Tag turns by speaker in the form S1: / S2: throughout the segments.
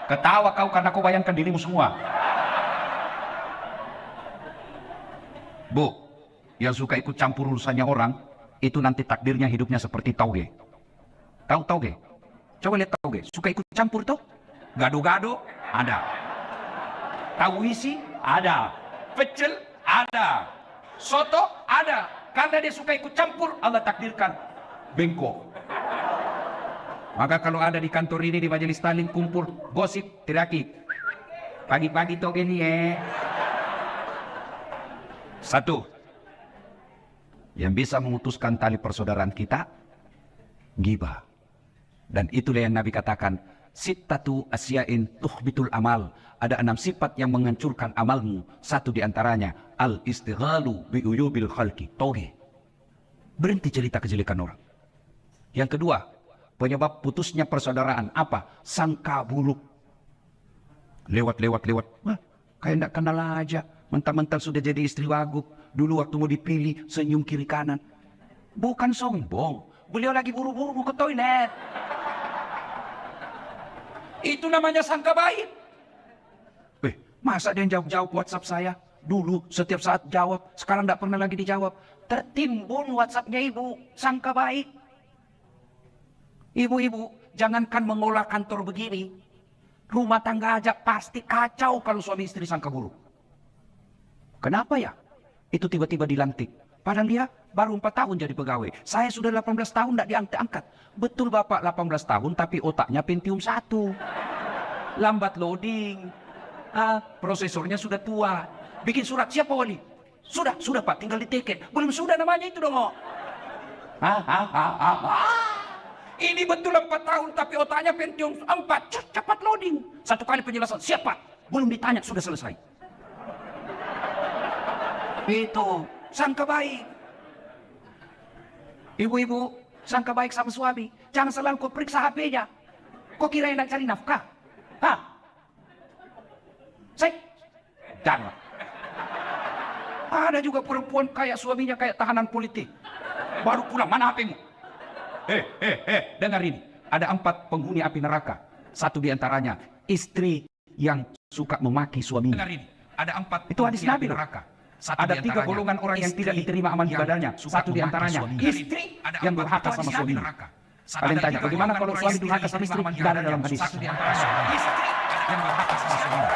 S1: Ketawa kau karena kau bayangkan dirimu semua. Bu, yang suka ikut campur urusannya orang, itu nanti takdirnya hidupnya seperti tauge. Tahu tauge? Coba lihat tauge, suka ikut campur tuh. Gado-gado, ada. Tahu isi, ada. Pecel, ada. Soto, ada. Karena dia suka ikut campur, Allah takdirkan bengkok. Maka kalau ada di kantor ini, di majelis taklim kumpul, gosip, teriaki. Pagi-pagi toge nih Satu, yang bisa memutuskan tali persaudaraan kita, ghibah. Dan itulah yang Nabi katakan, sittatu asya'in tuhbitul amal. Ada 6 sifat yang menghancurkan amalmu. Satu diantaranya, al-istighalu bi'uyubil khalqi, toge. Berhenti cerita kejelekan orang. Yang kedua, penyebab putusnya persaudaraan apa? Sangka buruk. Lewat. Wah, kayak tidak kenal aja. Mentang-mentang sudah jadi istri wagub. Dulu waktu mau dipilih, senyum kiri kanan. Bukan sombong. Beliau lagi buru-buru mau ke toilet. Itu namanya sangka baik. Masa dia jawab WhatsApp saya? Dulu setiap saat jawab. Sekarang tidak pernah lagi dijawab. Tertimbun WhatsAppnya ibu. Sangka baik. Ibu-ibu, jangankan mengolah kantor begini. Rumah tangga aja pasti kacau kalau suami istri sangka buruk. Kenapa ya? Itu tiba-tiba dilantik. Padahal dia baru 4 tahun jadi pegawai. Saya sudah 18 tahun tidak diangkat-angkat. Betul Bapak 18 tahun tapi otaknya Pentium 1. Lambat loading. Prosesornya sudah tua. Bikin surat siapa wali? Sudah Pak, tinggal diteken. Belum sudah namanya itu dong. Ini betul 4 tahun tapi otaknya Pentium 4. Cepat loading. 1 kali penjelasan. Siapa? Belum ditanya sudah selesai. Itu sangka baik. Ibu-ibu, sangka baik sama suami. Jangan selalu kau periksa HP-nya. Kau kira yang nak cari nafkah? Jangan. Ada juga perempuan kayak suaminya kayak tahanan politik. Baru pulang, mana HP-mu? Dengar ini. Ada 4 penghuni api neraka. Satu diantaranya istri yang suka memaki suaminya. Dengar ini. Ada 4 itu hadis Nabi neraka. Ada 3 golongan orang yang tidak diterima amal ibadahnya. Satu diantaranya istri yang durhaka sama suaminya. Kalian tanya, bagaimana kalau suami durhaka sama istri? Tidak ada dalam hadis. Satu diantaranya istri yang durhaka sama suaminya.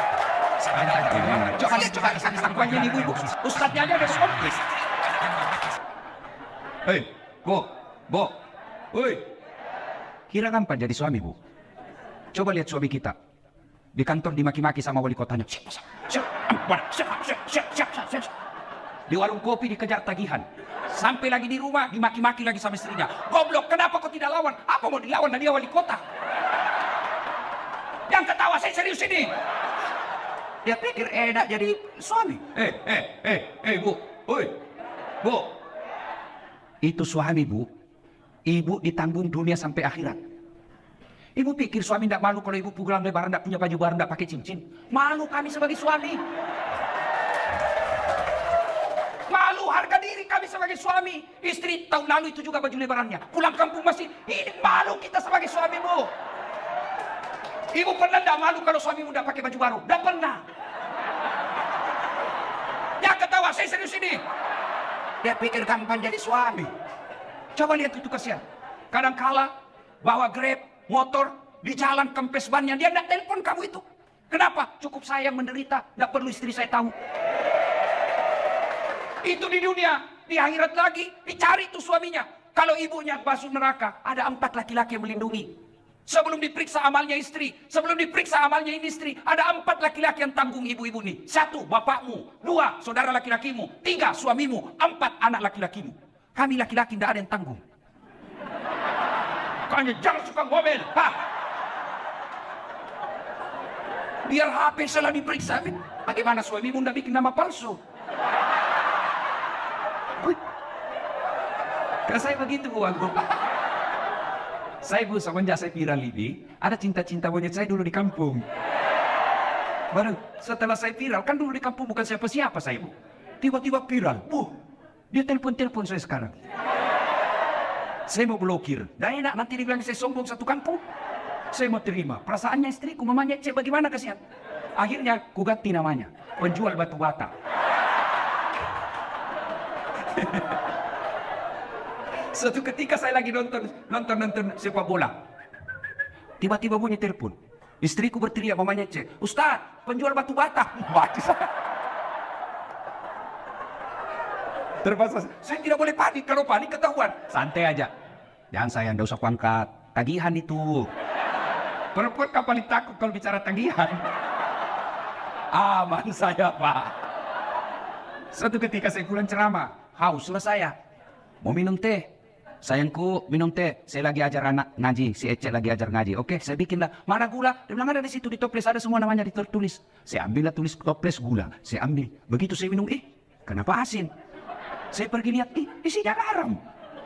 S1: Coba lihat akuannya nih ibu-ibu. Ustadznya aja ada suami. Bu. Kira gampang jadi suami, Bu? Coba lihat suami kita. Di kantor dimaki-maki sama wali kotanya. Siap. Di warung kopi dikejar tagihan. Sampai lagi di rumah dimaki-maki lagi sama istrinya. Goblok, kenapa kau tidak lawan? Apa mau dilawan dan dia wali kota? Yang ketawa saya serius ini. Dia pikir enak jadi suami. Bu. Bu. Itu suami, Bu. Ibu ditanggung dunia sampai akhirat. Ibu pikir suami tidak malu kalau ibu pulang lebaran tidak punya baju baru, tidak pakai cincin? Malu kami sebagai suami. Malu harga diri kami sebagai suami. Istri tahun lalu itu juga baju lebarannya. Pulang kampung masih, ini malu kita sebagai suami, Bu. Ibu pernah tidak malu kalau suami muda pakai baju baru? Tidak pernah. Jangan ketawa, saya serius ini. Dia pikir gampang jadi suami. Coba lihat itu kasihan. Kadang-kala bawa Grab, motor, di jalan kempes bannya. Dia tidak telepon kamu itu. Kenapa? Cukup saya yang menderita. Tidak perlu istri saya tahu. Itu di dunia. Di akhirat lagi, dicari itu suaminya. Kalau ibunya masuk neraka, ada 4 laki-laki yang melindungi. Sebelum diperiksa amalnya istri, sebelum diperiksa amalnya ini istri, ada 4 laki-laki yang tanggung ibu-ibu ini. 1, bapakmu. 2, saudara laki-lakimu. 3, suamimu. 4, anak laki-lakimu. Kami laki-laki tidak ada yang tanggung. Kami jangan suka ngomel. Biar HP selalu diperiksa. Bagaimana suamimu tidak bikin nama palsu? Kalau saya begitu, Bu. Saya, Bu, semenjak saya viral ini, ada cinta-cinta monyet saya dulu di kampung. Baru setelah saya viral, kan dulu di kampung bukan siapa-siapa saya, Bu. Tiba-tiba viral. Bu, dia telepon saya sekarang. Saya mau blokir. Dah enak, nanti dibilang saya sombong satu kampung. Saya mau terima. Perasaannya istriku memanyece, bagaimana kasihan. Akhirnya ku ganti namanya. Penjual batu bata. Suatu ketika saya lagi nonton sepak bola. Tiba-tiba bunyi telepon. Istriku berteriak memanyece, Ustaz, penjual batu bata. Mati saya. Terpaksa, saya tidak boleh panik. Kalau panik ketahuan. Santai aja. Jangan sayang, tidak usah kuangkat. Tagihan itu. Perempuan paling takut kalau bicara tagihan. Aman saya, Pak. Suatu ketika saya pulang ceramah. Hauslah saya. Mau minum teh. Sayangku, minum teh. Saya lagi ajar anak ngaji. Si Ece lagi ajar ngaji. Oke, saya bikinlah. Mana gula? Dia bilang ada di situ di toples. Ada semua namanya ditulis. Saya ambillah tulis toples gula. Saya ambil. Begitu saya minum, kenapa asin? Saya pergi lihat, isinya garam.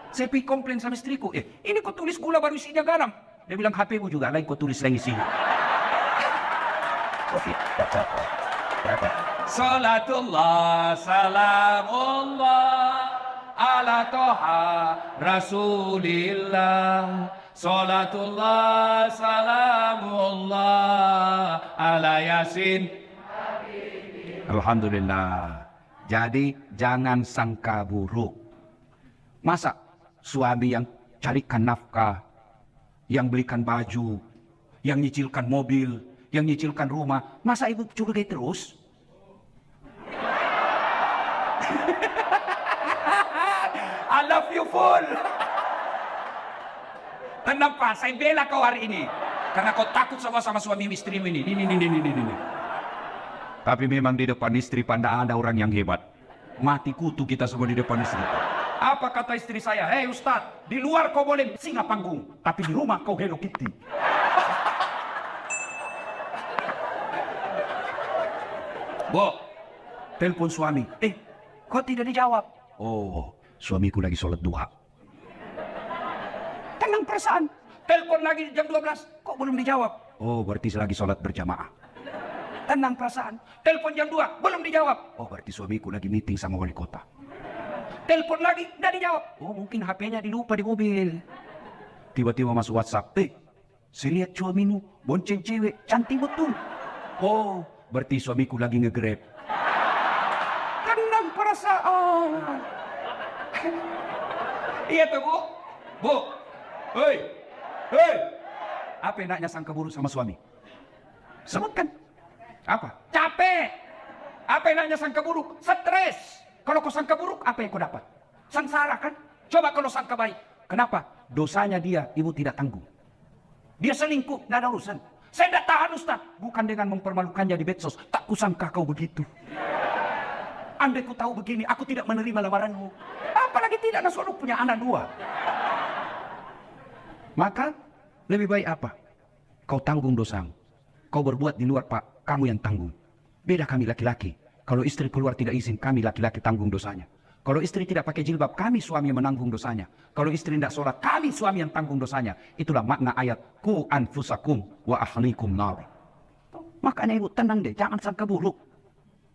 S1: Saya pergi komplain sama istriku. Ini kok tulis gula baru isinya garam. Dia bilang, HP-mu juga lain kok tulis lagi isinya. Salatullah, salamullah, ala toha rasulillah. Salatullah, salamullah, ala yasin. Alhamdulillah. Jadi jangan sangka buruk. Masa suami yang carikan nafkah, yang belikan baju, yang nyicilkan mobil, yang nyicilkan rumah, masa ibu curigai terus? I love you full. Tenang Pak, saya bela kau hari ini. Karena kau takut sama suami istrimu ini. Ini. Tapi memang di depan istri tidak ada orang yang hebat. Mati kutu kita semua di depan istri. Apa kata istri saya? Hei Ustadz, di luar kau boleh singa panggung, tapi di rumah kau Hello Kitty. Bu, telepon suami. Kok tidak dijawab? Oh, suamiku lagi sholat duha. Tenang perasaan. Telepon lagi jam 12. Kok belum dijawab? Oh, berarti lagi sholat berjamaah. Tenang perasaan. Telepon jam 2. Belum dijawab. Oh, berarti suamiku lagi meeting sama wali kota. Telepon lagi, tidak dijawab. Oh, mungkin HP-nya dilupa di mobil. Tiba-tiba masuk WhatsApp. Saya lihat suamimu bonceng cewek. Cantik betul. Oh, berarti suamiku lagi nge-grab. Tenang perasaan. Iya tuh, Bu. Bu. Hei. Apa enaknya sangka buruk sama suami? Sebutkan. Apa? Capek. Apa enaknya sangka buruk? Stres. Kalau kau sangka buruk, apa yang kau dapat? Sengsara kan? Coba kalau sangka baik. Kenapa? Dosanya dia, ibu tidak tanggung. Dia selingkuh, tidak ada urusan. Saya tidak tahan Ustaz. Bukan dengan mempermalukannya di medsos. Tak kusangka kau begitu. Andai ku tahu begini, aku tidak menerima lamaranmu. Apalagi tidak Nasrul punya anak 2. Maka, lebih baik apa? Kau tanggung dosamu. Kau berbuat di luar Pak, kamu yang tanggung. Beda kami laki-laki. Kalau istri keluar tidak izin, kami laki-laki tanggung dosanya. Kalau istri tidak pakai jilbab, kami suami yang menanggung dosanya. Kalau istri tidak sholat, kami suami yang tanggung dosanya. Itulah makna ayat, Ku anfusakum wa ahlikum nar. Makanya ibu tenang deh, jangan sangka buruk.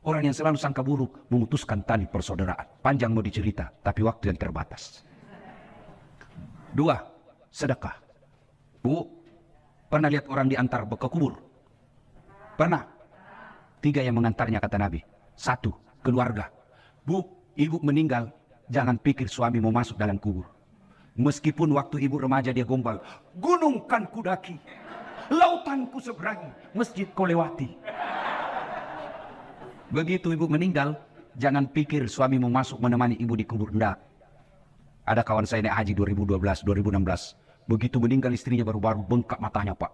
S1: Orang yang selalu sangka buruk memutuskan tali persaudaraan. Panjang mau dicerita, tapi waktu yang terbatas. 2, sedekah. Bu, pernah lihat orang diantar ke kubur? Pernah? 3 yang mengantarnya kata Nabi. 1, keluarga. Bu, ibu meninggal, jangan pikir suami mau masuk dalam kubur. Meskipun waktu ibu remaja dia gombal, gunung kan kudaki, lautan ku seberangi, masjid kau lewati. Begitu ibu meninggal, jangan pikir suami mau masuk menemani ibu di kubur. Enggak. Ada kawan saya naik haji 2012, 2016. Begitu meninggal istrinya baru-baru bengkak matanya Pak.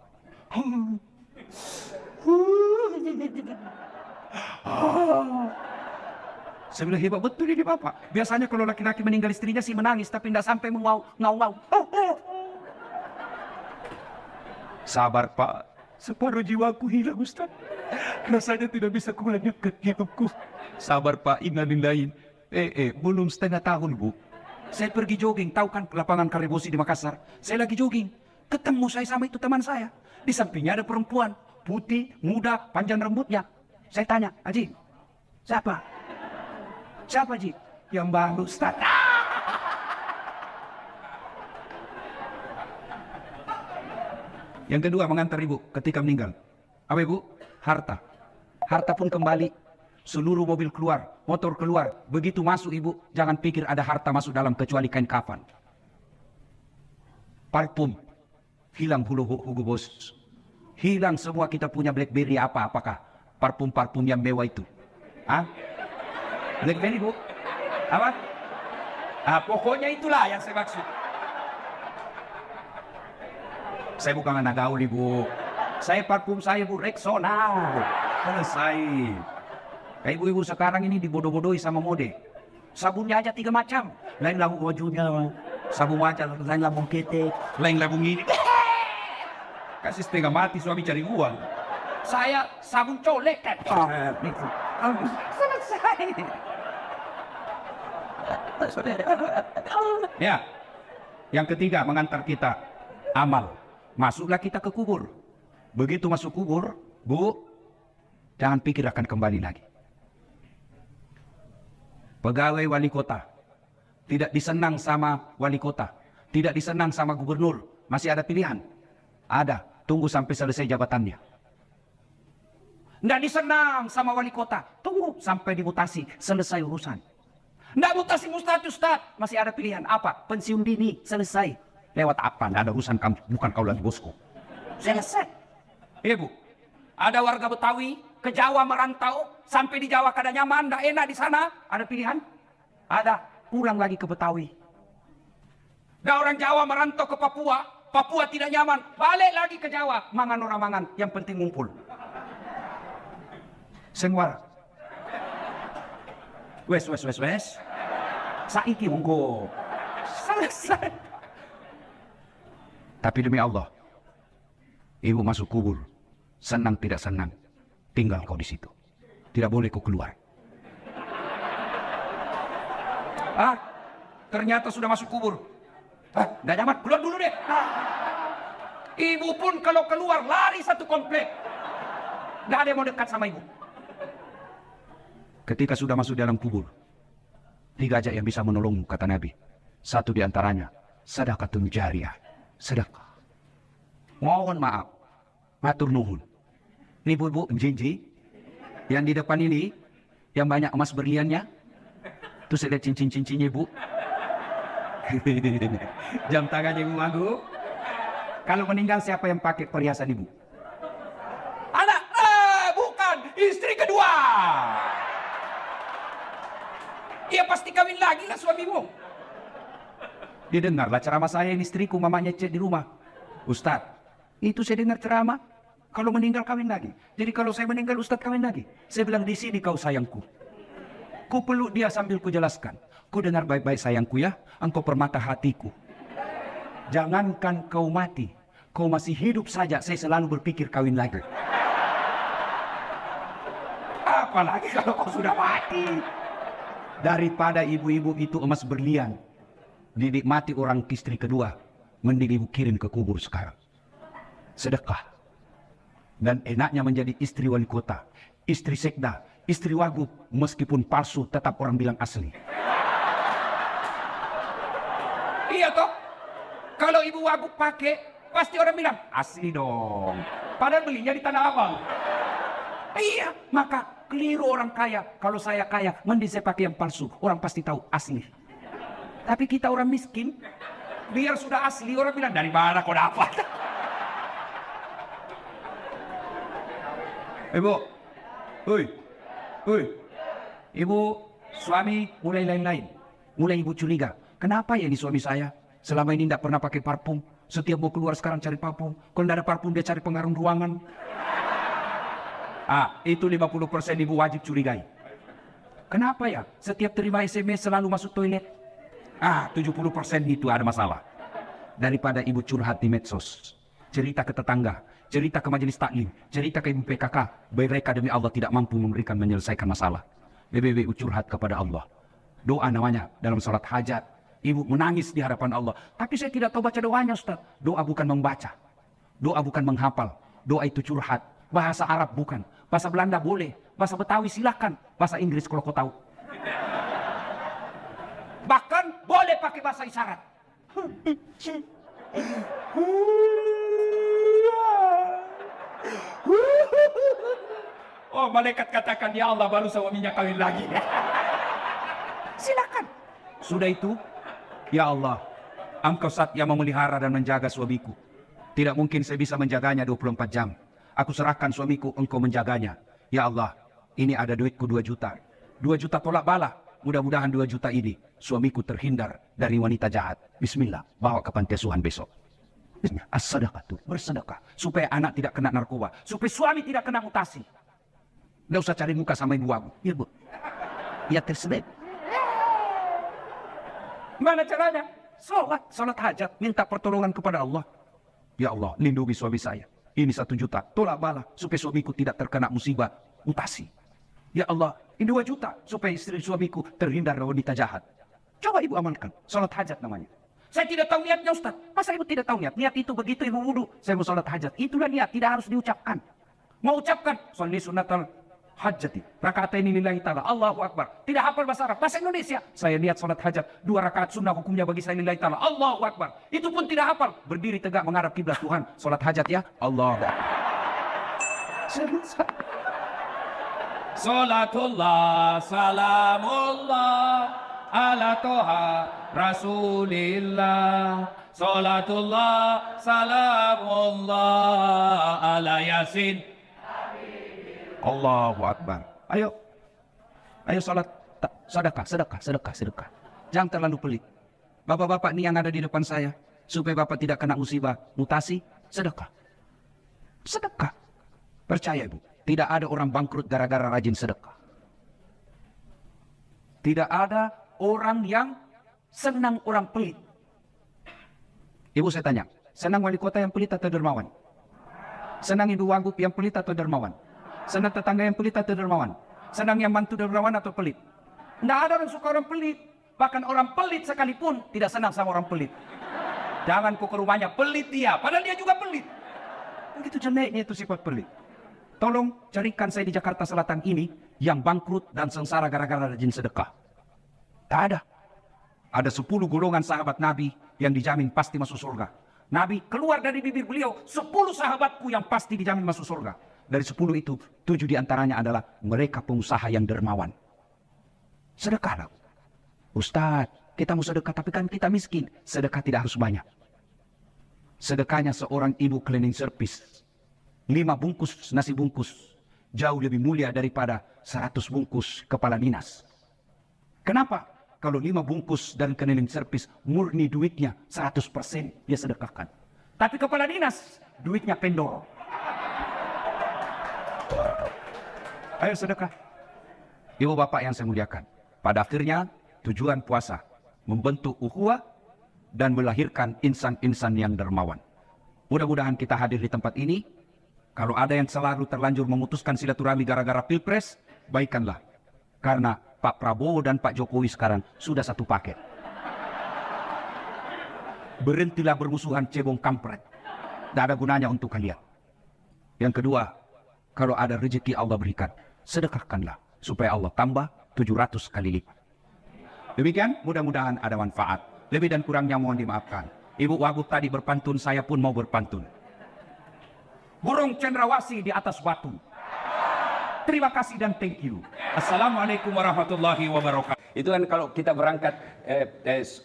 S1: Saya bilang hebat betul ini Bapak. Biasanya kalau laki-laki meninggal istrinya sih menangis, tapi tidak sampai ngau-ngau. Sabar Pak, separuh jiwaku hilang Ustaz. Rasanya tidak bisa kulanjutkan hidupku. Sabar Pak, innalillahi. Belum setengah tahun Bu. Saya pergi jogging, tahu kan lapangan Karibosi di Makassar. Saya lagi jogging, ketemu saya sama itu teman saya. Di sampingnya ada perempuan, putih, muda, panjang rambutnya. Saya tanya, Haji, siapa? Siapa Ji? Yang baru Ustaz. Yang kedua, mengantar ibu ketika meninggal. Apa ibu? Harta. Harta pun kembali. Seluruh mobil keluar, motor keluar. Begitu masuk ibu, jangan pikir ada harta masuk dalam kecuali kain kafan. Parfum. Hilang Hugo Boss. Hilang semua kita punya BlackBerry apakah? Parfum-parfum yang mewah itu. Hah? BlackBerry bu? Apa? Pokoknya itulah yang saya maksud. Saya bukan anak gaul ibu. Saya parfum saya bu Rexona. Selesai. Kayak ibu-ibu sekarang ini dibodoh-bodohi sama mode. Sabunnya aja 3 macam. Lain labung bajunya, sabun wajah, lain labung ketek, lain labung ini. Kasih setengah mati suami cari uang. Saya sabun colek. Selesai. Ya. Yang ketiga, mengantar kita amal. Masuklah kita ke kubur. Begitu masuk kubur, bu, jangan pikir akan kembali lagi. Pegawai wali kota tidak disenang sama wali kota, tidak disenang sama gubernur, masih ada pilihan. Ada, tunggu sampai selesai jabatannya. Tidak disenang sama wali kota, tunggu sampai dimutasi, selesai urusan. Tidak mutasi Ustaz, masih ada pilihan. Apa? Pensiun dini, selesai. Lewat apa? Tidak ada urusan kamu, bukan kau lagi bosku. Selesai. Iya bu, ada warga Betawi ke Jawa merantau, sampai di Jawa kada nyaman, tidak enak di sana. Ada pilihan? Ada, pulang lagi ke Betawi. Dan orang Jawa merantau ke Papua, Papua tidak nyaman, balik lagi ke Jawa. Mangan orang mangan, yang penting ngumpul. Senwar. Wes. Saiki monggo. Selesai. Tapi demi Allah, ibu masuk kubur, senang tidak senang, tinggal kau di situ. Tidak boleh kau keluar. Ternyata sudah masuk kubur. Nggak nyaman, keluar dulu deh. Ibu pun kalau keluar lari satu komplek. Nggak ada yang mau dekat sama ibu. Ketika sudah masuk dalam kubur, 3 aja yang bisa menolongmu, kata Nabi. 1 diantaranya, sedekatun jariyah. Sedekah. Mohon maaf, matur nuhun. Ini bu, jinji yang di depan ini, yang banyak emas berliannya, tuh saya lihat cincin-cincinnya bu. Jam tangannya ibu Magu. Kalau meninggal siapa yang pakai perhiasan ibu? Anak, bukan, istri kedua. Ia pasti kawin lagi lah suamimu. Didengarlah ceramah saya, ini istriku, mamanya cek di rumah. Ustaz, itu saya dengar ceramah, kalau meninggal kawin lagi. Jadi kalau saya meninggal Ustaz kawin lagi. Saya bilang, di sini kau sayangku. Ku peluk dia sambil ku jelaskan. Ku dengar baik-baik sayangku ya, engkau permata hatiku. Jangankan kau mati, kau masih hidup saja, saya selalu berpikir kawin lagi. Apalagi kalau kau sudah mati. Daripada ibu-ibu itu emas berlian dinikmati orang istri kedua, mending ibu kirim ke kubur sekarang. Sedekah. Dan enaknya menjadi istri wali kota, istri sekda, istri wagub, meskipun palsu tetap orang bilang asli. Iya toh, kalau ibu wagub pakai pasti orang bilang asli dong, padahal belinya di Tanah Abang. Iya, maka keliru orang kaya. Kalau saya kaya, mending saya pakai yang palsu, orang pasti tahu asli. Tapi kita orang miskin, biar sudah asli orang bilang dari mana kau dapat? Ibu, ibu suami mulai lain-lain, mulai ibu curiga. Kenapa ya ini suami saya selama ini tidak pernah pakai parfum? Setiap mau keluar sekarang cari parfum. Kalau tidak ada parfum dia cari pengaruh ruangan. Itu 50% ibu wajib curigai. Kenapa ya? Setiap terima SMS selalu masuk toilet. 70% itu ada masalah. Daripada ibu curhat di medsos, cerita ke tetangga, cerita ke majelis taklim, cerita ke ibu PKK, mereka demi Allah tidak mampu memberikan menyelesaikan masalah. Lebih ibu curhat kepada Allah. Doa namanya dalam salat hajat. Ibu menangis di hadapan Allah. Tapi saya tidak tahu baca doanya Ustaz. Doa bukan membaca. Doa bukan menghafal. Doa itu curhat. Bahasa Arab bukan. Bahasa Belanda boleh. Bahasa Betawi silakan. Bahasa Inggris kalau kau tahu. Bahkan boleh pakai bahasa isyarat. Oh, malaikat katakan, ya Allah, baru suaminya kawin lagi. Silakan. Sudah itu, ya Allah, Engkau zat yang memelihara dan menjaga suamiku. Tidak mungkin saya bisa menjaganya 24 jam. Aku serahkan suamiku, Engkau menjaganya. Ya Allah, ini ada duitku 2 juta. 2 juta tolak bala. Mudah-mudahan 2 juta ini suamiku terhindar dari wanita jahat. Bismillah, bawa ke panti asuhan besok. As-sadaqah tuh, bersedekah. Supaya anak tidak kena narkoba. Supaya suami tidak kena mutasi. Nggak usah cari muka sama ibu aku. Ya, Bu. Ya tersedek. Gimana caranya? Salat hajat, minta pertolongan kepada Allah. Ya Allah, lindungi suami saya. Ini 1 juta, tolak bala supaya suamiku tidak terkena musibah mutasi. Ya Allah, ini 2 juta supaya istri suamiku terhindar dari wanita jahat. Coba ibu amalkan, salat hajat namanya. Saya tidak tahu niatnya, Ustaz. Masa ibu tidak tahu niat? Niat itu begitu ibu wudhu, saya mau salat hajat. Itulah niat, tidak harus diucapkan. Mau ucapkan, sholli sunatal hajati, rakaatain lillahi ta'ala, Allahu Akbar. Tidak hafal bahasa Arab, bahasa Indonesia. Saya niat salat hajat, 2 rakaat sunnah hukumnya bagi saya lillahi ta'ala, Allahu Akbar. Itu pun tidak hafal. Berdiri tegak menghadap kiblat Tuhan. Salat hajat ya, Allah. Salatullah, salamullah, ala toha rasulillah. Salatullah, salamullah, ala yasin. Allahu Akbar. Ayo. Ayo salat. Sedekah. Jangan terlalu pelit. Bapak-bapak ini yang ada di depan saya. Supaya bapak tidak kena musibah mutasi. Sedekah. Percaya ibu. Tidak ada orang bangkrut gara-gara rajin sedekah. Tidak ada orang yang senang orang pelit. Ibu saya tanya. Senang wali kota yang pelit atau dermawan? Senang ibu wagub yang pelit atau dermawan? Senang tetangga yang pelit atau dermawan? Senang yang mantu dermawan atau pelit? Tidak ada orang suka orang pelit. Bahkan orang pelit sekalipun tidak senang sama orang pelit. Jangan kau ke rumahnya, pelit dia. Padahal dia juga pelit. Begitu jeleknya itu sifat pelit. Tolong carikan saya di Jakarta Selatan ini yang bangkrut dan sengsara gara-gara rajin sedekah. Tak ada. Ada 10 golongan sahabat Nabi yang dijamin pasti masuk surga. Nabi keluar dari bibir beliau, 10 sahabatku yang pasti dijamin masuk surga. Dari 10 itu, 7 diantaranya adalah mereka pengusaha yang dermawan. Sedekahlah. Ustaz, kita mau sedekah tapi kan kita miskin. Sedekah tidak harus banyak. Sedekahnya seorang ibu cleaning service. 5 bungkus nasi bungkus. Jauh lebih mulia daripada 100 bungkus kepala dinas. Kenapa? Kalau 5 bungkus dan cleaning service murni duitnya 100% dia sedekahkan. Tapi kepala dinas, duitnya pendor. Ayo sedekah. Ibu bapak yang saya muliakan. Pada akhirnya tujuan puasa membentuk ukhuwah dan melahirkan insan-insan yang dermawan. Mudah-mudahan kita hadir di tempat ini. Kalau ada yang selalu terlanjur memutuskan silaturahmi gara-gara pilpres, baikkanlah. Karena Pak Prabowo dan Pak Jokowi sekarang sudah satu paket. Berhentilah bermusuhan cebong kampret. Tidak ada gunanya untuk kalian. Yang kedua, kalau ada rezeki Allah berikan, sedekahkanlah supaya Allah tambah 700 kali lipat. Demikian, mudah-mudahan ada manfaat. Lebih dan kurangnya mohon dimaafkan. Ibu Wagub tadi berpantun, saya pun mau berpantun. Burung cendrawasih di atas batu. Terima kasih dan thank you. Assalamualaikum warahmatullahi wabarakatuh. Itu kan kalau kita berangkat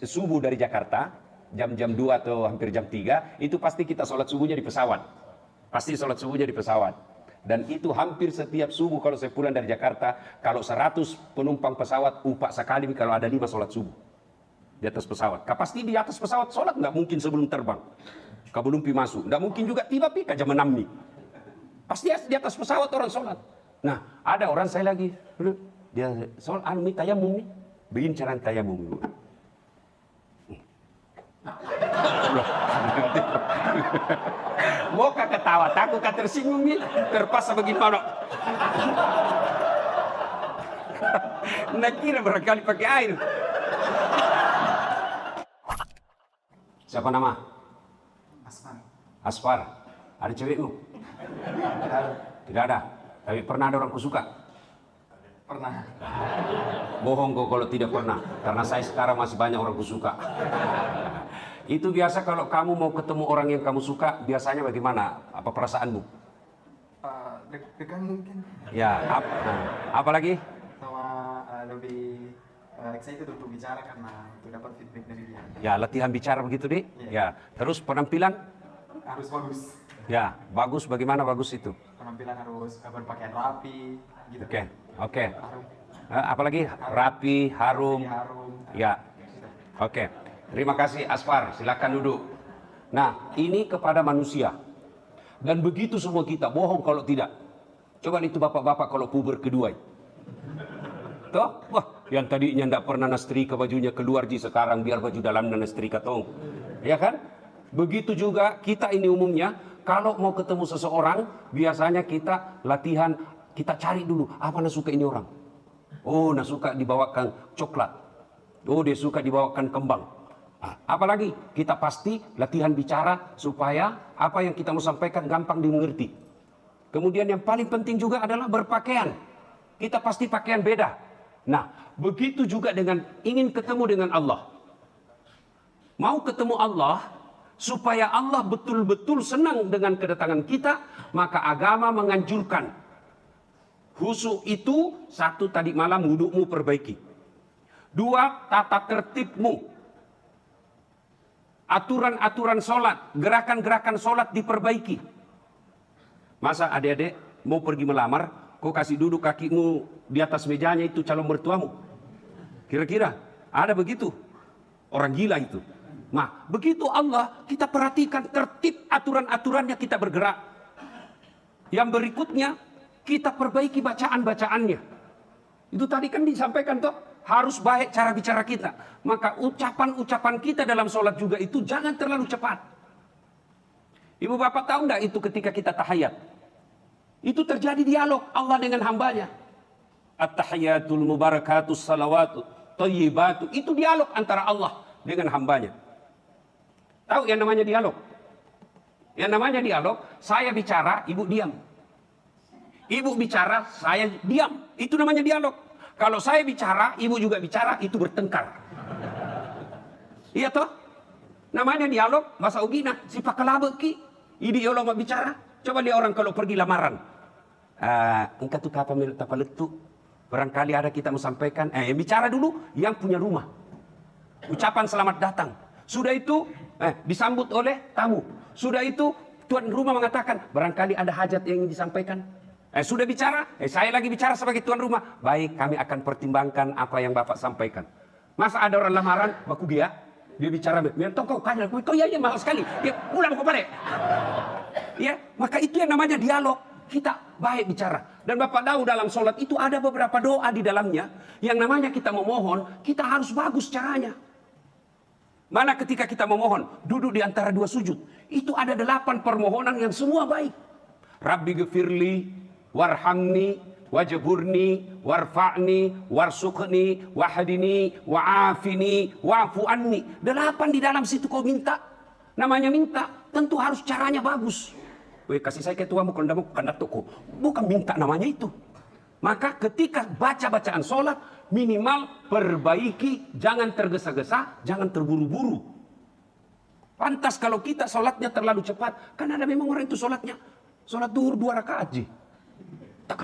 S1: subuh dari Jakarta, jam 2 atau hampir jam 3, itu pasti kita sholat subuhnya di pesawat. Pasti sholat subuhnya di pesawat. Dan itu hampir setiap subuh kalau saya pulang dari Jakarta, kalau 100 penumpang pesawat, upah sekali kalau ada 5 sholat subuh. Di atas pesawat. Pasti di atas pesawat sholat nggak mungkin sebelum terbang. Belum pi masuk. Nggak mungkin juga tiba pi ke jam 6 nih. Pasti di atas pesawat orang sholat. Nah, ada orang saya lagi. Dia sholat almi tayamum nih. Begini cara tayamum. Mau ketawa, takut tersinggung nih, terpaksa bagaimana? Nak kira barangkali pakai air. Siapa nama? Aspar. Ada cewekmu? Tidak ada. Tapi pernah ada orang kusuka? Pernah. Bohong kok kalau tidak pernah. Karena saya sekarang masih banyak orang kusuka. Itu biasa kalau kamu mau ketemu orang yang kamu suka, biasanya bagaimana? Apa perasaanmu?
S2: Deg-degan mungkin.
S1: Ya, apa lagi?
S2: Sama lebih excited untuk bicara karena untuk dapat feedback dari dia.
S1: Ya, latihan bicara begitu, Dik. Ya, terus penampilan?
S2: Harus bagus.
S1: Ya, bagus. Bagaimana bagus itu?
S2: Penampilan harus berpakaian rapi, gitu.
S1: Oke.
S2: Harum.
S1: Apalagi rapi, harum.
S2: Harum.
S1: Ya, oke. Terima kasih Asfar, silakan duduk. Nah, ini kepada manusia. Dan begitu semua kita, bohong kalau tidak. Coba itu bapak-bapak kalau puber kedua. Toh, wah, yang tadinya tidak pernah nastrika bajunya keluar sekarang biar baju dalamnya nastrika tong. Ya kan? Begitu juga kita ini umumnya, kalau mau ketemu seseorang, biasanya kita latihan, kita cari dulu, apa yang suka ini orang. Oh, nak suka dibawakan coklat. Oh, dia suka dibawakan kembang. Nah, apalagi kita pasti latihan bicara supaya apa yang kita mau sampaikan gampang dimengerti. Kemudian yang paling penting juga adalah berpakaian. Kita pasti pakaian beda. Nah, begitu juga dengan ingin ketemu dengan Allah. Mau ketemu Allah, supaya Allah betul-betul senang dengan kedatangan kita, maka agama menganjurkan. Khusyuk itu, 1 tadi malam wudukmu perbaiki. 2, tata tertibmu. Aturan-aturan sholat, gerakan-gerakan sholat diperbaiki. Masa adik-adik mau pergi melamar, kau kasih duduk kakimu di atas mejanya itu calon mertuamu? Kira-kira ada begitu? Orang gila itu. Nah, begitu Allah, kita perhatikan tertib aturan-aturannya, kita bergerak. Yang berikutnya, kita perbaiki bacaan-bacaannya. Itu tadi kan disampaikan toh, harus baik cara bicara kita. Maka ucapan-ucapan kita dalam sholat juga itu jangan terlalu cepat. Ibu bapak tahu enggak itu ketika kita tahiyat? Itu terjadi dialog Allah dengan hambanya. At-tahiyatul mubarakatus salawatu thayyibatu. Itu dialog antara Allah dengan hambanya. Tahu yang namanya dialog? Yang namanya dialog, saya bicara, ibu diam. Ibu bicara, saya diam. Itu namanya dialog. Kalau saya bicara, ibu juga bicara, itu bertengkar. Iya toh? Namanya dialog, bahasa ugina, si pakalabek ki. Idi Allah mau bicara. Coba lihat orang kalau pergi lamaran. Engkau tuh kapan milik tapaletu? Barangkali ada kita mau sampaikan. Yang bicara dulu, yang punya rumah. Ucapan selamat datang. Sudah itu, disambut oleh tamu. Sudah itu, tuan rumah mengatakan, barangkali ada hajat yang ingin disampaikan. Sudah bicara, saya lagi bicara sebagai tuan rumah. Baik, kami akan pertimbangkan apa yang Bapak sampaikan. Masa ada orang lamaran, baku dia bicara, mentong kau kaya, kau ya mahal sekali. Ya, pulang kau balik. Ya, maka itu yang namanya dialog. Kita baik bicara. Dan Bapak tahu dalam sholat itu ada beberapa doa di dalamnya. Yang namanya kita memohon, kita harus bagus caranya. Mana ketika kita memohon, duduk di antara 2 sujud. Itu ada 8 permohonan yang semua baik. Rabbi ghafirli, warhamni, wajburni, warfa'ni, warsukni, wahdini, wa'afini, wa'fu anni. 8 di dalam situ kau minta. Namanya minta, tentu harus caranya bagus. Kasih saya ketuamu, kandamu, kandatuku. Bukan minta namanya itu. Maka ketika baca bacaan sholat, minimal perbaiki, jangan tergesa-gesa, jangan terburu-buru. Pantas kalau kita sholatnya terlalu cepat, kan ada memang orang itu sholatnya. Sholat duhur 2 rakaat ji. Tak.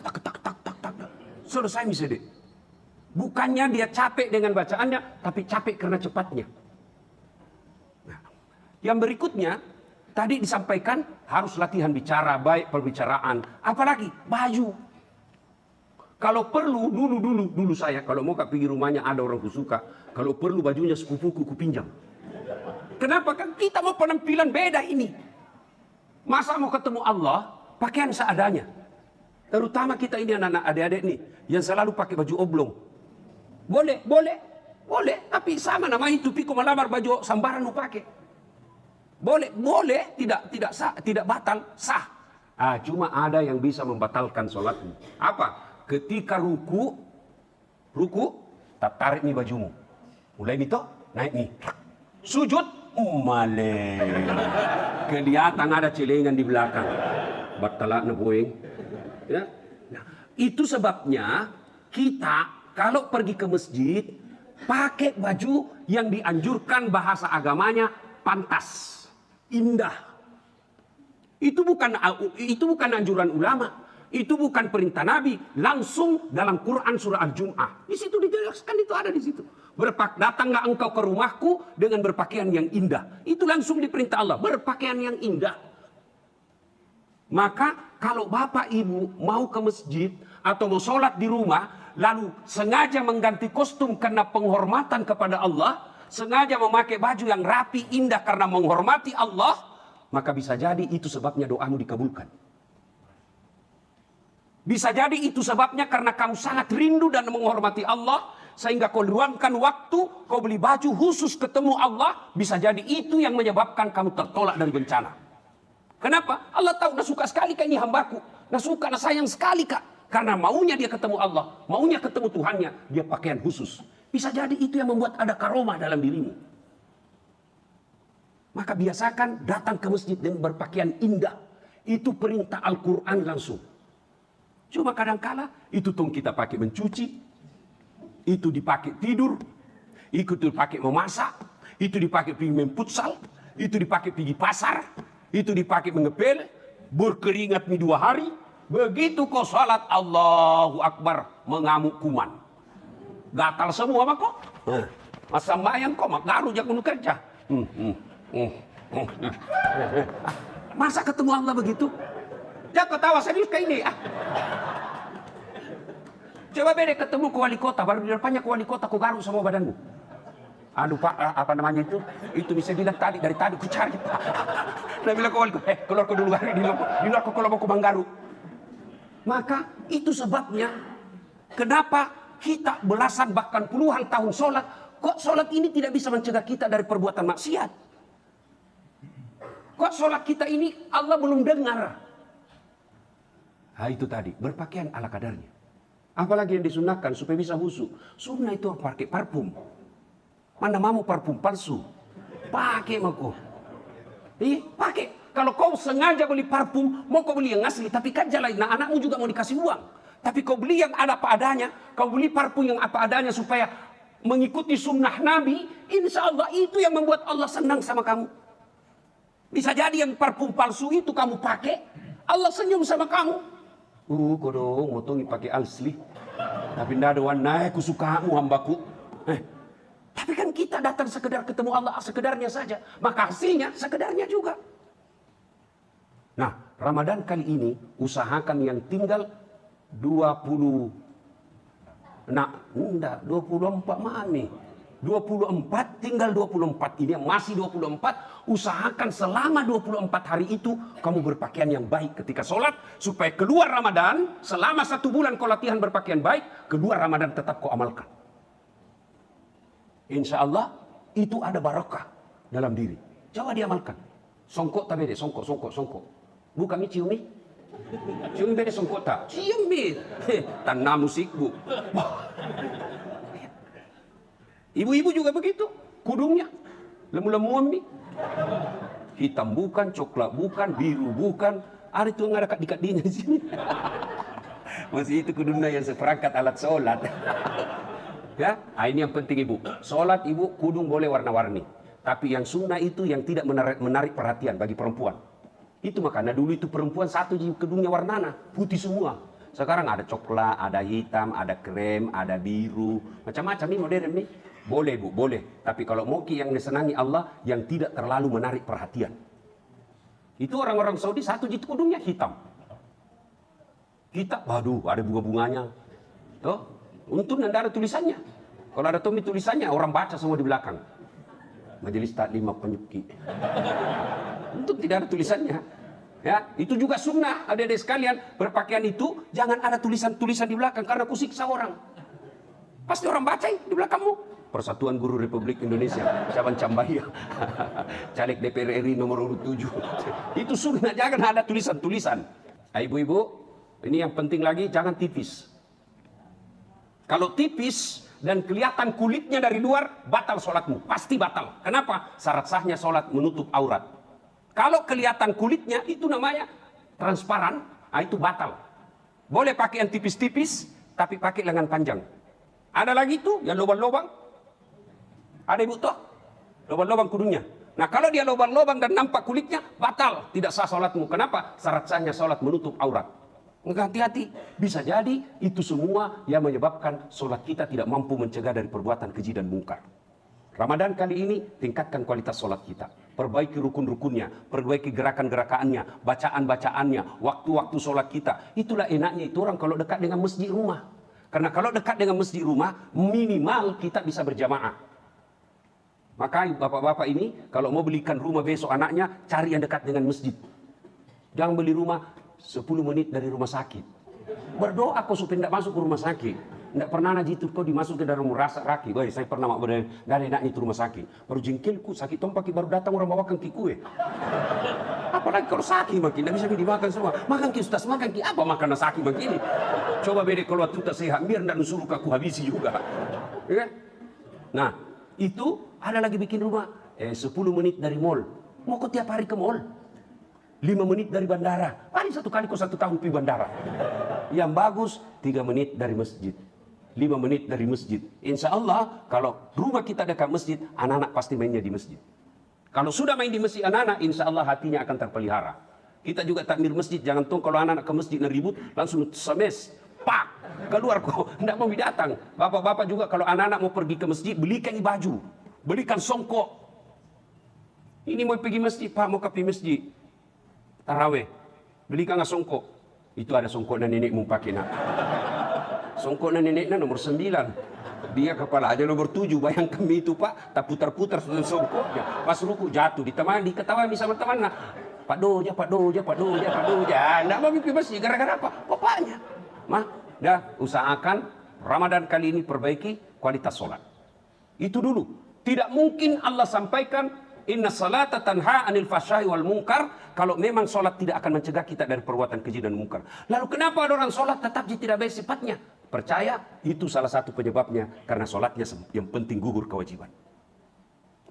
S1: Selesai misalnya. Bukannya dia capek dengan bacaannya, tapi capek karena cepatnya. Nah, yang berikutnya, tadi disampaikan harus latihan bicara, baik perbicaraan. Apalagi baju. Kalau perlu, dulu saya, kalau mau pergi rumahnya ada orang suka. Kalau perlu bajunya sepupuku pinjam. Kenapa? Kan kita mau penampilan beda ini. Masa mau ketemu Allah, pakaian seadanya. Terutama kita ini anak-anak adik-adik nih, yang selalu pakai baju oblong. Boleh. Tapi sama nama itu, piko melamar baju sambaran mau pakai. Boleh, tidak batal, sah. Cuma ada yang bisa membatalkan sholatmu. Apa? Ketika ruku, tak tarik nih bajumu. Mulai nih toh, naik nih. Sujud, male. Kelihatan ada celengan di belakang. Batalak na boeng. Ya? Nah, itu sebabnya kita kalau pergi ke masjid, pakai baju yang dianjurkan bahasa agamanya pantas. Indah.
S3: Itu bukan anjuran ulama. Itu bukan perintah Nabi. Langsung dalam Quran surah Al-Jum'ah. Di situ dijelaskan, itu ada di situ. Datanglah engkau ke rumahku dengan berpakaian yang indah. Itu langsung diperintah Allah. Berpakaian yang indah. Maka kalau bapak ibu mau ke masjid atau mau sholat di rumah, lalu sengaja mengganti kostum karena penghormatan kepada Allah, sengaja memakai baju yang rapi, indah karena menghormati Allah, maka bisa jadi itu sebabnya doamu dikabulkan. Bisa jadi itu sebabnya karena kamu sangat rindu dan menghormati Allah, sehingga kau luangkan waktu, kau beli baju khusus ketemu Allah. Bisa jadi itu yang menyebabkan kamu tertolak dari bencana. Kenapa? Allah tahu, nah suka sekali kak ini hambaku. Nah suka, nah sayang sekali kak. Karena maunya dia ketemu Allah, maunya ketemu Tuhannya, dia pakaian khusus. Bisa jadi itu yang membuat ada karomah dalam dirimu. Maka biasakan datang ke masjid dengan berpakaian indah. Itu perintah Al-Quran langsung. Cuma kadangkala itu tong kita pakai mencuci, itu dipakai tidur, itu dipakai memasak, itu dipakai pergi main futsal, itu dipakai pergi pasar, itu dipakai mengepel, berkeringat 2 hari. Begitu kau salat Allahu Akbar, mengamuk kuman. Gatal semua mah kok. Masa bayang kok mak garu jangan kerja. Masa ketemu Allah begitu? Jangan ketawa serius kayak ini. Coba beda ketemu ke wali kota, baru di depannya ke wali kota, kau garu semua badanmu. Aduh pak, apa namanya itu? Itu bisa bilang tadi, dari tadi ku cari. Dia bilang ke wali kota, keluar ke dulu hari, di luar ke kalau mau ke Banggaru. Maka itu sebabnya kenapa kita belasan bahkan puluhan tahun sholat, kok sholat ini tidak bisa mencegah kita dari perbuatan maksiat? Kok sholat kita ini Allah belum dengar? Nah itu tadi, berpakaian ala kadarnya. Apalagi yang disunahkan supaya bisa khusyuk. Sunnah itu pakai parfum. Mana mau parfum palsu? Pakai mako. Pakai. Kalau kau sengaja beli parfum, mau kau beli yang asli, tapi kan jalan. Nah anakmu juga mau dikasih uang. Tapi kau beli yang ada apa adanya, kau beli parfum yang apa adanya supaya mengikuti sunnah Nabi, insya Allah itu yang membuat Allah senang sama kamu. Bisa jadi yang parfum palsu itu kamu pakai, Allah senyum sama kamu. Kau dong, motongi pakai asli. Tapi tidak ada warna, aku suka hambaku. Tapi kan kita datang sekedar ketemu Allah, sekedarnya saja. Maka hasilnya sekedarnya juga. Nah, Ramadan kali ini usahakan yang tinggal 24 mana nih? 24 tinggal 24 ini masih 24, usahakan selama 24 hari itu kamu berpakaian yang baik ketika sholat supaya keluar Ramadan selama 1 bulan kau latihan berpakaian baik, keluar Ramadan tetap kau amalkan. Insya Allah itu ada barakah dalam diri. Coba diamalkan. Songkok tak beda, songkok. Bukan mi ciumi. Ciumi beda songkok tak. Ciumi. Tanah musik bu. Ibu-ibu juga begitu, kudungnya lemu-lemu mi. Hitam bukan, coklat bukan, biru bukan. Ada itu yang ada kat-dikatnya di sini. Masih itu kudungnya yang seperangkat alat sholat. Ya, ini yang penting ibu. Sholat ibu kudung boleh warna-warni. Tapi yang sunnah itu yang tidak menarik perhatian bagi perempuan. Itu makanya dulu itu perempuan satu kudungnya warnana, putih semua. Sekarang ada coklat, ada hitam, ada krem, ada biru. Macam-macam nih modern nih. Boleh bu, boleh. Tapi kalau mau yang disenangi Allah, yang tidak terlalu menarik perhatian. Itu orang-orang Saudi satu jit kudungnya hitam. Kita, waduh ada bunga-bunganya. Tuh, untung tidak ada tulisannya. Kalau ada tulisannya, orang baca semua di belakang. Majelis Taklim Penyuki. Untung tidak ada tulisannya. Ya, itu juga sunnah, adik-adik sekalian, berpakaian itu jangan ada tulisan-tulisan di belakang karena kusiksa orang. Pasti orang baca di belakangmu. Persatuan Guru Republik Indonesia, Syaban Cambaya, caleg DPR RI nomor urut 7. Itu sunnah, jangan ada tulisan-tulisan. Nah, ibu-ibu, ini yang penting lagi, jangan tipis. Kalau tipis dan kelihatan kulitnya dari luar, batal sholatmu, pasti batal. Kenapa? Syarat sahnya sholat menutup aurat. Kalau kelihatan kulitnya, itu namanya transparan, nah itu batal. Boleh pakai yang tipis-tipis, tapi pakai lengan panjang. Ada lagi tuh yang lubang-lubang. Ada ibu toh? Lubang-lubang kudungnya. Nah kalau dia lobang-lobang dan nampak kulitnya, batal, tidak sah sholatmu. Kenapa? Syarat sahnya sholat menutup aurat. Maka hati-hati, bisa jadi itu semua yang menyebabkan sholat kita tidak mampu mencegah dari perbuatan keji dan mungkar. Ramadan kali ini tingkatkan kualitas sholat kita. Perbaiki rukun-rukunnya, perbaiki gerakan-gerakannya, bacaan-bacaannya, waktu-waktu sholat kita. Itulah enaknya itu orang kalau dekat dengan masjid rumah. Karena kalau dekat dengan masjid rumah, minimal kita bisa berjamaah. Maka bapak-bapak ini kalau mau belikan rumah besok anaknya, cari yang dekat dengan masjid. Jangan beli rumah 10 menit dari rumah sakit. Berdoa kau supaya tidak masuk ke rumah sakit. Tidak pernah najis itu kau dimasukin dalam rasa kaki. Wah, saya pernah dari enaknya itu rumah sakit. Baru jengkelku sakit tompaki baru datang orang bawakan ki kue. Apalagi kalau sakit makin tidak bisa dimakan semua. Makan ki ustaz, makan ki apa makanan sakit begini. Coba beda kalau tu tak sehat biar tidak suruh aku habisi juga. Ya? Nah, itu ada lagi bikin rumah 10 menit dari mall. Mau kau tiap hari ke mall? 5 menit dari bandara. Paling 1 kali kau 1 tahun pergi bandara. Yang bagus 3 menit dari masjid. 5 menit dari masjid. Insya Allah kalau rumah kita dekat masjid, anak-anak pasti mainnya di masjid. Kalau sudah main di masjid anak-anak, insya Allah hatinya akan terpelihara. Kita juga takmir masjid. Jangan tunggu kalau anak-anak ke masjid ribut, langsung semes. Pak, keluar kok. Tidak mau datang. Bapak-bapak juga kalau anak-anak mau pergi ke masjid, belikan baju. Belikan songkok. Ini mau pergi masjid, Pak mau pergi masjid. Taraweh. Belikan songkok. Itu ada songkok dan nenekmu pakai nak. Songkok dan neneknya nomor 9. Dia kepala aja nomor 7. Bayangkan itu Pak, tak putar-putar songkoknya. Pas ruku jatuh, diketawain sama teman. Pak Doja. Nggak mau pergi masjid gara-gara apa? Bapaknya. Dah usahakan Ramadan kali ini perbaiki kualitas sholat. Itu dulu. Tidak mungkin Allah sampaikan inna salata tanha anil fahsya'i wal munkar kalau memang sholat tidak akan mencegah kita dari perbuatan keji dan munkar. Lalu kenapa ada orang sholat tetap tidak baik sifatnya? Percaya itu salah satu penyebabnya karena sholatnya yang penting gugur kewajiban.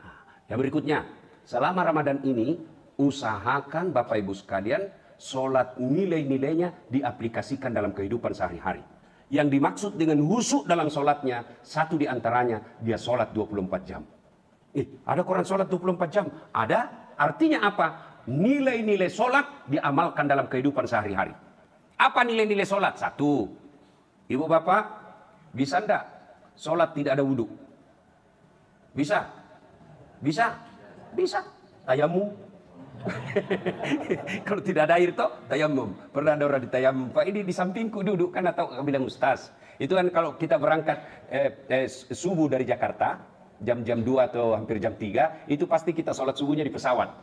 S3: Nah, yang berikutnya, selama Ramadan ini usahakan Bapak Ibu sekalian sholat nilai-nilainya diaplikasikan dalam kehidupan sehari-hari. Yang dimaksud dengan khusyuk dalam sholatnya, satu di antaranya dia sholat 24 jam. Ada Quran sholat 24 jam? Ada. Artinya apa? Nilai-nilai sholat diamalkan dalam kehidupan sehari-hari. Apa nilai-nilai sholat? 1. Ibu bapak, bisa enggak sholat tidak ada wudhu? Bisa? Bisa? Bisa. Tayamum. Kalau tidak ada air toh tayamum. Pernah ada orang ditayamum, Pak ini di sampingku duduk kan atau bilang ustaz. Itu kan kalau kita berangkat subuh dari Jakarta jam 2 atau hampir jam 3 itu pasti kita sholat subuhnya di pesawat.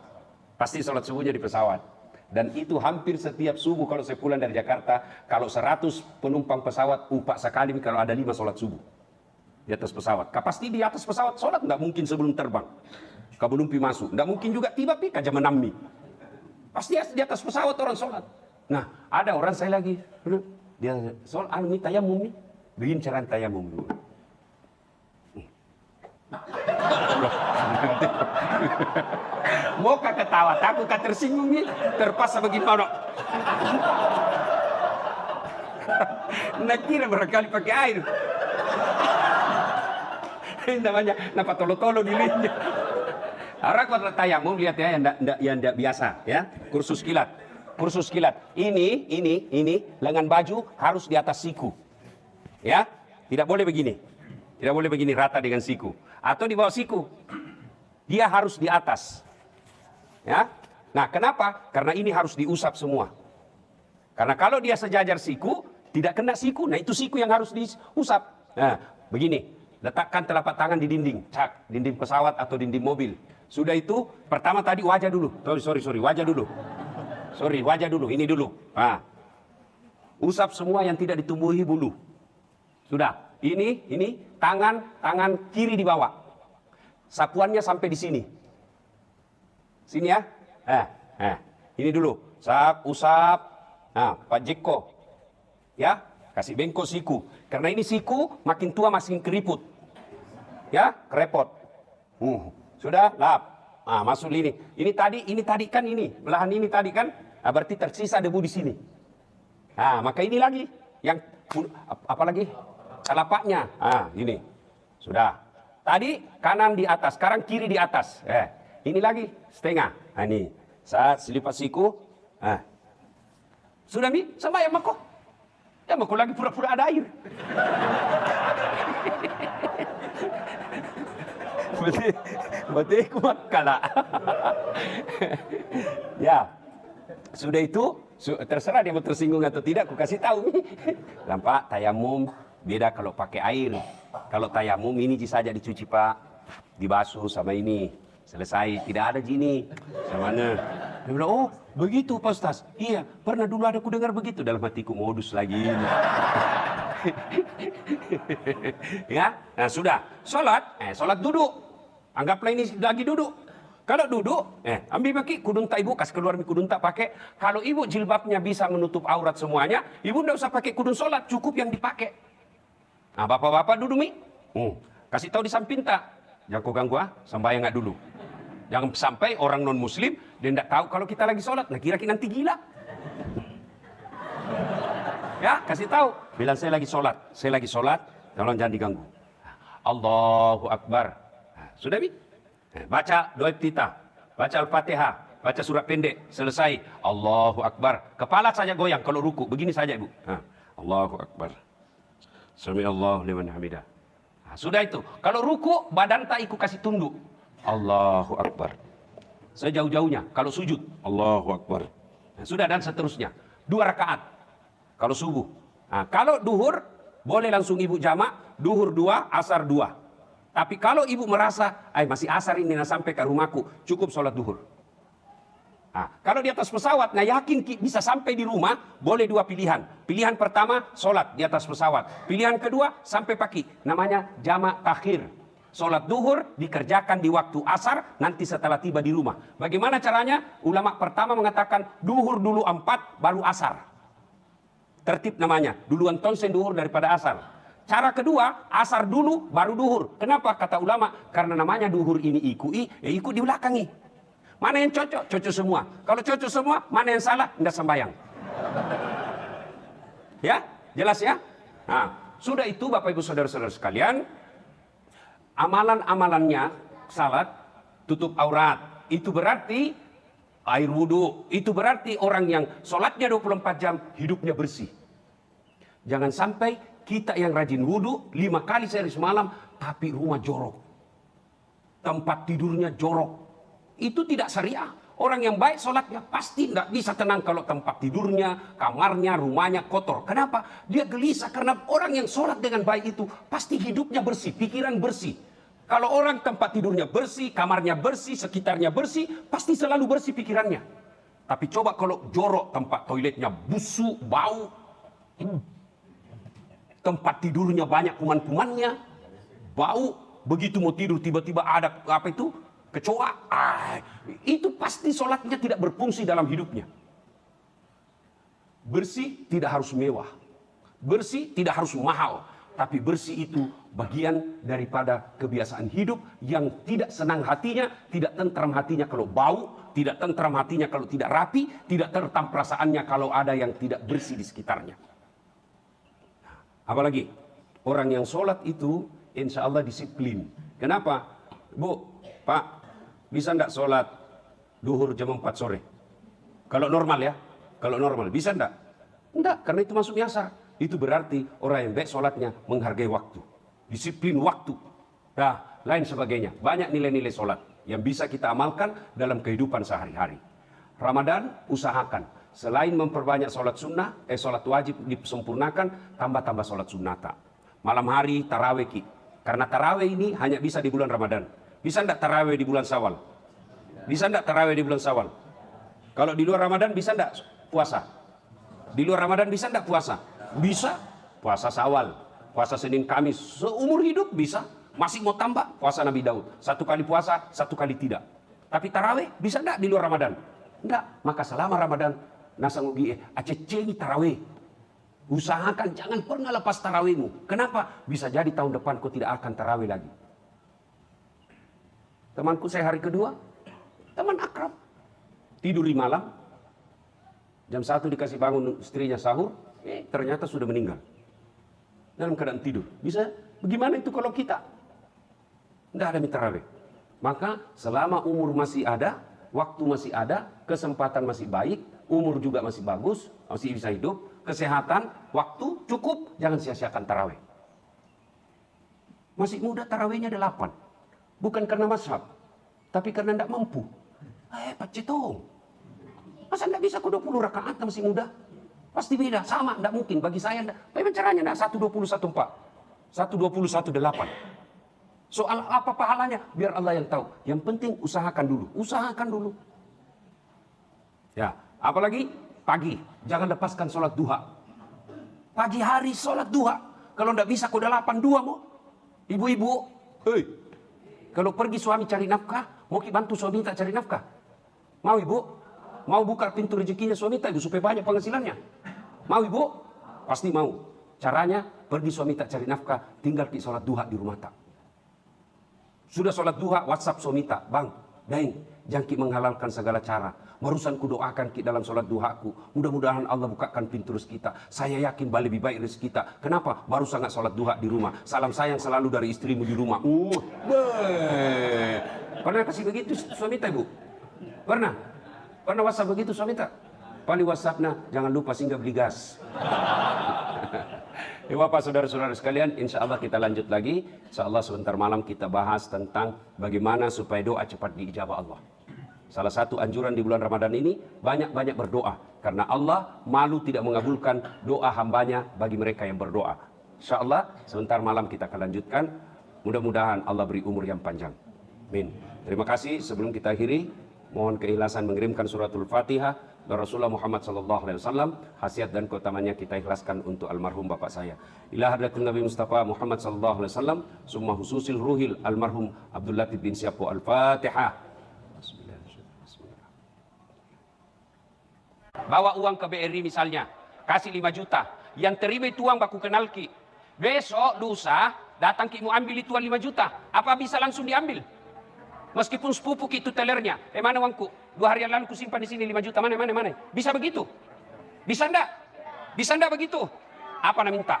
S3: Pasti sholat subuhnya di pesawat. Dan itu hampir setiap subuh kalau saya pulang dari Jakarta, kalau 100 penumpang pesawat upah sekali kalau ada 5 sholat subuh di atas pesawat. Pasti di atas pesawat sholat nggak mungkin sebelum terbang. Kabelum pi masuk, tidak mungkin juga tiba pi kaja menami. Pasti di atas pesawat orang sholat. Nah, ada orang saya lagi, dia sholat, ini tayamum nih, bikin cara tayamum dulu. Mau ketawa, takut tersinggung nih, terpaksa bagaimana? Nak kira berkali pakai air. Namanya, napa tolo-tolo di linya. Orang kalau tayamum lihat ya yang tidak biasa ya. Kursus kilat. Ini lengan baju harus di atas siku. Ya, tidak boleh begini. Tidak boleh begini rata dengan siku. Atau di bawah siku. Dia harus di atas. Ya. Nah, kenapa? Karena ini harus diusap semua. Karena kalau dia sejajar siku, tidak kena siku. Nah, itu siku yang harus diusap. Nah, begini. Letakkan telapak tangan di dinding. Cak, dinding pesawat atau dinding mobil. Sudah itu, pertama tadi wajah dulu. Sorry, wajah dulu. Wajah dulu, ini dulu. Nah. Usap semua yang tidak ditumbuhi bulu. Sudah. Ini tangan kiri di bawah. Sapuannya sampai di sini. Sini ya. Ini dulu. Usap. Nah, Pak Jeko. Ya, kasih bengkok siku. Karena ini siku makin tua makin keriput. Ya, kerepot. Sudah, lap. Masuk ini. Ini tadi kan ini. Belahan ini tadi kan. Berarti tersisa debu di sini. Maka ini lagi. Yang apa lagi? Telapaknya. Ini. Sudah. Tadi kanan di atas, sekarang kiri di atas. Ini lagi setengah. Nah, ini saat selipas siku. Sudah mi, sama ya mako. Ya mako lagi pura-pura ada air. Berarti aku makala. Ya, sudah itu terserah dia mau tersinggung atau tidak. Aku kasih tahu. Lampak tayamum beda kalau pakai air. Kalau tayamum ini saja dicuci pak, dibasuh sama ini. Selesai, tidak ada gini. Sama-mana. Dia bilang, oh begitu Pak Ustaz. Iya, pernah dulu ada ku dengar begitu. Dalam hatiku modus lagi. Ya, nah sudah. Sholat duduk. Anggaplah ini lagi duduk. Kalau duduk, ambil pakai kudung tak ibu, kasih keluar kudung tak pakai. Kalau ibu jilbabnya bisa menutup aurat semuanya, ibu tidak usah pakai kudung sholat, cukup yang dipakai. Nah, bapak-bapak duduk mi. Kasih tahu di samping tak. Jangan kau ganggu sembahyang nggak dulu. Jangan sampai orang non muslim dia tidak tahu kalau kita lagi sholat. Nah kira-kira nanti gila. Ya kasih tahu. Bilang saya lagi sholat, tolong jangan diganggu. Allahu Akbar. Nah, sudah mi? Baca doa iftitah, baca Al-Fatihah, baca surat pendek, selesai. Allahu Akbar. Kepala saja goyang kalau ruku. Begini saja ibu. Allahu Akbar. Sami'allahu liman hamidah. Nah, sudah itu. Kalau ruku badan tak ikut kasih tunduk. Allahu Akbar. Sejauh-jauhnya. Kalau sujud, Allahu Akbar. Nah, sudah dan seterusnya. 2 rakaat. Kalau subuh. Nah, kalau duhur, boleh langsung ibu jamak. Duhur 2, asar 2. Tapi kalau ibu merasa, masih asar ini sampai ke rumahku, cukup sholat duhur. Nah, kalau di atas pesawat, yakin bisa sampai di rumah, boleh 2 pilihan. Pilihan pertama, sholat di atas pesawat. Pilihan kedua, sampai pagi. Namanya jamak takhir. Sholat duhur dikerjakan di waktu asar, nanti setelah tiba di rumah. Bagaimana caranya? Ulama pertama mengatakan duhur dulu 4, baru asar. Tertib namanya, duluan tonsen duhur daripada asar. Cara kedua, asar dulu, baru duhur. Kenapa? Kata ulama, karena namanya duhur ini ikut di belakangi. Mana yang cocok? Cocok semua. Kalau cocok semua, mana yang salah? Tidak sembahyang. Ya, jelas ya? Nah, sudah itu Bapak Ibu Saudara-saudara sekalian, amalan-amalannya salat, tutup aurat, itu berarti air wudhu, itu berarti orang yang sholatnya 24 jam, hidupnya bersih. Jangan sampai kita yang rajin wudhu 5 kali sehari semalam, tapi rumah jorok. Tempat tidurnya jorok. Itu tidak syariah. Orang yang baik sholatnya pasti tidak bisa tenang kalau tempat tidurnya, kamarnya, rumahnya kotor. Kenapa? Dia gelisah karena orang yang sholat dengan baik itu pasti hidupnya bersih, pikiran bersih. Kalau orang tempat tidurnya bersih, kamarnya bersih, sekitarnya bersih, pasti selalu bersih pikirannya. Tapi coba kalau jorok, tempat toiletnya busuk, bau, tempat tidurnya banyak kuman-kumannya, bau, begitu mau tidur tiba-tiba ada kecoa, itu pasti sholatnya tidak berfungsi dalam hidupnya. Bersih tidak harus mewah, bersih tidak harus mahal, tapi bersih itu bagian daripada kebiasaan hidup yang tidak senang hatinya, tidak tentram hatinya kalau bau, tidak tentram hatinya kalau tidak rapi, tidak tentram perasaannya kalau ada yang tidak bersih di sekitarnya. Apalagi orang yang sholat itu insya Allah disiplin. Kenapa? Bu, Pak, bisa enggak sholat duhur jam 4 sore? Kalau normal ya, kalau normal. Bisa enggak? Enggak, karena itu masuk asar. Itu berarti orang yang baik sholatnya menghargai waktu. Disiplin waktu. Nah, lain sebagainya. Banyak nilai-nilai sholat yang bisa kita amalkan dalam kehidupan sehari-hari. Ramadan, usahakan. Selain memperbanyak sholat sunnah, sholat wajib disempurnakan, tambah-tambah sholat sunnata. Malam hari, tarawih ki. Karena tarawih ini hanya bisa di bulan Ramadan. Bisa enggak tarawih di bulan Syawal? Bisa enggak tarawih di bulan Syawal? Kalau di luar Ramadan bisa enggak puasa? Di luar Ramadan bisa enggak puasa? Bisa. Puasa Syawal, puasa Senin Kamis, seumur hidup bisa. Masih mau tambah puasa Nabi Daud. 1 kali puasa, 1 kali tidak. Tapi tarawih bisa enggak di luar Ramadan? Enggak. Maka selama Ramadan, nasangugi acecengi tarawih. Usahakan jangan pernah lepas tarawihmu. Kenapa? Bisa jadi tahun depan kau tidak akan tarawih lagi. Temanku saya hari kedua, teman akrab. Tidur di malam, jam 1 dikasih bangun istrinya sahur, ternyata sudah meninggal. Dalam keadaan tidur. Bisa, bagaimana itu kalau kita? Tidak ada tarawih. Maka selama umur masih ada, waktu masih ada, kesempatan masih baik, umur juga masih bagus, masih bisa hidup, kesehatan, waktu cukup, jangan sia-siakan tarawih. Masih muda tarawihnya 8. Bukan karena mazhab, tapi karena tidak mampu. Hebat cetong. Masa tidak bisa ke 20 rakaat masih muda? Pasti beda, sama, tidak mungkin. Bagi saya, bagaimana caranya? 1:20, 1:4. 1:20, 1:8. Soal apa pahalanya? Biar Allah yang tahu. Yang penting usahakan dulu. Usahakan dulu. Ya, apalagi pagi. Jangan lepaskan sholat duha. Pagi hari sholat duha. Kalau tidak bisa kau 8:2 mau. Ibu-ibu, hei. Kalau pergi suami cari nafkah, mau bantu suami tak cari nafkah? Mau ibu? Mau buka pintu rezekinya suami tak ibu supaya banyak penghasilannya? Mau ibu? Pasti mau. Caranya, pergi suami tak cari nafkah, tinggal di sholat duha di rumah tak. Sudah sholat duha, WhatsApp suami tak, bang, daing, jangki menghalalkan segala cara. Barusan ku doakan ki dalam sholat duhaku. Mudah-mudahan Allah bukakan pintu rezeki kita. Saya yakin lebih baik rezeki kita. Kenapa? Baru sangat sholat duha di rumah. Salam sayang selalu dari istrimu di rumah. Pernah kasih begitu suami tak ibu? Pernah? Pernah WhatsApp begitu suami tak? Paling WhatsAppnya, jangan lupa singgah beli gas. Ya Bapak, saudara-saudara sekalian, insya Allah kita lanjut lagi. Insya Allah sebentar malam kita bahas tentang bagaimana supaya doa cepat diijabah Allah. Salah satu anjuran di bulan Ramadan ini, banyak-banyak berdoa. Karena Allah malu tidak mengabulkan doa hambanya bagi mereka yang berdoa. Insya Allah sebentar malam kita akan lanjutkan. Mudah-mudahan Allah beri umur yang panjang. Amin. Terima kasih. Sebelum kita akhiri, mohon keikhlasan mengirimkan suratul Fatihah dan Rasulullah Muhammad SAW, khasiat dan keutamanya kita ikhlaskan untuk almarhum bapak saya. Ila hadratin Nabi Mustafa Muhammad SAW, summa hususil ruhil almarhum Abdul Latif bin Siapo. Al-Fatihah. Bawa uang ke BRI misalnya, kasih 5 juta. Yang terima itu uang baku kenal ki. Besok, lusa, datang ki mau ambil itu uang 5 juta. Apa bisa langsung diambil? Meskipun sepupu itu tellernya. Mana uangku? 2 hari yang lalu ku simpan di sini 5 juta. Mana? Bisa begitu? Bisa enggak? Bisa enggak begitu? Apa nak minta?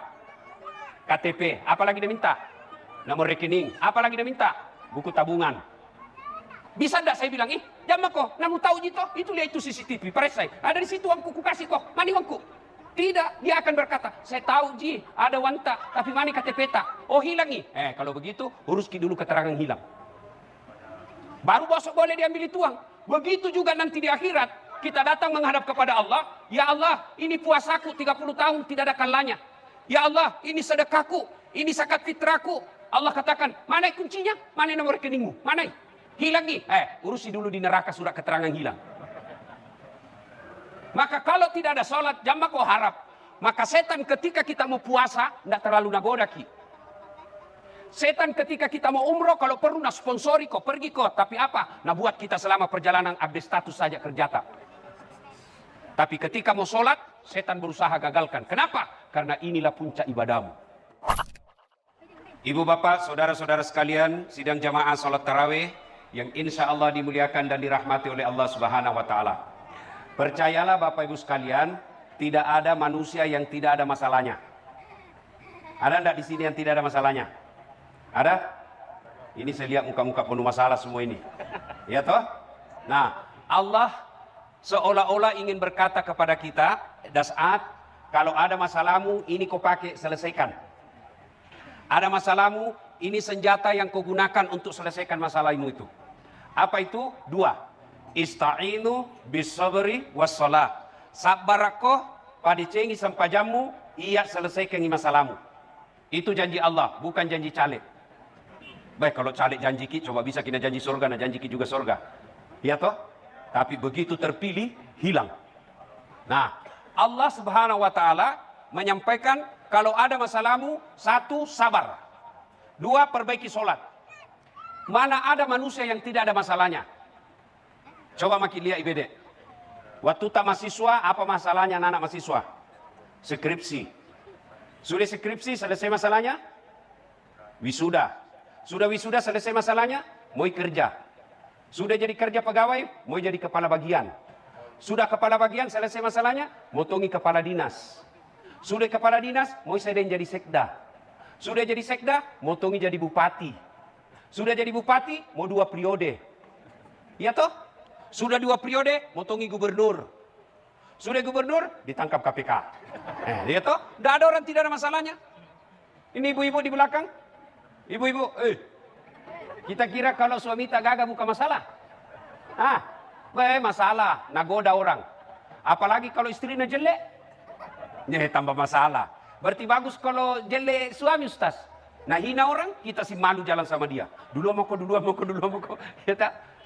S3: KTP. Apa lagi dia minta? Nomor rekening. Apa lagi dia minta? Buku tabungan. Bisa enggak saya bilang, jangan kok, namu tahu gitu, itu lihat itu CCTV, peresai. Ada di situ uangku, ku kasih kok, mana uangku? Tidak, dia akan berkata, saya tahu Ji, ada uang tak, tapi mana KTP tak? Oh hilang nih. Kalau begitu, urus dulu keterangan hilang. Baru besok boleh diambil itu uang. Begitu juga nanti di akhirat, kita datang menghadap kepada Allah. Ya Allah, ini puasaku 30 tahun tidak ada kalanya. Ya Allah, ini sedekahku, ini zakat fitrahku. Allah katakan, mana kuncinya? Mana nomor rekeningmu? Mana? Hilang nih. Urusi dulu di neraka surat keterangan hilang. Maka kalau tidak ada sholat, jangan kau harap. Maka setan ketika kita mau puasa, tidak terlalu nagoda ki. Setan ketika kita mau umroh, kalau perlu nak sponsori kok, pergi kok. Tapi apa? Nah buat kita selama perjalanan update status saja kerjata. Tapi ketika mau sholat, setan berusaha gagalkan. Kenapa? Karena inilah puncak ibadahmu. Ibu bapak, saudara-saudara sekalian, sidang jamaah sholat tarawih yang insya Allah dimuliakan dan dirahmati oleh Allah Subhanahu wa Ta'ala. Percayalah Bapak Ibu sekalian, tidak ada manusia yang tidak ada masalahnya. Ada enggak di sini yang tidak ada masalahnya? Ada? Ini saya lihat muka-muka penuh masalah semua ini. Ya toh? Nah, Allah seolah-olah ingin berkata kepada kita, Das'at, kalau ada masalahmu, ini kau pakai, selesaikan. Ada masalahmu, ini senjata yang kau gunakan untuk selesaikan masalahmu itu. Apa itu? 2. Ista'inu bisabri wassalah. Sabar pada cengi sampai jamu, ia selesaikan masalahmu. Itu janji Allah, bukan janji caleg. Baik, kalau caleg janji ki, coba bisa kita janji surga, nah janji ki juga surga. Ya toh? Tapi begitu terpilih, hilang. Nah, Allah Subhanahu wa Ta'ala menyampaikan kalau ada masalahmu, 1, sabar. 2, perbaiki sholat. Mana ada manusia yang tidak ada masalahnya? Coba makin lihat IBD. Waktu tak mahasiswa, apa masalahnya anak mahasiswa? Skripsi. Sudah skripsi, selesai masalahnya? Wisuda. Sudah wisuda, selesai masalahnya? Mau kerja. Sudah jadi kerja pegawai, mau jadi kepala bagian. Sudah kepala bagian, selesai masalahnya? Mau tongi kepala dinas. Sudah kepala dinas, mau sedang jadi sekda. Sudah jadi sekda, mau tongi jadi bupati. Sudah jadi bupati, mau 2 periode. Iya toh? Sudah 2 periode, motongi gubernur. Sudah gubernur, ditangkap KPK. Iya toh? Tidak ada orang tidak ada masalahnya. Ini ibu-ibu di belakang. Ibu-ibu, kita kira kalau suami tak gagah bukan masalah. Masalah, nagoda orang. Apalagi kalau istrinya jelek, tambah masalah. Berarti bagus kalau jelek suami, Ustaz. Nah, hina orang, kita sih malu jalan sama dia. Dulu mau kok.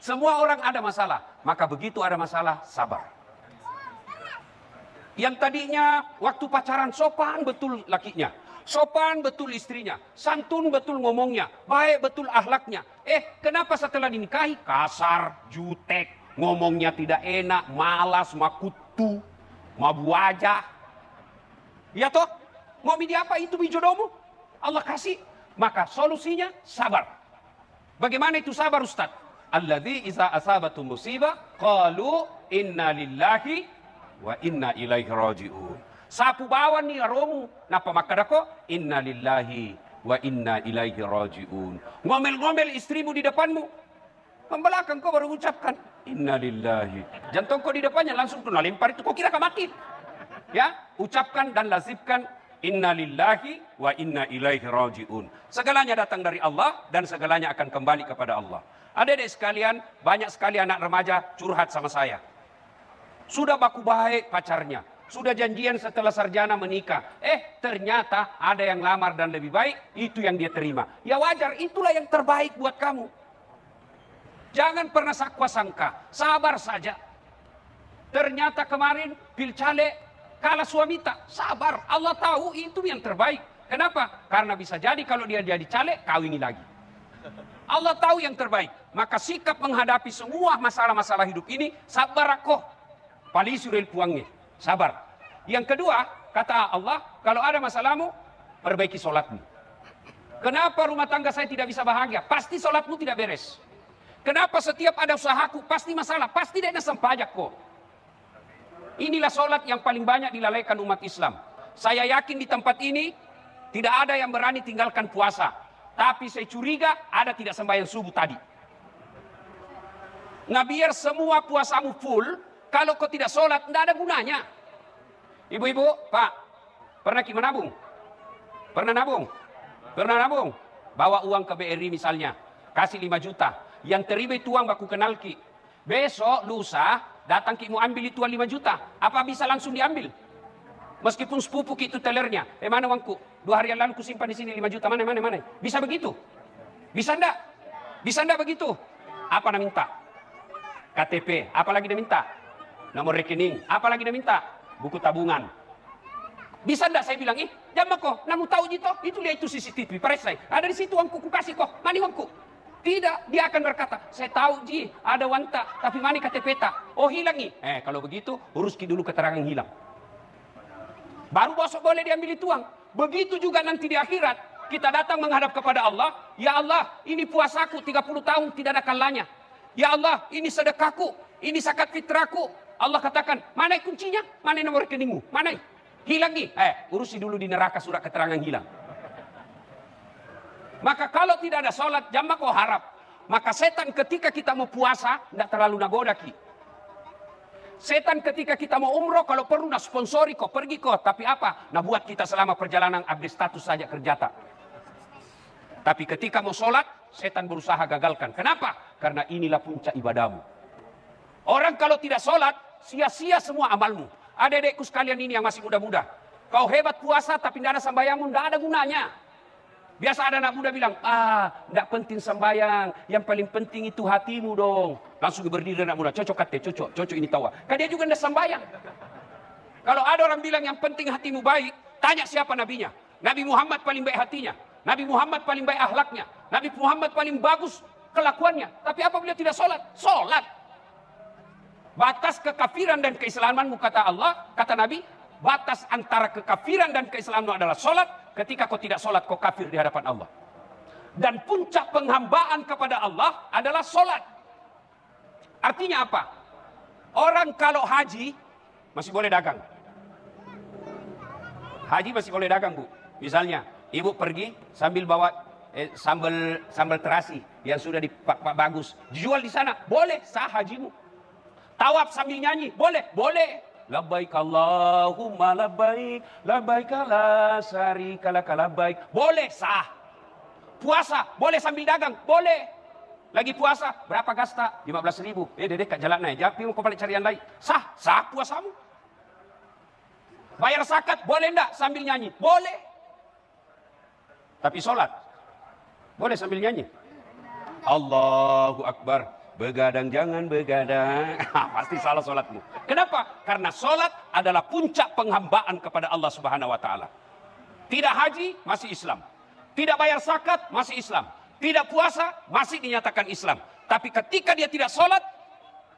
S3: Semua orang ada masalah. Maka begitu ada masalah, sabar. Yang tadinya waktu pacaran sopan betul lakinya. Sopan betul istrinya. Santun betul ngomongnya. Baik betul akhlaknya. Kenapa setelah dinikahi? Kasar, jutek, ngomongnya tidak enak, malas, makutu, mabu wajah. Ya toh? Mau milih apa itu jodohmu? Allah kasih. Maka solusinya sabar. Bagaimana itu sabar, Ustaz? Alladzi iza asabatu musibah qalu inna lillahi wa inna ilaihi raji'un. Sapu bawan ni aromu napa makadako inna lillahi wa inna ilaihi raji'un. Ngomel-ngomel istrimu di depanmu, membelakang kau baru ucapkan inna lillahi. Jantung kau di depannya langsung tuh lempar itu, kau kira kau mati. Ya, ucapkan dan lazimkan inna lillahi wa inna ilaihi raji'un. Segalanya datang dari Allah dan segalanya akan kembali kepada Allah. Adik-adik sekalian, banyak sekali anak remaja curhat sama saya. Sudah baku baik pacarnya. Sudah janjian setelah sarjana menikah. Ternyata ada yang lamar dan lebih baik. Itu yang dia terima. Ya wajar, itulah yang terbaik buat kamu. Jangan pernah sakwa sangka. Sabar saja. Ternyata kemarin pilcale kalah suami tak. Sabar. Allah tahu itu yang terbaik. Kenapa? Karena bisa jadi kalau dia jadi caleg, kawini lagi. Allah tahu yang terbaik. Maka sikap menghadapi semua masalah-masalah hidup ini, sabar kok. Palisuril puangnya. Sabar. Yang kedua, kata Allah, kalau ada masalahmu, perbaiki sholatmu. Kenapa rumah tangga saya tidak bisa bahagia? Pasti sholatmu tidak beres. Kenapa setiap ada usahaku, pasti masalah. Pasti tidak sempajak kok. Inilah sholat yang paling banyak dilalaikan umat Islam. Saya yakin di tempat ini, tidak ada yang berani tinggalkan puasa. Tapi saya curiga ada tidak sembahyang subuh tadi. Nah, biar semua puasamu full, kalau kau tidak sholat, tidak ada gunanya. Ibu-ibu, Pak, pernah menabung? Pernah nabung? Pernah nabung? Bawa uang ke BRI misalnya, kasih 5 juta. Yang terima itu uang baku kenal ki. Besok, lusa, datang ki mau ambil itu uang 5 juta. Apa bisa langsung diambil? Meskipun sepupu itu telernya. Mana uangku? 2 hari yang lalu ku simpan di sini 5 juta. Mana? Bisa begitu? Bisa enggak? Bisa enggak begitu? Apa nak minta? KTP. Apa lagi dia minta? Nomor rekening. Apa lagi dia minta? Buku tabungan. Bisa enggak saya bilang, jangan kok. Namu tahu gitu? Itu lihat itu CCTV. Peresai. Ada di situ uangku. Ku kasih kok. Mana uangku? Tidak. Dia akan berkata, saya tahu Ji. Ada uang tak. Tapi mana KTP tak? Oh hilang nih. Kalau begitu, uruskan dulu keterangan hilang. Baru besok boleh diambil itu uang. Begitu juga nanti di akhirat. Kita datang menghadap kepada Allah. Ya Allah, ini puasaku 30 tahun tidak ada kalanya. Ya Allah, ini sedekahku. Ini zakat fitraku. Allah katakan, mana kuncinya? Mana nomor rekeningmu? Mana? Hilang nih. Urusi dulu di neraka surat keterangan hilang. Maka kalau tidak ada sholat, jangan kau harap. Maka setan ketika kita mau puasa, tidak terlalu nagoda ki. Setan ketika kita mau umroh, kalau perlu nak sponsori kok, pergi kok. Tapi apa? Nah buat kita selama perjalanan update status saja kerja tak. Tapi ketika mau sholat, setan berusaha gagalkan. Kenapa? Karena inilah puncak ibadahmu. Orang kalau tidak sholat, sia-sia semua amalmu. Adik-adikku sekalian ini yang masih muda-muda. Kau hebat puasa tapi tidak ada sembahyangmu, tidak ada gunanya. Biasa ada anak muda bilang, tidak penting sembahyang. Yang paling penting itu hatimu dong. Langsung berdiri anak muda, cocok kate, cocok ini tawa. Kan dia juga tidak sembahyang. Kalau ada orang bilang yang penting hatimu baik, tanya siapa nabinya. Nabi Muhammad paling baik hatinya. Nabi Muhammad paling baik akhlaknya. Nabi Muhammad paling bagus kelakuannya. Tapi apa beliau tidak sholat? Sholat. Batas kekafiran dan keislamanmu kata Allah, kata Nabi, batas antara kekafiran dan keislamanmu adalah sholat. Ketika kau tidak sholat, kau kafir di hadapan Allah. Dan puncak penghambaan kepada Allah adalah sholat. Artinya apa? Orang kalau haji, masih boleh dagang. Haji masih boleh dagang, Bu. Misalnya, ibu pergi sambil bawa sambal terasi yang sudah bagus, dijual di sana, boleh, sah hajimu. Tawaf sambil nyanyi, boleh, boleh. Labbaik Allahumma labbaik, labbaik la syarika laka labbaik, boleh, sah. Puasa, boleh sambil dagang, boleh. Lagi puasa, berapa gasta? 15.000. Dedek kat jalan naik, jadi mau kau balik cari yang lain. Sah, sah puasamu. Bayar zakat, boleh enggak sambil nyanyi? Boleh. Tapi sholat, boleh sambil nyanyi? Allahu Akbar. Begadang jangan begadang. Pasti salah sholatmu. Kenapa? Karena sholat adalah puncak penghambaan kepada Allah Subhanahu wa taala. Tidak haji, masih Islam. Tidak bayar zakat, masih Islam. Tidak puasa, masih dinyatakan Islam. Tapi ketika dia tidak sholat,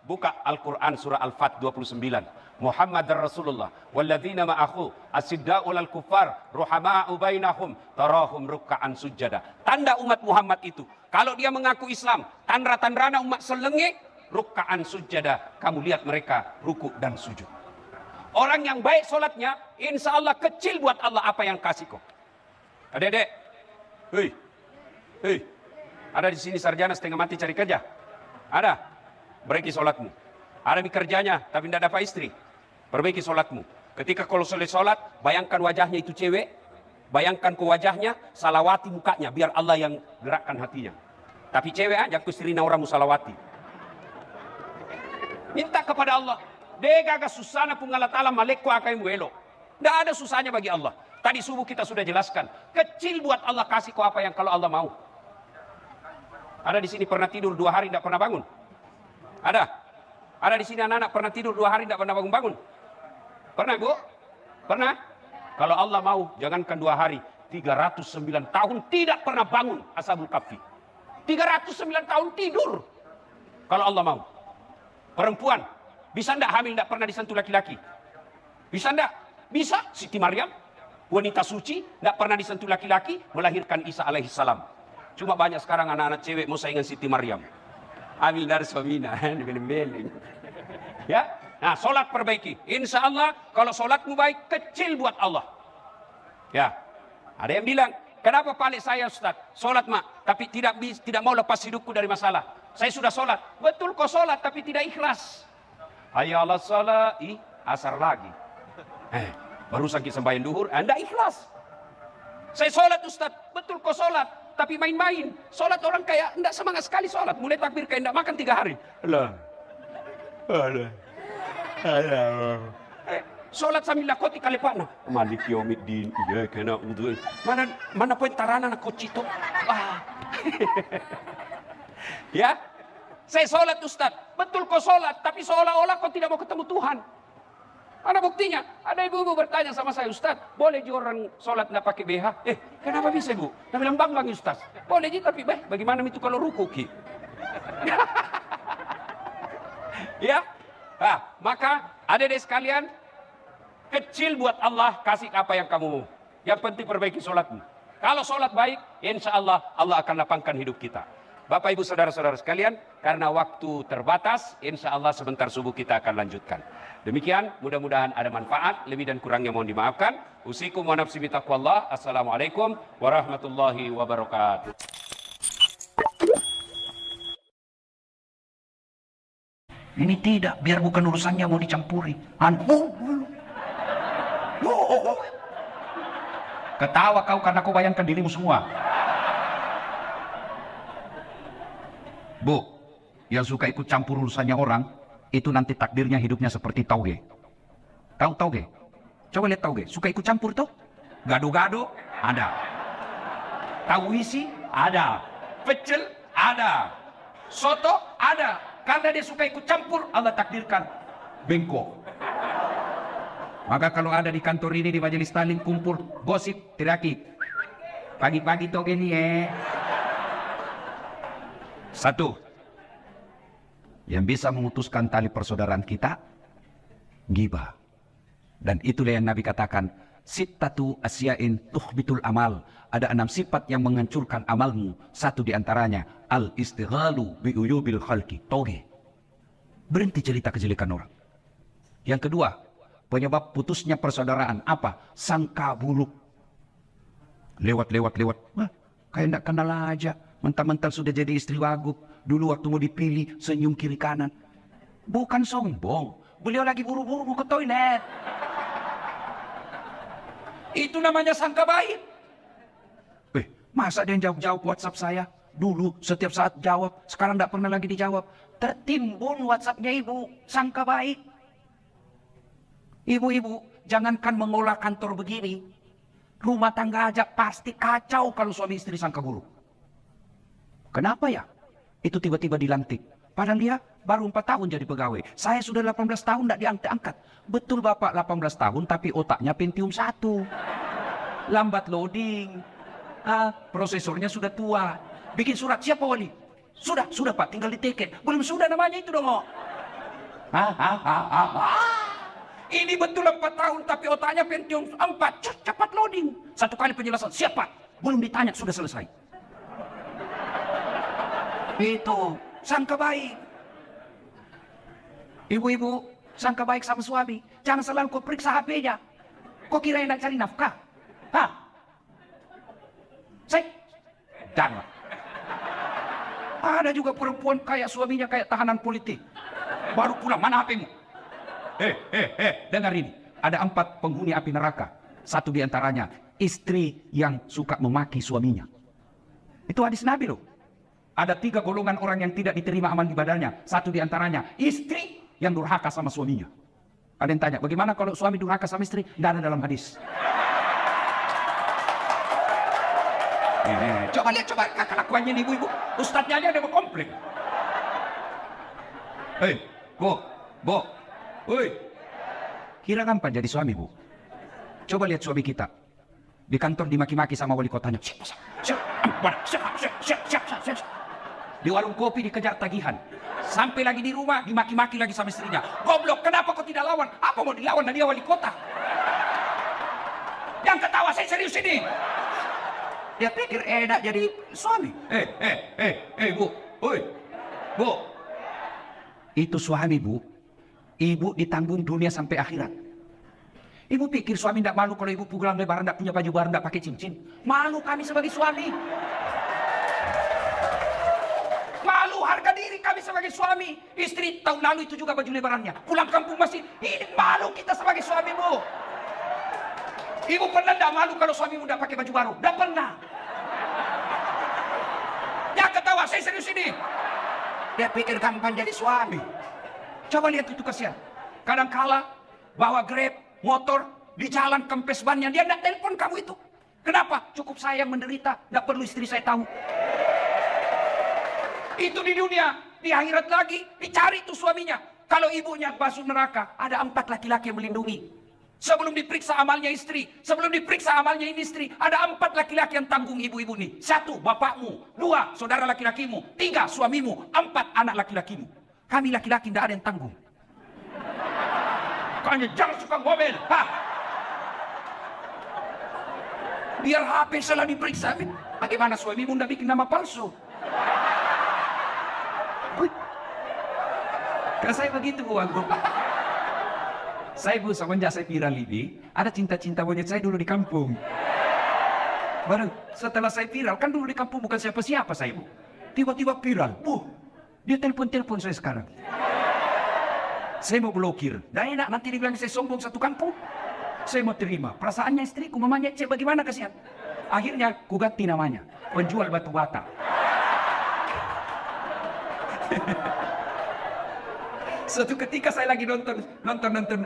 S3: buka Al-Quran surah Al-Fat 29. Muhammad Rasulullah walladzina ma'ahu asidda'u lal kuffar ruhama'u bainahum tarahum ruk'an sujada. Tanda umat Muhammad itu, kalau dia mengaku Islam, tandra-tandrana umat selenge ruk'an sujada. Kamu lihat mereka ruku dan sujud. Orang yang baik solatnya, insya Allah kecil buat Allah apa yang kasih kau. Adek-adek, hei, ada di sini sarjana setengah mati cari kerja? Ada? Perbaiki solatmu. Ada di kerjanya tapi tidak dapat istri. Perbaiki solatmu. Ketika kalau selesai solat, bayangkan wajahnya itu cewek, bayangkan ke wajahnya, salawati mukanya, biar Allah yang gerakkan hatinya. Tapi cewek aja ku istrina orang musalawati. Minta kepada Allah. Degaga susana pungala ta'ala malekku akai muelo. Tidak ada susahnya bagi Allah. Tadi subuh kita sudah jelaskan. Kecil buat Allah kasih kau apa yang kalau Allah mau. Ada di sini pernah tidur 2 hari tidak pernah bangun? Ada? Ada di sini anak-anak pernah tidur 2 hari tidak pernah bangun-bangun? Pernah, Bu? Pernah? Kalau Allah mau, jangankan 2 hari, 309 tahun tidak pernah bangun Ashabul Kahfi. 309 tahun tidur. Kalau Allah mau. Perempuan, bisa enggak hamil enggak pernah disentuh laki-laki? Bisa enggak? Bisa. Siti Maryam, wanita suci, enggak pernah disentuh laki-laki, melahirkan Isa alaihissalam. Cuma banyak sekarang anak-anak cewek mau saingan Siti Maryam. Ambil dari suaminya, beleng-beleng. Ya, nah solat perbaiki. Insya Allah kalau solatmu baik, kecil buat Allah. Ya, ada yang bilang, kenapa paling saya Ustaz? Solat mak, tapi tidak mau lepas hidupku dari masalah. Saya sudah solat, betul kok solat, tapi tidak ikhlas. Hayya ala salat, asar lagi. Barusan kita sembahyang duhur, anda ikhlas. Saya solat Ustaz, betul kok solat, tapi main-main. Solat orang kayak enggak semangat sekali solat. Mulai takbir kayak enggak makan 3 hari. Solat sambil lakoti kalepana. Malik yaumiddin. Iya kena udhu. Mana poin tarana nak kocito. Ya. Saya solat Ustaz. Betul kau solat, tapi seolah-olah kau tidak mau ketemu Tuhan. Mana buktinya? Ada ibu-ibu bertanya sama saya, Ustaz, boleh ji orang sholat nggak pakai BH? Kenapa bisa ibu? Nah bilang bang Ustaz. Boleh ji tapi bagaimana itu kalau ruku ki? Ya, maka adik-adik sekalian, kecil buat Allah kasih apa yang kamu mau. Yang penting perbaiki sholatmu. Kalau sholat baik, insya Allah Allah akan lapangkan hidup kita. Bapak Ibu saudara-saudara sekalian, karena waktu terbatas, insya Allah sebentar subuh kita akan lanjutkan. Demikian, mudah-mudahan ada manfaat, lebih dan kurangnya mohon dimaafkan. Usikum wa nafsi bitaqwallah. Assalamualaikum warahmatullahi wabarakatuh.
S1: Ini tidak, biar bukan urusannya mau dicampuri. Ketawa kau karena kau bayangkan dirimu semua. Bu, yang suka ikut campur urusannya orang, itu nanti takdirnya hidupnya seperti tauge. Tahu tauge? Coba lihat tauge. Suka ikut campur tuh? Gado-gado? Ada. Tahu isi? Ada. Pecel? Ada. Soto? Ada. Karena dia suka ikut campur, Allah takdirkan bengkok. Maka kalau ada di kantor ini, di majelis taklim kumpul, gosip, teriaki. Pagi-pagi tauge nih Satu, yang bisa memutuskan tali persaudaraan kita, ghibah. Dan itulah yang Nabi katakan, sittatu asyain tuhbitul amal. Ada 6 sifat yang menghancurkan amalmu. Satu di antaranya, al-istighalu bi'uyubil khalqi, toge. Berhenti cerita kejelekan orang. Yang kedua, penyebab putusnya persaudaraan apa? Sangka buruk. Lewat. Kayak nggak kenal aja. Mentang-mentang sudah jadi istri Wagub. Dulu waktu mau dipilih, senyum kiri kanan. Bukan sombong. Beliau lagi buru-buru mau ke toilet. Itu namanya sangka baik. Masa dia jawab-jawab WhatsApp saya? Dulu setiap saat jawab, sekarang tidak pernah lagi dijawab. Tertimbun WhatsAppnya ibu, sangka baik. Ibu-ibu, jangankan mengolah kantor begini. Rumah tangga aja pasti kacau kalau suami istri sangka buruk. Kenapa ya? Itu tiba-tiba dilantik. Padahal dia baru 4 tahun jadi pegawai. Saya sudah 18 tahun tidak diangkat-angkat. Betul Bapak 18 tahun tapi otaknya Pentium 1. Lambat loading. Prosesornya sudah tua. Bikin surat siapa wali? Sudah Pak, tinggal diteken. Belum sudah namanya itu dong. Ini betul 4 tahun tapi otaknya Pentium 4. Cepat loading. 1 kali penjelasan. Siapa? Belum ditanya sudah selesai. Itu sangka baik. Ibu-ibu, sangka baik sama suami. Jangan selalu kau periksa HP-nya. Kau kira enak cari nafkah? Jangan. Ada juga perempuan kayak suaminya kayak tahanan politik. Baru pulang, mana HP-mu? Dengar ini. Ada 4 penghuni api neraka. 1 diantaranya istri yang suka memaki suaminya. Itu hadis Nabi loh. Ada 3 golongan orang yang tidak diterima amal ibadahnya. 1 diantaranya istri yang durhaka sama suaminya. Ada yang tanya, bagaimana kalau suami durhaka sama istri? Tidak ada dalam hadis. Coba lihat, kelakuannya nih ibu-ibu. Ustadznya aja ada berkomplain. Bu. Kira gampang jadi suami, Bu? Coba lihat suami kita. Di kantor dimaki-maki sama wali kotanya. Siap. Di warung kopi dikejar tagihan. Sampai lagi di rumah dimaki-maki lagi sama istrinya. Goblok, kenapa kau tidak lawan? Apa mau dilawan dan dia wali kota? Yang ketawa, saya serius ini. Dia pikir enak jadi suami. Bu. Itu suami, Bu. Ibu ditanggung dunia sampai akhirat. Ibu pikir suami tidak malu kalau ibu pulang lebaran tidak punya baju baru, tidak pakai cincin? Malu kami sebagai suami. Malu harga diri kami sebagai suami. Istri tahun lalu itu juga baju lebarannya. Pulang kampung masih, ini malu kita sebagai suami, Bu. Ibu pernah tidak malu kalau suamimu tidak pakai baju baru? Tidak pernah. Jangan ketawa, saya serius ini. Dia pikir gampang jadi suami. Coba lihat itu kasihan. Kadang-kala bawa Grab, motor, di jalan kempes bannya, dia tidak telepon kamu itu. Kenapa? Cukup saya yang menderita, tidak perlu istri saya tahu. Itu di dunia, di akhirat lagi, dicari itu suaminya. Kalau ibunya masuk neraka, ada 4 laki-laki yang melindungi. Sebelum diperiksa amalnya istri, sebelum diperiksa amalnya ini istri, ada 4 laki-laki yang tanggung ibu-ibu nih. 1, bapakmu. 2, saudara laki-lakimu. 3, suamimu. 4, anak laki-lakimu. Kami laki-laki tidak ada yang tanggung. Makanya jangan suka ngomel. Biar HP salah diperiksa. Bagaimana suamimu tidak bikin nama palsu? Kan saya begitu, Bu Wagub. Saya, Bu, semenjak saya viral ini, ada cinta-cinta monyet saya dulu di kampung. Baru setelah saya viral, kan dulu di kampung bukan siapa-siapa saya, Bu. Tiba-tiba viral, Bu. Dia telepon saya sekarang. Saya mau blokir. Dah enak, nanti dibilang saya sombong satu kampung. Saya mau terima. Perasaannya istriku mamanya cek bagaimana kasihan. Akhirnya ku ganti namanya. Penjual batu bata. Suatu ketika saya lagi nonton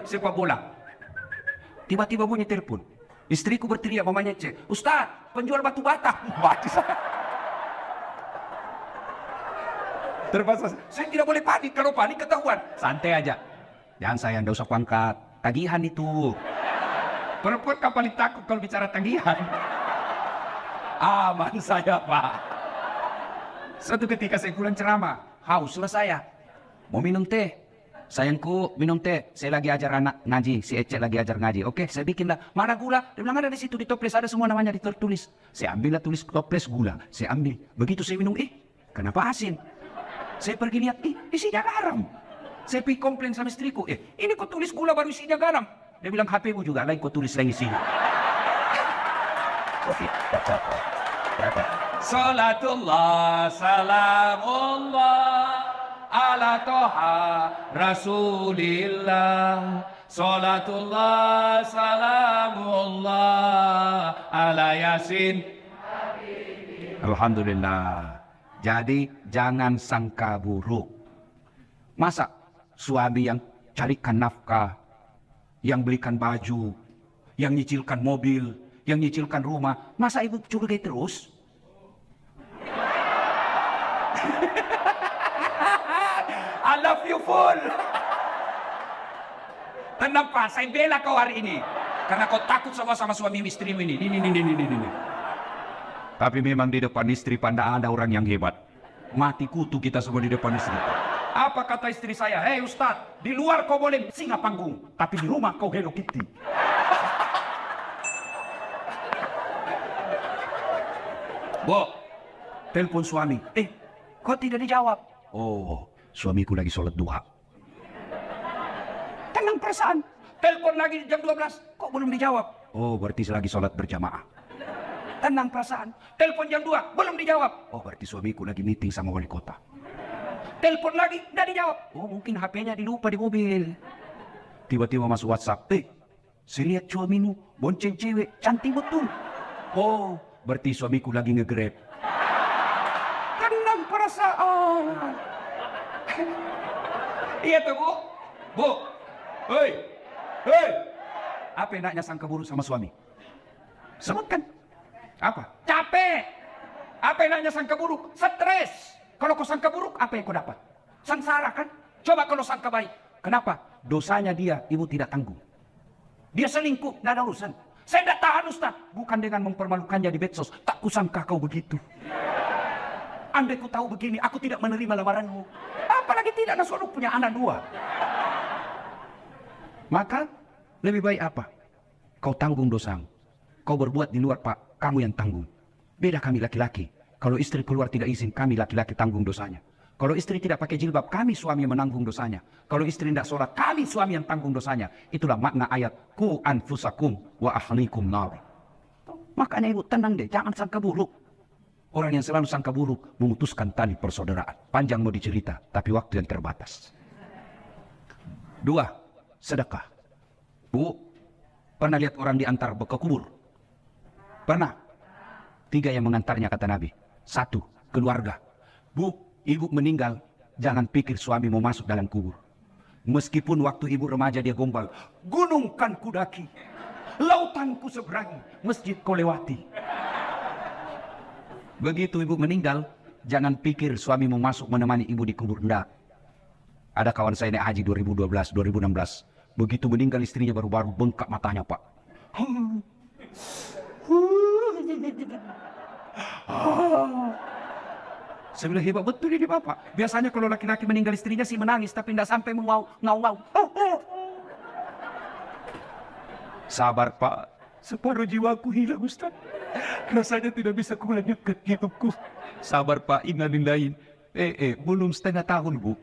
S1: sepak bola. Tiba-tiba bunyi telepon. Istriku berteriak mamanya cek. Ustaz, penjual batu bata. Mati saya. Terpaksa. Saya tidak boleh panik. Kalau panik ketahuan. Santai aja. Jangan sayang, tidak usah kuangkat. Tagihan itu. Perempuan kapal takut kalau bicara tagihan. Aman saya, Pak. Suatu ketika saya pulang ceramah. Hauslah saya. Mau minum teh? Sayangku, minum teh. Saya lagi ajar anak ngaji. Si Ecek lagi ajar ngaji. Oke, saya bikinlah. Mana gula? Dia bilang ada di situ di toples. Ada semua namanya ditulis. Saya ambillah tulis toples gula. Saya ambil. Begitu saya minum, kenapa asin? Saya pergi lihat, isinya garam. Saya pergi komplain sama istriku. Ini kok tulis gula baru isinya garam. Dia bilang HP-mu juga lain kok tulis lain isinya. Salatullah, salamullah, ala toha rasulillah. Salatullah, salamullah, ala yasin. Alhamdulillah. Jadi jangan sangka buruk. Masa suami yang carikan nafkah, yang belikan baju, yang nyicilkan mobil, yang nyicilkan rumah, masa ibu curigai terus? I love you full. Tenang Pak, saya bela kau hari ini. Karena kau takut sama suami istrimu ini. Ini. Tapi memang di depan istri Panda ada orang yang hebat. Mati kutu kita semua di depan istri. Apa kata istri saya? Hei Ustadz, di luar kau boleh singa panggung, tapi di rumah kau Hello Kitty. Bo, telepon suami. Kok tidak dijawab? Oh, suamiku lagi sholat duha. Tenang perasaan. Telepon lagi jam 12. Kok belum dijawab? Oh, berarti lagi sholat berjamaah. Tenang perasaan. Telepon jam 2. Belum dijawab. Oh, berarti suamiku lagi meeting sama wali kota. Telepon lagi, tidak dijawab. Oh, mungkin HP-nya dilupa di mobil. Tiba-tiba masuk WhatsApp. Saya lihat suamimu bonceng cewek. Cantik betul. Oh, berarti suamiku lagi nge-grab. Tenang perasaan. Iya tuh, Bu. Bu. Hei. Apa enaknya sangka buruk sama suami? Sebutkan. Apa? Capek. Apa enaknya sangka buruk? Stres. Kalau kau sangka buruk, apa yang kau dapat? Sengsara kan? Coba kalau sangka baik. Kenapa? Dosanya dia, ibu tidak tanggung. Dia selingkuh, tidak ada urusan. Saya tidak tahan Ustaz. Bukan dengan mempermalukannya di medsos. Tak kusangka kau begitu. Andai ku tahu begini, aku tidak menerima lamaranmu. Apalagi tidak ada suatu punya anak 2. Maka, lebih baik apa? Kau tanggung dosamu. Kau berbuat di luar, Pak, kamu yang tanggung. Beda kami laki-laki. Kalau istri keluar tidak izin, kami laki-laki tanggung dosanya. Kalau istri tidak pakai jilbab, kami suami yang menanggung dosanya. Kalau istri tidak sholat, kami suami yang tanggung dosanya. Itulah makna ayat, Ku anfusakum wa ahlikum nar. Makanya ibu tenang deh, jangan sangka buruk. Orang yang selalu sangka buruk memutuskan tali persaudaraan. Panjang mau dicerita, tapi waktu yang terbatas. 2, sedekah. Bu, pernah lihat orang diantar ke kubur? Pernah? 3 yang mengantarnya kata Nabi. 1, keluarga. Bu, ibu meninggal, jangan pikir suami mau masuk dalam kubur. Meskipun waktu ibu remaja dia gombal, gunung kan ku daki, lautan ku seberangi, masjid kau lewati. Begitu ibu meninggal, jangan pikir suami mau masuk menemani ibu di kubur. Enggak. Ada kawan saya naik haji 2012, 2016. Begitu meninggal istrinya baru-baru bengkak matanya, Pak. Saya bilang hebat betul ini Bapak. Biasanya kalau laki-laki meninggal istrinya sih menangis, tapi tidak sampai ngau-ngau. Sabar Pak, separuh jiwaku hilang Ustaz. Rasanya tidak bisa kulanjutkan hidupku. Sabar Pak, innalillahi. Belum setengah tahun Bu.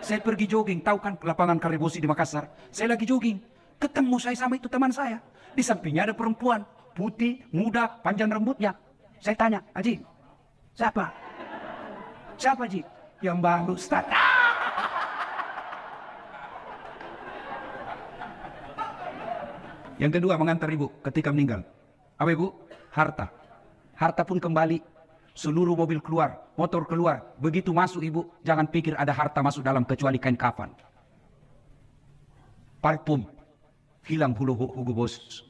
S1: Saya pergi jogging, tahu kan lapangan Karebosi di Makassar. Saya lagi jogging, ketemu saya sama itu teman saya. Di sampingnya ada perempuan, putih, muda, panjang rambutnya. Saya tanya, Haji, siapa? Siapa Ji? Yang baru Ustaz. Yang kedua mengantar ibu ketika meninggal. Apa ibu? Harta. Harta pun kembali. Seluruh mobil keluar, motor keluar. Begitu masuk ibu, jangan pikir ada harta masuk dalam kecuali kain kafan. Parfum. Hilang Hugo Boss.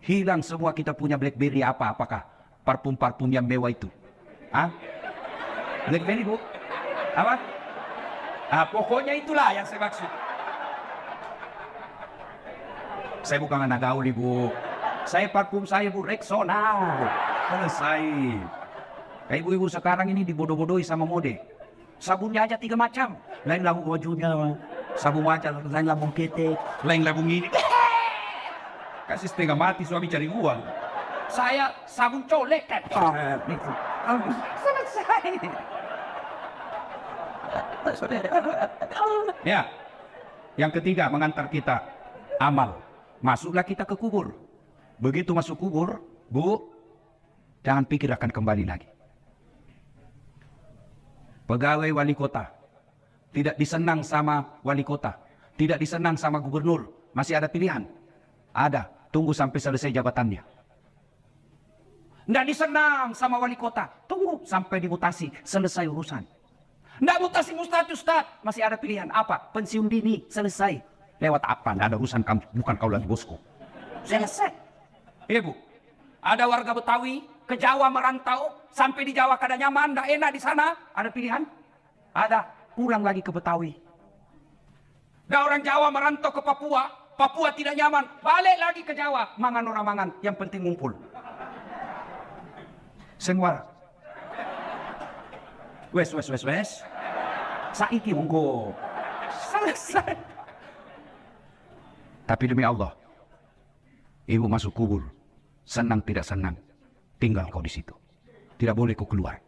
S1: Hilang semua kita punya BlackBerry apakah? Parfum-parfum yang mewah itu. Hah? BlackBerry Bu? Apa? Pokoknya itulah yang saya maksud. Saya bukan anak gaul Ibu. Saya parfum saya Bu Rexona. Selesai. Kayak ibu-ibu sekarang ini dibodoh-bodohi sama mode. Sabunnya aja 3 macam. Lain lambung bajunya, sabun wajah, lain lambung ketek, lain lambung ini. Kasih setengah mati suami cari uang. Saya sabun colek kan. Selesai. Ya, yang ketiga mengantar kita amal. Masuklah kita ke kubur. Begitu masuk kubur, Bu, Jangan pikir akan kembali lagi. Pegawai wali kota tidak disenang sama wali kota, tidak disenang sama gubernur, masih ada pilihan. Ada, tunggu sampai selesai jabatannya. Tidak disenang sama wali kota, tunggu sampai dimutasi, selesai urusan. Tidak mutasi Ustaz, masih ada pilihan. Apa? Pensiun dini, selesai. Lewat apa? Tidak ada urusan kamu, bukan kau lagi bosku. Selesai. Ibu, ada warga Betawi ke Jawa merantau, sampai di Jawa kada nyaman, tidak enak di sana. Ada pilihan? Ada, pulang lagi ke Betawi. Ada orang Jawa merantau ke Papua, Papua tidak nyaman, balik lagi ke Jawa. Mangan orang mangan, yang penting ngumpul. Senwara. Wes. Saiki monggo. Selesai. Tapi demi Allah, ibu masuk kubur, senang tidak senang, tinggal kau di situ. Tidak boleh kau keluar.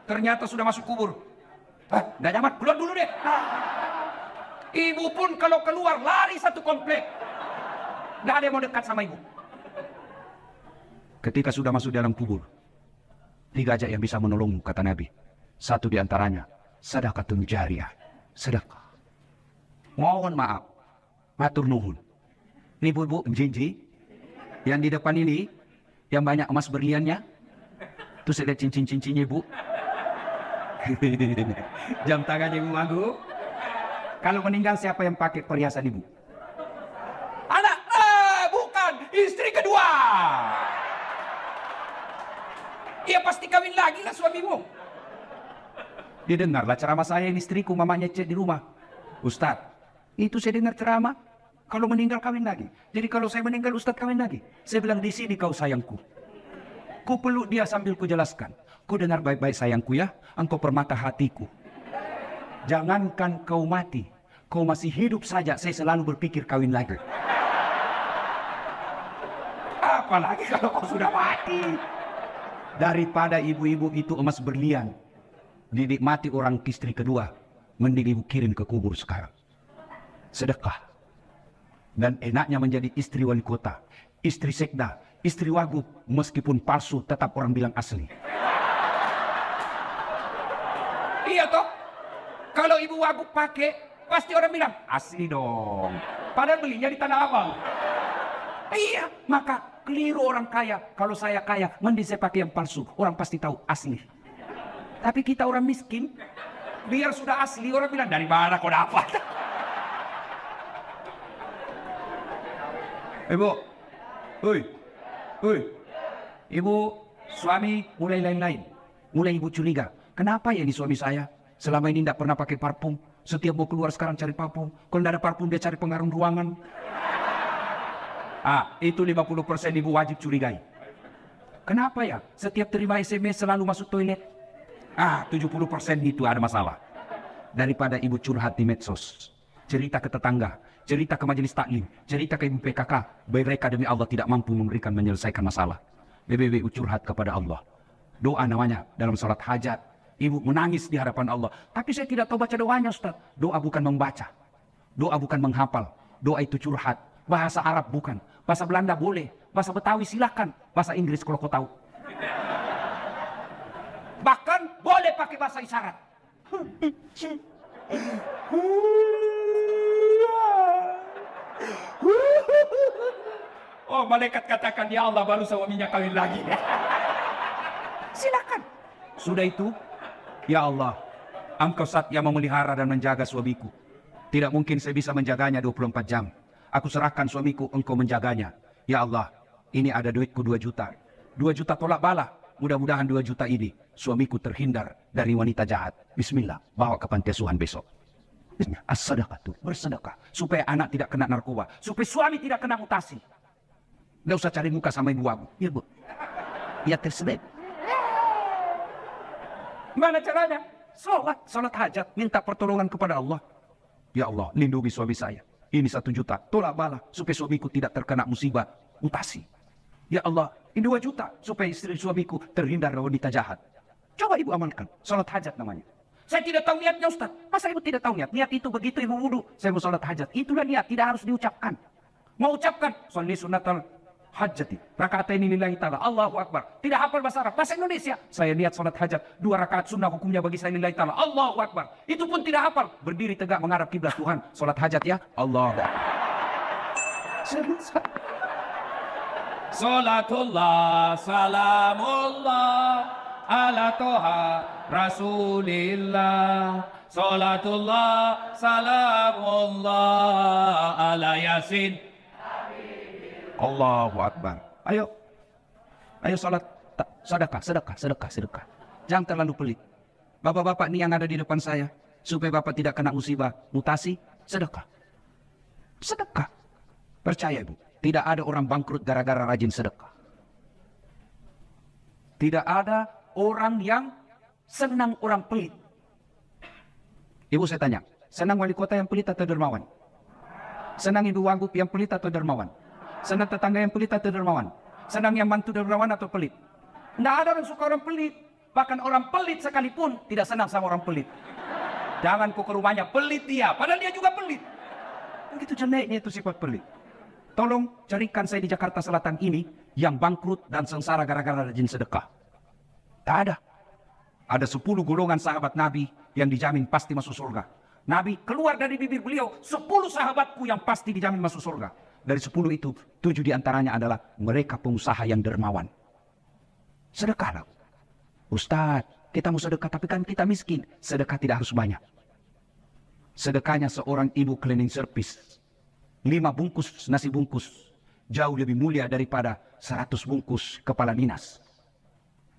S1: Ternyata sudah masuk kubur. Nggak nyaman, keluar dulu deh. Ibu pun kalau keluar lari satu komplek. Nggak ada yang mau dekat sama ibu. Ketika sudah masuk dalam kubur, 3 aja yang bisa menolongmu, kata Nabi. Satu di antaranya, sedekatun jariyah, sedekah. Mohon maaf, matur nuhun. Ini ibu-ibu jinji, yang di depan ini, yang banyak emas berliannya, tuh saya lihat cincin-cincinnya ibu. Jam tangannya ibu Magu. Kalau meninggal siapa yang pakai perhiasan ibu? Anak, bukan, istri kedua. Ia pasti kawin lagi lah suamimu. Didengarlah ceramah saya, istriku mamanya cek di rumah. Ustadz, itu saya dengar ceramah. Kalau meninggal kawin lagi. Jadi kalau saya meninggal Ustadz kawin lagi. Saya bilang di sini kau sayangku. Ku peluk dia sambil ku jelaskan. Ku dengar baik-baik sayangku ya. Engkau permata hatiku. Jangankan kau mati. Kau masih hidup saja saya selalu berpikir kawin lagi. Apalagi kalau kau sudah mati. Daripada ibu-ibu itu emas berlian dinikmati orang istri kedua, mending ibu kirim ke kubur sekarang. Sedekah. Dan enaknya menjadi istri wali kota, istri sekda, istri wagub, meskipun palsu tetap orang bilang asli. Iya toh? Kalau ibu wagub pakai, pasti orang bilang asli dong. Padahal belinya di Tanah Abang. Iya, maka keliru orang kaya. Kalau saya kaya, mending saya pakai yang palsu. Orang pasti tahu asli. Tapi kita orang miskin, biar sudah asli, orang bilang dari mana kau dapat? Ibu, ibu, suami mulai lain-lain. Mulai ibu curiga. Kenapa ya ini suami saya? Selama ini tidak pernah pakai parfum. Setiap mau keluar sekarang cari parfum. Kalau tidak ada parfum dia cari pengaruh ruangan. Itu 50% ibu wajib curigai. Kenapa ya? Setiap terima SMS selalu masuk toilet. 70% itu ada masalah. Daripada ibu curhat di medsos. Cerita ke tetangga. Cerita ke majelis taklim. Cerita ke ibu PKK. Mereka demi Allah tidak mampu memberikan menyelesaikan masalah. Lebih ibu curhat kepada Allah. Doa namanya dalam salat hajat. Ibu menangis di hadapan Allah. Tapi saya tidak tahu baca doanya Ustaz. Doa bukan membaca. Doa bukan menghafal. Doa itu curhat. Bahasa Arab bukan. Bahasa Belanda boleh. Bahasa Betawi silakan. Bahasa Inggris kalau kau tahu. Bahkan boleh pakai bahasa isyarat. Oh, malaikat katakan, ya Allah baru suaminya kawin lagi. Silakan. Sudah itu, ya Allah, Engkau zat yang memelihara dan menjaga suamiku. Tidak mungkin saya bisa menjaganya 24 jam. Aku serahkan suamiku, Engkau menjaganya. Ya Allah, ini ada duitku 2 juta. 2 juta tolak bala. Mudah-mudahan 2 juta ini suamiku terhindar dari wanita jahat. Bismillah, bawa ke panti asuhan besok. As-sadaqatu, bersedekah. Supaya anak tidak kena narkoba. Supaya suami tidak kena mutasi. Tidak usah cari muka sama ibu aku. Ya bu. Ya tersedek. Mana caranya? Salat hajat. Minta pertolongan kepada Allah. Ya Allah, lindungi suami saya. Ini 1 juta, tolak bala supaya suamiku tidak terkena musibah mutasi. Ya Allah, ini 2 juta supaya istri suamiku terhindar dari wanita jahat. Coba ibu amalkan, salat hajat namanya. Saya tidak tahu niatnya Ustaz. Masa ibu tidak tahu niat? Niat itu begitu ibu wudu, saya mau salat hajat. Itulah niat, tidak harus diucapkan. Mau ucapkan, sholli sunnatal hajati rakaatain lillahi ta'ala. Allahu Akbar. Tidak hafal bahasa Arab, bahasa Indonesia. Saya lihat sholat hajat 2 rakaat sunnah hukumnya bagi saya lillahi ta'ala. Allahu Akbar. Itu pun tidak hafal. Berdiri tegak menghadap kiblat Tuhan. Sholat hajat ya. Allah. Salatullah salamullah ala toha rasulillah. Salatullah salamullah ala yasin. Allahu Akbar. Ayo. Ayo salat. Sedekah, sedekah, sedekah, sedekah. Jangan terlalu pelit. Bapak-bapak ini yang ada di depan saya, supaya bapak tidak kena musibah mutasi, sedekah. Sedekah. Percaya ibu, tidak ada orang bangkrut gara-gara rajin sedekah. Tidak ada orang yang senang orang pelit. Ibu saya tanya, senang wali kota yang pelit atau dermawan? Senang ibu wagub yang pelit atau dermawan? Senang tetangga yang pelit atau dermawan? Senang yang mantu dermawan atau pelit? Tidak ada orang suka orang pelit. Bahkan orang pelit sekalipun tidak senang sama orang pelit. Jangan kau ke rumahnya, pelit dia. Padahal dia juga pelit. Begitu jeleknya itu sifat pelit. Tolong carikan saya di Jakarta Selatan ini yang bangkrut dan sengsara gara-gara rajin sedekah. Tak ada. Ada 10 golongan sahabat Nabi yang dijamin pasti masuk surga. Nabi keluar dari bibir beliau, 10 sahabatku yang pasti dijamin masuk surga. Dari 10 itu, 7 diantaranya adalah mereka pengusaha yang dermawan. Sedekahlah. Ustadz, kita mau sedekah tapi kan kita miskin. Sedekah tidak harus banyak. Sedekahnya seorang ibu cleaning service. 5 bungkus nasi bungkus jauh lebih mulia daripada 100 bungkus kepala dinas.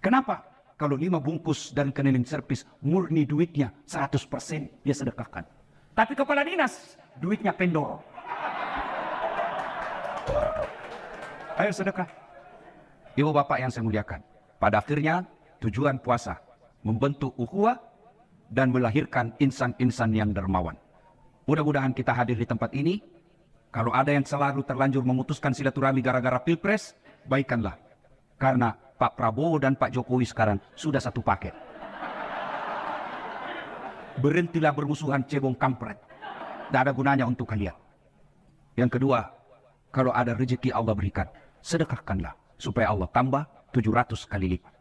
S1: Kenapa? Kalau 5 bungkus dan cleaning service murni duitnya 100% dia sedekahkan. Tapi kepala dinas duitnya pendor. Ayo sedekah. Ibu bapak yang saya muliakan. Pada akhirnya tujuan puasa membentuk ukhuwah dan melahirkan insan-insan yang dermawan. Mudah-mudahan kita hadir di tempat ini. Kalau ada yang selalu terlanjur memutuskan silaturahmi gara-gara pilpres, baikkanlah. Karena Pak Prabowo dan Pak Jokowi sekarang sudah satu paket. Berhentilah bermusuhan cebong kampret. Tidak ada gunanya untuk kalian. Yang kedua, kalau ada rezeki Allah berikan, sedekahkanlah. Supaya Allah tambah 700 kali lipat.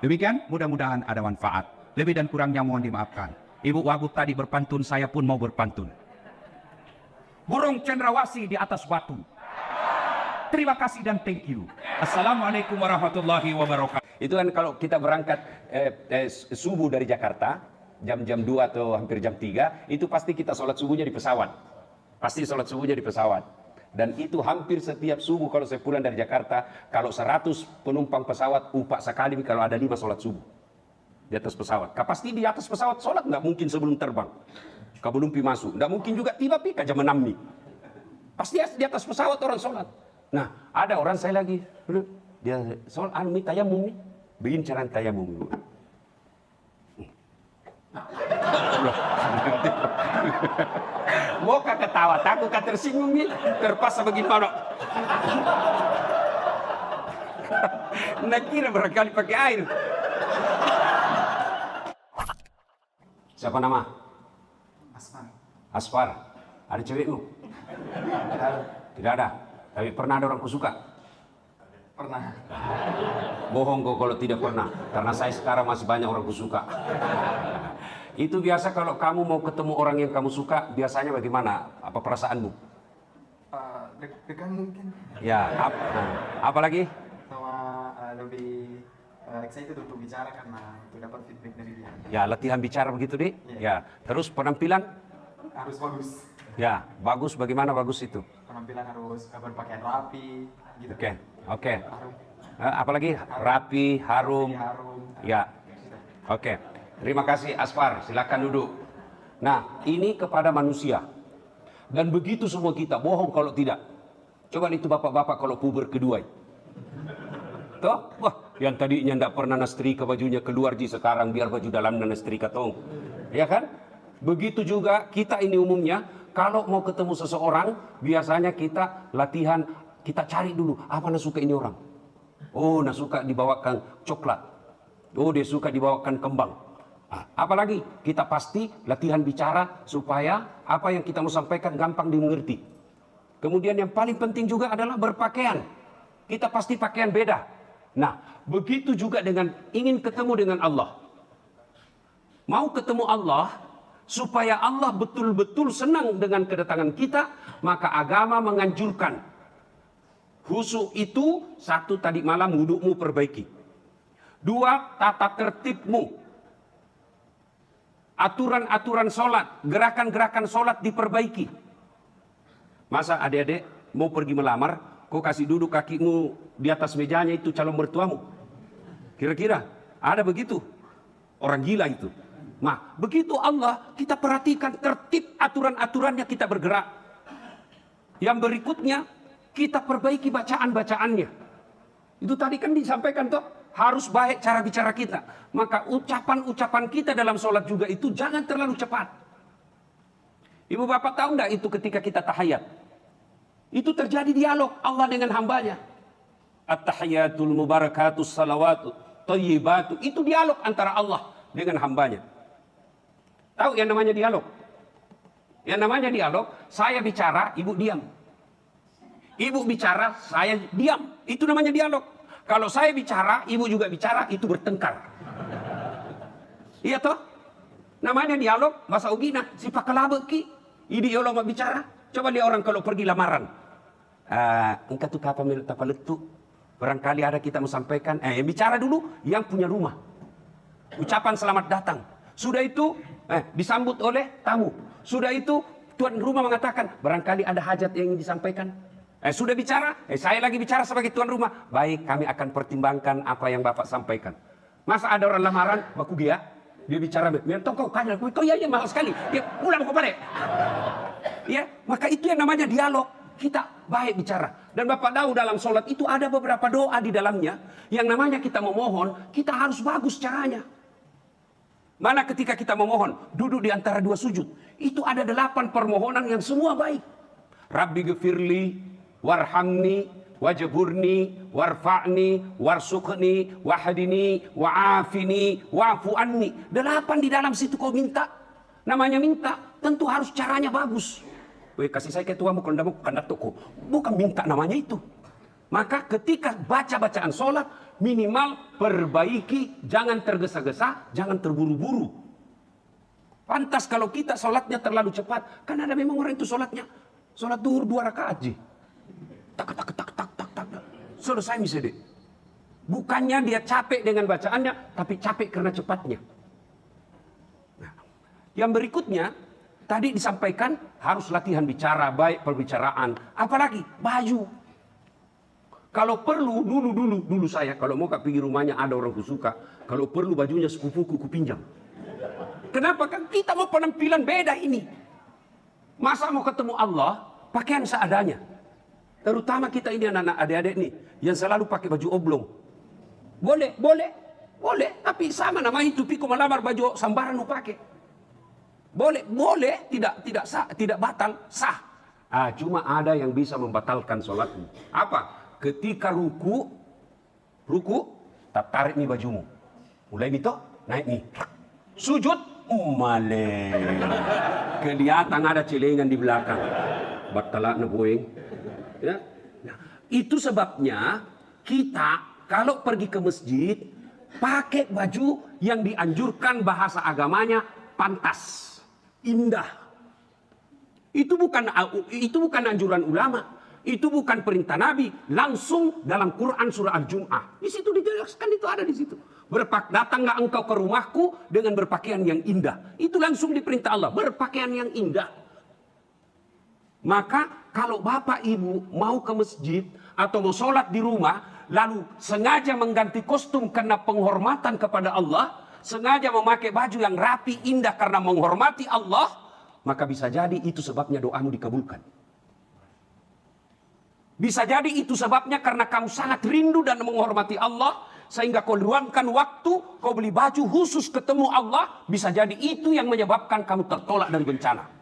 S1: Demikian, mudah-mudahan ada manfaat. Lebih dan kurangnya mohon dimaafkan. Ibu Wagub tadi berpantun, saya pun mau berpantun. Burung cendrawasih di atas batu. Terima kasih dan thank you. Assalamualaikum warahmatullahi wabarakatuh.
S3: Itu kan kalau kita berangkat subuh dari Jakarta, jam 2 atau hampir jam 3, itu pasti kita sholat subuhnya di pesawat. Pasti sholat subuhnya di pesawat. Dan itu hampir setiap subuh kalau saya pulang dari Jakarta, kalau 100 penumpang pesawat, upah sekali kalau ada 5 sholat subuh. Di atas pesawat. Pasti di atas pesawat sholat nggak mungkin sebelum terbang. Sebelum pi masuk. Nggak mungkin juga tiba pi jam 6 nih. Pasti di atas pesawat orang sholat. Nah, ada orang saya lagi. Dia sholat, tayamum nih. Begini cara tayamum. Mau ketawa, takut tersinggung nih. Terpaksa bagaimana? Nah kira barangkali pakai air. Siapa nama?
S2: Asfar.
S3: Asfar. Ada cewekmu? Tidak ada. Tapi pernah ada orang kusuka?
S2: Pernah.
S3: Bohong kok kalau tidak pernah. Karena saya sekarang masih banyak orang kusuka. Itu biasa kalau kamu mau ketemu orang yang kamu suka, biasanya bagaimana? Apa perasaanmu?
S2: Deg-degan mungkin.
S3: Ya, apa lagi?
S2: Sama lebih excited untuk bicara karena untuk dapat feedback dari dia.
S3: Ya, latihan bicara begitu deh. Ya, terus penampilan?
S2: Harus bagus.
S3: Ya, bagus. Bagaimana bagus itu?
S2: Penampilan harus berpakaian rapi, gitu.
S3: Oke.
S2: Harum.
S3: Apalagi rapi, harum.
S2: Harum.
S3: Ya, oke. Terima kasih Asfar. Silakan duduk. Nah, ini kepada manusia. Dan begitu semua kita. Bohong kalau tidak. Coba itu bapak-bapak kalau puber kedua. Toh? Wah, yang tadinya tidak pernah nastrika bajunya keluar sekarang biar baju dalamnya nastrika tong. Ya kan? Begitu juga kita ini umumnya. Kalau mau ketemu seseorang, biasanya kita latihan, kita cari dulu apa yang suka ini orang. Oh, nah suka dibawakan coklat. Oh, dia suka dibawakan kembang. Nah, apalagi kita pasti latihan bicara supaya apa yang kita mau sampaikan gampang dimengerti. Kemudian yang paling penting juga adalah berpakaian. kita pasti pakaian beda. Nah, begitu juga dengan ingin ketemu dengan Allah. Mau ketemu Allah, supaya Allah betul-betul senang dengan kedatangan kita, maka agama menganjurkan khusyuk itu, satu, tadi malam wudukmu perbaiki. Dua, tata tertibmu. Aturan-aturan sholat, gerakan-gerakan sholat diperbaiki. Masa adik-adik mau pergi melamar, kau kasih duduk kakimu di atas mejanya itu calon mertuamu? Kira-kira ada begitu? Orang gila itu. Nah, begitu Allah, kita perhatikan tertib aturan-aturannya, kita bergerak. Yang berikutnya, kita perbaiki bacaan-bacaannya. Itu tadi kan disampaikan toh, harus baik cara bicara kita. Maka ucapan-ucapan kita dalam sholat juga itu jangan terlalu cepat. Ibu bapak tahu enggak itu ketika kita tahiyat? Itu terjadi dialog Allah dengan hambanya. At-tahiyatul mubarakatus salawatu thayyibatu. Itu dialog antara Allah dengan hambanya. Tahu yang namanya dialog? Yang namanya dialog, saya bicara, ibu diam. Ibu bicara, saya diam. Itu namanya dialog. Kalau saya bicara, ibu juga bicara, itu bertengkar. Iya toh? Namanya dialog, bahasa ugina, si pakalabe ki. Idi yolo bicara. Coba lihat orang kalau pergi lamaran. Engkau tuh kapan tapaletu? Barangkali ada kita mau sampaikan. Yang bicara dulu, yang punya rumah. Ucapan selamat datang. Sudah itu, disambut oleh tamu. Sudah itu, tuan rumah mengatakan, barangkali ada hajat yang ingin disampaikan. Sudah bicara, saya lagi bicara sebagai tuan rumah. Baik, kami akan pertimbangkan apa yang Bapak sampaikan. Masa ada orang lamaran, baku dia bicara, kau kanya, kau iya mahal sekali. Ya, pulang kau pada. Ya, maka itu yang namanya dialog. Kita baik bicara. Dan Bapak tahu dalam sholat itu ada beberapa doa di dalamnya. Yang namanya kita memohon, kita harus bagus caranya. Mana ketika kita memohon, duduk di antara dua sujud. Itu ada 8 permohonan yang semua baik. Rabbi gfirli, warhamni, wajburni, warfa'ni, warsukni, wahdini, wa'afini, wa'fu anni. 8 di dalam situ kau minta. Namanya minta, tentu harus caranya bagus. Weh, kasih saya ketuamu, kondamu, kandatoko. Bukan minta namanya itu. Maka ketika baca-bacaan sholat, minimal perbaiki, jangan tergesa-gesa, jangan terburu-buru. Pantas kalau kita sholatnya terlalu cepat, kan ada memang orang itu sholatnya. Sholat duhur 2 rakaat ji. Tak. Selesai misalnya. Bukannya dia capek dengan bacaannya, tapi capek karena cepatnya. Nah, yang berikutnya, tadi disampaikan harus latihan bicara, baik perbicaraan. Apalagi baju. Kalau perlu, dulu saya, kalau mau pergi rumahnya ada orang kusuka. Kalau perlu bajunya sepupuku kupinjam. Kenapa? Kan kita mau penampilan beda ini. Masa mau ketemu Allah, pakaian seadanya. Terutama kita ini anak-anak adik-adik nih, yang selalu pakai baju oblong. Boleh. Tapi sama nama itu, piko melamar baju sambaran mau pakai. Boleh, tidak batal, sah. Cuma ada yang bisa membatalkan sholatmu. Apa? Ketika ruku, tak tarik nih bajumu. Mulai nih toh, naik nih. Sujud, male. Kelihatan ada celengan di belakang. Batalak na boeng. Ya? Nah, itu sebabnya kita kalau pergi ke masjid, pakai baju yang dianjurkan bahasa agamanya pantas. Indah. Itu bukan anjuran ulama, itu bukan perintah Nabi, langsung dalam Quran surah Al-Jum'ah. Di situ dijelaskan, itu ada di situ. Datanglah engkau ke rumahku dengan berpakaian yang indah. Itu langsung diperintah Allah, berpakaian yang indah. Maka kalau bapak ibu mau ke masjid atau mau sholat di rumah, lalu sengaja mengganti kostum karena penghormatan kepada Allah, sengaja memakai baju yang rapi, indah karena menghormati Allah, maka bisa jadi itu sebabnya doamu dikabulkan. Bisa jadi itu sebabnya karena kamu sangat rindu dan menghormati Allah, sehingga kau luangkan waktu, kau beli baju khusus ketemu Allah, bisa jadi itu yang menyebabkan kamu tertolak dari bencana.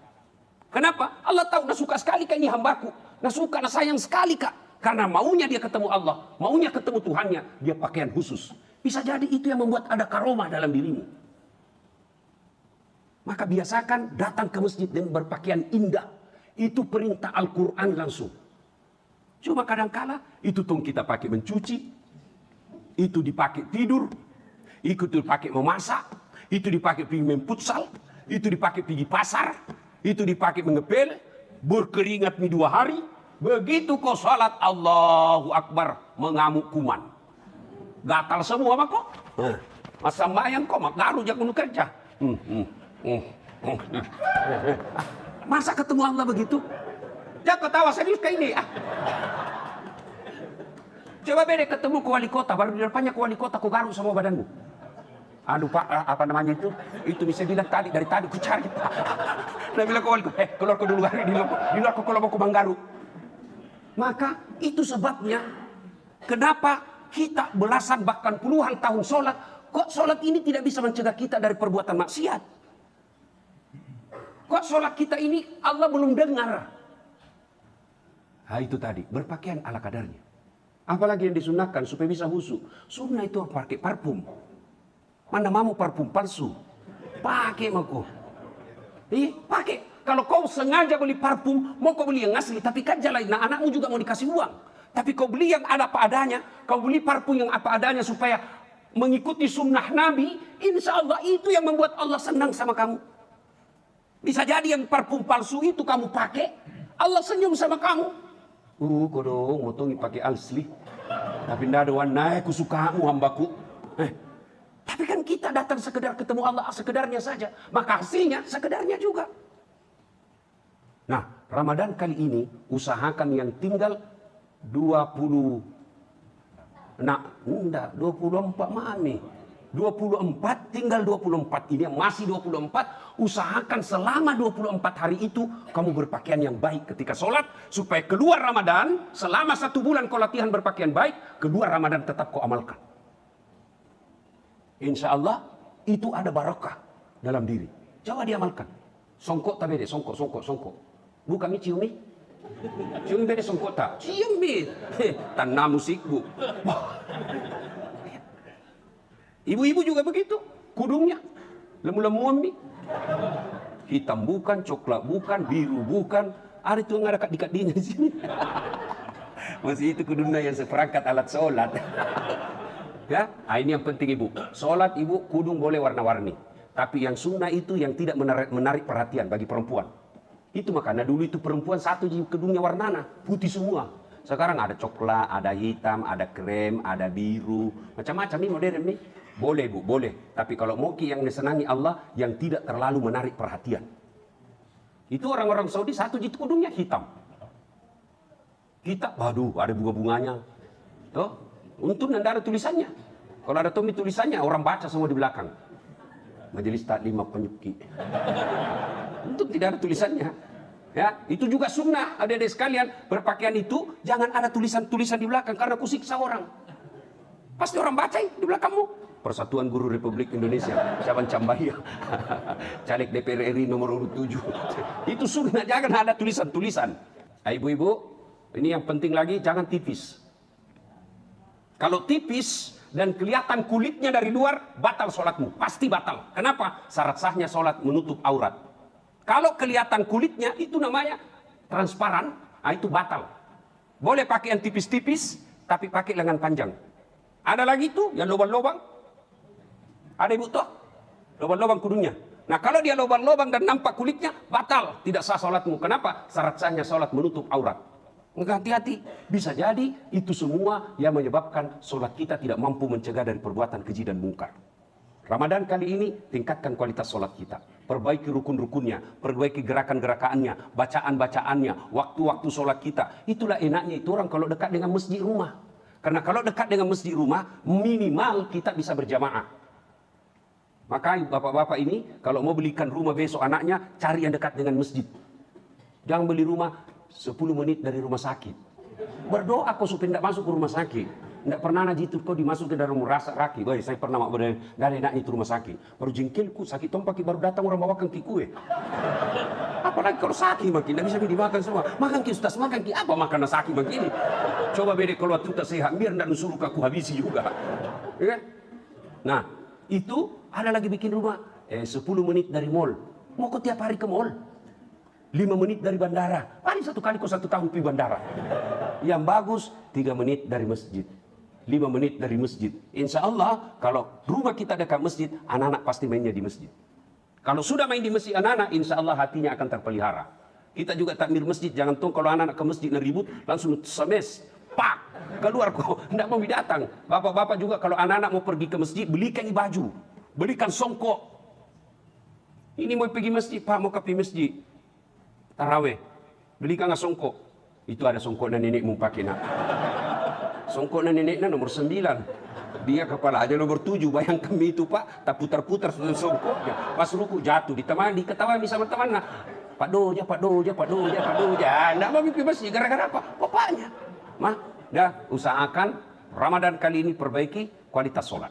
S3: Kenapa? Allah tahu, nah suka sekali kak ini hambaku, nah suka, nah sayang sekali kak. Karena maunya dia ketemu Allah, maunya ketemu Tuhannya, dia pakaian khusus. Bisa jadi itu yang membuat ada karomah dalam dirimu. Maka biasakan datang ke masjid dengan berpakaian indah. Itu perintah Al-Quran langsung. Cuma kadangkala itu tong kita pakai mencuci, itu dipakai tidur, itu dipakai memasak, itu dipakai pergi main futsal, itu dipakai pergi pasar, itu dipakai mengepel, berkeringat 2 hari. Begitu kau salat Allahu Akbar mengamuk kuman. Gatal semua mah kok. Masa bayang kok mak garu jak kerja. Masa ketemu Allah begitu? Jangan ketawa serius kayak ini. Coba beda ketemu ke wali kota, baru di depannya ke wali kota, kau garuk sama badanmu. Aduh Pak, apa namanya itu? Itu bisa bilang dari tadi ku cari. Nah bilang ke wali kota, keluar ke dulu hari di luar kalau mau ke Banggaru. Maka itu sebabnya kenapa kita belasan bahkan puluhan tahun sholat, kok sholat ini tidak bisa mencegah kita dari perbuatan maksiat? Kok sholat kita ini Allah belum dengar? Nah itu tadi, berpakaian ala kadarnya. Apalagi yang disunahkan supaya bisa khusyuk. Sunnah itu pakai parfum. Mana mau parfum palsu? Pakai mako. Pakai. Kalau kau sengaja beli parfum, mau kau beli yang asli, tapi kan jalan, nah anakmu juga mau dikasih uang. Tapi kau beli yang ada apa adanya, kau beli parfum yang apa adanya supaya mengikuti sunnah Nabi, insya Allah itu yang membuat Allah senang sama kamu. Bisa jadi yang parfum palsu itu kamu pakai, Allah senyum sama kamu. Kau dong, motongi pakai asli. Tapi tidak ada warna, aku sukamu hambaku. Tapi kan kita datang sekedar ketemu Allah, sekedarnya saja. Maka hasilnya sekedarnya juga. Nah, Ramadan kali ini usahakan yang tinggal 24 mana? 24 tinggal 24 ini masih 24, usahakan selama 24 hari itu kamu berpakaian yang baik ketika sholat supaya keluar Ramadan selama 1 bulan kau latihan berpakaian baik, keluar Ramadan tetap kau amalkan. Insya Allah itu ada barokah dalam diri. Coba diamalkan. Songkok tak beda, songkok. Bukan mi cium mi. Cium beda songkok tak. Cium mi. Tanah musik bu. Ibu-ibu juga begitu. Kudungnya. Lemu-lemuan mi. Hitam bukan, coklat bukan, biru bukan. Ada itu yang ada kat dinya di sini. Masih itu kudungnya yang seperangkat alat sholat. Ya, ini yang penting ibu. Sholat ibu kudung boleh warna-warni. Tapi yang sunnah itu yang tidak menarik perhatian bagi perempuan. Itu makanya dulu itu perempuan satu kedungnya warnana, putih semua. Sekarang ada coklat, ada hitam, ada krem, ada biru. Macam-macam nih modern nih. Boleh bu, boleh. Tapi kalau mau yang disenangi Allah yang tidak terlalu menarik perhatian. Itu orang-orang Saudi satu kedungnya hitam. Kita, waduh ada bunga-bunganya. Tuh, untung tidak ada tulisannya. Kalau ada tulisannya orang baca semua di belakang. Majelis Taklim Penyuki. Untuk tidak ada tulisannya. Ya, itu juga sunnah adik-adik sekalian, berpakaian itu jangan ada tulisan-tulisan di belakang karena kusiksa orang. Pasti orang baca di belakangmu. Persatuan Guru Republik Indonesia, Syaban Cambaya. Caleg DPR RI nomor urut 7. Itu sunnah, jangan ada tulisan-tulisan. Ibu-ibu, ini yang penting lagi jangan tipis. Kalau tipis dan kelihatan kulitnya dari luar, batal sholatmu. Pasti batal. Kenapa? Syarat sahnya sholat menutup aurat. Kalau kelihatan kulitnya, itu namanya transparan, itu batal. Boleh pakai yang tipis-tipis, tapi pakai lengan panjang. Ada lagi tuh yang lubang-lubang. Ada ibu tuh? Lubang-lubang kudungnya. Nah kalau dia lubang-lubang dan nampak kulitnya, batal. Tidak sah sholatmu. Kenapa? Syarat sahnya sholat menutup aurat. Hati-hati, bisa jadi itu semua yang menyebabkan sholat kita tidak mampu mencegah dari perbuatan keji dan mungkar. Ramadan kali ini tingkatkan kualitas sholat kita. Perbaiki rukun-rukunnya, perbaiki gerakan-gerakannya, bacaan-bacaannya, waktu-waktu sholat kita. Itulah enaknya itu orang kalau dekat dengan masjid rumah. Karena kalau dekat dengan masjid rumah, minimal kita bisa berjamaah. Maka bapak-bapak ini, kalau mau belikan rumah besok anaknya, cari yang dekat dengan masjid. Jangan beli rumah 10 menit dari rumah sakit. Berdoa kau supaya tidak masuk ke rumah sakit. Tidak pernah naji itu kau dimasukin dari rumah raki. Boy, saya pernah dari enaknya itu rumah sakit. Baru jengkelku sakit tompaki baru datang orang bawakan ki kue. Apalagi kalau sakit makin tidak bisa dimakan semua. Makan ki sudah makan ki apa makanan sakit begini. Coba beda kalau tu tak sehat biar tidak suruh aku habisi juga. Ya? Nah itu ada lagi bikin rumah 10 menit dari mall. Mau kau tiap hari ke mall? 5 menit dari bandara. Paling 1 kali kau 1 tahun pergi bandara. Yang bagus 3 menit dari masjid, 5 menit dari masjid. Insya Allah kalau rumah kita dekat masjid, anak-anak pasti mainnya di masjid. Kalau sudah main di masjid anak-anak, insya Allah hatinya akan terpelihara. Kita juga takmir masjid, jangan tunggu kalau anak-anak ke masjid ribut, langsung semes, pak, keluar kok, tidak mau datang. Bapak-bapak juga kalau anak-anak mau pergi ke masjid, belikan baju, belikan songkok. Ini mau pergi masjid, pak mau ke masjid, taraweh, belikan songkok. Itu ada songkok dan nenek mau pakai nak. Songkok dan neneknya nomor 9. Dia kepala aja nomor 7. Bayangkan itu pak, tak putar-putar songkoknya. Pas ruku jatuh, diketawain sama teman. Pak Doja. Nggak mau mimpi masjid gara-gara apa? Bapaknya. Usahakan Ramadan kali ini perbaiki kualitas sholat.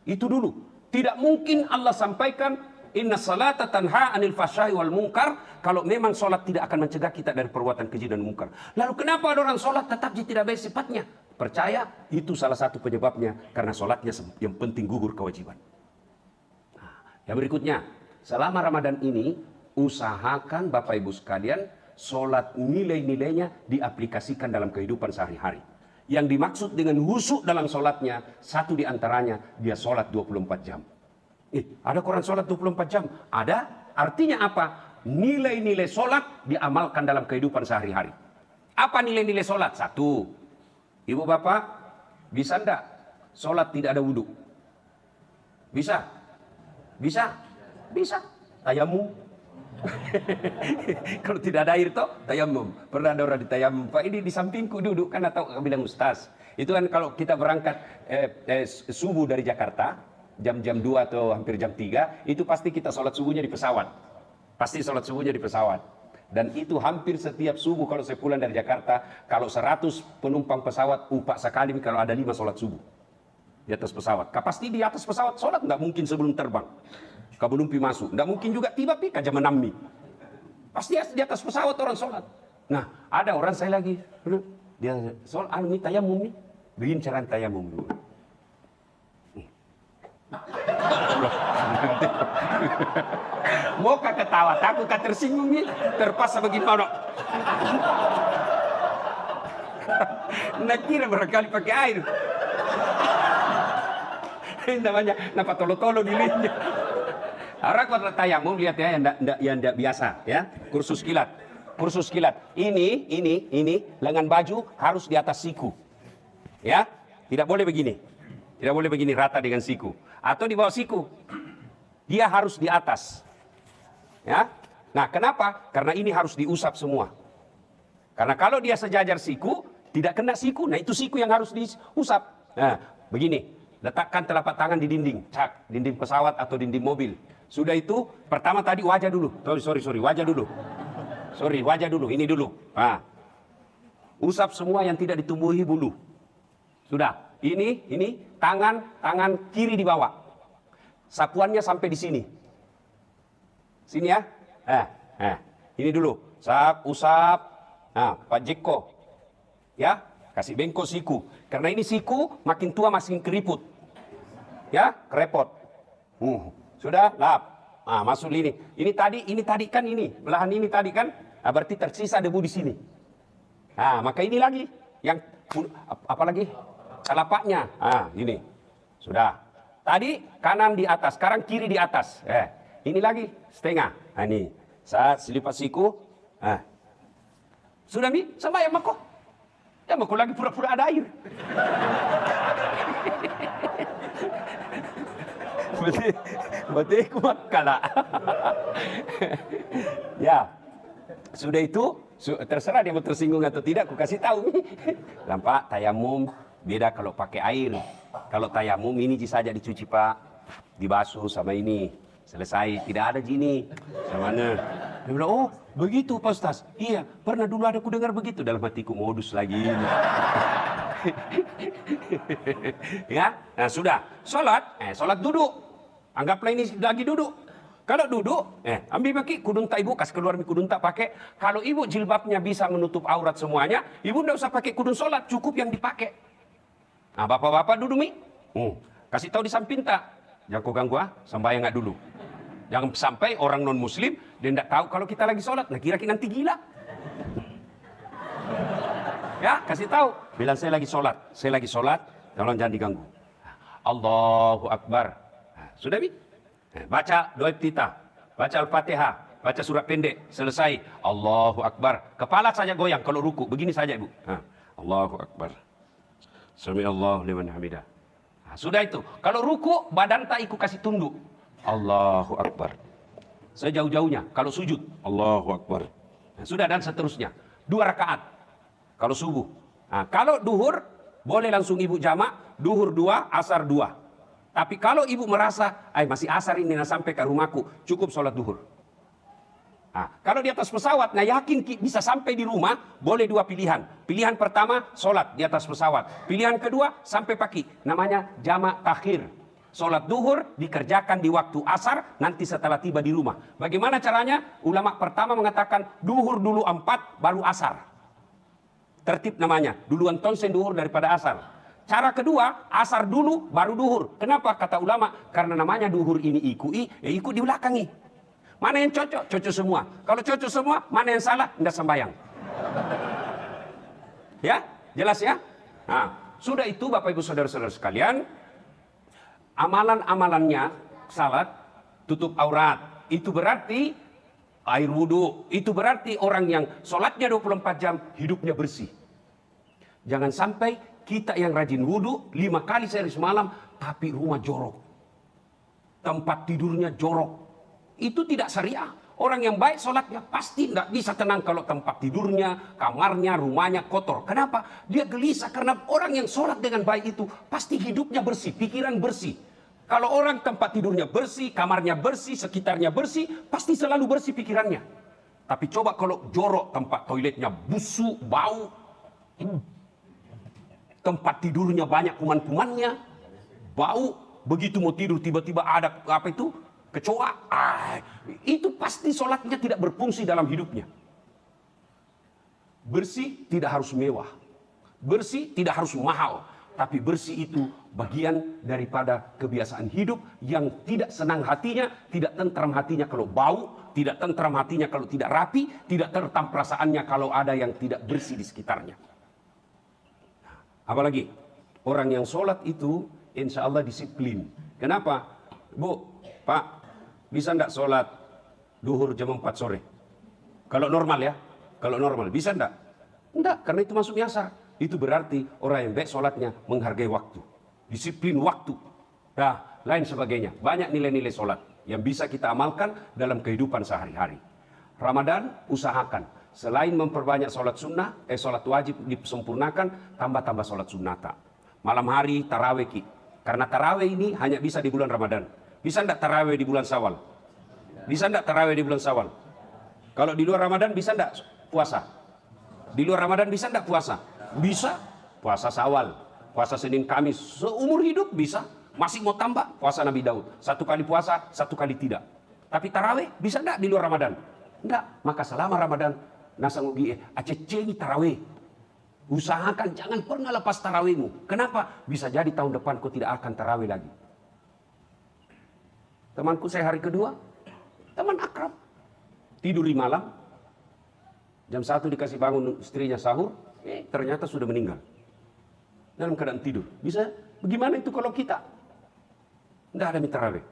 S3: Itu dulu. Tidak mungkin Allah sampaikan inna salata tanha anil fahsya'i wal munkar kalau memang sholat tidak akan mencegah kita dari perbuatan keji dan munkar. Lalu kenapa ada orang sholat tetap tidak baik sifatnya? Percaya itu salah satu penyebabnya karena sholatnya yang penting gugur kewajiban. Yang berikutnya, selama Ramadan ini usahakan Bapak Ibu sekalian sholat nilai-nilainya diaplikasikan dalam kehidupan sehari-hari. Yang dimaksud dengan khusyuk dalam sholatnya, satu diantaranya dia sholat 24 jam. Ada Quran sholat 24 jam? Ada. Artinya apa? Nilai-nilai sholat diamalkan dalam kehidupan sehari-hari. Apa nilai-nilai sholat? 1. Ibu bapak, bisa enggak sholat tidak ada wudhu? Bisa? Bisa? Bisa. Tayamum. Kalau tidak ada air toh, tayamum. Pernah ada orang ditayamum, Pak ini di sampingku duduk kan, atau bilang ustaz. Itu kan kalau kita berangkat subuh dari Jakarta, jam 2 atau hampir jam 3, itu pasti kita sholat subuhnya di pesawat. Pasti sholat subuhnya di pesawat. Dan itu hampir setiap subuh kalau saya pulang dari Jakarta, kalau 100 penumpang pesawat, upah sekali kalau ada 5 sholat subuh di atas pesawat. Pasti di atas pesawat sholat nggak mungkin sebelum terbang. Kabelum pi masuk, nggak mungkin juga tiba pi jam 6 mi. Pasti di atas pesawat orang sholat. Nah, ada orang saya lagi, dia sholat, ini tayamum nih, begini cara tayamum dulu. Mau ketawa, takut tersinggung nih, terpaksa bagaimana? Nak kira barangkali pakai air. Ini namanya napa tolo-tolo di linya. Orang kalau tayamum lihat ya yang tidak biasa ya, kursus kilat. Ini lengan baju harus di atas siku. Ya, tidak boleh begini. Tidak boleh begini rata dengan siku atau di bawah siku. Dia harus di atas. Ya. Nah, kenapa? Karena ini harus diusap semua. Karena kalau dia sejajar siku, tidak kena siku. Nah, itu siku yang harus diusap. Nah, begini. Letakkan telapak tangan di dinding, dinding pesawat atau dinding mobil. Sudah itu, pertama tadi wajah dulu. Sorry, wajah dulu. Wajah dulu, ini dulu. Nah. Usap semua yang tidak ditumbuhi bulu. Sudah. Ini tangan kiri di bawah. Sapuannya sampai di sini. Sini ya. Ini dulu. Usap. Nah, Pak Jeko. Ya, kasih bengkok siku. Karena ini siku makin tua makin keriput. Ya, kerepot. Sudah, lap. Nah, masuk ini. Ini tadi kan ini. Belahan ini tadi kan. Nah, berarti tersisa debu di sini. Nah, maka ini lagi. Yang apa lagi? Telapaknya. Ah, ini. Sudah. Tadi kanan di atas, sekarang kiri di atas. Ini lagi setengah. Nah, ini. Saat selipat siku. Sudah mi, sama ya mako. Ya mako lagi pura-pura ada air. Berarti aku makala. Ya. Sudah itu, terserah dia mau tersinggung atau tidak, aku kasih tahu. Lampak tayamum beda kalau pakai air. Kalau tayamum ini saja dicuci Pak, dibasuh sama ini. Selesai, tidak ada gini. Samana. Dia bilang, oh begitu Pak Ustaz. Iya, pernah dulu ada ku dengar begitu. Dalam hatiku modus lagi. Ya, nah sudah. Sholat duduk. Anggaplah ini lagi duduk. Kalau duduk, ambil pakai kudung tak ibu, kasih keluar kudung tak pakai. Kalau ibu jilbabnya bisa menutup aurat semuanya, ibu tidak usah pakai kudung sholat, cukup yang dipakai. Nah, bapak-bapak duduk mi, kasih tahu di samping tak, jangan kau ganggu sembahyang nggak dulu. Jangan sampai orang non muslim dia tidak tahu kalau kita lagi sholat, nah kira-kira nanti gila. Ya, kasih tahu. Bilang saya lagi sholat, tolong jangan diganggu. Allahu Akbar. Nah, sudah bi? Baca doa iftitah, baca Al-Fatihah, baca surat pendek, selesai. Allahu Akbar. Kepala saja goyang kalau ruku, begini saja ibu. Nah, Allahu Akbar. Sami Allahu liman hamidah. Nah, sudah itu. Kalau ruku, badan tak ikut kasih tunduk. Allahu Akbar. Sejauh-jauhnya. Kalau sujud, Allahu Akbar. Nah, sudah dan seterusnya. 2 rakaat. Kalau subuh. Nah, kalau duhur, boleh langsung ibu jamak. Duhur 2, asar 2. Tapi kalau ibu merasa, masih asar ini, nah sampai ke rumahku, cukup sholat duhur. Nah, kalau di atas pesawat, nah yakin bisa sampai di rumah, boleh 2 pilihan. Pilihan pertama, sholat di atas pesawat. Pilihan kedua, sampai pagi. Namanya jamak takhir. Sholat duhur dikerjakan di waktu asar, nanti setelah tiba di rumah. Bagaimana caranya? Ulama pertama mengatakan, duhur dulu 4, baru asar. Tertib namanya, duluan tonsen duhur daripada asar. Cara kedua, asar dulu, baru duhur. Kenapa? Kata ulama, karena namanya duhur ini ikut di belakangi. Mana yang cocok? Cocok semua. Kalau cocok semua, mana yang salah? Tidak sembayang. Ya, jelas ya? Nah, sudah itu Bapak Ibu Saudara-saudara sekalian, amalan-amalannya salat, tutup aurat. Itu berarti air wudhu. Itu berarti orang yang sholatnya 24 jam, hidupnya bersih. Jangan sampai kita yang rajin wudhu 5 kali sehari semalam, tapi rumah jorok. Tempat tidurnya jorok. Itu tidak syariah. Orang yang baik sholatnya pasti tidak bisa tenang kalau tempat tidurnya, kamarnya, rumahnya kotor. Kenapa? Dia gelisah karena orang yang sholat dengan baik itu pasti hidupnya bersih, pikiran bersih. Kalau orang tempat tidurnya bersih, kamarnya bersih, sekitarnya bersih, pasti selalu bersih pikirannya. Tapi coba kalau jorok, tempat toiletnya busuk, bau, tempat tidurnya banyak kuman-kumannya, bau, begitu mau tidur tiba-tiba ada kecoa, itu pasti sholatnya tidak berfungsi dalam hidupnya. Bersih tidak harus mewah, bersih tidak harus mahal, tapi bersih itu bagian daripada kebiasaan hidup yang tidak senang hatinya, tidak tentram hatinya kalau bau, tidak tentram hatinya kalau tidak rapi, tidak tentram perasaannya kalau ada yang tidak bersih di sekitarnya. Apalagi orang yang sholat itu insya Allah disiplin. Kenapa? Bu, Pak, bisa enggak sholat duhur jam 4 sore? Kalau normal ya, kalau normal bisa enggak? Enggak, karena itu masuk asar. Itu berarti orang yang baik sholatnya menghargai waktu, disiplin waktu, nah lain sebagainya. Banyak nilai-nilai sholat yang bisa kita amalkan dalam kehidupan sehari-hari. Ramadan usahakan selain memperbanyak sholat sunnah, sholat wajib disempurnakan, tambah sholat sunnata. Malam hari tarawih ki, karena tarawih ini hanya bisa di bulan Ramadan. Bisa enggak tarawih di bulan Syawal? Bisa enggak tarawih di bulan Syawal? Kalau di luar Ramadan bisa enggak puasa? Di luar Ramadan bisa enggak puasa? Bisa. Puasa Syawal, puasa Senin Kamis, seumur hidup bisa. Masih mau tambah puasa Nabi Daud. 1 kali puasa, 1 kali tidak. Tapi tarawih bisa enggak di luar Ramadan? Enggak. Maka selama Ramadan nasang ugi acecengi tarawih. Usahakan jangan pernah lepas tarawihmu. Kenapa? Bisa jadi tahun depan kau tidak akan tarawih lagi. Temanku saya hari kedua, teman akrab, tidur di malam, jam 1 dikasih bangun istrinya sahur, ternyata sudah meninggal dalam keadaan tidur. Bisa bagaimana itu kalau kita tidak ada tarawih?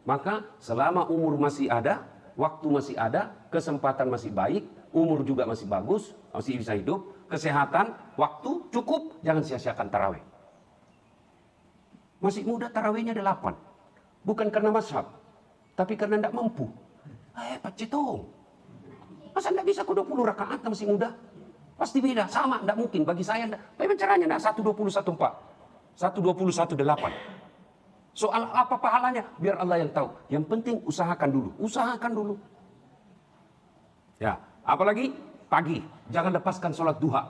S3: Maka selama umur masih ada, waktu masih ada, kesempatan masih baik, umur juga masih bagus, masih bisa hidup, kesehatan, waktu cukup, jangan sia-siakan tarawih. Masih muda tarawihnya 8. Bukan karena mazhab, tapi karena tidak mampu. Pak Citong, masa tidak bisa ke 20 rakaat masih muda? Pasti beda, sama, tidak mungkin. Bagi saya, bagaimana caranya? Tidak 1:20, 1:4. 1:20, 1:8. Soal apa pahalanya? Biar Allah yang tahu. Yang penting usahakan dulu. Usahakan dulu. Ya, apalagi pagi. Jangan lepaskan sholat duha.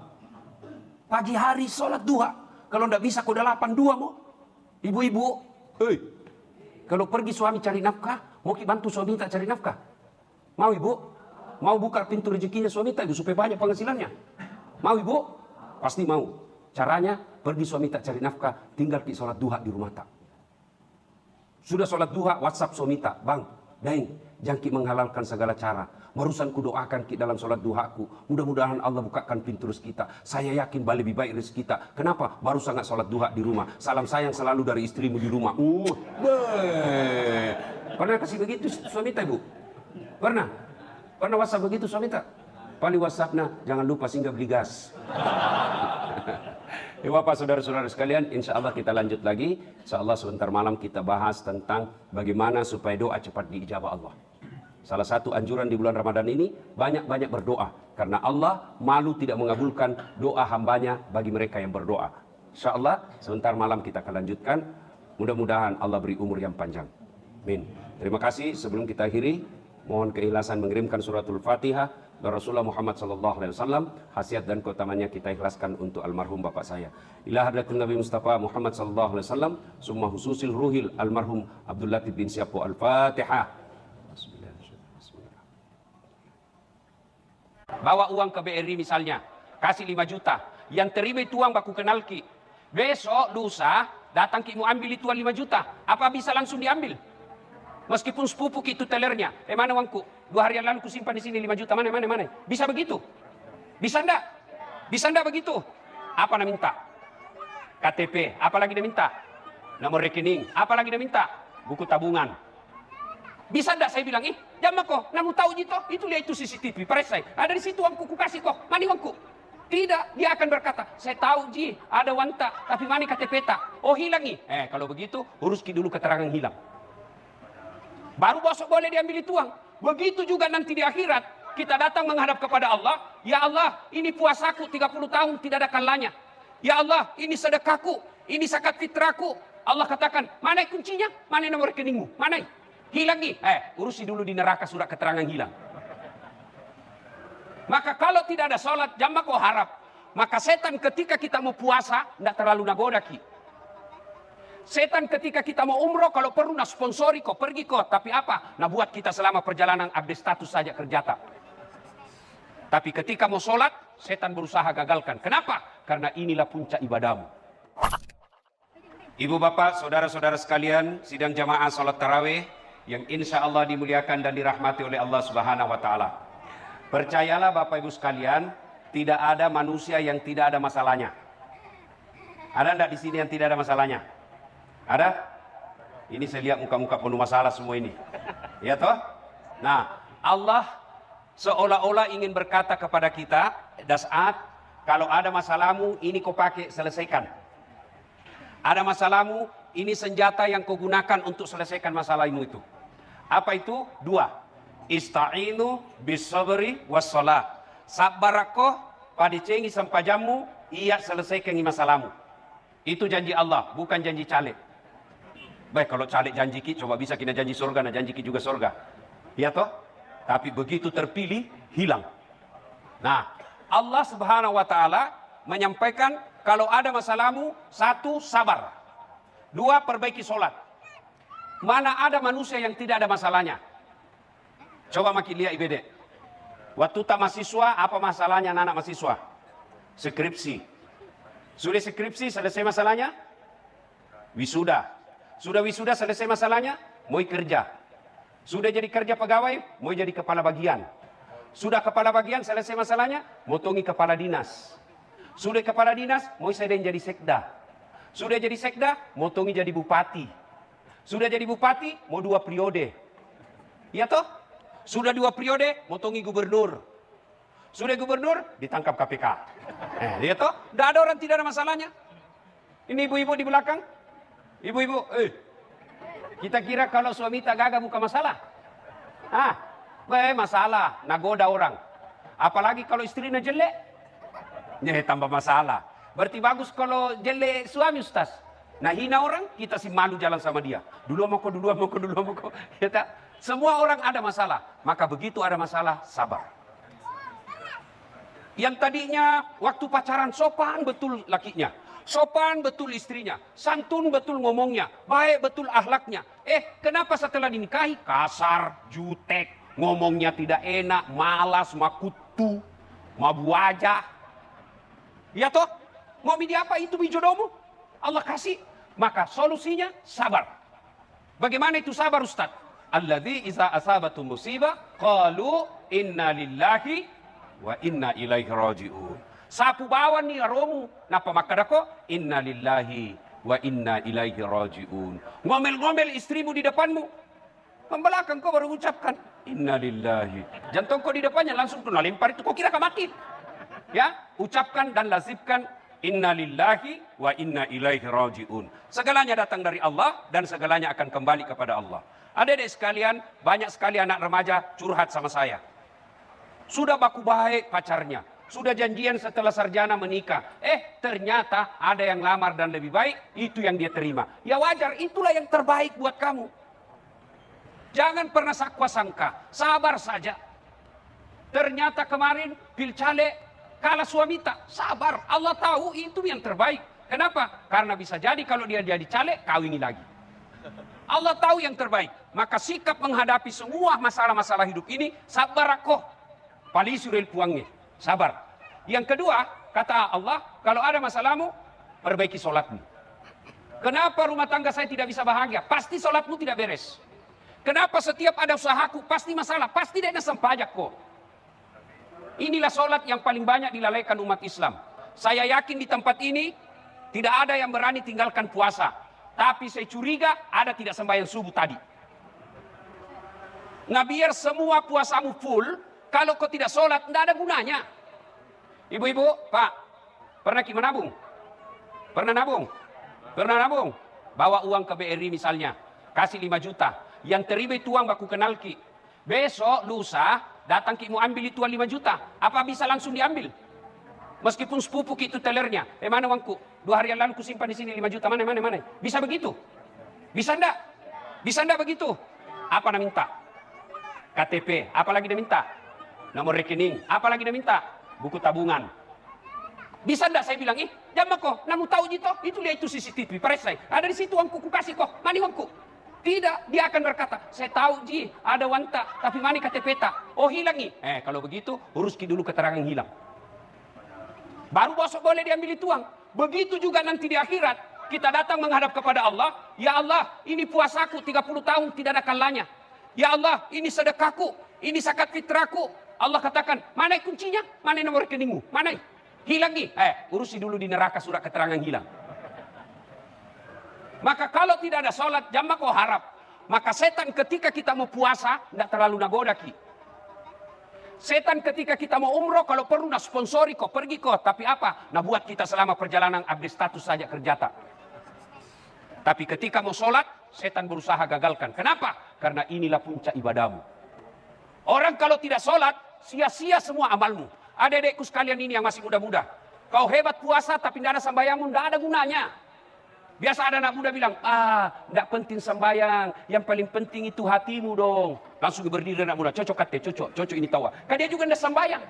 S3: Pagi hari sholat duha. Kalau tidak bisa, kau 8:2 mau. Ibu-ibu, kalau pergi suami cari nafkah, mau bantu suami tak cari nafkah? Mau ibu? Mau buka pintu rezekinya suami tak supaya banyak penghasilannya? Mau ibu? Pasti mau. Caranya, pergi suami tak cari nafkah, tinggal di sholat duha di rumah tak. Sudah sholat duha, WhatsApp suami tak, bang, Daeng, jangki menghalalkan segala cara. Barusan ku doakan ki dalam sholat duhaku. Mudah-mudahan Allah bukakan pintu rezeki kita. Saya yakin lebih baik rezeki kita. Kenapa? Baru sangat sholat duha di rumah. Salam sayang selalu dari istrimu di rumah. Pernah kasih begitu suami tak, Bu? Pernah? Pernah WhatsApp begitu suami tak? Paling WhatsAppnya, jangan lupa singgah beli gas. Ya Bapak, saudara-saudara sekalian, insya Allah kita lanjut lagi. Insya Allah sebentar malam kita bahas tentang bagaimana supaya doa cepat diijabah Allah. Salah satu anjuran di bulan Ramadan ini, banyak-banyak berdoa. Karena Allah malu tidak mengabulkan doa hambanya bagi mereka yang berdoa. Insya Allah sebentar malam kita akan lanjutkan. Mudah-mudahan Allah beri umur yang panjang. Amin. Terima kasih. Sebelum kita akhiri, mohon keikhlasan mengirimkan suratul Fatihah dan Rasulullah Muhammad SAW. Khasiat dan keutamanya kita ikhlaskan untuk almarhum bapak saya. Ila hadratin Nabi Mustafa Muhammad SAW. Summa hususil ruhil almarhum Abdul Latif bin Siapo. Al-Fatihah. Bawa uang ke BRI misalnya, kasih 5 juta. Yang terima itu uang baku kenal ki. Besok, lusa, datang ki mau ambil itu uang 5 juta. Apa bisa langsung diambil? Meskipun sepupu ki itu tellernya. Mana uangku? 2 hari yang lalu ku simpan di sini 5 juta. Mana? Bisa begitu? Bisa enggak? Bisa enggak begitu? Apa nak minta? KTP. Apa lagi dia minta? Nomor rekening. Apa lagi dia minta? Buku tabungan. Bisa enggak saya bilang, jangan kok, namu tahu gitu, itu lihat itu CCTV, peresai. Ada di situ uangku, ku kasih kok, mana uangku? Tidak, dia akan berkata, saya tahu Ji, ada wanta, tapi mana KTP tak? Oh hilang nih. Kalau begitu, urus dulu keterangan hilang. Baru besok boleh diambil itu uang. Begitu juga nanti di akhirat, kita datang menghadap kepada Allah, ya Allah, ini puasaku 30 tahun tidak ada kalanya. Ya Allah, ini sedekahku, ini zakat fitraku. Allah katakan, mana kuncinya? Mana nomor rekeningmu? Mana? Hilang nih, urusi dulu di neraka surat keterangan hilang. Maka kalau tidak ada sholat, jangan kau harap. Maka setan ketika kita mau puasa, tidak terlalu nagoda ki. Setan ketika kita mau umroh, kalau perlu nak sponsori kok, pergi kok. Tapi apa? Nah buat kita selama perjalanan update status saja kerjata. Tapi ketika mau sholat, setan berusaha gagalkan. Kenapa? Karena inilah puncak ibadahmu. Ibu bapak, saudara-saudara sekalian, sidang jamaah sholat tarawih yang insya Allah dimuliakan dan dirahmati oleh Allah Subhanahu wa Ta'ala. Percayalah Bapak Ibu sekalian, tidak ada manusia yang tidak ada masalahnya. Ada enggak di sini yang tidak ada masalahnya? Ada? Ini saya lihat muka-muka penuh masalah semua ini. Ya toh? Nah, Allah seolah-olah ingin berkata kepada kita, Das'at, kalau ada masalahmu, ini kau pakai, selesaikan. Ada masalahmu, ini senjata yang kau gunakan untuk selesaikan masalahmu itu. Apa itu? 2. Ista'inu bisabri wassalat. Sabar kau pada cengi sampai jammu, ia selesaikan masalahmu. Itu janji Allah, bukan janji caleg. Baik, kalau caleg janji ki, coba bisa kita janji surga, nah janji ki juga surga. Ya toh? Tapi begitu terpilih, hilang. Nah, Allah Subhanahu wa Ta'ala menyampaikan kalau ada masalahmu, 1, sabar. 2, perbaiki sholat. Mana ada manusia yang tidak ada masalahnya? Coba makin lihat IBD. Waktu tak mahasiswa, apa masalahnya anak mahasiswa? Skripsi. Sudah skripsi, selesai masalahnya? Wisuda. Sudah wisuda, selesai masalahnya? Mau kerja. Sudah jadi kerja pegawai, mau jadi kepala bagian. Sudah kepala bagian, selesai masalahnya? Mau tongi kepala dinas. Sudah kepala dinas, mau sedang jadi sekda. Sudah jadi sekda, mau tongi jadi bupati. Sudah jadi bupati, mau 2 periode. Ya toh? Sudah 2 periode, mau tongi gubernur. Sudah gubernur, ditangkap KPK. Ya toh? Tidak ada orang tidak ada masalahnya. Ini ibu-ibu di belakang. Ibu-ibu, kita kira kalau suami tak gagah bukan masalah. Masalah, nagoda orang. Apalagi kalau istrinya jelek. Tambah masalah. Berarti bagus kalau jelek suami, Ustaz. Nah hina orang, kita sih malu jalan sama dia. Dulu mau kok. Ya tak? Semua orang ada masalah. Maka begitu ada masalah, sabar. Yang tadinya waktu pacaran sopan betul lakinya. Sopan betul istrinya. Santun betul ngomongnya. Baik betul akhlaknya. Kenapa setelah dinikahi? Kasar, jutek, ngomongnya tidak enak, malas, makutu, mabu wajah. Ya toh? Mau midi apa itu jodohmu? Allah kasih. Maka solusinya sabar. Bagaimana itu sabar, Ustaz? alladzi iza asabatu musibah qalu inna lillahi wa inna ilaihi raji'un. Sapu bawan ni aromu napa makadako inna lillahi wa inna ilaihi raji'un. Ngomel-ngomel istrimu di depanmu, membelakang kau baru ucapkan inna lillahi. Jantung kau di depannya langsung tu lempar itu, kau kira kau mati. Ya, ucapkan dan lazimkan inna lillahi wa inna ilaihi raji'un. Segalanya datang dari Allah dan segalanya akan kembali kepada Allah. Adik-adik sekalian, banyak sekali anak remaja curhat sama saya. Sudah baku baik pacarnya, sudah janjian setelah sarjana menikah. Ternyata ada yang lamar dan lebih baik, itu yang dia terima. Ya wajar, itulah yang terbaik buat kamu. Jangan pernah sakwa sangka, sabar saja. Ternyata kemarin pilcale kalah suami tak, sabar. Allah tahu itu yang terbaik. Kenapa? Karena bisa jadi kalau dia jadi caleg, kawini lagi. Allah tahu yang terbaik. Maka sikap menghadapi semua masalah-masalah hidup ini, sabar kok. Pali suril puangnya, sabar. Yang kedua, kata Allah, kalau ada masalahmu, perbaiki sholatmu. Kenapa rumah tangga saya tidak bisa bahagia? Pasti sholatmu tidak beres. Kenapa setiap ada usahaku, pasti masalah, pasti dia nasam pajak kok. Inilah sholat yang paling banyak dilalaikan umat Islam. Saya yakin di tempat ini tidak ada yang berani tinggalkan puasa. Tapi saya curiga ada tidak sembahyang subuh tadi. Nah biar semua puasamu full, kalau kau tidak sholat tidak ada gunanya. Ibu-ibu, Pak, pernah menabung? Pernah nabung? Pernah nabung? Bawa uang ke BRI misalnya, kasih 5 juta. Yang terima itu uang baku kenal ki. Besok, lusa, datang ki mau ambil itu 5 juta. Apa bisa langsung diambil? Meskipun sepupu itu tellernya. Mana uangku? 2 hari yang lalu ku simpan di sini 5 juta. Mana? Bisa begitu? Bisa enggak? Bisa enggak begitu? Apa nak minta? KTP. Apa lagi dia minta? Nomor rekening. Apa lagi dia minta? Buku tabungan. Bisa enggak saya bilang, jangan kok, namu tahu itu lihat itu CCTV, peresai. Ada di situ uangku, ku kasih kok, mani uangku. Tidak, dia akan berkata, saya tahu Ji, ada wanta, tapi mana KTP tak? Oh hilang nih. Kalau begitu, uruski dulu keterangan hilang. Baru besok boleh diambil itu uang. Begitu juga nanti di akhirat, kita datang menghadap kepada Allah. Ya Allah, ini puasaku 30 tahun tidak ada kalanya. Ya Allah, ini sedekahku, ini zakat fitraku. Allah katakan, mana kuncinya? Mana nomor rekeningmu? Mana? Hilang nih. Urusi dulu di neraka surat keterangan hilang. Maka kalau tidak ada sholat, jamaah kau harap. Maka setan ketika kita mau puasa, tidak terlalu nagoda ki. Setan ketika kita mau umroh, kalau perlu nak sponsori kok, pergi kok. Tapi apa? Nah buat kita selama perjalanan update status saja kerja tak. Tapi ketika mau sholat, setan berusaha gagalkan. Kenapa? Karena inilah puncak ibadahmu. Orang kalau tidak sholat, sia-sia semua amalmu. Adik-adikku sekalian ini yang masih muda-muda. Kau hebat puasa tapi tidak ada sembahyangmu, tidak ada gunanya. Biasa ada anak muda bilang, tidak penting sembahyang, yang paling penting itu hatimu dong. Langsung berdiri anak muda, cocok kate, cocok ini tawa. Kan dia juga tidak sembahyang.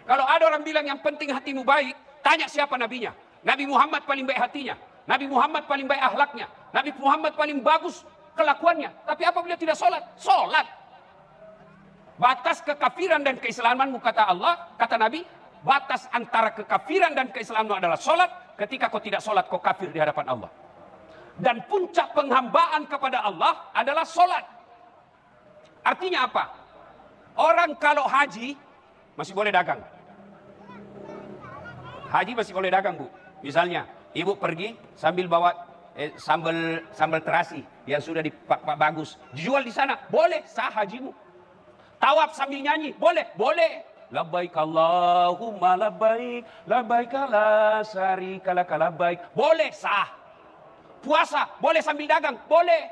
S3: Kalau ada orang bilang yang penting hatimu baik, tanya siapa nabinya. Nabi Muhammad paling baik hatinya. Nabi Muhammad paling baik akhlaknya. Nabi Muhammad paling bagus kelakuannya. Tapi apa beliau tidak sholat? Sholat. Batas kekafiran dan keislamanmu kata Allah, kata Nabi, batas antara kekafiran dan keislamanmu adalah sholat. Ketika kau tidak sholat, kau kafir di hadapan Allah. Dan puncak penghambaan kepada Allah adalah sholat. Artinya apa? Orang kalau haji masih boleh dagang. Haji masih boleh dagang, Bu. Misalnya, ibu pergi sambil bawa sambal terasi yang sudah bagus, dijual di sana, boleh, sah hajimu. Tawaf sambil nyanyi, boleh, boleh. Labbaik Allahumma labbaik, labbaik la syarika lak labbaik. Boleh, sah. Puasa, boleh sambil dagang, boleh.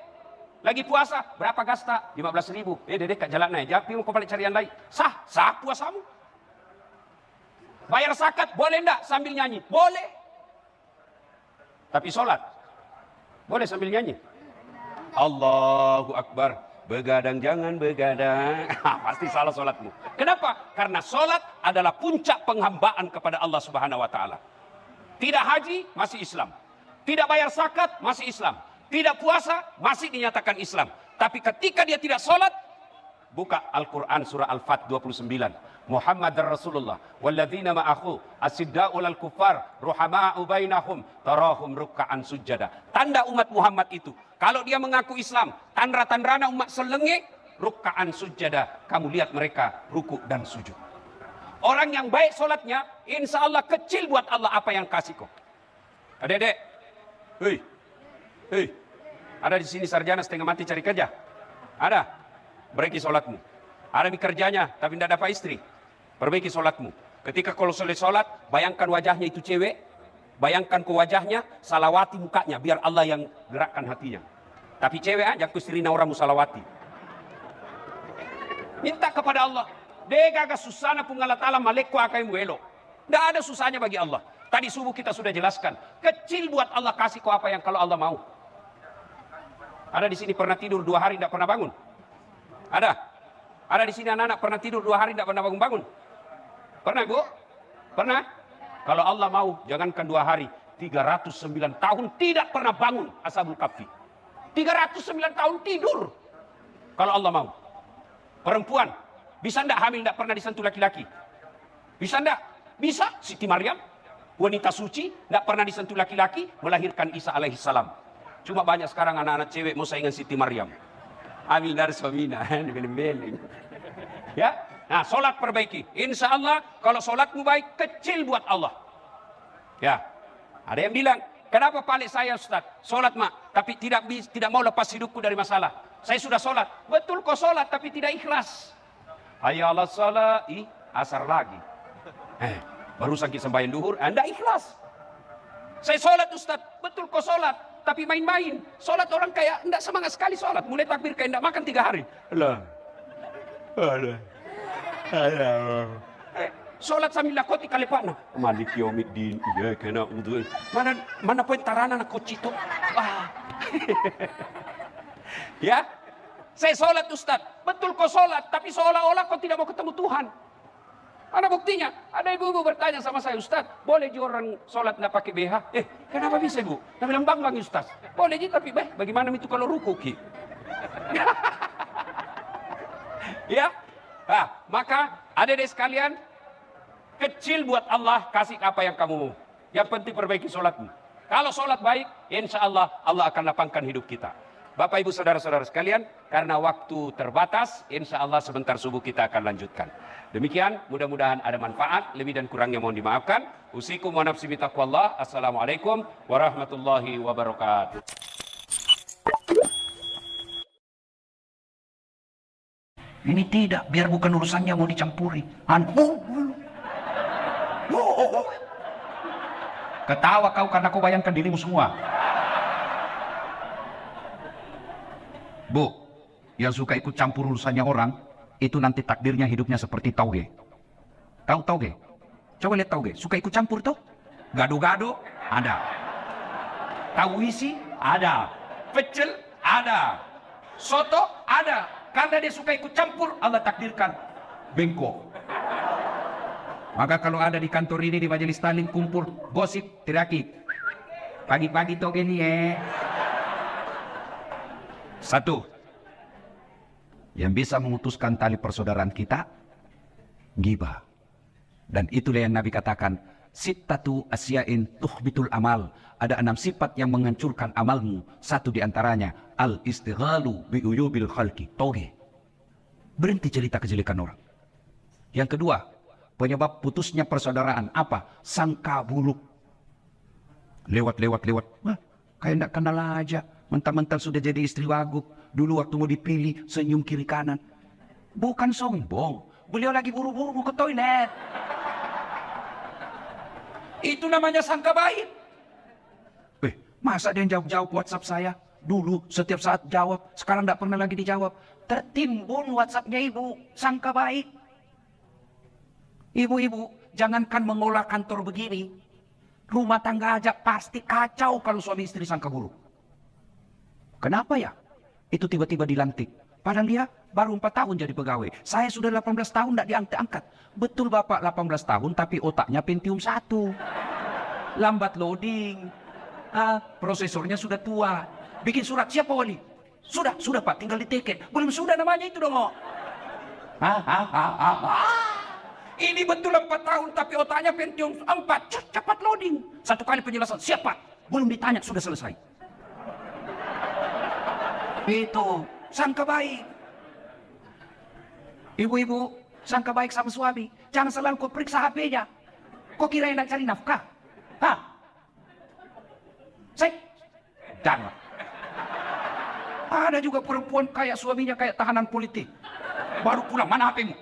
S3: Lagi puasa, berapa gasta? 15.000. Dedek kat jalan naik, jadi kau balik cari yang lain. Sah, sah puasamu. Bayar zakat, boleh enggak sambil nyanyi? Boleh. Tapi sholat, boleh sambil nyanyi? Allahu Akbar. Begadang jangan begadang. Pasti salah sholatmu. Kenapa? Karena sholat adalah puncak penghambaan kepada Allah Subhanahu wa taala. Tidak haji masih Islam. Tidak bayar zakat masih Islam. Tidak puasa masih dinyatakan Islam. Tapi ketika dia tidak sholat, buka Al-Quran surah Al-Fat 29. Muhammadar Rasulullah walladzina ma'ahu asidda'u lal kuffar ruhama'u bainahum tarahum ruk'an sujada. Tanda umat Muhammad itu, kalau dia mengaku Islam, tandra-tandrana umat selenge ruk'an sujada. Kamu lihat mereka ruku dan sujud. Orang yang baik solatnya, insya Allah kecil buat Allah apa yang kasih kau. Adik-adik, hei, ada di sini sarjana setengah mati cari kerja? Ada? Perbaiki solatmu. Ada di kerjanya tapi tidak dapat istri. Perbaiki solatmu. Ketika kalau selesai solat, bayangkan wajahnya itu cewek, bayangkan ke wajahnya, salawati mukanya, biar Allah yang gerakkan hatinya. Tapi cewek aja kustrina orang musalawati. Minta kepada Allah. Degaga susana pungala ta'ala malekku akai muelo. Tidak ada susahnya bagi Allah. Tadi subuh kita sudah jelaskan. Kecil buat Allah kasih kau apa yang kalau Allah mau. Ada di sini pernah tidur 2 hari tidak pernah bangun? Ada? Ada di sini anak-anak pernah tidur 2 hari tidak pernah bangun-bangun? Pernah, Bu? Pernah? Kalau Allah mau, jangankan 2 hari, 309 tahun tidak pernah bangun Ashabul Kahfi. 309 tahun tidur. Kalau Allah mau. Perempuan, bisa enggak hamil enggak pernah disentuh laki-laki? Bisa enggak? Bisa. Siti Maryam, wanita suci, enggak pernah disentuh laki-laki, melahirkan Isa alaihissalam. Cuma banyak sekarang anak-anak cewek mau saingan Siti Maryam. Hamil dari suaminya, beleng-beleng. Ya, nah solat perbaiki. Insya Allah kalau solatmu baik, kecil buat Allah. Ya, ada yang bilang, kenapa paling saya Ustaz? Solat mak, tapi tidak mau lepas hidupku dari masalah. Saya sudah solat. Betul kau solat, tapi tidak ikhlas. Hayya ala salat, asar lagi. Barusan kita sembahyang duhur, Anda ikhlas. Saya solat Ustaz, betul kau solat, tapi main-main. Solat orang kayak enggak semangat sekali solat. Mulai takbir kayak enggak makan 3 hari. Solat sambil lakoti kalepana. Malik yaumiddin, iya kena udhu. Mana poin tarana nak kocito. Ya, saya solat Ustaz, betul kau solat, tapi seolah-olah kau tidak mau ketemu Tuhan. Ada buktinya. Ada ibu-ibu bertanya sama saya, Ustaz, boleh ji orang solat nggak pakai BH? Kenapa bisa ibu? Nah bilang bang Ustaz. Boleh ji tapi bagaimana itu kalau ruku ki? Ya, maka adik-adik sekalian, kecil buat Allah, kasih apa yang kamu mau. Yang penting perbaiki solatmu. Kalau solat baik, insya Allah Allah akan lapangkan hidup kita. Bapak Ibu Saudara-saudara sekalian, karena waktu terbatas, insya Allah sebentar subuh kita akan lanjutkan. Demikian, mudah-mudahan ada manfaat, lebih dan kurangnya mohon dimaafkan. Usikum wa nafsi bitaqwallah. Assalamualaikum warahmatullahi wabarakatuh.
S1: Ini tidak, biar bukan urusannya mau dicampuri. Ketawa kau karena kau bayangkan dirimu semua. Bu, yang suka ikut campur urusannya orang, itu nanti takdirnya hidupnya seperti tauge. Tahu tauge? Coba lihat tauge, suka ikut campur tuh? Gado-gado, ada. Tahu isi, ada. Pecel, ada. Soto, ada. Karena dia suka ikut campur, Allah takdirkan bengkok. Maka kalau ada di kantor ini, di majelis taklim kumpul, gosip, teriaki. Pagi-pagi toge nih Satu, yang bisa memutuskan tali persaudaraan kita, ghibah. Dan itulah yang Nabi katakan, sittatu asya'in tuhbitul amal. Ada 6 sifat yang menghancurkan amalmu. Satu diantaranya, al-istighalu bi'uyubil khalqi, toge. Berhenti cerita kejelekan orang. Yang kedua, penyebab putusnya persaudaraan apa? Sangka buruk. Lewat. Wah, kayak enggak kenal aja. Mentang-mentang sudah jadi istri wagub. Dulu waktu mau dipilih, senyum kiri kanan. Bukan sombong. Beliau lagi buru-buru mau ke toilet. Itu namanya sangka baik. Masa dia jawab-jawab WhatsApp saya? Dulu setiap saat jawab. Sekarang enggak pernah lagi dijawab. Tertimbun WhatsAppnya ibu. Sangka baik. Ibu-ibu, jangankan mengolah kantor begini. Rumah tangga aja pasti kacau kalau suami istri sangka buruk. Kenapa ya? Itu tiba-tiba dilantik. Padahal dia baru 4 tahun jadi pegawai. Saya sudah 18 tahun tidak diangkat-angkat. Betul Bapak 18 tahun tapi otaknya Pentium 1. Lambat loading. Prosesornya sudah tua. Bikin surat siapa wali? Sudah Pak, tinggal diteken. Belum sudah namanya itu dong. Ini betul 4 tahun, tapi otaknya Pentium 4. Cepat loading. 1 kali penjelasan, siap Pak. Belum ditanya, sudah selesai. Itu, sangka baik. Ibu-ibu, sangka baik sama suami. Jangan selalu kau periksa HP-nya. Kau kira enak cari nafkah? Hah? Jangan. Ada juga perempuan kayak suaminya kayak tahanan politik. Baru pulang, mana HP-mu?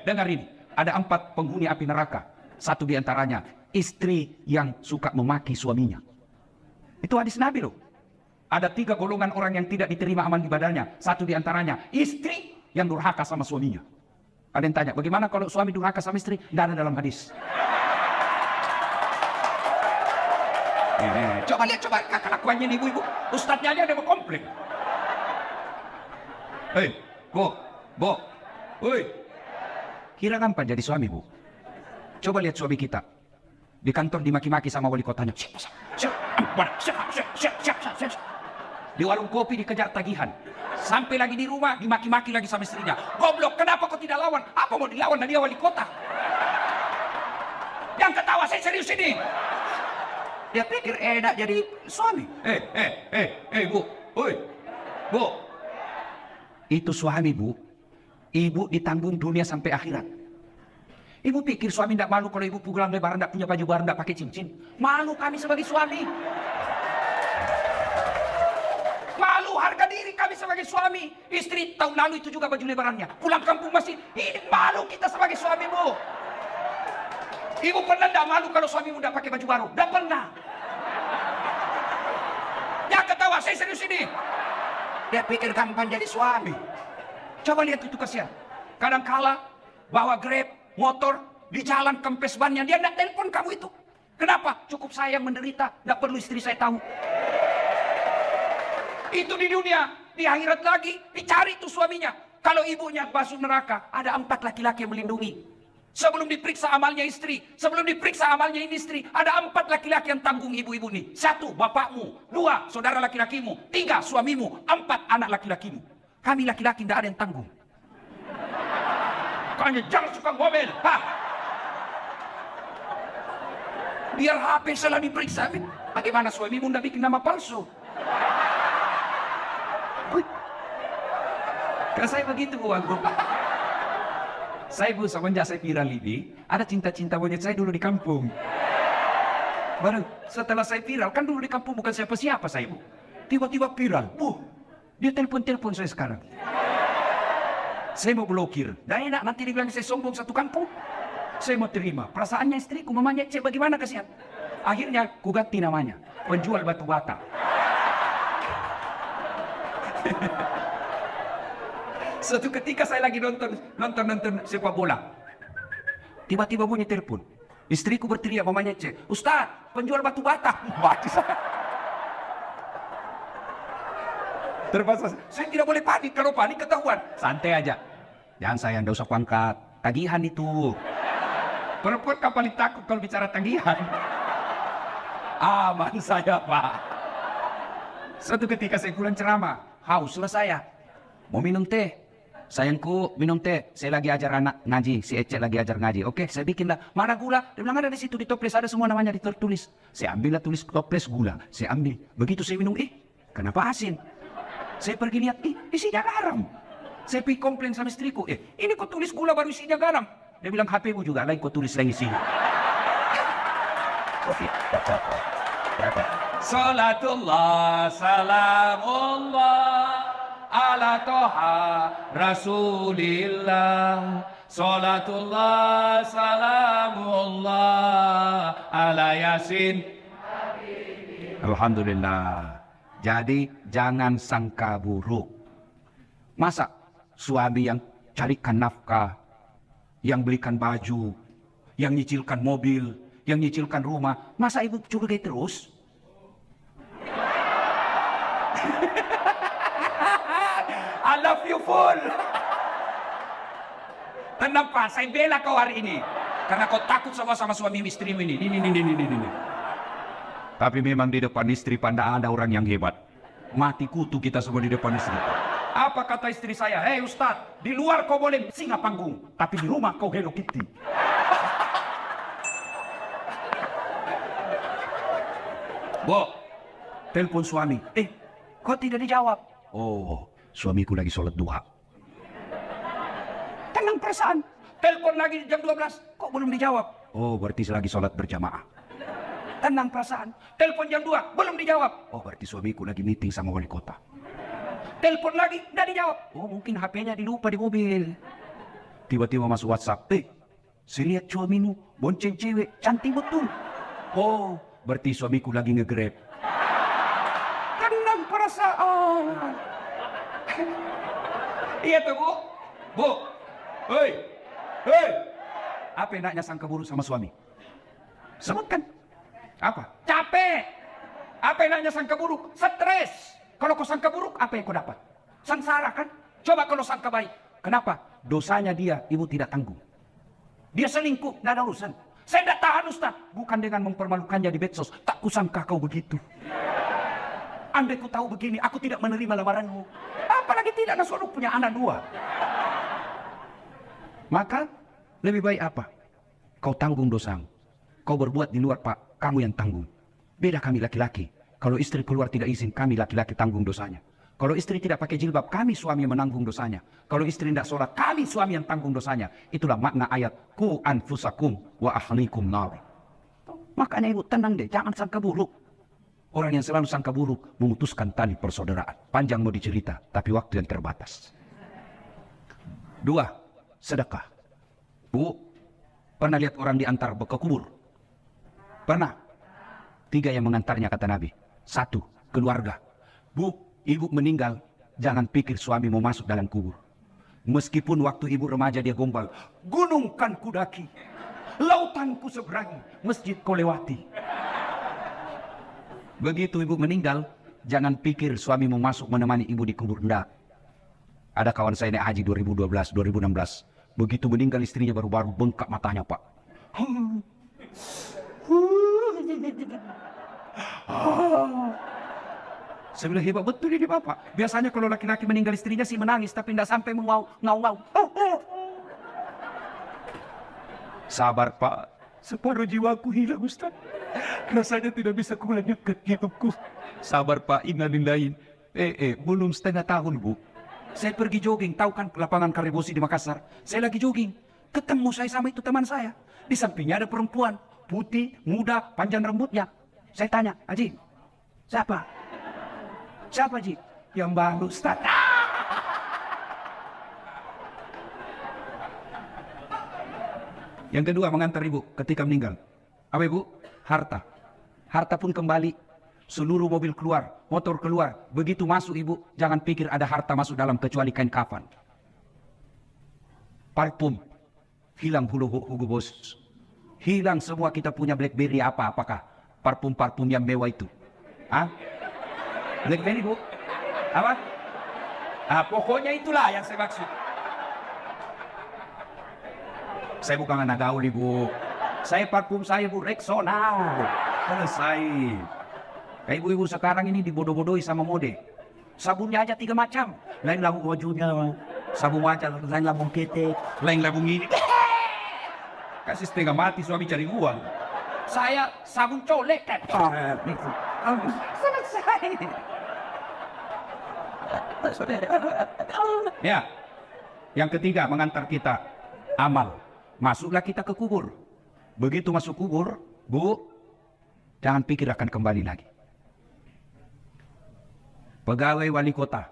S1: Dengar ini. Ada 4 penghuni api neraka. 1 di antaranya istri yang suka memaki suaminya. Itu hadis Nabi loh. Ada 3 golongan orang yang tidak diterima amal ibadahnya. 1 di antaranya istri yang durhaka sama suaminya. Ada yang tanya, bagaimana kalau suami durhaka sama istri? Tidak ada dalam hadis. Coba lihat, kelakuannya nih ibu-ibu. Ustadznya aja ada mau komplain. Bu. Woi. Kira gampang jadi suami, Bu? Coba lihat suami kita. Di kantor dimaki-maki sama wali kotanya. Siap. Di warung kopi dikejar tagihan. Sampai lagi di rumah dimaki-maki lagi sama istrinya. Goblok, kenapa kau tidak lawan? Apa mau dilawan dan dia wali kota? Yang ketawa, saya serius ini. Dia pikir enak jadi suami. Bu. Oi. Bu. Itu suami, Bu. Ibu ditanggung dunia sampai akhirat. Ibu pikir suami tidak malu kalau ibu pulang lebaran tidak punya baju baru, tidak pakai cincin? Malu kami sebagai suami. Malu harga diri kami sebagai suami. Istri tahun lalu itu juga baju lebarannya. Pulang kampung masih, ini malu kita sebagai suami, Bu. Ibu pernah tidak malu kalau suamimu tidak pakai baju baru? Tidak pernah. Jangan ketawa, saya serius ini. Dia pikir gampang jadi suami. Coba lihat itu kasihan. Kadang-kala bawa Grab, motor, di jalan kempes bannya, dia tidak telepon kamu itu. Kenapa? Cukup saya menderita, tidak perlu istri saya tahu. Itu di dunia, di akhirat lagi, dicari itu suaminya. Kalau ibunya masuk neraka, ada 4 laki-laki yang melindungi. Sebelum diperiksa amalnya istri, sebelum diperiksa amalnya ini istri, ada 4 laki-laki yang tanggung ibu-ibu nih. 1, bapakmu. 2, saudara laki-lakimu. 3, suamimu. 4, anak laki-lakimu. Kami laki-laki tidak ada yang tanggung. Kayaknya jangan suka ngomel. Biar HP selalu diperiksa. Bagaimana suamimu tidak bikin nama palsu? Kalau saya begitu, Bu. Saya, Bu, semenjak saya viral ini, ada cinta-cinta monyet saya dulu di kampung. Baru setelah saya viral, kan dulu di kampung bukan siapa-siapa saya, Bu. Tiba-tiba viral, Bu. Dia telepon saya sekarang. Saya mau blokir. Dah enak, nanti dibilang saya sombong satu kampung. Saya mau terima. Perasaannya istriku, mamanya cek bagaimana kasihan. Akhirnya ku ganti namanya. Penjual batu bata. Suatu ketika saya lagi nonton sepak bola. Tiba-tiba bunyi telepon. Istriku berteriak, mamanya cek, Ustaz, penjual batu bata. Mati saya. Terpaksa, saya tidak boleh panik. Kalau panik ketahuan. Santai aja. Jangan sayang, tidak usah kuangkat. Tagihan itu. Perempuan kan paling takut kalau bicara tagihan. Aman saya, Pak. Suatu ketika saya pulang ceramah. Hauslah saya. Mau minum teh. Sayangku, minum teh. Saya lagi ajar anak ngaji. Si Ece lagi ajar ngaji. Oke, saya bikinlah. Mana gula? Dia bilang ada di situ di toples. Ada semua namanya ditulis. Saya ambillah tulis toples gula. Saya ambil. Begitu saya minum, kenapa asin? Saya pergi lihat, isinya garam. Saya pergi komplain sama istriku, ini kok tulis gula baru isinya garam. Dia bilang, HP-mu juga lain kok tulis lagi isinya. Salatullah, salamullah, ala toha rasulillah. Salatullah, salamullah, ala yasin. Alhamdulillah. Jadi jangan sangka buruk. Masa suami yang carikan nafkah, yang belikan baju, yang nyicilkan mobil, yang nyicilkan rumah, masa ibu curigai terus? I love you full. Tenang Pak, saya bela kau hari ini. Karena kau takut sama suami istrimu ini. Ini. Tapi memang di depan istri pandang ada orang yang hebat. Mati kutu kita semua di depan istri. Apa kata istri saya? Hei Ustadz, di luar kau boleh singa panggung, tapi di rumah kau Hello Kitty. Bo, telepon suami. Kok tidak dijawab? Oh, suamiku lagi sholat duha. Tenang perasaan. Telepon lagi jam 12. Kok belum dijawab? Oh, berarti lagi sholat berjamaah. Tenang perasaan. Telepon jam 2. Belum dijawab. Oh, berarti suamiku lagi meeting sama wali kota. Telepon lagi, tidak dijawab. Oh, mungkin HP-nya dilupa di mobil. Tiba-tiba masuk WhatsApp. Saya lihat suamimu bonceng cewek, cantik betul. Oh, berarti suamiku lagi nge-grab. Tenang perasaan. Iya tuh, Bu. Bu. Hei. Hei. Apa enaknya sangka buruk sama suami? Sebutkan. Apa? Capek. Apa enaknya sangka buruk? Stres. Kalau kau sangka buruk, apa yang kau dapat? Sengsara kan? Coba kalau sangka baik. Kenapa? Dosanya dia, ibu tidak tanggung. Dia selingkuh, tidak ada urusan. Saya tidak tahan Ustaz. Bukan dengan mempermalukannya di medsos. Tak kusangka kau begitu. Andai ku tahu begini, aku tidak menerima lamaranmu. Apalagi tidak ada suatu punya anak 2. Maka, lebih baik apa? Kau tanggung dosamu. Kau berbuat di luar, Pak, kamu yang tanggung. Beda kami laki-laki. Kalau istri keluar tidak izin, kami laki-laki tanggung dosanya. Kalau istri tidak pakai jilbab, kami suami yang menanggung dosanya. Kalau istri tidak sholat, kami suami yang tanggung dosanya. Itulah makna ayat, ku anfusakum wa ahlikum nar. Makanya ibu tenang deh, jangan sangka buruk. Orang yang selalu sangka buruk memutuskan tali persaudaraan. Panjang mau dicerita, tapi waktu yang terbatas. 2, sedekah. Bu, pernah lihat orang diantar ke kubur? Pernah? 3 yang mengantarnya kata Nabi. 1, keluarga. Bu, ibu meninggal, jangan pikir suami mau masuk dalam kubur. Meskipun waktu ibu remaja dia gombal, gunung kan kudaki, lautan ku seberangi, masjid kau lewati. Begitu ibu meninggal, jangan pikir suami mau masuk menemani ibu di kubur. Enggak. Ada kawan saya naik haji 2012, 2016. Begitu meninggal istrinya baru-baru bengkak matanya, Pak. Saya bilang hebat betul ini Bapak. Biasanya kalau laki-laki meninggal istrinya sih menangis, tapi tidak sampai ngau-ngau. Sabar Pak, separuh jiwaku hilang Ustaz. Rasanya tidak bisa kulanjutkan hidupku. Sabar Pak, innalillahi. Belum setengah tahun Bu. Saya pergi jogging, tahu kan lapangan Karebosi di Makassar. Saya lagi jogging, ketemu saya sama itu teman saya. Di sampingnya ada perempuan, putih, muda, panjang rambutnya. Saya tanya, Haji, siapa? Siapa Ji? Yang baru Ustaz. Yang kedua mengantar ibu ketika meninggal. Apa ibu? Harta. Harta pun kembali. Seluruh mobil keluar, motor keluar. Begitu masuk ibu, jangan pikir ada harta masuk dalam kecuali kain kafan. Parfum. Hilang Hugo Boss. Hilang semua kita punya BlackBerry apakah? Parfum-parfum yang mewah itu. Hah? BlackBerry Bu? Apa? Pokoknya itulah yang saya maksud. Saya bukan anak gaul Ibu. Saya parfum saya Bu Rexona. Selesai. Kayak ibu-ibu sekarang ini dibodoh-bodohi sama mode. Sabunnya aja 3 macam. Lain lambung bajunya, sabun wajah, lain lambung ketek, lain lambung ini. Kasih setengah mati suami cari uang. Saya sabun colek kan. Selesai. Ya. Yang ketiga mengantar kita amal. Masuklah kita ke kubur. Begitu masuk kubur, Bu, jangan pikir akan kembali lagi. Pegawai wali kota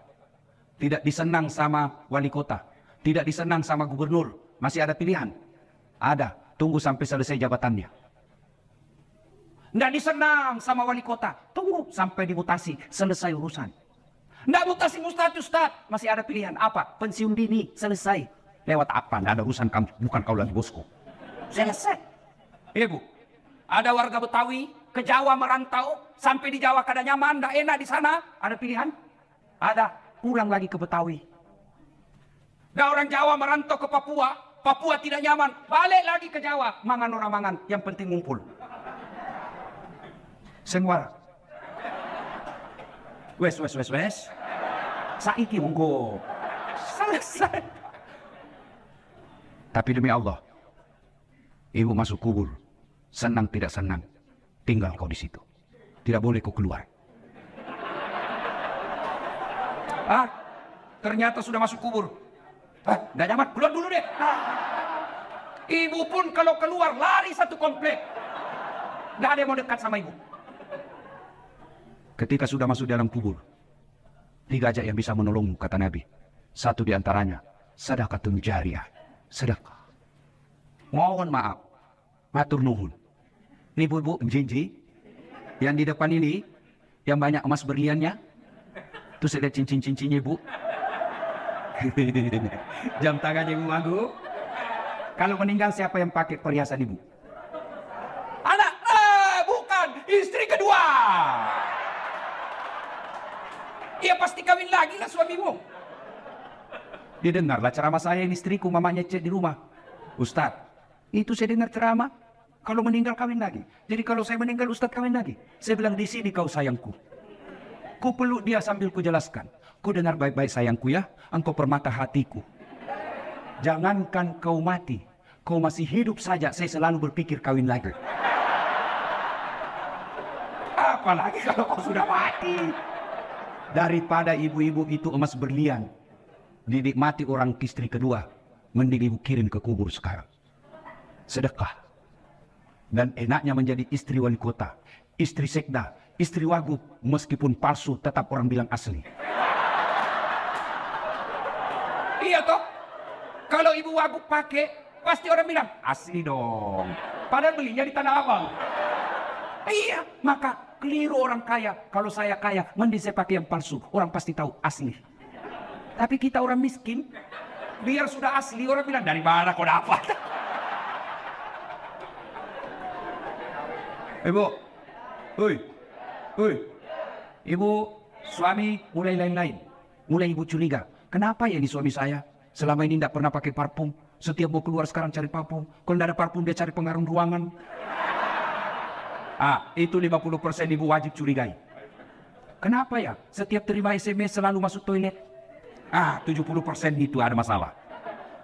S1: tidak disenang sama wali kota, tidak disenang sama gubernur, masih ada pilihan. Ada, tunggu sampai selesai jabatannya. Tidak disenang sama wali kota, tunggu sampai dimutasi, selesai urusan. Tidak mutasi Ustaz, masih ada pilihan. Apa? Pensiun dini, selesai. Lewat apa? Tidak ada urusan kamu, bukan kau lagi bosku. Selesai. Iya Bu, ada warga Betawi ke Jawa merantau, sampai di Jawa kada nyaman, tidak enak di sana. Ada pilihan? Ada, pulang lagi ke Betawi. Dan orang Jawa merantau ke Papua, Papua tidak nyaman, balik lagi ke Jawa. Mangan orang mangan, yang penting ngumpul. Senwar. Wes. Saiki monggo. Selesai. Tapi demi Allah, ibu masuk kubur, senang tidak senang, tinggal kau di situ. Tidak boleh kau keluar. Ternyata sudah masuk kubur. Nggak nyaman, keluar dulu deh. Ibu pun kalau keluar lari satu komplek. Nggak ada yang mau dekat sama ibu. Ketika sudah masuk dalam kubur, 3 aja yang bisa menolongmu, kata Nabi. Satu di antaranya, sedekatun jariyah, sedekah. Mohon maaf, matur nuhun. Ini ibu-ibu, jinji, yang di depan ini, yang banyak emas berliannya, tuh saya lihat cincin-cincinnya ibu. Jam tangannya ibu Agung. Kalau meninggal siapa yang pakai perhiasan ibu? Anak, bukan, istri kedua. Ia pasti kawin lagi lah suamimu. Dia dengarlah ceramah saya, ini istriku, mamanya cek di rumah. Ustadz, itu saya dengar ceramah, kalau meninggal kawin lagi. Jadi kalau saya meninggal Ustadz kawin lagi. Saya bilang, di sini kau sayangku. Ku peluk dia sambil ku jelaskan. Ku dengar baik-baik sayangku ya, engkau permata hatiku. Jangankan kau mati, kau masih hidup saja, saya selalu berpikir kawin lagi. Apalagi kalau kau sudah mati. Daripada ibu-ibu itu emas berlian, dinikmati orang istri kedua, mending ibu kirim ke kubur sekarang. Sedekah. Dan enaknya menjadi istri wali kota, istri sekda, istri wagub, meskipun palsu tetap orang bilang asli. Iya toh? Kalau ibu wagub pakai, pasti orang bilang asli dong. Padahal belinya di Tanah Abang. Iya, maka keliru orang kaya. Kalau saya kaya, mending saya pakai yang palsu. Orang pasti tahu asli. Tapi kita orang miskin, biar sudah asli, orang bilang dari mana kau dapat? Ibu, ibu, suami mulai lain-lain. Mulai ibu curiga. Kenapa ya ini suami saya? Selama ini tidak pernah pakai parfum. Setiap mau keluar sekarang cari parfum. Kalau tidak ada parfum dia cari pengaruh ruangan. Itu 50% ibu wajib curigai. Kenapa ya? Setiap terima SMS selalu masuk toilet. 70% itu ada masalah.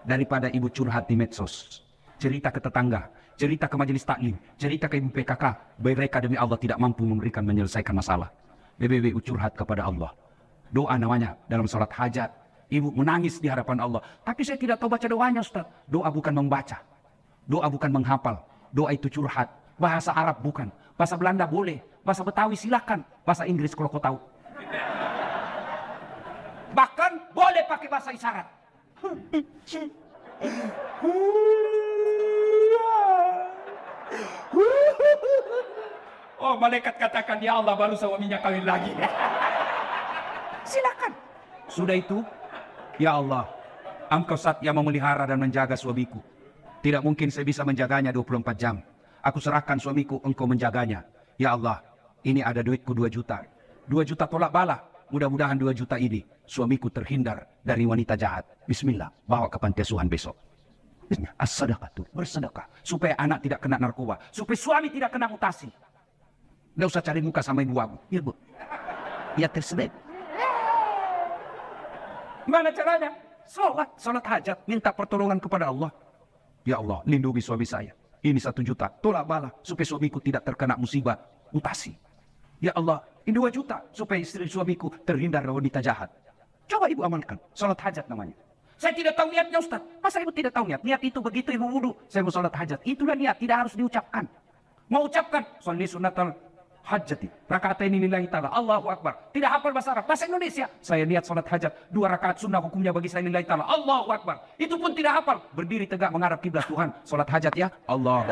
S1: Daripada ibu curhat di medsos. Cerita ke tetangga. Cerita ke majelis taklim. Cerita ke ibu PKK. Mereka demi Allah tidak mampu memberikan menyelesaikan masalah. Ibu curhat kepada Allah. Doa namanya dalam salat hajat. Ibu menangis di hadapan Allah. Tapi saya tidak tahu baca doanya Ustaz. Doa bukan membaca. Doa bukan menghafal. Doa itu curhat. Bahasa Arab bukan. Bahasa Belanda boleh. Bahasa Betawi silakan. Bahasa Inggris kalau kau tahu. Bahkan boleh pakai bahasa isyarat. Oh, malaikat katakan, ya Allah, baru suaminya kawin lagi. Silakan. Sudah itu, ya Allah, engkau zat yang memelihara dan menjaga suamiku. Tidak mungkin saya bisa menjaganya 24 jam. Aku serahkan suamiku, engkau menjaganya. Ya Allah, ini ada duitku 2 juta. 2 juta tolak bala. Mudah-mudahan 2 juta ini suamiku terhindar dari wanita jahat. Bismillah, bawa ke panti asuhan besok. As-sadaqah itu bersedekah supaya anak tidak kena narkoba, supaya suami tidak kena mutasi. Nggak usah cari muka sama ibu aku. Ya bu, ya tersedek. Mana caranya? Salat hajat, minta pertolongan kepada Allah. Ya Allah, lindungi suami saya. Ini 1 juta, tolak bala supaya suamiku tidak terkena musibah mutasi. Ya Allah, ini 2 juta supaya istri suamiku terhindar dari wanita jahat. Coba ibu amalkan, salat hajat namanya. Saya tidak tahu niatnya Ustaz. Masa ibu tidak tahu niat? Niat itu begitu ibu wudu, saya mau salat hajat. Itulah niat, tidak harus diucapkan. Mau ucapkan, sholli sunnatal hajati. Rakaat ini lillahi ta'ala, Allahu Akbar. Tidak hafal bahasa Arab, bahasa Indonesia. Saya niat salat hajat, 2 rakaat sunnah hukumnya bagi saya lillahi ta'ala, Allahu Akbar. Itu pun tidak hafal. Berdiri tegak menghadap kiblat Tuhan. Salat hajat ya, Allah.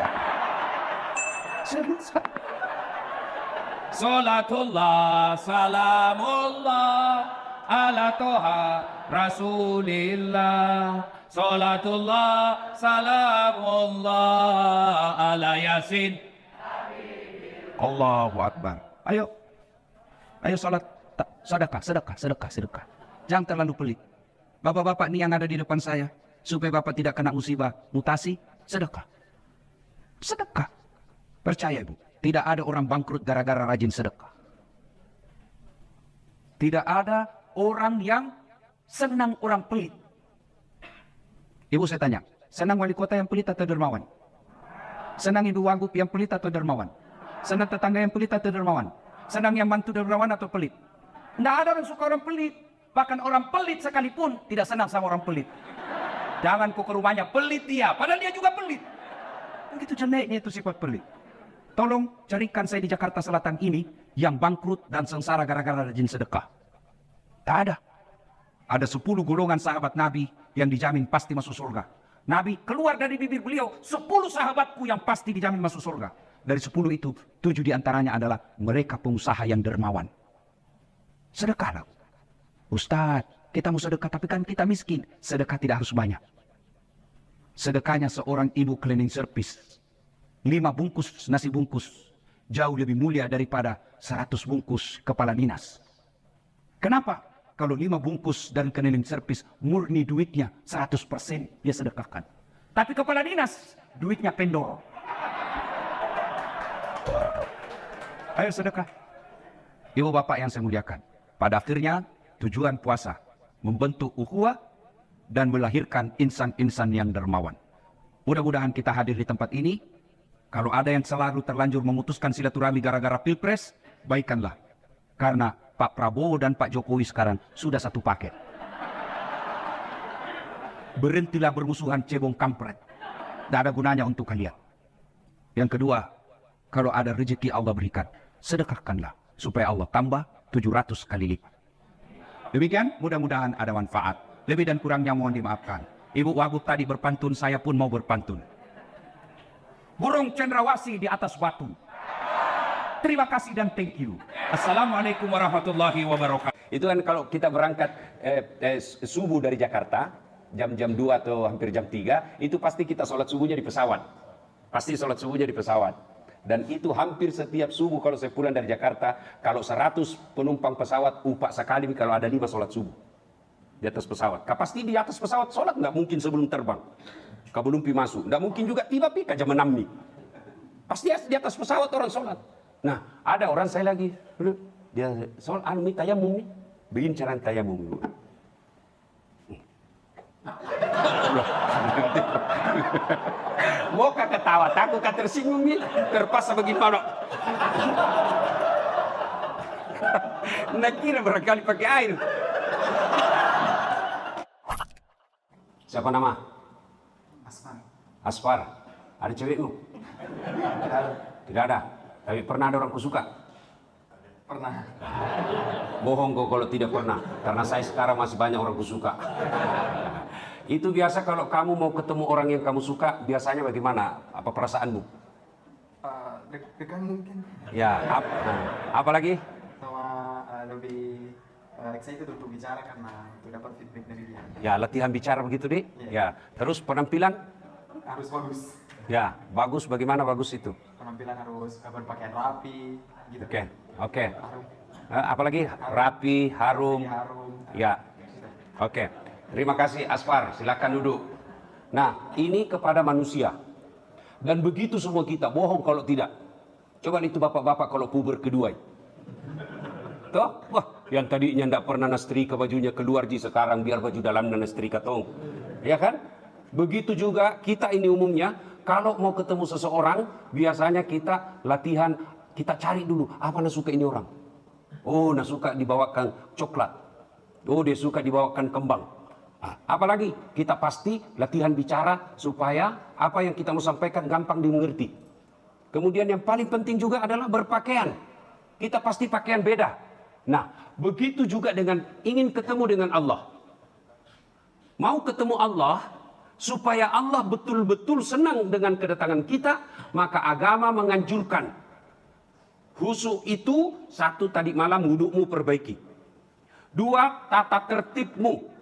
S1: Salatullah, salamullah ala toha rasulillah. Salatullah, salamullah ala yasin. Allahu Akbar. Ayo salat, sedekah. Jangan terlalu pelit. Bapak-bapak ini yang ada di depan saya, supaya bapak tidak kena musibah mutasi, sedekah. Percaya ibu, tidak ada orang bangkrut gara-gara rajin sedekah. Tidak ada orang yang senang orang pelit. Ibu saya tanya, senang wali kota yang pelit atau dermawan? Senang ibu wagub yang pelit atau dermawan? Senang tetangga yang pelit atau dermawan? Senang yang mantu dermawan atau pelit? Tidak ada orang suka orang pelit. Bahkan orang pelit sekalipun tidak senang sama orang pelit. Jangan kau ke rumahnya, pelit dia. Padahal dia juga pelit. Begitu jeleknya itu sifat pelit. Tolong carikan saya di Jakarta Selatan ini yang bangkrut dan sengsara gara-gara rajin sedekah. Tak ada. Ada 10 golongan sahabat Nabi yang dijamin pasti masuk surga. Nabi keluar dari bibir beliau, 10 sahabatku yang pasti dijamin masuk surga. Dari 10 itu, 7 diantaranya adalah mereka pengusaha yang dermawan. Sedekahlah. Ustaz, kita mau sedekah tapi kan kita miskin. Sedekah tidak harus banyak. Sedekahnya seorang ibu cleaning service. 5 bungkus nasi bungkus. Jauh lebih mulia daripada 100 bungkus kepala dinas. Kenapa? Kalau 5 bungkus dan cleaning service murni duitnya 100% dia sedekahkan. Tapi kepala dinas duitnya pendor. Ayo sedekah. Ibu bapak yang saya muliakan. Pada akhirnya tujuan puasa membentuk ukhuwah dan melahirkan insan-insan yang dermawan. Mudah-mudahan kita hadir di tempat ini. Kalau ada yang selalu terlanjur memutuskan silaturahmi gara-gara pilpres, baikkanlah. Karena Pak Prabowo dan Pak Jokowi sekarang sudah satu paket. Berhentilah bermusuhan cebong kampret. Tidak ada gunanya untuk kalian. Yang kedua, kalau ada rezeki Allah berikan, sedekahkanlah supaya Allah tambah 700 kali lipat. Demikian, mudah-mudahan ada manfaat. Lebih dan kurangnya mohon dimaafkan. Ibu Wagub tadi berpantun, saya pun mau berpantun. Burung cendrawasih di atas batu. Terima kasih dan thank you. Assalamualaikum warahmatullahi wabarakatuh.
S3: Itu kan kalau kita berangkat subuh dari Jakarta, jam 2 atau hampir jam 3, itu pasti kita sholat subuhnya di pesawat. Pasti sholat subuhnya di pesawat. Dan itu hampir setiap subuh kalau saya pulang dari Jakarta, kalau 100 penumpang pesawat, upah sekali kalau ada 5 sholat subuh. Di atas pesawat. Pasti di atas pesawat sholat nggak mungkin sebelum terbang. Kau belum pi masuk. Nggak mungkin juga tiba-tiba jam 6 nih. Pasti di atas pesawat orang sholat. Nah, ada orang saya lagi, dia soal tayamum nih, begini cara tayamum. Mau ketawa, takut tersinggung nih, terpaksa bagaimana? Nak kira barangkali pakai air. Siapa nama?
S2: Asman.
S3: Asfar. Ada cewekmu? Tidak ada. Tapi pernah ada orang kusuka?
S2: Pernah.
S3: Bohong kok kalau tidak pernah. Karena saya sekarang masih banyak orang kusuka. Itu biasa kalau kamu mau ketemu orang yang kamu suka, biasanya bagaimana? Apa perasaanmu?
S2: Deg-degan mungkin.
S3: Ya, apa lagi?
S2: Sama lebih excited untuk bicara karena untuk dapat feedback dari dia.
S3: Ya, latihan bicara begitu deh. Ya, terus penampilan?
S2: Harus bagus.
S3: Ya, bagus. Bagaimana bagus itu?
S2: Penampilan harus berpakaian rapi, gitu.
S3: Oke.
S2: Harum.
S3: Apalagi rapi, harum.
S2: Harum.
S3: Ya, oke. Terima kasih Asfar, silakan duduk. Nah, ini kepada manusia. Dan begitu semua kita, bohong kalau tidak. Coba itu bapak-bapak kalau puber kedua. Tuh, wah, yang tadinya tidak pernah nastrika bajunya keluar ji sekarang biar baju dalamnya nastrika tong. Ya kan? Begitu juga kita ini umumnya, kalau mau ketemu seseorang, biasanya kita latihan, kita cari dulu, apa yang suka ini orang? Oh, nak suka dibawakan coklat. Oh, dia suka dibawakan kembang. Apalagi kita pasti latihan bicara supaya apa yang kita mau sampaikan gampang dimengerti. Kemudian yang paling penting juga adalah berpakaian. Kita pasti pakaian beda. Nah, begitu juga dengan ingin ketemu dengan Allah. Mau ketemu Allah, supaya Allah betul-betul senang dengan kedatangan kita, maka agama menganjurkan. Khusyuk itu, 1 tadi malam wudukmu perbaiki. 2, tata tertibmu.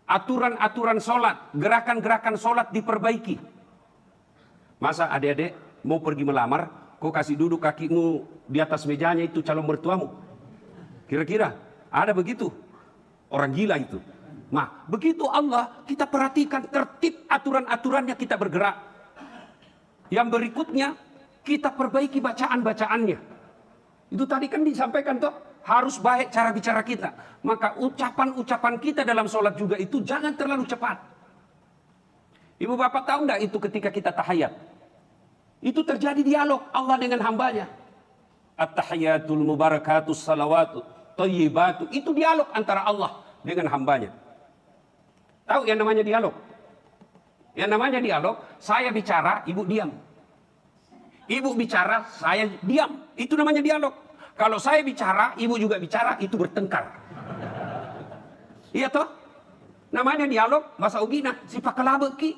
S3: Aturan-aturan sholat, gerakan-gerakan sholat diperbaiki. Masa adik-adik mau pergi melamar, kau kasih duduk kakimu di atas mejanya itu calon mertuamu? Kira-kira ada begitu? Orang gila itu. Nah, begitu Allah, kita perhatikan tertib aturan-aturannya, kita bergerak. Yang berikutnya, kita perbaiki bacaan-bacaannya. Itu tadi kan disampaikan toh, harus baik cara bicara kita. Maka ucapan-ucapan kita dalam sholat juga itu jangan terlalu cepat. Ibu bapak tahu enggak itu ketika kita tahiyat? Itu terjadi dialog Allah dengan hambanya. At-tahiyatul mubarakatus salawatu thayyibatu. Itu dialog antara Allah dengan hambanya. Tahu yang namanya dialog? Yang namanya dialog, saya bicara, ibu diam. Ibu bicara, saya diam. Itu namanya dialog. Kalau saya bicara, ibu juga bicara, itu bertengkar. Iya toh? Namanya dialog, bahasa ugina, si pakalabek ki.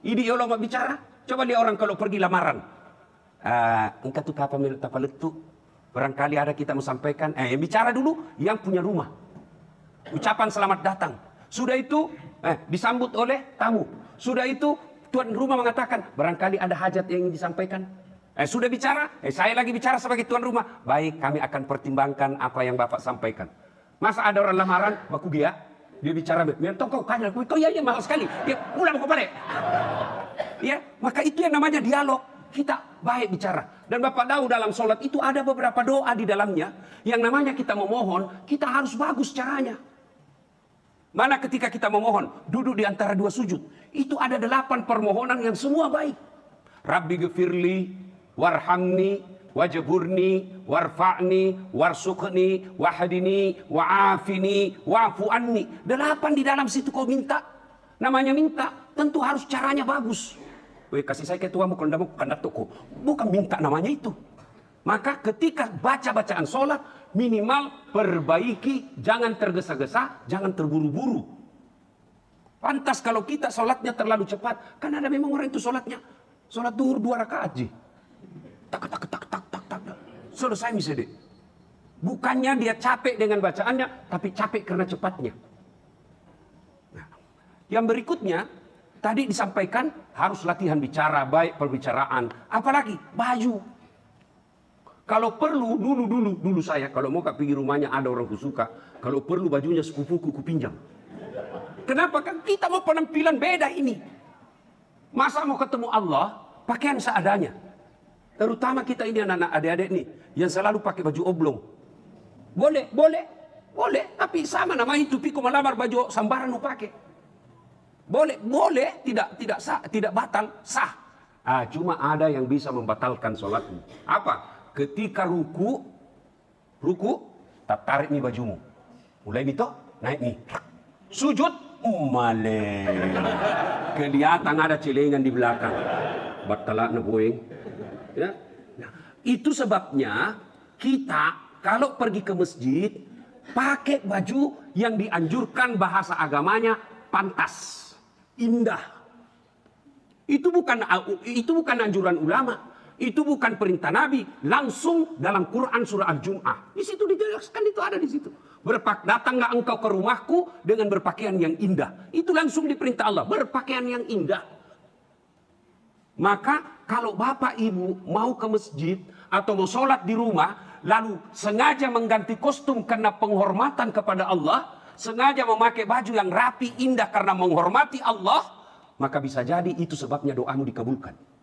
S3: Ini Allah mau bicara. Coba dia orang kalau pergi lamaran. Engkau tuh apa letu? Barangkali ada kita mau sampaikan. Yang bicara dulu, yang punya rumah. Ucapan selamat datang. Sudah itu, disambut oleh tamu. Sudah itu, tuan rumah mengatakan, barangkali ada hajat yang ingin disampaikan. Sudah bicara, saya lagi bicara sebagai tuan rumah. Baik, kami akan pertimbangkan apa yang Bapak sampaikan. Masa ada orang lamaran, baku dia bicara, kau kanya, kau ya mahal sekali. Ya, pulang kau balik. Ya, maka itu yang namanya dialog. Kita baik bicara. Dan Bapak tahu dalam sholat itu ada beberapa doa di dalamnya. Yang namanya kita memohon, kita harus bagus caranya. Mana ketika kita memohon, duduk di antara dua sujud. Itu ada 8 permohonan yang semua baik. Rabbi gfirli, warhamni, wajburni, warfa'ni, warsukni, wahdini, wa'afini, wa'fu anni. 8 di dalam situ kau minta. Namanya minta, tentu harus caranya bagus. Kasih saya ketuamu, kalau tidak kandak toko. Bukan minta namanya itu. Maka ketika baca-bacaan sholat, minimal perbaiki, jangan tergesa-gesa, jangan terburu-buru. Pantas kalau kita sholatnya terlalu cepat, kan ada memang orang itu sholatnya. Sholat duhur 2 rakaat ji. Tak. Selesai misalnya. Bukannya dia capek dengan bacaannya, tapi capek karena cepatnya. Nah, yang berikutnya, tadi disampaikan harus latihan bicara, baik perbicaraan. Apalagi baju. Kalau perlu, dulu saya, kalau mau pergi rumahnya ada orang kusuka. Kalau perlu bajunya sepupuku kupinjam. Kenapa? Kan kita mau penampilan beda ini. Masa mau ketemu Allah, pakaian seadanya. Terutama kita ini anak-anak adik-adik nih, yang selalu pakai baju oblong. Boleh. Tapi sama nama itu, piko melamar baju sambaran mau pakai. Boleh, tidak batal, sah. Cuma ada yang bisa membatalkan sholatmu. Apa? Ketika ruku, tak tarik nih bajumu. Mulai nih toh, naik nih. Sujud, kelihatan ada celengan di belakang. Batalak na boeng. Ya? Nah, itu sebabnya kita kalau pergi ke masjid, pakai baju yang dianjurkan bahasa agamanya pantas, indah. Itu bukan anjuran ulama. Itu bukan perintah Nabi, langsung dalam Quran surah Al-Jum'ah. Di situ dijelaskan, itu ada di situ. Datanglah engkau ke rumahku dengan berpakaian yang indah. Itu langsung diperintah Allah, berpakaian yang indah. Maka kalau bapak ibu mau ke masjid atau mau sholat di rumah, lalu sengaja mengganti kostum karena penghormatan kepada Allah, sengaja memakai baju yang rapi, indah karena menghormati Allah, maka bisa jadi itu sebabnya doamu dikabulkan.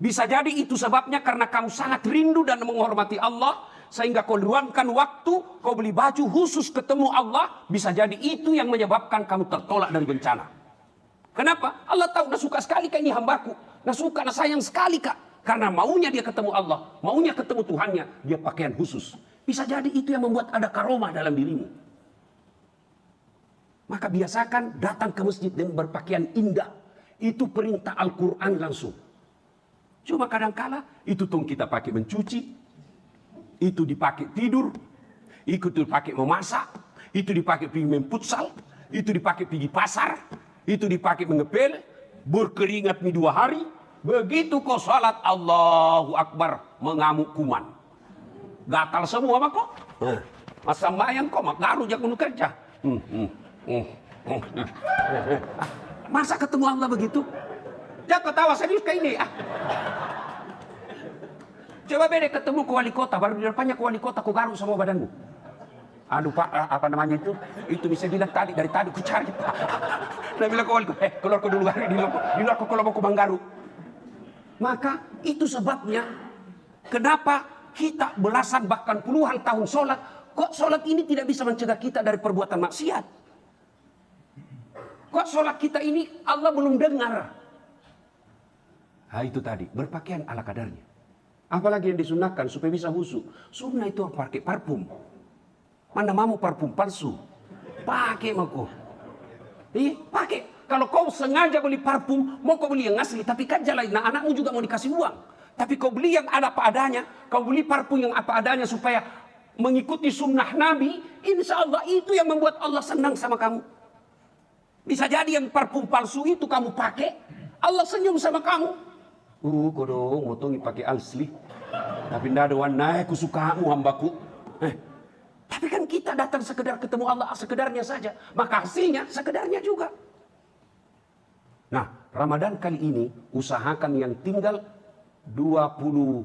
S3: Bisa jadi itu sebabnya karena kamu sangat rindu dan menghormati Allah, sehingga kau luangkan waktu, kau beli baju khusus ketemu Allah. Bisa jadi itu yang menyebabkan kamu tertolak dari bencana. Kenapa? Allah tahu, nah suka sekali kak ini hambaku. Nah suka, nah sayang sekali kak. Karena maunya dia ketemu Allah, maunya ketemu Tuhannya, dia pakaian khusus. Bisa jadi itu yang membuat ada karomah dalam dirimu. Maka biasakan datang ke masjid dengan berpakaian indah. Itu perintah Al-Quran langsung. Cuma kadangkala itu tong kita pakai mencuci, itu dipakai tidur, itu dipakai memasak, itu dipakai pergi main futsal, itu dipakai pergi pasar, itu dipakai mengepel, berkeringat 2 hari. Begitu kau salat Allahu Akbar, mengamuk kuman. Gatal semua mah kok. Masa bayang kok mak garu jak unu kerja. Masa ketemu Allah begitu? Jangan ketawa serius kayak ini. Coba beda ketemu ke wali kota, baru di depannya ke wali kota, ku garuk semua badanmu. Aduh pak, apa namanya itu? Itu bisa bilang dari tadi ku cari. Nah bilang ke wali kota, keluar ke dulu hari, di luar ke kalau mau ku banggaru. Maka itu sebabnya kenapa kita belasan bahkan puluhan tahun sholat, kok sholat ini tidak bisa mencegah kita dari perbuatan maksiat? Kok sholat kita ini Allah belum dengar? Nah, itu tadi, berpakaian ala kadarnya. Apalagi yang disunahkan supaya bisa khusyuk. Sunnah itu pakai parfum. Mana mau parfum palsu? Pakai mako. Pakai. Kalau kau sengaja beli parfum, mau kau beli yang asli, tapi kan jalan, nah anakmu juga mau dikasih uang. Tapi kau beli yang ada apa adanya, kau beli parfum yang apa adanya supaya mengikuti sunnah Nabi, insya Allah itu yang membuat Allah senang sama kamu. Bisa jadi yang parfum palsu itu kamu pakai, Allah senyum sama kamu. Kau dong, motongi pakai asli. Tapi tidak ada warna, aku sukamu hambaku. Tapi kan kita datang sekedar ketemu Allah sekedarnya saja. Maka hasilnya sekedarnya juga. Nah, Ramadan kali ini usahakan yang tinggal 24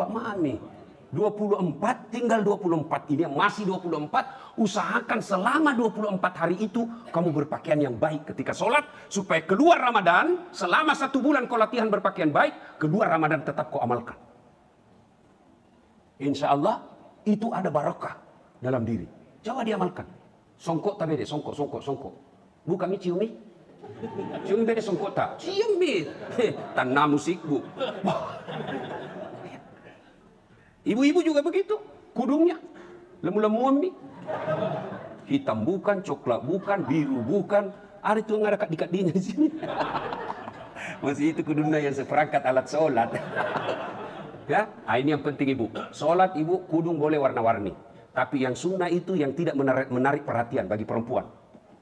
S3: mami. 24 tinggal 24 ini yang masih 24, usahakan selama 24 hari itu kamu berpakaian yang baik ketika sholat supaya keluar Ramadan selama 1 bulan kau latihan berpakaian baik, keluar Ramadan tetap kau amalkan. Insya Allah itu ada barakah dalam diri. Coba diamalkan. Songkok tak beda, songkok. Bukan ciumi. Ciumi beda songkok tak. Ciumi. Tanah musik bu. Ibu-ibu juga begitu. Kudungnya. Lemu-lemu ambi. Hitam bukan, coklat bukan, biru bukan. Ada itu yang ada kat-dikatnya di sini. Masih itu kudungnya yang seperangkat alat sholat. Ya, ini yang penting ibu. Sholat ibu kudung boleh warna-warni. Tapi yang sunnah itu yang tidak menarik perhatian bagi perempuan.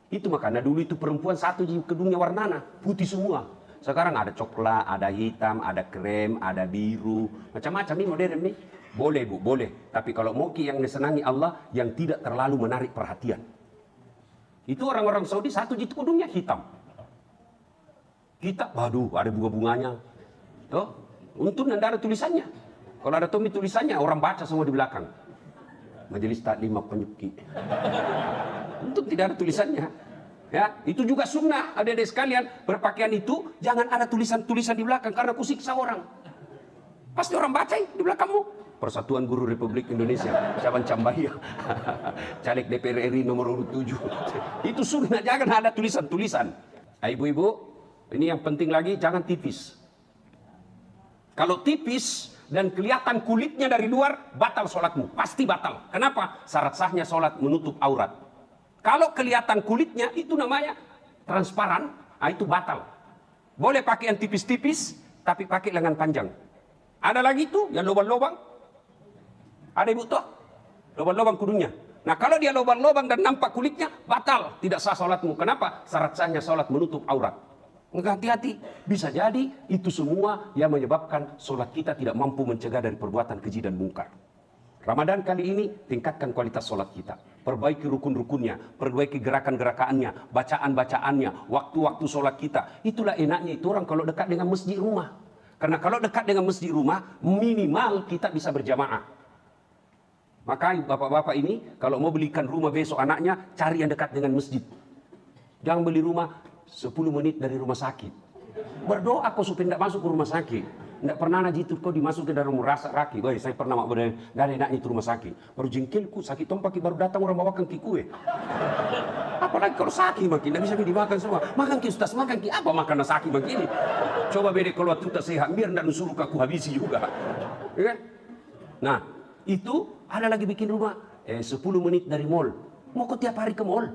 S3: Itu makanya dulu itu perempuan satu kedungnya warnana, putih semua. Sekarang ada coklat, ada hitam, ada krem, ada biru. Macam-macam ini modern nih. Boleh bu, boleh. Tapi kalau mau yang disenangi Allah yang tidak terlalu menarik perhatian. Itu orang-orang Saudi satu kudungnya hitam. Kita, waduh ada bunga-bunganya. Tuh, untung tidak ada tulisannya. Kalau ada tulisannya orang baca semua di belakang. Majelis Taklim Penyuki. Untung tidak ada tulisannya. Ya, itu juga sunnah adik-adik sekalian, berpakaian itu jangan ada tulisan-tulisan di belakang karena kusiksa orang. Pasti orang baca di belakangmu. Persatuan Guru Republik Indonesia, Syaban Cambahia. Caleg DPR RI nomor urut 7. Itu sunnah, jangan ada tulisan-tulisan. Ibu-ibu, ini yang penting lagi jangan tipis. Kalau tipis dan kelihatan kulitnya dari luar, batal sholatmu. Pasti batal. Kenapa? Syarat sahnya sholat menutup aurat. Kalau kelihatan kulitnya, itu namanya transparan, itu batal. Boleh pakai yang tipis-tipis, tapi pakai lengan panjang. Ada lagi itu yang lubang-lubang. Ada ibu toh? Lubang-lubang kudungnya. Nah kalau dia lubang-lubang dan nampak kulitnya, batal. Tidak sah sholatmu. Kenapa? Syarat sahnya sholat menutup aurat. Hati-hati, bisa jadi itu semua yang menyebabkan sholat kita tidak mampu mencegah dari perbuatan keji dan mungkar. Ramadan kali ini tingkatkan kualitas sholat kita. Perbaiki rukun-rukunnya, perbaiki gerakan-gerakannya, bacaan-bacaannya, waktu-waktu sholat kita. Itulah enaknya itu orang kalau dekat dengan masjid rumah. Karena kalau dekat dengan masjid rumah, minimal kita bisa berjamaah. Maka bapak-bapak ini kalau mau belikan rumah besok anaknya, cari yang dekat dengan masjid. Jangan beli rumah 10 menit dari rumah sakit. Berdoa kau supaya tidak masuk ke rumah sakit. Tidak pernah naji itu kau dimasukin dalam rasa raki. Wah, saya pernah dari enaknya itu rumah sakit. Baru jengkelku sakit tompaki baru datang orang bawakan ki kue. Apalagi kalau sakit makin tidak bisa dimakan semua. Makan ki ustaz, makan ki apa makanan sakit begini. Coba beda kalau tuta sehat biar tidak nusuruh aku habisi juga. Ya kan? Nah, itu ada lagi bikin rumah 10 menit dari mall. Mau kau tiap hari ke mall?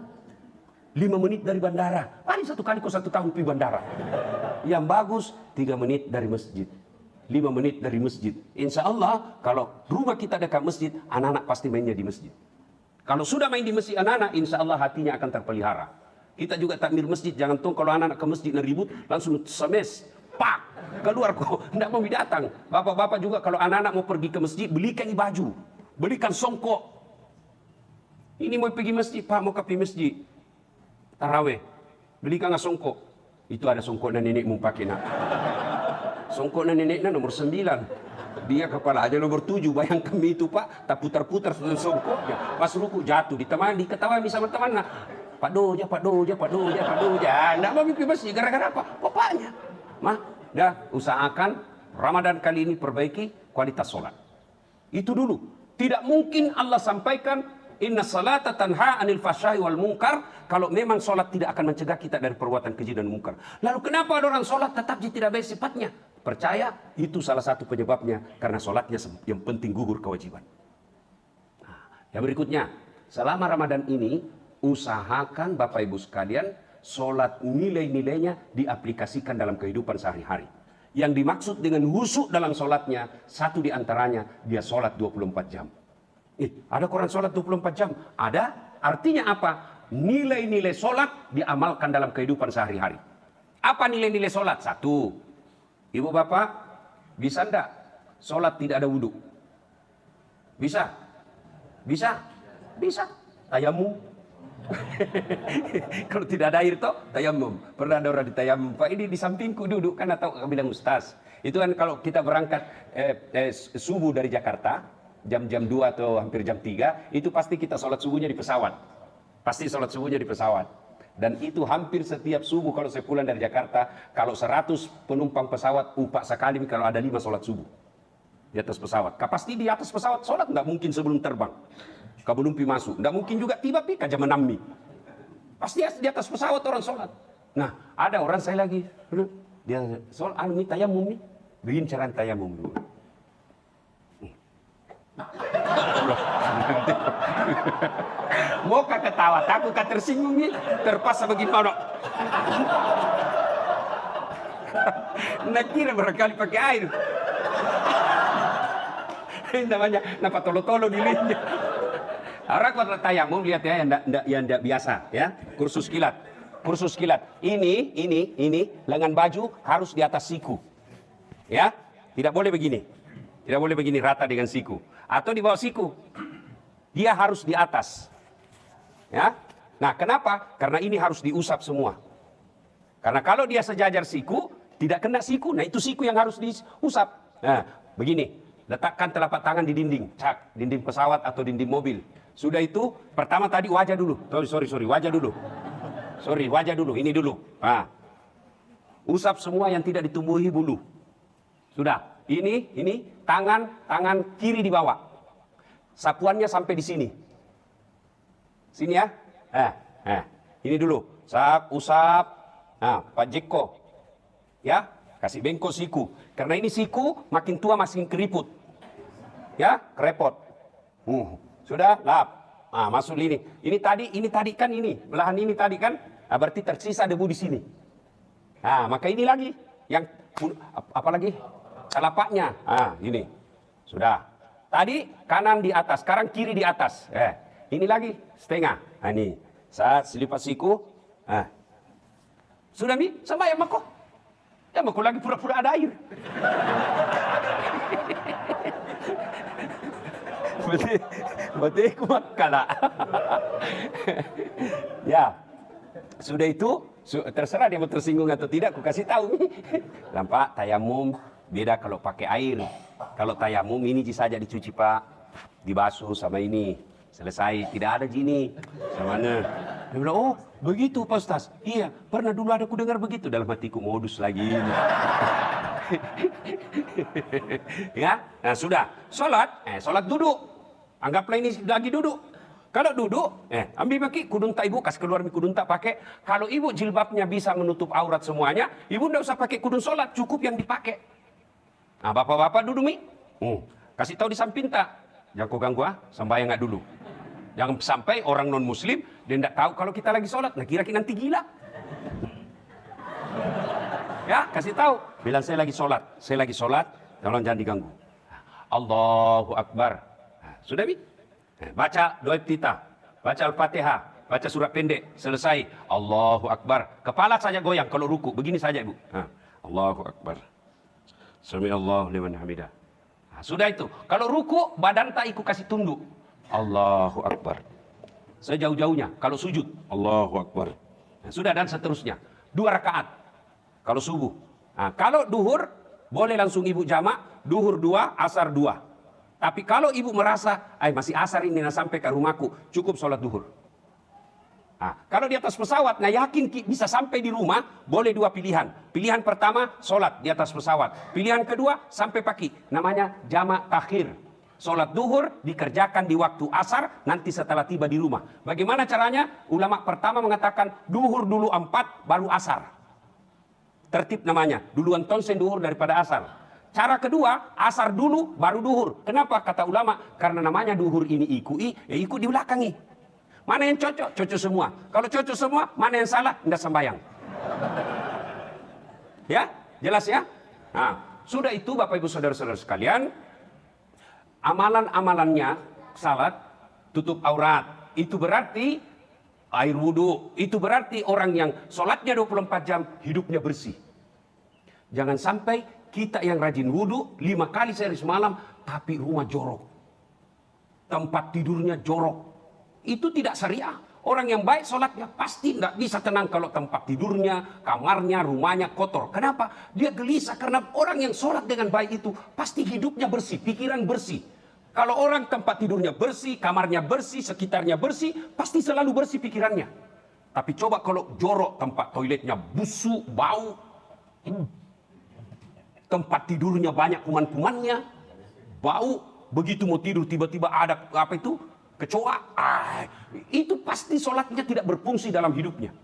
S3: 5 menit dari bandara. Paling 1 kali kau 1 tahun pergi bandara. Yang bagus 3 menit dari masjid. 5 menit dari masjid. Insya Allah kalau rumah kita dekat masjid, anak-anak pasti mainnya di masjid. Kalau sudah main di masjid anak-anak, insya Allah hatinya akan terpelihara. Kita juga takmir masjid, jangan tunggu kalau anak-anak ke masjid ribut, langsung semes, pak, keluar kok, tidak mau datang. Bapak-bapak juga kalau anak-anak mau pergi ke masjid, belikan baju, belikan songkok. Ini mau pergi masjid, pak mau ke masjid. Taraweh, belikan songkok. Itu ada songkok dan nenek mau pakai nak. Songkok dan neneknya nomor 9. Dia kepala aja nomor 7. Bayangkan itu pak, tak putar-putar songkoknya. Pas ruku jatuh, diketawain sama teman. Pak Doja. Nggak mau mimpi masjid gara-gara apa? Bapaknya. Mah, dah usahakan Ramadan kali ini perbaiki kualitas sholat. Itu dulu. Tidak mungkin Allah sampaikan inna salata tanha anil fahsya'i wal munkar kalau memang sholat tidak akan mencegah kita dari perbuatan keji dan munkar. Lalu kenapa ada orang sholat tetap tidak baik sifatnya? Percaya itu salah satu penyebabnya karena sholatnya yang penting gugur kewajiban. Yang berikutnya, selama Ramadan ini usahakan Bapak Ibu sekalian sholat nilai-nilainya diaplikasikan dalam kehidupan sehari-hari. Yang dimaksud dengan khusyuk dalam sholatnya, satu di antaranya dia sholat 24 jam. Ada Quran sholat 24 jam? Ada. Artinya apa? Nilai-nilai sholat diamalkan dalam kehidupan sehari-hari. Apa nilai-nilai sholat? Satu, ibu bapak, bisa enggak sholat tidak ada wudhu? Bisa? Bisa? Bisa. Tayamum. Kalau tidak ada air toh tayamum. Pernah ada orang ditayamum, Pak ini di sampingku duduk kan, atau bilang ustaz. Itu kan kalau kita berangkat subuh dari Jakarta jam 2 atau hampir jam 3, itu pasti kita sholat subuhnya di pesawat. Pasti sholat subuhnya di pesawat. Dan itu hampir setiap subuh kalau saya pulang dari Jakarta, kalau 100 penumpang pesawat upah sekali kalau ada 5 sholat subuh di atas pesawat. Pasti di atas pesawat sholat nggak mungkin sebelum terbang. Kabelum pi masuk, nggak mungkin juga tiba pi jam 6. Pasti di atas pesawat orang sholat. Nah, ada orang saya lagi, dia sholat, ini tayamum nih, begini cara tayamum dulu. Mau ketawa, takut tersinggung nih, terpaksa bagaimana? Nak kira barangkali pakai air. Ini namanya napa tolo-tolo di linya. Orang kalau tayamum lihat ya, yang tidak biasa ya. Kursus kilat. Ini lengan baju harus di atas siku. Ya, tidak boleh begini. Tidak boleh begini rata dengan siku. Atau di bawah siku. Dia harus di atas. Ya. Nah, kenapa? Karena ini harus diusap semua. Karena kalau dia sejajar siku, tidak kena siku. Nah, itu siku yang harus diusap. Nah, begini. Letakkan telapak tangan di dinding. Cak, dinding pesawat atau dinding mobil. Sudah itu, pertama tadi wajah dulu. Sorry, wajah dulu. Wajah dulu, ini dulu. Nah. Usap semua yang tidak ditumbuhi bulu. Sudah. Ini tangan kiri di bawah. Sapuannya sampai di sini. Sini ya. Ini dulu. Usap. Nah, Pak Jeko. Ya, kasih bengkok siku. Karena ini siku makin tua makin keriput. Ya, kerepot. Sudah, lap. Nah, masuk ini. Ini tadi kan ini. Belahan ini tadi kan. Nah, berarti tersisa debu di sini. Nah, maka ini lagi. Yang apa lagi? Telapaknya. Nah, ini. Sudah. Tadi kanan di atas, sekarang kiri di atas. Ini lagi setengah. Nah, ini. Saat selipas siku. Sudah Mi, sama ya mako. Ya mako lagi pura-pura ada air. Berarti kuat kalah. Ya. Sudah itu, terserah dia mau tersinggung atau tidak, aku kasih tahu. Nampak tayamum beda kalau pakai air. Kalau tayamum ini saja dicuci Pak, dibasuh sama ini. Selesai, tidak ada gini. Sama. Dia bilang, oh begitu Pak Ustaz. Iya, pernah dulu ada aku dengar begitu. Dalam hatiku modus lagi. Ya, nah sudah. Sholat duduk. Anggaplah ini lagi duduk. Kalau duduk, ambil pakai kudung tak ibu, kasih keluar kudung tak pakai. Kalau ibu jilbabnya bisa menutup aurat semuanya, ibu tidak usah pakai kudung sholat, cukup yang dipakai. Nah, bapak-bapak duduk Mi. Kasih tahu di samping tak. Jangan kau ganggu sembahyang nggak dulu. Jangan sampai orang non muslim dia tidak tahu kalau kita lagi sholat. Nah, kira-kira nanti gila. Ya, kasih tahu. Bilang saya lagi sholat, tolong jangan diganggu. Allahu Akbar. Nah, sudah Mi? Baca doa iftitah, baca Al-Fatihah, baca surat pendek, selesai. Allahu Akbar. Kepala saja goyang kalau ruku, begini saja Ibu. Allahu Akbar. Sami'allahu liman hamidah. Sudah itu. Kalau ruku, badan tak ikut kasih tunduk. Allahu Akbar. Sejauh-jauhnya. Kalau sujud, Allahu Akbar. Sudah dan seterusnya. 2 rakaat. Kalau subuh. Kalau duhur, boleh langsung ibu jamak. Duhur 2, asar 2. Tapi kalau ibu merasa, masih asar ini sampai ke rumahku, cukup sholat duhur. Nah, kalau di atas pesawat, nah yakin bisa sampai di rumah, boleh dua pilihan. Pilihan pertama, sholat di atas pesawat. Pilihan kedua, sampai pagi. Namanya jamak takhir. Sholat duhur dikerjakan di waktu asar, nanti setelah tiba di rumah. Bagaimana caranya? Ulama pertama mengatakan, duhur dulu 4, baru asar. Tertib namanya, duluan tonsen duhur daripada asar. Cara kedua, asar dulu, baru duhur. Kenapa? Kata ulama, karena namanya duhur ini ikui, ya ikut di belakangi. Mana yang cocok? Cocok semua. Kalau cocok semua, mana yang salah? Nggak sembahyang. Ya, jelas ya? Nah, sudah itu Bapak Ibu Saudara-saudara sekalian, amalan-amalannya salat, tutup aurat. Itu berarti air wudhu. Itu berarti orang yang sholatnya 24 jam, hidupnya bersih. Jangan sampai kita yang rajin wudhu 5 kali sehari semalam, tapi rumah jorok. Tempat tidurnya jorok. Itu tidak syariah. Orang yang baik sholatnya pasti tidak bisa tenang kalau tempat tidurnya, kamarnya, rumahnya kotor. Kenapa? Dia gelisah karena orang yang sholat dengan baik itu pasti hidupnya bersih, pikiran bersih. Kalau orang tempat tidurnya bersih, kamarnya bersih, sekitarnya bersih, pasti selalu bersih pikirannya. Tapi coba kalau jorok, tempat toiletnya busuk, bau, tempat tidurnya banyak kuman-kumannya, bau, begitu mau tidur tiba-tiba ada apa itu? Kecoa, itu pasti sholatnya tidak berfungsi dalam hidupnya.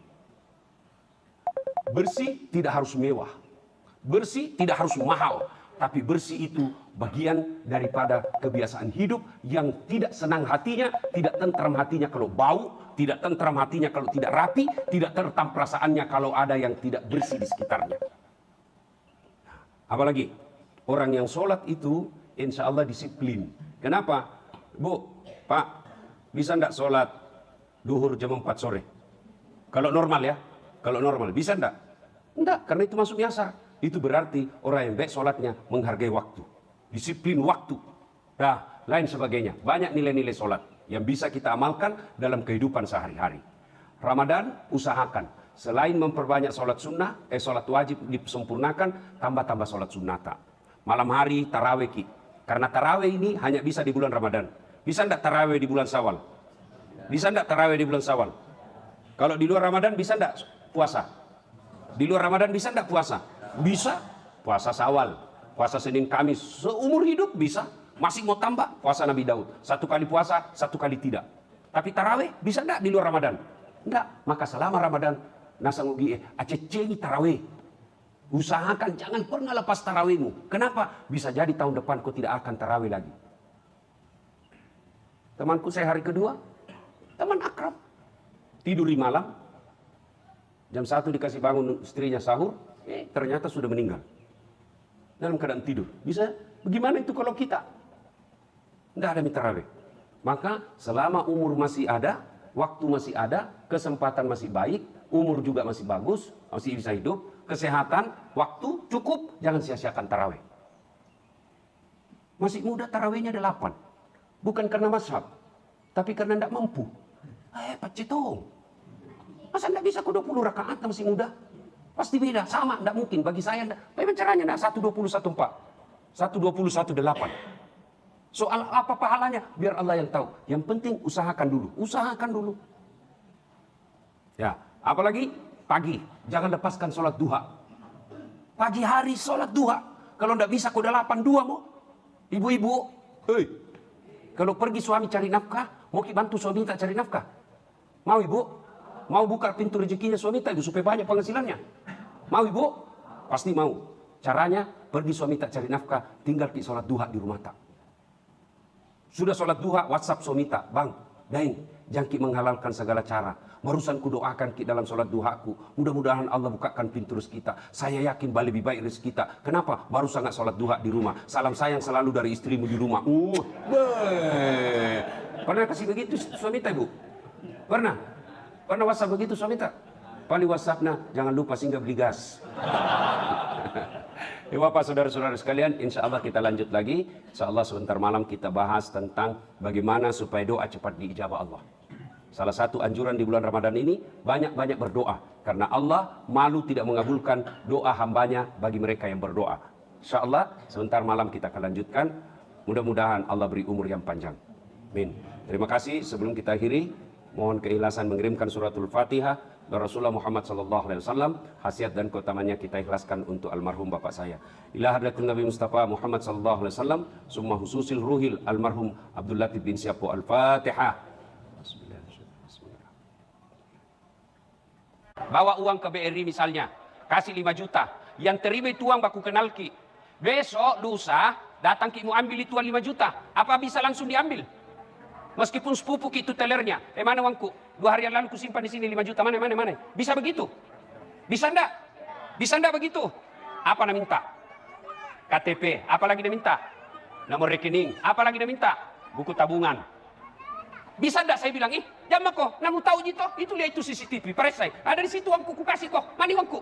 S3: Bersih tidak harus mewah, bersih tidak harus mahal, tapi bersih itu bagian daripada kebiasaan hidup yang tidak senang hatinya, tidak tentram hatinya kalau bau, tidak tentram hatinya kalau tidak rapi, tidak tentram perasaannya kalau ada yang tidak bersih di sekitarnya. Apalagi orang yang sholat itu insya Allah disiplin. Kenapa? Bu, Pak, bisa enggak sholat duhur jam 4 sore? Kalau normal ya, kalau normal. Bisa enggak? Enggak, karena itu masuk asar. Itu berarti orang yang baik sholatnya menghargai waktu. Disiplin waktu. Nah, lain sebagainya. Banyak nilai-nilai sholat yang bisa kita amalkan dalam kehidupan sehari-hari. Ramadan, usahakan. Selain memperbanyak sholat sunnah, sholat wajib disempurnakan, tambah-tambah sholat sunnata. Malam hari, tarawih. Karena tarawih ini hanya bisa di bulan Ramadan. Bisa enggak tarawih di bulan Syawal? Bisa enggak tarawih di bulan Syawal? Kalau di luar Ramadan bisa enggak puasa? Di luar Ramadan bisa enggak puasa? Bisa. Puasa Syawal, puasa Senin Kamis, seumur hidup bisa. Masih mau tambah puasa Nabi Daud. 1 kali puasa, 1 kali tidak. Tapi tarawih bisa enggak di luar Ramadan? Enggak. Maka selama Ramadan, nasangugi acecengi tarawih. Usahakan jangan pernah lepas tarawihmu. Kenapa? Bisa jadi tahun depan kau tidak akan tarawih lagi. Temanku saya hari kedua, teman akrab. Tidur di malam, jam 1 dikasih bangun istrinya sahur, ternyata sudah meninggal. Dalam keadaan tidur. Bisa, bagaimana itu kalau kita? Tidak ada tarawih. Maka selama umur masih ada, waktu masih ada, kesempatan masih baik, umur juga masih bagus, masih bisa hidup, kesehatan, waktu cukup, jangan sia-siakan tarawih. Masih muda tarawihnya 8. Bukan karena mazhab, tapi karena tidak mampu. Pak Cetong, masa tidak bisa ke 20 rakaat masih muda? Pasti beda, sama, tidak mungkin. Bagi saya, bagaimana caranya? 1:20, 1:4, 1:20, 1:8. Soal apa pahalanya? Biar Allah yang tahu. Yang penting usahakan dulu, usahakan dulu. Ya, apalagi pagi, jangan lepaskan sholat duha. Pagi hari sholat duha. Kalau tidak bisa, kau 8:2 mau. Ibu-ibu, kalau pergi suami cari nafkah, mau bantu suami tak cari nafkah? Mau ibu? Mau buka pintu rezekinya suami tak supaya banyak penghasilannya? Mau ibu? Pasti mau. Caranya, pergi suami tak cari nafkah, tinggal di sholat duha di rumah tak. Sudah sholat duha, WhatsApp suami tak. Bang, Daeng, jangki menghalalkan segala cara. Barusan ku doakan ki dalam sholat duhaku. Mudah-mudahan Allah bukakan pintu rezeki kita. Saya yakin lebih baik rezeki kita. Kenapa? Baru sangat sholat duha di rumah. Salam sayang selalu dari istrimu di rumah. Pernah kasih begitu suami tak, ibu? Pernah? Pernah WhatsApp begitu suami tak? Paling WhatsAppnya, jangan lupa singgah beli gas. Ya Bapak, saudara-saudara sekalian, insya Allah kita lanjut lagi. Insya Allah sebentar malam kita bahas tentang bagaimana supaya doa cepat diijabah Allah. Salah satu anjuran di bulan Ramadan ini, banyak-banyak berdoa. Karena Allah malu tidak mengabulkan doa hambanya bagi mereka yang berdoa. Insya Allah sebentar malam kita akan lanjutkan. Mudah-mudahan Allah beri umur yang panjang. Amin. Terima kasih. Sebelum kita akhiri, Mohon keikhlasan mengirimkan suratul Fatihah Rasulullah Muhammad SAW. Khasiat dan keutamanya kita ikhlaskan untuk almarhum bapak saya. Ila hadratin Nabi Mustafa Muhammad SAW. Summa hususil ruhil almarhum Abdul Latif bin Siapo. Al-Fatihah. Bawa uang ke BRI misalnya, kasih 5 juta. Yang terima itu uang baku kenal ki. Besok, lusa, datang ki mau ambil itu uang 5 juta. Apa bisa langsung diambil? Meskipun sepupu itu telernya. Mana uangku? 2 hari yang lalu ku simpan di sini 5 juta. Mana? Bisa begitu? Bisa enggak? Bisa enggak begitu? Apa nak minta? KTP. Apa lagi nak minta? Nomor rekening. Apa lagi nak minta? Buku tabungan. Bisa enggak saya bilang, jangan kok, namu tahu gitu, itu lihat itu CCTV, peresai. Ada di situ uangku, ku kasih kok, mana uangku?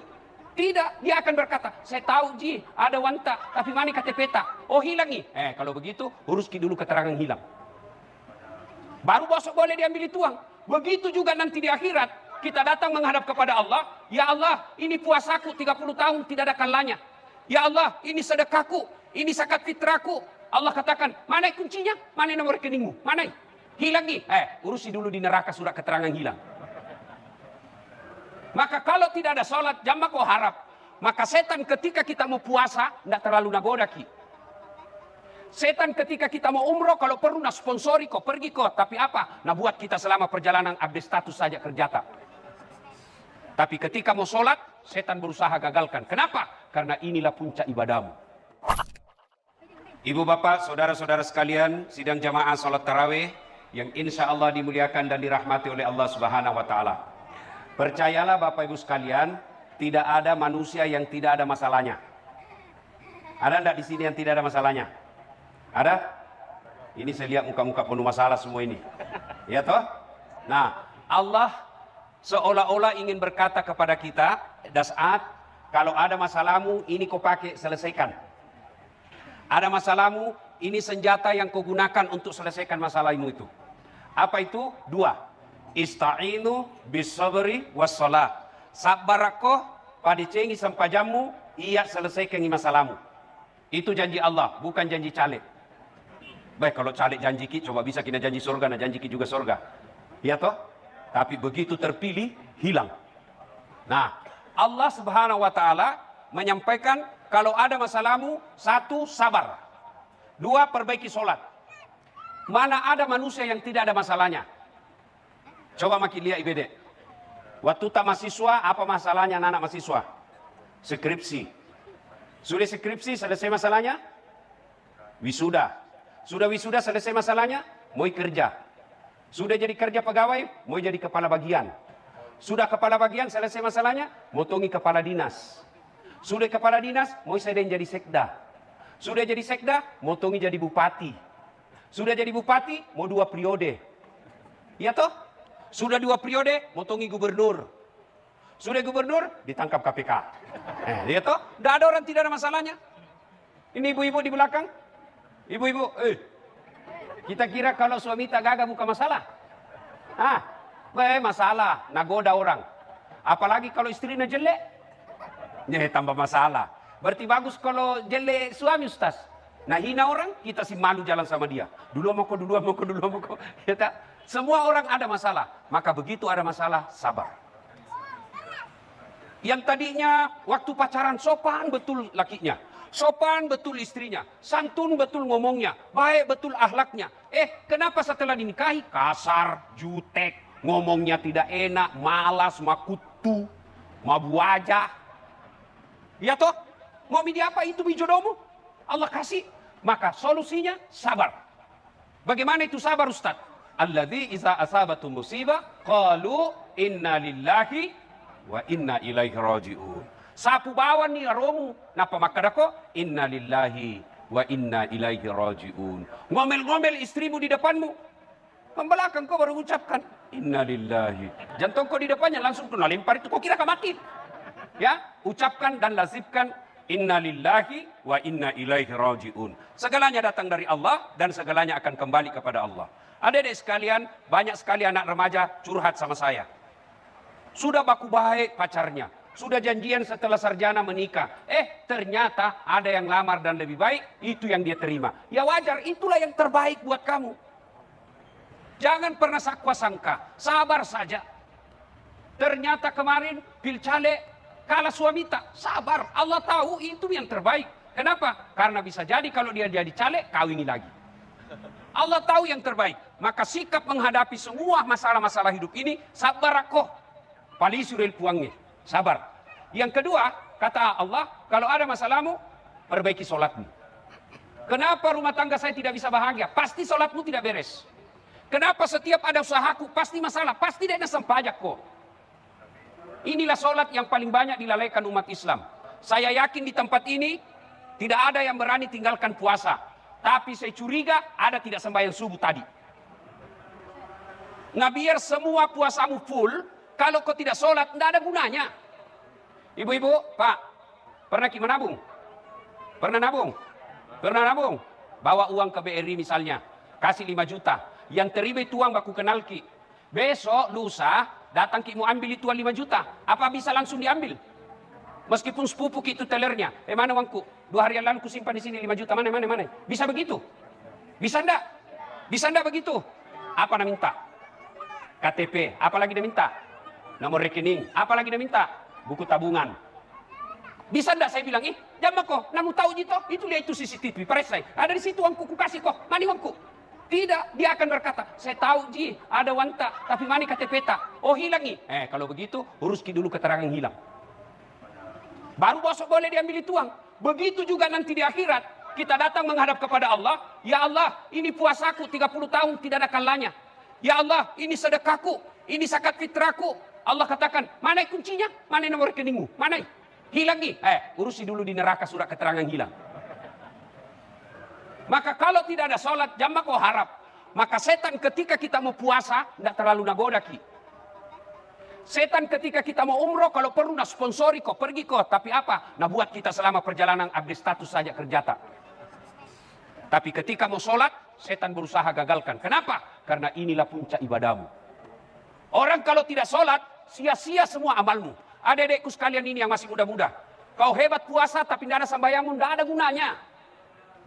S3: Tidak, dia akan berkata, saya tahu Ji, ada wanta, tapi mana KTP tak? Oh hilang nih. Kalau begitu, urus dulu keterangan hilang. Baru besok boleh diambil itu uang. Begitu juga nanti di akhirat, kita datang menghadap kepada Allah, ya Allah, ini puasaku 30 tahun tidak ada kalanya. Ya Allah, ini sedekahku, ini zakat fitrahku. Allah katakan, mana kuncinya? Mana nomor rekeningmu? Mana? Hilang nih. Urusi dulu di neraka surat keterangan hilang. Maka kalau tidak ada sholat, jambak kau harap. Maka setan ketika kita mau puasa, tidak terlalu nagoda ki. Setan ketika kita mau umroh, kalau perlu nak sponsori kok, pergi kok. Tapi apa? Nah buat kita selama perjalanan update status saja kerjata. Tapi ketika mau sholat, setan berusaha gagalkan. Kenapa? Karena inilah puncak ibadahmu. Ibu bapak, saudara-saudara sekalian, sidang jamaah sholat tarawih yang insya Allah dimuliakan dan dirahmati oleh Allah Subhanahu wa Ta'ala. Percayalah Bapak Ibu sekalian, tidak ada manusia yang tidak ada masalahnya. Ada enggak di sini yang tidak ada masalahnya? Ada? Ini saya lihat muka-muka penuh masalah semua ini. Ya toh? Nah, Allah seolah-olah ingin berkata kepada kita, Das'at, kalau ada masalahmu, ini kau pakai, selesaikan. Ada masalahmu, ini senjata yang kau gunakan untuk selesaikan masalahmu itu. Apa itu? 2. Ista'inu bisabri wassalah. Sabarako pada cengi sampai jamu, ia selesaikan masalahmu. Itu janji Allah, bukan janji caleg. Baik, kalau caleg janji ki, coba bisa kita janji surga, nah janji ki juga surga. Ya toh? Tapi begitu terpilih, hilang. Nah, Allah Subhanahu wa Ta'ala menyampaikan kalau ada masalahmu, 1, sabar. 2, perbaiki sholat. Mana ada manusia yang tidak ada masalahnya? Coba makin lihat IBD. Waktu tak mahasiswa, apa masalahnya anak mahasiswa? Skripsi. Sudah skripsi, selesai masalahnya? Wisuda. Sudah wisuda, selesai masalahnya? Mau kerja. Sudah jadi kerja pegawai, mau jadi kepala bagian. Sudah kepala bagian, selesai masalahnya? Mau tongi kepala dinas. Sudah kepala dinas, mau sedang jadi sekda. Sudah jadi sekda, mau tongi jadi bupati. Sudah jadi bupati, mau 2 periode. Ya toh? Sudah 2 periode, mau tongi gubernur. Sudah gubernur, ditangkap KPK. Ya toh? Tidak ada orang tidak ada masalahnya. Ini ibu-ibu di belakang. Ibu-ibu, kita kira kalau suami tak gagah bukan masalah. Masalah, nagoda orang. Apalagi kalau istrinya jelek. Tambah masalah. Berarti bagus kalau jelek suami Ustaz. Nah hina orang, kita sih malu jalan sama dia. Dulu mau kok. Semua orang ada masalah. Maka begitu ada masalah, sabar. Yang tadinya waktu pacaran sopan betul lakinya. Sopan betul istrinya. Santun betul ngomongnya. Baik betul akhlaknya. Kenapa setelah dinikahi? Kasar, jutek, ngomongnya tidak enak, malas, makutu, mabu wajah. Ya toh? Mau midi apa itu bijodohmu? Allah kasih. Maka solusinya sabar. Bagaimana itu sabar Ustaz? Alladzi iza asabatu musibah qalu inna lillahi wa inna ilaihi raji'un. Sapu bawan ni aromu napa makadako inna lillahi wa inna ilaihi raji'un. Ngomel-ngomel istrimu di depanmu, membelakang kau baru ucapkan inna lillahi. Jantung kau di depannya langsung kena lempar itu, kau kira kau mati. Ya, ucapkan dan lazimkan inna lillahi wa inna ilaihi raji'un. Segalanya datang dari Allah dan segalanya akan kembali kepada Allah. Adik-adik sekalian, banyak sekali anak remaja curhat sama saya. Sudah baku baik pacarnya. Sudah janjian setelah sarjana menikah. Ternyata ada yang lamar dan lebih baik, itu yang dia terima. Ya wajar, itulah yang terbaik buat kamu. Jangan pernah sakwa sangka, sabar saja. Ternyata kemarin pilcale kalah suami tak, sabar. Allah tahu itu yang terbaik. Kenapa? Karena bisa jadi kalau dia jadi caleg, kawini lagi. Allah tahu yang terbaik. Maka sikap menghadapi semua masalah-masalah hidup ini, sabar kok. Palisuril puangnya, sabar. Yang kedua, kata Allah, kalau ada masalahmu, perbaiki sholatmu. Kenapa rumah tangga saya tidak bisa bahagia? Pasti sholatmu tidak beres. Kenapa setiap ada usahaku, pasti masalah, pasti dia nasam pajak kok. Inilah sholat yang paling banyak dilalaikan umat Islam. Saya yakin di tempat ini tidak ada yang berani tinggalkan puasa. Tapi saya curiga ada tidak sembahyang subuh tadi. Nah biar semua puasamu full, kalau kau tidak sholat tidak ada gunanya. Ibu-ibu, Pak, pernah menabung? Pernah nabung? Pernah nabung? Bawa uang ke BRI misalnya, kasih 5 juta. Yang terima itu uang baku kenal ki. Besok, lusa, datang ki mau ambil itu 5 juta. Apa bisa langsung diambil? Meskipun sepupu ki itu tellernya. Mana uangku? 2 hari yang lalu ku simpan di sini 5 juta. Mana? Bisa begitu? Bisa enggak? Bisa enggak begitu? Apa nak minta? KTP. Apa lagi nak minta? Nomor rekening. Apa lagi nak minta? Buku tabungan. Bisa enggak saya bilang, jangan kok, namu tahu gitu, itu lihat itu CCTV, peresai. Ada di situ uangku, ku kasih kok, mana uangku? Tidak, dia akan berkata, saya tahu Ji, ada wanta, tapi mana KTP tak? Oh hilang nih. Kalau begitu, urus dulu keterangan hilang. Baru besok boleh diambil itu uang. Begitu juga nanti di akhirat, kita datang menghadap kepada Allah, ya Allah, ini puasaku 30 tahun tidak ada kalanya. Ya Allah, ini sedekahku, ini zakat fitrahku. Allah katakan, mana kuncinya? Mana nomor rekeningmu? Mana? Hilang nih. Urusi dulu di neraka surat keterangan hilang. Maka kalau tidak ada sholat, jangan kau harap. Maka setan ketika kita mau puasa, tidak terlalu nagoda ki. Setan ketika kita mau umroh, kalau perlu nak sponsori kok, pergi kok. Tapi apa? Nah buat kita selama perjalanan update status saja kerja tak. Tapi ketika mau sholat, setan berusaha gagalkan. Kenapa? Karena inilah puncak ibadahmu. Orang kalau tidak sholat, sia-sia semua amalmu. Adik-adikku sekalian ini yang masih muda-muda. Kau hebat puasa tapi tidak ada sembahyangmu, tidak ada gunanya.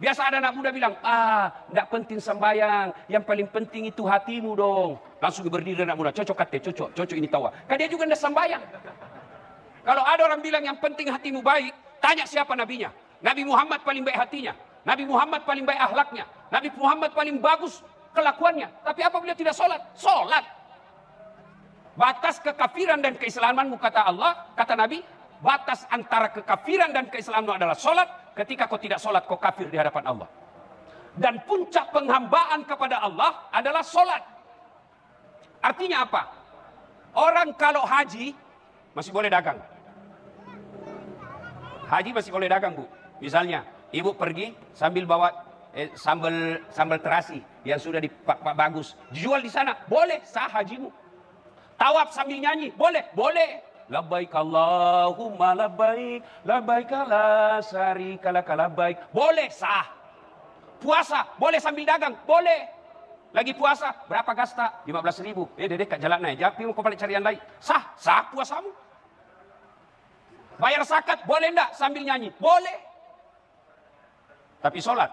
S3: Biasa ada anak muda bilang, tidak penting sembahyang, yang paling penting itu hatimu dong. Langsung berdiri anak muda, cocok ini tawa. Kan dia juga tidak sembahyang. Kalau ada orang bilang yang penting hatimu baik, tanya siapa nabinya. Nabi Muhammad paling baik hatinya. Nabi Muhammad paling baik akhlaknya. Nabi Muhammad paling bagus kelakuannya. Tapi apa beliau tidak sholat? Sholat. Batas kekafiran dan keislamanmu kata Allah, kata Nabi, batas antara kekafiran dan keislamanmu adalah sholat. Ketika kau tidak sholat, kau kafir di hadapan Allah. Dan puncak penghambaan kepada Allah adalah sholat. Artinya apa? Orang kalau haji, masih boleh dagang. Haji masih boleh dagang, Bu. Misalnya, ibu pergi sambil bawa sambal terasi yang sudah dipak bagus. Dijual di sana, boleh, sah hajimu. Tawaf sambil nyanyi, boleh, boleh. Labbaik Allahumma labbaik, labbaik la syarika laka labbaik. Boleh, sah. Puasa, boleh sambil dagang, boleh. Lagi puasa, berapa gasta? 15.000. Dedek kat jalan naik, jangan kau balik cari yang lain. Sah, sah puasamu. Bayar zakat, boleh enggak sambil nyanyi? Boleh. Tapi sholat,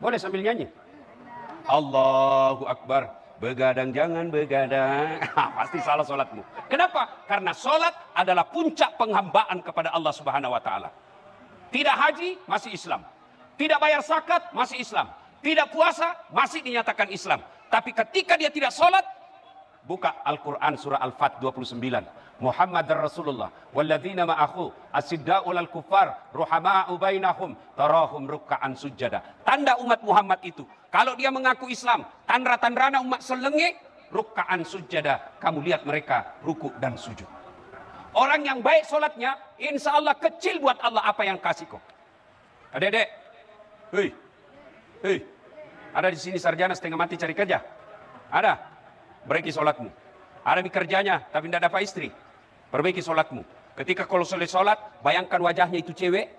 S3: boleh sambil nyanyi? Allahu Akbar. Begadang jangan begadang. Pasti salah sholatmu. Kenapa? Karena sholat adalah puncak penghambaan kepada Allah Subhanahu wa taala. Tidak haji masih Islam. Tidak bayar zakat masih Islam. Tidak puasa masih dinyatakan Islam. Tapi ketika dia tidak sholat, buka Al-Quran surah Al-Fat 29. Muhammad Rasulullah walladzina ma'ahu asidda'u lal kuffar ruhama'u bainahum tarahum ruk'an sujada. Tanda umat Muhammad itu, kalau dia mengaku Islam, tanda-tandana umat selenge ruk'an sujada. Kamu lihat mereka ruku dan sujud. Orang yang baik solatnya, insya Allah kecil buat Allah apa yang kasih kok. Adik-adik, hei, ada di sini sarjana setengah mati cari kerja? Ada? Perbaiki solatmu. Ada di kerjanya tapi tidak dapat istri. Perbaiki solatmu. Ketika kalau selesai solat, bayangkan wajahnya itu cewek.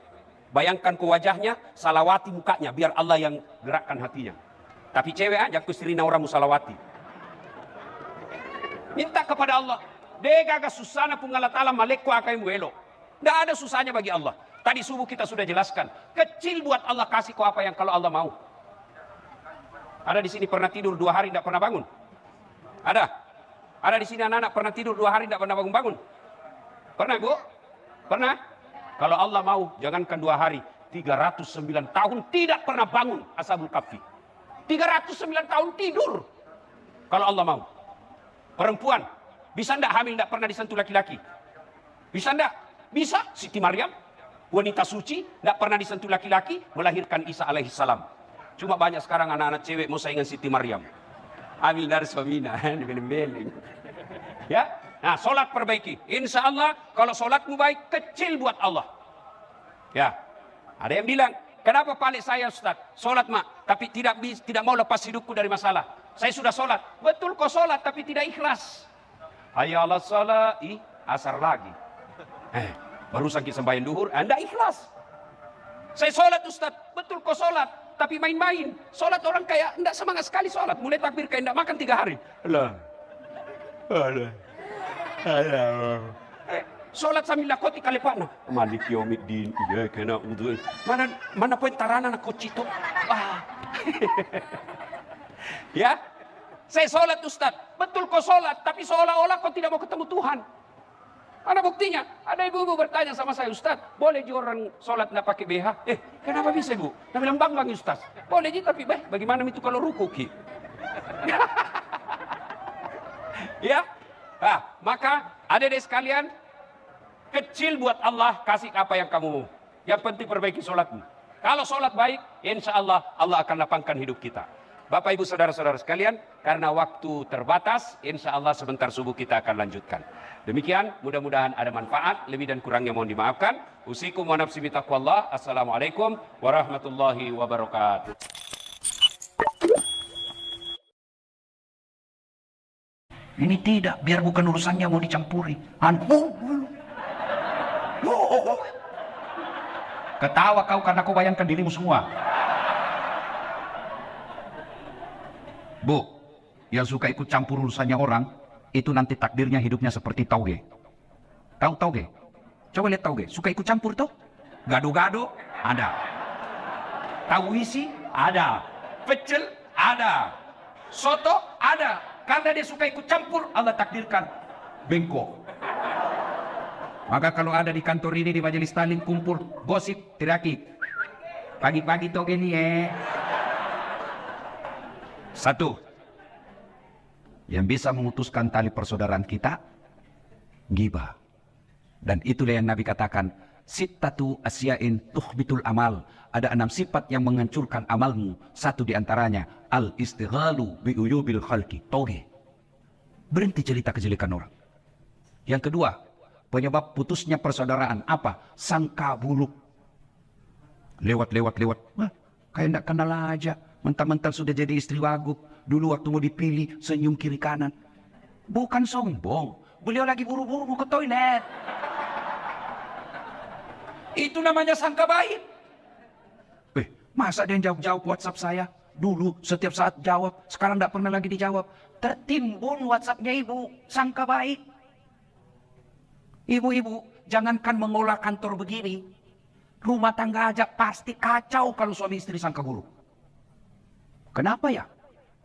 S3: Bayangkan ke wajahnya, salawati mukanya. Biar Allah yang gerakkan hatinya. Tapi cewek aja ku istri nauramu salawati. Minta kepada Allah. Degaga susana pungalatala malekku akai muelo. Tidak ada susahnya bagi Allah. Tadi subuh kita sudah jelaskan. Kecil buat Allah kasih kau apa yang kalau Allah mau. Ada di sini pernah tidur 2 hari tidak pernah bangun? Ada? Ada di sini anak-anak pernah tidur 2 hari tidak pernah bangun-bangun? Pernah, Bu? Pernah? Kalau Allah mau, jangankan 2 hari, 309 tahun tidak pernah bangun Ashabul Kahfi. 309 tahun tidur. Kalau Allah mau. Perempuan, bisa enggak hamil enggak pernah disentuh laki-laki? Bisa enggak? Bisa. Siti Maryam, wanita suci, enggak pernah disentuh laki-laki, melahirkan Isa alaihissalam. Cuma banyak sekarang anak-anak cewek mau saingan Siti Maryam. Ambil dari suaminya, dibeleng-beleng. Ya, nah solat perbaiki. Insya Allah kalau solatmu baik, kecil buat Allah. Ya, ada yang bilang, kenapa paling saya Ustaz? Solat mak, tapi tidak mau lepas hidupku dari masalah. Saya sudah solat. Betul kau solat, tapi tidak ikhlas. Hayya ala salat, asar lagi. Baru sakit sembahyang duhur, anda ikhlas. Saya solat Ustaz, betul kau solat, tapi main-main. Solat orang kayak enggak semangat sekali solat. Mulai takbir kayak enggak makan 3 hari. Solat sambil nakoti kalepana. Malik yaumiddin, iya kena udhu. Mana poin tarana nak kocito. Ya, saya solat Ustaz, betul kau solat, tapi seolah-olah kau tidak mau ketemu Tuhan. Mana buktinya? Ada ibu-ibu bertanya sama saya, Ustaz, boleh juga orang solat tidak pakai BH? Kenapa bisa ibu? Dia bilang bang Ustaz. Boleh ji, tapi bagaimana itu kalau ruku ki? Ya, maka adik-adik sekalian, kecil buat Allah, kasih apa yang kamu mau. Yang penting perbaiki solatmu. Kalau solat baik, insya Allah Allah akan lapangkan hidup kita. Bapak Ibu Saudara-saudara sekalian, karena waktu terbatas, insya Allah sebentar subuh kita akan lanjutkan. Demikian, mudah-mudahan ada manfaat, lebih dan kurangnya mohon dimaafkan. Usikum wa nafsi bitaqwallah. Assalamualaikum warahmatullahi wabarakatuh.
S1: Ini tidak, biar bukan urusannya mau dicampuri. Ketawa kau karena kau bayangkan dirimu semua. Bu, yang suka ikut campur urusannya orang, itu nanti takdirnya hidupnya seperti tauge. Tahu tauge? Coba lihat tauge, suka ikut campur tuh? Gado-gado, ada. Tahu isi, ada. Pecel, ada. Soto, ada. Karena dia suka ikut campur, Allah takdirkan bengkok. Maka kalau ada di kantor ini, di majelis taklim kumpul, gosip, teriaki. Pagi-pagi toge nih Satu, yang bisa memutuskan tali persaudaraan kita, ghibah. Dan itulah yang Nabi katakan, sittatu asya'in tuhbitul amal. Ada 6 sifat yang menghancurkan amalmu. Satu di antaranya, al-istighalu bi'uyubil khalqi, toge. Berhenti cerita kejelekan orang. Yang kedua, penyebab putusnya persaudaraan apa? Sangka buruk. Lewat. Kayak enggak kenal aja. Mentang-mentang sudah jadi istri wagub. Dulu waktu mau dipilih, senyum kiri kanan. Bukan sombong. Beliau lagi buru-buru mau ke toilet. Itu namanya sangka baik. Masa dia jawab WhatsApp saya? Dulu setiap saat jawab. Sekarang enggak pernah lagi dijawab. Tertimbun WhatsAppnya ibu. Sangka baik. Ibu-ibu, jangankan mengolah kantor begini. Rumah tangga aja pasti kacau kalau suami istri sangka buruk. Kenapa ya?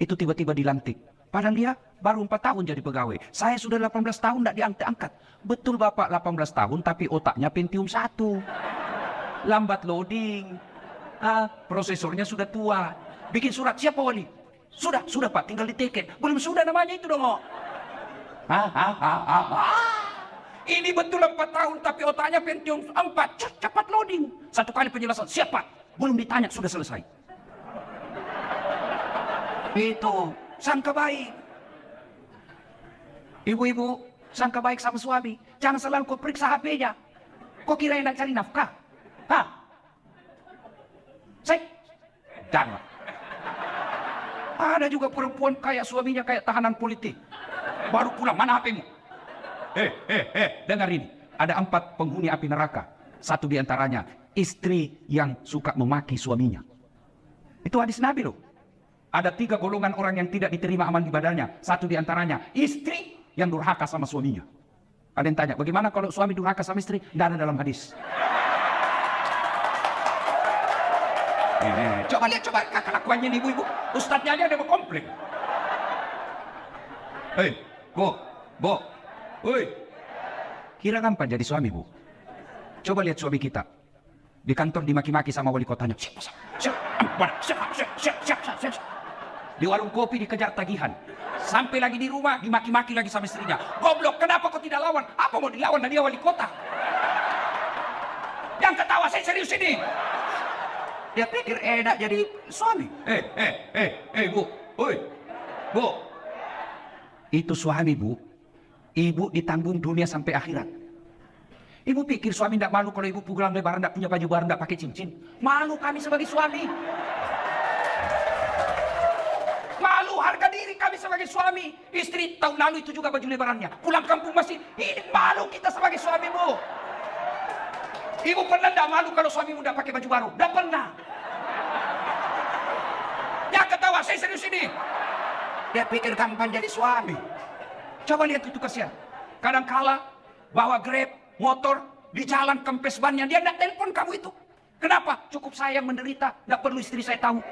S1: Itu tiba-tiba dilantik. Padahal dia baru 4 tahun jadi pegawai. Saya sudah 18 tahun tidak diangkat. Betul Bapak 18 tahun tapi otaknya Pentium 1. Lambat loading. Prosesornya sudah tua. Bikin surat siapa wali? Sudah Pak, tinggal ditiket. Belum sudah namanya itu dong. Ini betul 4 tahun tapi otaknya Pentium 4. Cepat loading. 1 kali penjelasan. Siapa? Belum ditanya sudah selesai. Itu sangka baik. Ibu-ibu, sangka baik sama suami. Jangan selalu kau periksa HP-nya. Kau kira nak cari nafkah? Jangan. Ada juga perempuan kayak suaminya kayak tahanan politik. Baru pulang, mana HP-mu? Dengar ini. Ada 4 penghuni api neraka. 1 di antaranya istri yang suka memaki suaminya. Itu hadis Nabi loh. Ada 3 golongan orang yang tidak diterima amal ibadahnya. 1 di antaranya istri yang durhaka sama suaminya. Ada yang tanya, bagaimana kalau suami durhaka sama istri? Tidak ada dalam hadis. Coba lihat, coba kelakuannya nih ibu-ibu. Ustadznya aja ada mau komplain. Hei, Bu, woi. Kira gampang jadi suami, Bu? Coba lihat suami kita. Di kantor dimaki-maki sama wali kotanya. Siap. Di warung kopi dikejar tagihan. Sampai lagi di rumah dimaki-maki lagi sama istrinya. Goblok, kenapa kau tidak lawan? Apa mau dilawan dan dia wali kota? Yang ketawa saya serius ini. Dia pikir enak jadi suami. Bu. Woi. Bu. Itu suami, Bu. Ibu ditanggung dunia sampai akhirat. Ibu pikir suami tidak malu kalau ibu pulang lebaran tidak punya baju baru, tidak pakai cincin? Malu kami sebagai suami. Malu harga diri kami sebagai suami. Istri tahun lalu itu juga baju lebarannya. Pulang kampung masih, ini malu kita sebagai suami, Bu. Ibu pernah tidak malu kalau suamimu tidak pakai baju baru? Tidak pernah. Ya ketawa, saya serius ini. Dia pikir gampang jadi suami. Coba lihat itu kasihan. Kadang kala bawa Grab, motor, di jalan kempes bannya, dia tidak telepon kamu itu. Kenapa? Cukup saya yang menderita, tidak perlu istri saya tahu.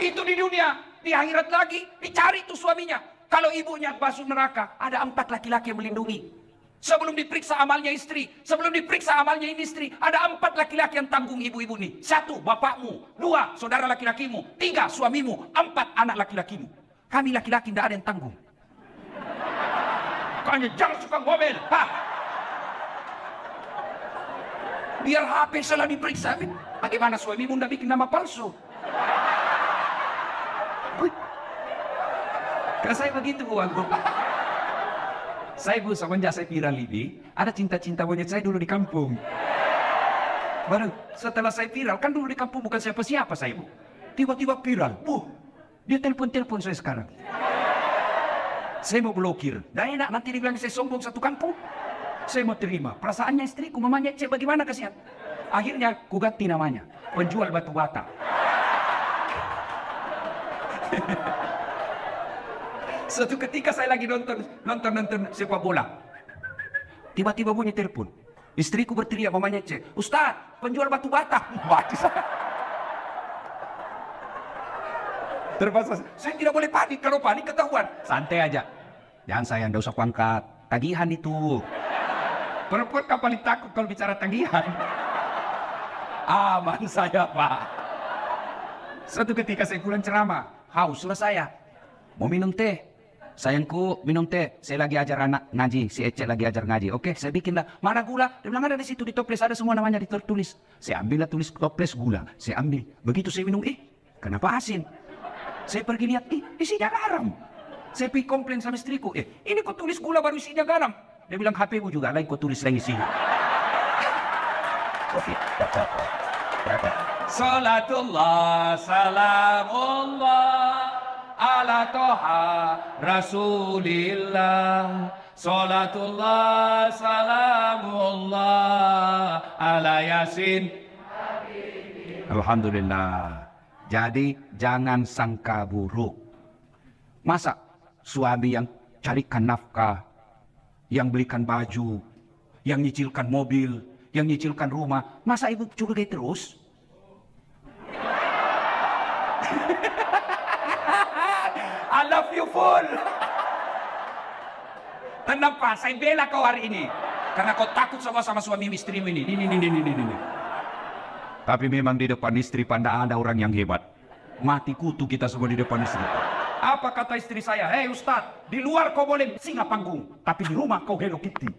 S1: Itu di dunia, di akhirat lagi, dicari itu suaminya. Kalau ibunya masuk neraka, ada 4 laki-laki yang melindungi. Sebelum diperiksa amalnya istri, sebelum diperiksa amalnya ini istri, ada 4 laki-laki yang tanggung ibu-ibu nih. 1, bapakmu. 2, saudara laki-lakimu. 3, suamimu. 4, anak laki-lakimu. Kami laki-laki tidak ada yang tanggung. Makanya jangan suka ngomel. Biar HP selalu diperiksa. Bagaimana suamimu tidak bikin nama palsu? Kan saya begitu, Bu. Saya, Bu, semenjak saya viral ini, ada cinta-cinta monyet saya dulu di kampung. Baru setelah saya viral, kan dulu di kampung bukan siapa-siapa saya, Bu. Tiba-tiba viral. Bu, dia telepon saya sekarang. Saya mau blokir. Dah enak, nanti dibilang saya sombong satu kampung. Saya mau terima. Perasaannya istriku, mamanya cek bagaimana kasihan. Akhirnya ku ganti namanya. Penjual batu bata. Suatu ketika saya lagi nonton sepak bola. Tiba-tiba bunyi telepon. Istriku berteriak, mamanya cek. Ustaz, penjual batu bata. Mati saya. Terpaksa, saya tidak boleh panik. Kalau panik ketahuan. Santai aja. Jangan sayang, tidak usah kuangkat. Tagihan itu. Perempuan kan paling takut kalau bicara tagihan. Aman saya, Pak. Suatu ketika saya pulang ceramah. Hauslah saya. Mau minum teh. Sayangku, minum teh. Saya lagi ajar anak ngaji. Si Ece lagi ajar ngaji. Oke, saya bikin lah. Mana gula? Dia bilang ada di situ di toples. Ada semua namanya ditulis. Saya ambil lah tulis toples gula. Saya ambil. Begitu saya minum, kenapa asin? Saya pergi lihat, isinya garam. Saya pergi komplain sama istriku, ini kok tulis gula baru isinya garam. Dia bilang, HP-mu juga lain kok tulis lagi isinya. Salatullah, salamullah, ala toha rasulillah. Salatullah, salamullah, ala yasin. Alhamdulillah. Jadi jangan sangka buruk. Masa suami yang carikan nafkah, yang belikan baju, yang nyicilkan mobil, yang nyicilkan rumah, masa ibu curigai terus? I love you full. Tenang, Pak, saya bela kau hari ini. Karena kau takut sama suami istrimu ini. Ini. Tapi memang di depan istri Panda ada orang yang hebat. Mati kutu kita semua di depan istri. Apa kata istri saya? Hei Ustadz, di luar kau boleh singa panggung, tapi di rumah kau Hello Kitty.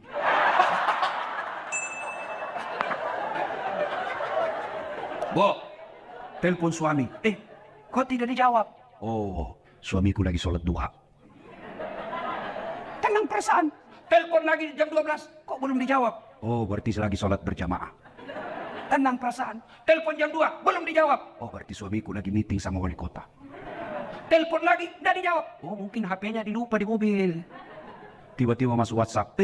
S1: Bu, telepon suami. Kok tidak dijawab? Oh, suamiku lagi sholat duha. Tenang perasaan. Telepon lagi jam 12. Kok belum dijawab? Oh, berarti lagi sholat berjamaah. Tenang perasaan. Telepon jam 2, belum dijawab. Oh, berarti suamiku lagi meeting sama wali kota. Telepon lagi, tidak dijawab. Oh, mungkin HP-nya dilupa di mobil. Tiba-tiba masuk WhatsApp.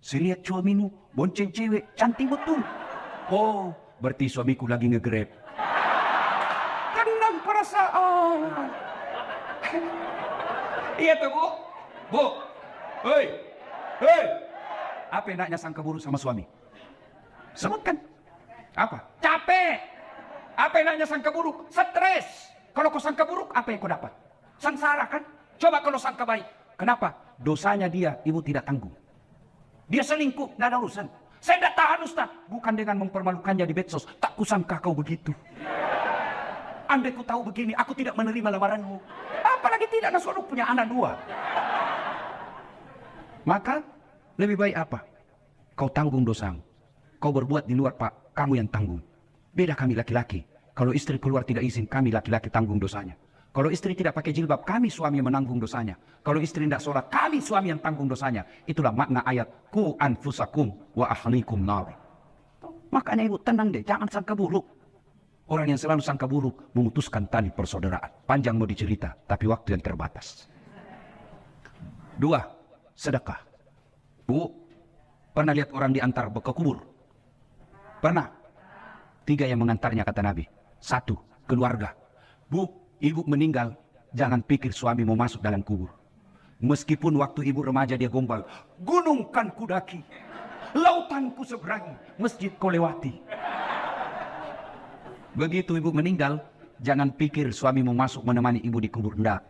S1: Saya lihat suamimu bonceng cewek, cantik betul. Oh, berarti suamiku lagi nge-grab. Tenang perasaan. Iya tuh, Bu. Bu. Hei. Apa enaknya sangka buruk sama suami? Sebutkan. Apa? Capek. Apa yang namanya sangka buruk? Stres. Kalau kau sangka buruk, apa yang kau dapat? Sengsara kan? Coba kalau sangka baik. Kenapa? Dosanya dia, ibu tidak tanggung. Dia selingkuh, tidak ada urusan. Saya tidak tahan Ustaz. Bukan dengan mempermalukannya di medsos. Tak kusangka kau begitu. Andai ku tahu begini, aku tidak menerima lamaranmu. Apalagi tidak Nasrul punya anak 2. Maka lebih baik apa? Kau tanggung dosamu. Kau berbuat di luar Pak, kamu yang tanggung. Beda kami laki-laki. Kalau istri keluar tidak izin, kami laki-laki tanggung dosanya. Kalau istri tidak pakai jilbab, kami suami yang menanggung dosanya. Kalau istri tidak sholat, kami suami yang tanggung dosanya. Itulah makna ayat ku anfusakum wa ahlikum nar. Makanya ibu tenang deh, jangan sangka buruk. Orang yang selalu sangka buruk memutuskan tali persaudaraan. Panjang mau dicerita, tapi waktu yang terbatas. 2, sedekah. Bu, pernah lihat orang diantar ke kubur? Pernah? 3 yang mengantarnya kata Nabi. 1, keluarga. Bu, ibu meninggal, jangan pikir suami mau masuk dalam kubur. Meskipun waktu ibu remaja dia gombal, gunung kan kudaki, lautan ku seberangi, masjid kau lewati. Begitu ibu meninggal, jangan pikir suami mau masuk menemani ibu di kubur. Enggak.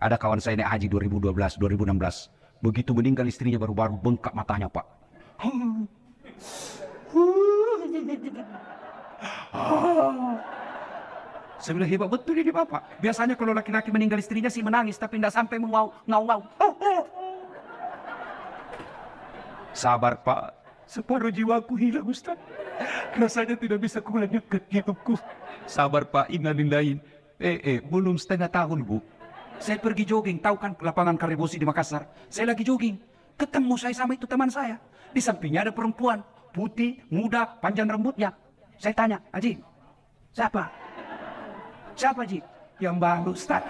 S1: Ada kawan saya naik haji 2012, 2016. Begitu meninggal istrinya baru-baru bengkak matanya Pak. Saya bilang hebat betul ini Bapak. Biasanya kalau laki-laki meninggal istrinya sih menangis, tapi tidak sampai ngau-ngau. Sabar Pak, separuh jiwaku hilang Ustaz. Rasanya tidak bisa kulanjutkan hidupku. Sabar Pak, innalillahi. Belum setengah tahun Bu. Saya pergi jogging, tahu kan lapangan Karebosi di Makassar. Saya lagi jogging, ketemu saya sama itu teman saya. Di sampingnya ada perempuan, putih, muda, panjang rambutnya. Saya tanya, Haji, siapa? Siapa Ji? Yang baru Ustaz.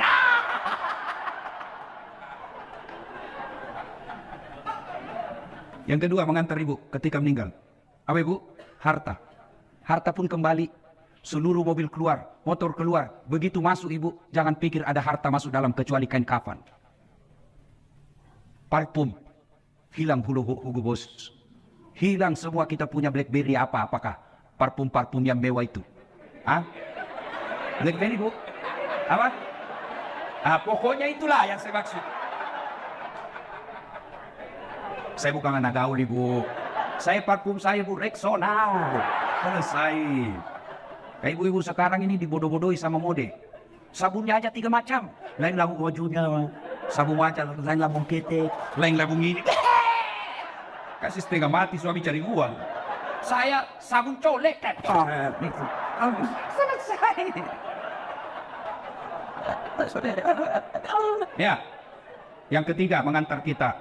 S1: Yang kedua mengantar ibu ketika meninggal. Apa ibu? Harta. Harta pun kembali. Seluruh mobil keluar, motor keluar. Begitu masuk ibu, jangan pikir ada harta masuk dalam kecuali kain kafan. Parfum. Hilang Hugo Boss. Hilang semua kita punya BlackBerry apakah? Parfum-parfum yang mewah itu. Hah? BlackBerry Bu? Apa? Pokoknya itulah yang saya maksud. Saya bukan anak gaul Ibu. Saya parfum saya Bu Rexona. Selesai. Kayak ibu-ibu sekarang ini dibodoh-bodohi sama mode. Sabunnya aja 3 macam. Lain labung bajunya, sabun wajah, lain labung ketek, lain labung ini. Kasih setengah mati suami cari uang. Saya sabun colek. Selesai. Ya, yang ketiga mengantar kita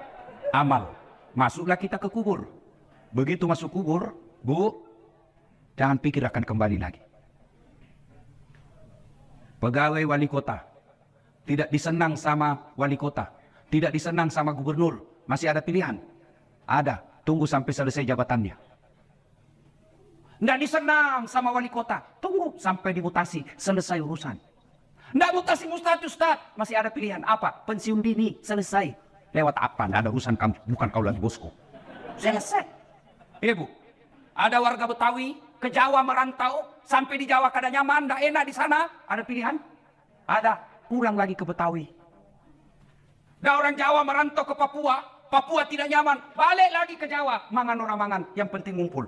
S1: amal. Masuklah kita ke kubur. Begitu masuk kubur, Bu, jangan pikir akan kembali lagi. Pegawai wali kota tidak disenang sama wali kota, tidak disenang sama gubernur, masih ada pilihan. Ada, tunggu sampai selesai jabatannya. Tidak disenang sama wali kota, tunggu sampai dimutasi, selesai urusan. Tidak mutasi Ustaz, masih ada pilihan. Apa? Pensiun dini, selesai. Lewat apa? Tidak ada urusan kamu, bukan kau lagi bosku. Selesai. Ibu, ada warga Betawi ke Jawa merantau, sampai di Jawa kada nyaman, tidak enak di sana. Ada pilihan? Ada, pulang lagi ke Betawi. Dan orang Jawa merantau ke Papua, Papua tidak nyaman, balik lagi ke Jawa. Mangan orang mangan, yang penting ngumpul.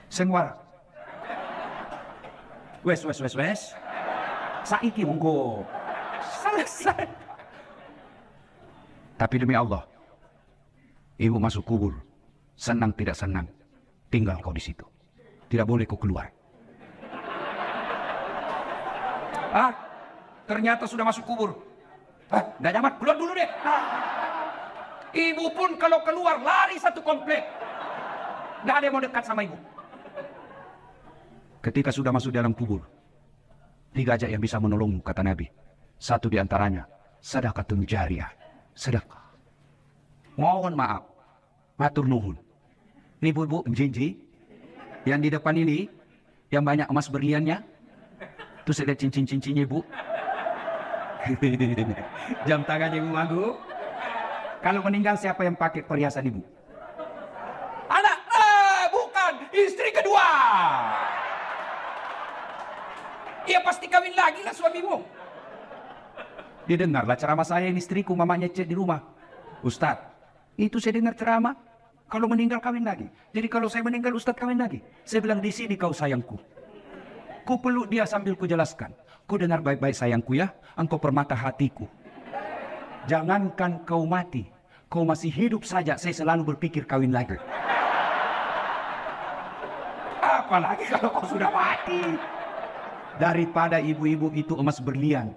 S1: Senwara. Wes. Saiki monggo. Selesai. Tapi demi Allah, ibu masuk kubur, senang tidak senang, tinggal kau di situ. Tidak boleh kau keluar. Ternyata sudah masuk kubur. Tidak nyaman, keluar dulu deh. Ibu pun kalau keluar lari satu komplek. Tidak ada yang mau dekat sama ibu. Ketika sudah masuk dalam kubur, 3 aja yang bisa menolongmu, kata Nabi. 1 diantaranya, sedekatun jariyah, sedekah. Mohon maaf, matur nuhun. Ini bu, jinji, yang di depan ini, yang banyak emas berliannya, itu saya lihat cincin-cincinnya bu. Jam tangannya ibu Magu. Kalau meninggal siapa yang pakai perhiasan ibu? Anak, bukan, istri kedua. Ia pasti kawin lagi lah suamimu. Didengarlah ceramah saya, ini istriku, mamanya cek di rumah. Ustadz, itu saya dengar ceramah, kalau meninggal kawin lagi. Jadi kalau saya meninggal Ustadz kawin lagi. Saya bilang, di sini kau sayangku. Ku peluk dia sambil ku jelaskan. Ku dengar baik-baik sayangku ya, engkau permata hatiku. Jangankan kau mati, kau masih hidup saja saya selalu berpikir kawin lagi. Apalagi kalau kau sudah mati. Daripada ibu-ibu itu emas berlian,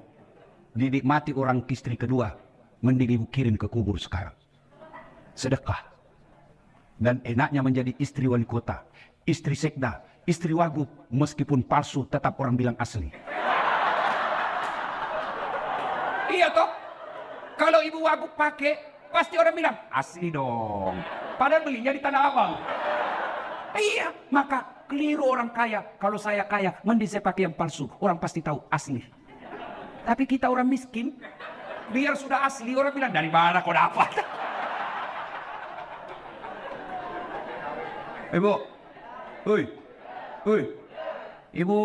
S1: dinikmati orang istri kedua, mending ibu kirim ke kubur sekarang. Sedekah. Dan enaknya menjadi istri wali kota, istri sekda, istri wagub, meskipun palsu tetap orang bilang asli. Iya toh? Kalau ibu wagub pakai, pasti orang bilang asli dong. Padahal belinya di Tanah Abang. Iya, maka keliru orang kaya. Kalau saya kaya, mending saya pakai yang palsu. Orang pasti tahu asli. Tapi kita orang miskin, biar sudah asli, orang bilang dari mana kau dapat? Ibu, ibu,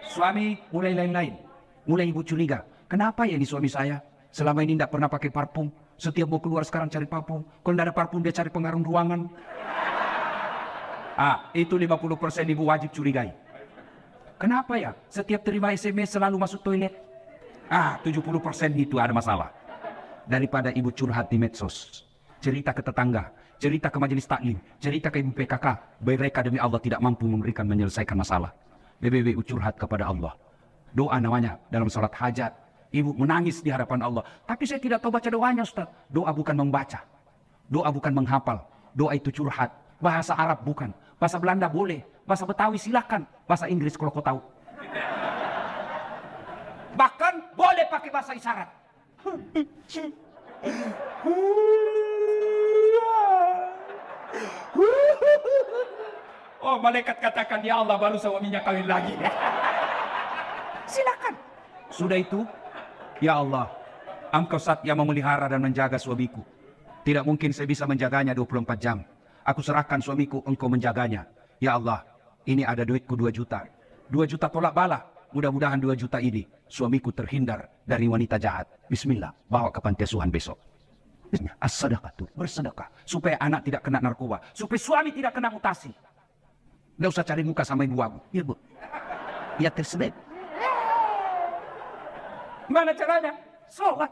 S1: suami mulai lain-lain. Mulai ibu curiga, kenapa ya ini suami saya selama ini tidak pernah pakai parfum? Setiap mau keluar sekarang cari parfum. Kalau tidak ada parfum dia cari pengaruh ruangan. Itu 50% ibu wajib curigai. Kenapa ya setiap terima SMS selalu masuk toilet? 70% itu ada masalah. Daripada ibu curhat di medsos, cerita ke tetangga, cerita ke majelis taklim, cerita ke ibu PKK, mereka demi Allah tidak mampu memberikan menyelesaikan masalah. Ibu curhat kepada Allah. Doa namanya dalam salat hajat. Ibu menangis di hadapan Allah. Tapi saya tidak tahu baca doanya, Ustaz. Doa bukan membaca. Doa bukan menghafal. Doa itu curhat. Bahasa Arab bukan. Bahasa Belanda boleh. Bahasa Betawi silakan. Bahasa Inggris kalau kau tahu. Bahkan boleh pakai bahasa isyarat. Oh, malaikat katakan, ya Allah, baru suaminya kawin lagi. Silakan. Sudah itu, ya Allah, Engkau zat yang memelihara dan menjaga suamiku. Tidak mungkin saya bisa menjaganya 24 jam. Aku serahkan suamiku, Engkau menjaganya. Ya Allah, ini ada duitku 2 juta. 2 juta tolak bala. Mudah-mudahan 2 juta ini suamiku terhindar dari wanita jahat. Bismillah, bawa ke panti asuhan besok. As-sadaqah tuh, bersedekah. Supaya anak tidak kena narkoba. Supaya suami tidak kena mutasi. Nggak usah cari muka sama ibu aku. Ya bu. Ya tersebut. Mana caranya?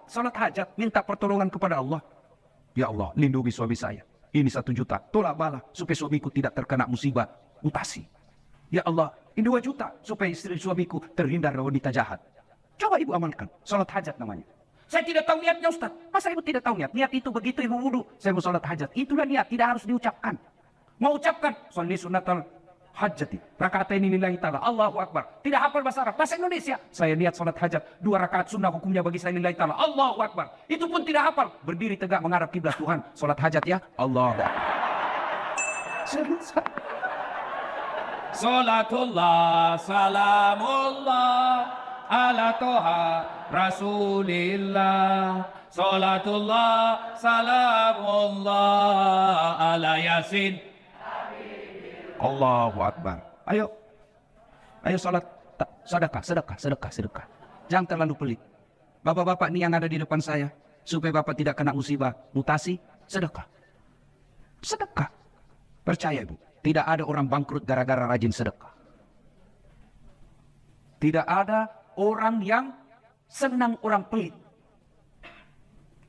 S1: Salat hajat. Minta pertolongan kepada Allah. Ya Allah, lindungi suami saya. Ini 1 juta. Tolak bala. Supaya suamiku tidak terkena musibah mutasi. Ya Allah, ini 2 juta. Supaya istri suamiku terhindar dari wanita jahat. Coba ibu amalkan. Salat hajat namanya. Saya tidak tahu niatnya Ustaz. Masa ibu tidak tahu niat? Niat itu begitu ibu wudhu. Saya mau salat hajat. Itulah niat. Tidak harus diucapkan. Mau ucapkan. Sholli sunatal hajati. Rakaatain lillahi ta'ala. Allahu Akbar. Tidak hafal bahasa Arab. Bahasa Indonesia. Saya niat salat hajat. 2 rakaat sunnah hukumnya bagi saya lillahi ta'ala. Allahu Akbar. Itu pun tidak hafal. Berdiri tegak menghadap kiblat Tuhan. Salat hajat ya. Allah. Selesai. Salatullah, salamullah, ala toha rasulillah. Salatullah, salamullah, ala yasin. Allahu Akbar. Ayo salat, sedekah. Jangan terlalu pelit. Bapak-bapak ini yang ada di depan saya, supaya bapak tidak kena musibah mutasi, sedekah. Percaya ibu. Tidak ada orang bangkrut gara-gara rajin sedekah. Tidak ada orang yang senang orang pelit.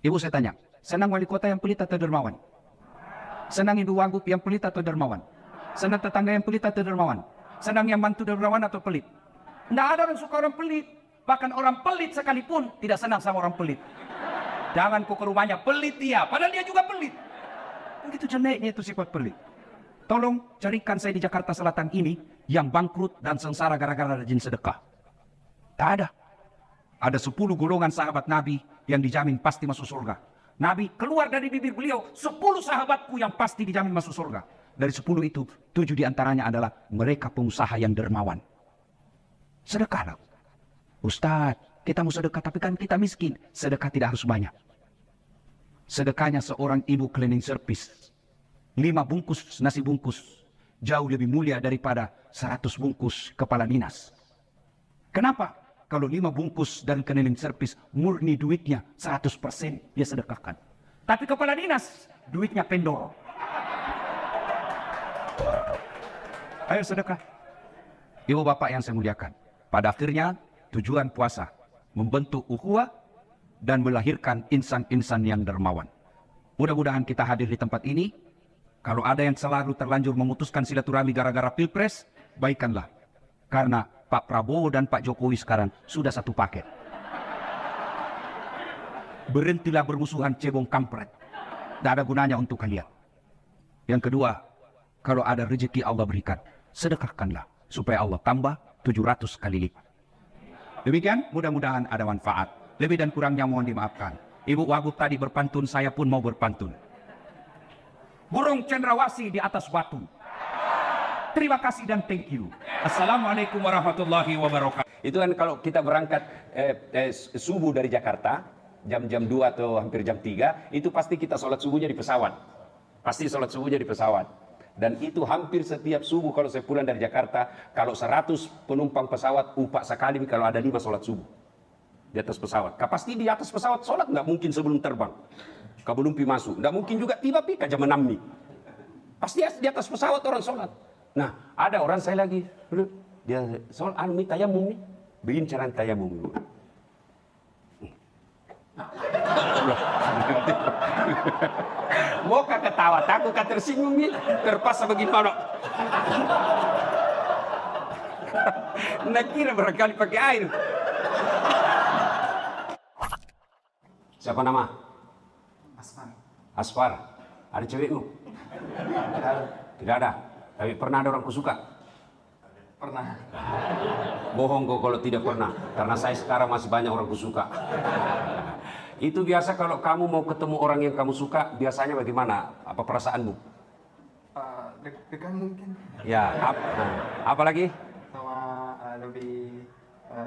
S1: Ibu saya tanya, senang wali kota yang pelit atau dermawan? Senang ibu wagub yang pelit atau dermawan? Senang tetangga yang pelit atau dermawan? Senang yang mantu dermawan atau pelit? Tidak ada orang suka orang pelit. Bahkan orang pelit sekalipun tidak senang sama orang pelit. Jangan kau ke rumahnya, pelit dia. Padahal dia juga pelit. Begitu jeleknya itu sifat pelit. Tolong carikan saya di Jakarta Selatan ini yang bangkrut dan sengsara gara-gara rajin sedekah. Tak ada. Ada 10 golongan sahabat Nabi yang dijamin pasti masuk surga. Nabi keluar dari bibir beliau, 10 sahabatku yang pasti dijamin masuk surga. Dari 10 itu, 7 diantaranya adalah mereka pengusaha yang dermawan. Sedekahlah. Ustaz, kita mau sedekah tapi kan kita miskin. Sedekah tidak harus banyak. Sedekahnya seorang ibu cleaning service. 5 bungkus nasi bungkus jauh lebih mulia daripada 100 bungkus kepala dinas. Kenapa? Kalau 5 bungkus dan keliling servis murni duitnya 100% dia sedekahkan. Tapi kepala dinas duitnya pendor. Ayo sedekah. Ibu bapak yang saya muliakan. Pada akhirnya tujuan puasa membentuk ukhuwah dan melahirkan insan-insan yang dermawan. Mudah-mudahan kita hadir di tempat ini. Kalau ada yang selalu terlanjur memutuskan silaturahmi gara-gara pilpres, baikkanlah. Karena Pak Prabowo dan Pak Jokowi sekarang sudah satu paket. Berhentilah bermusuhan cebong kampret. Tidak ada gunanya untuk kalian. Yang kedua, kalau ada rezeki Allah berikan, sedekahkanlah. Supaya Allah tambah 700 kali lipat. Demikian, mudah-mudahan ada manfaat. Lebih dan kurangnya mohon dimaafkan. Ibu Wagub tadi berpantun, saya pun mau berpantun. Burung cendrawasih di atas batu. Terima kasih dan thank you. Assalamualaikum warahmatullahi wabarakatuh.
S3: Itu kan kalau kita berangkat subuh dari Jakarta, jam-jam 2 atau hampir jam 3, itu pasti kita sholat subuhnya di pesawat. Pasti sholat subuhnya di pesawat. Dan itu hampir setiap subuh kalau saya pulang dari Jakarta, kalau 100 penumpang pesawat, upah sekali kalau ada 5 sholat subuh. Di atas pesawat. Pasti di atas pesawat sholat nggak mungkin sebelum terbang. Kabelum pi masuk. Nggak mungkin juga tiba-tiba jam 6 nih. Pasti di atas pesawat orang sholat. Nah, ada orang saya lagi. Dia sholat, tayamum nih. Bikin cara tayamum. Mau ketawa, takut tersinggung nih. Terpaksa bagaimana? Nah kira barangkali pakai air. Siapa nama?
S2: Asfar.
S3: Asfar. Ada cewekmu? Tidak ada. Tapi pernah ada orang kusuka?
S2: Pernah.
S3: Bohong kok kalau tidak pernah. Karena saya sekarang masih banyak orang kusuka. Itu biasa kalau kamu mau ketemu orang yang kamu suka, biasanya bagaimana? Apa perasaanmu?
S2: Deg-degan mungkin.
S3: Ya, apa lagi?
S2: Sama lebih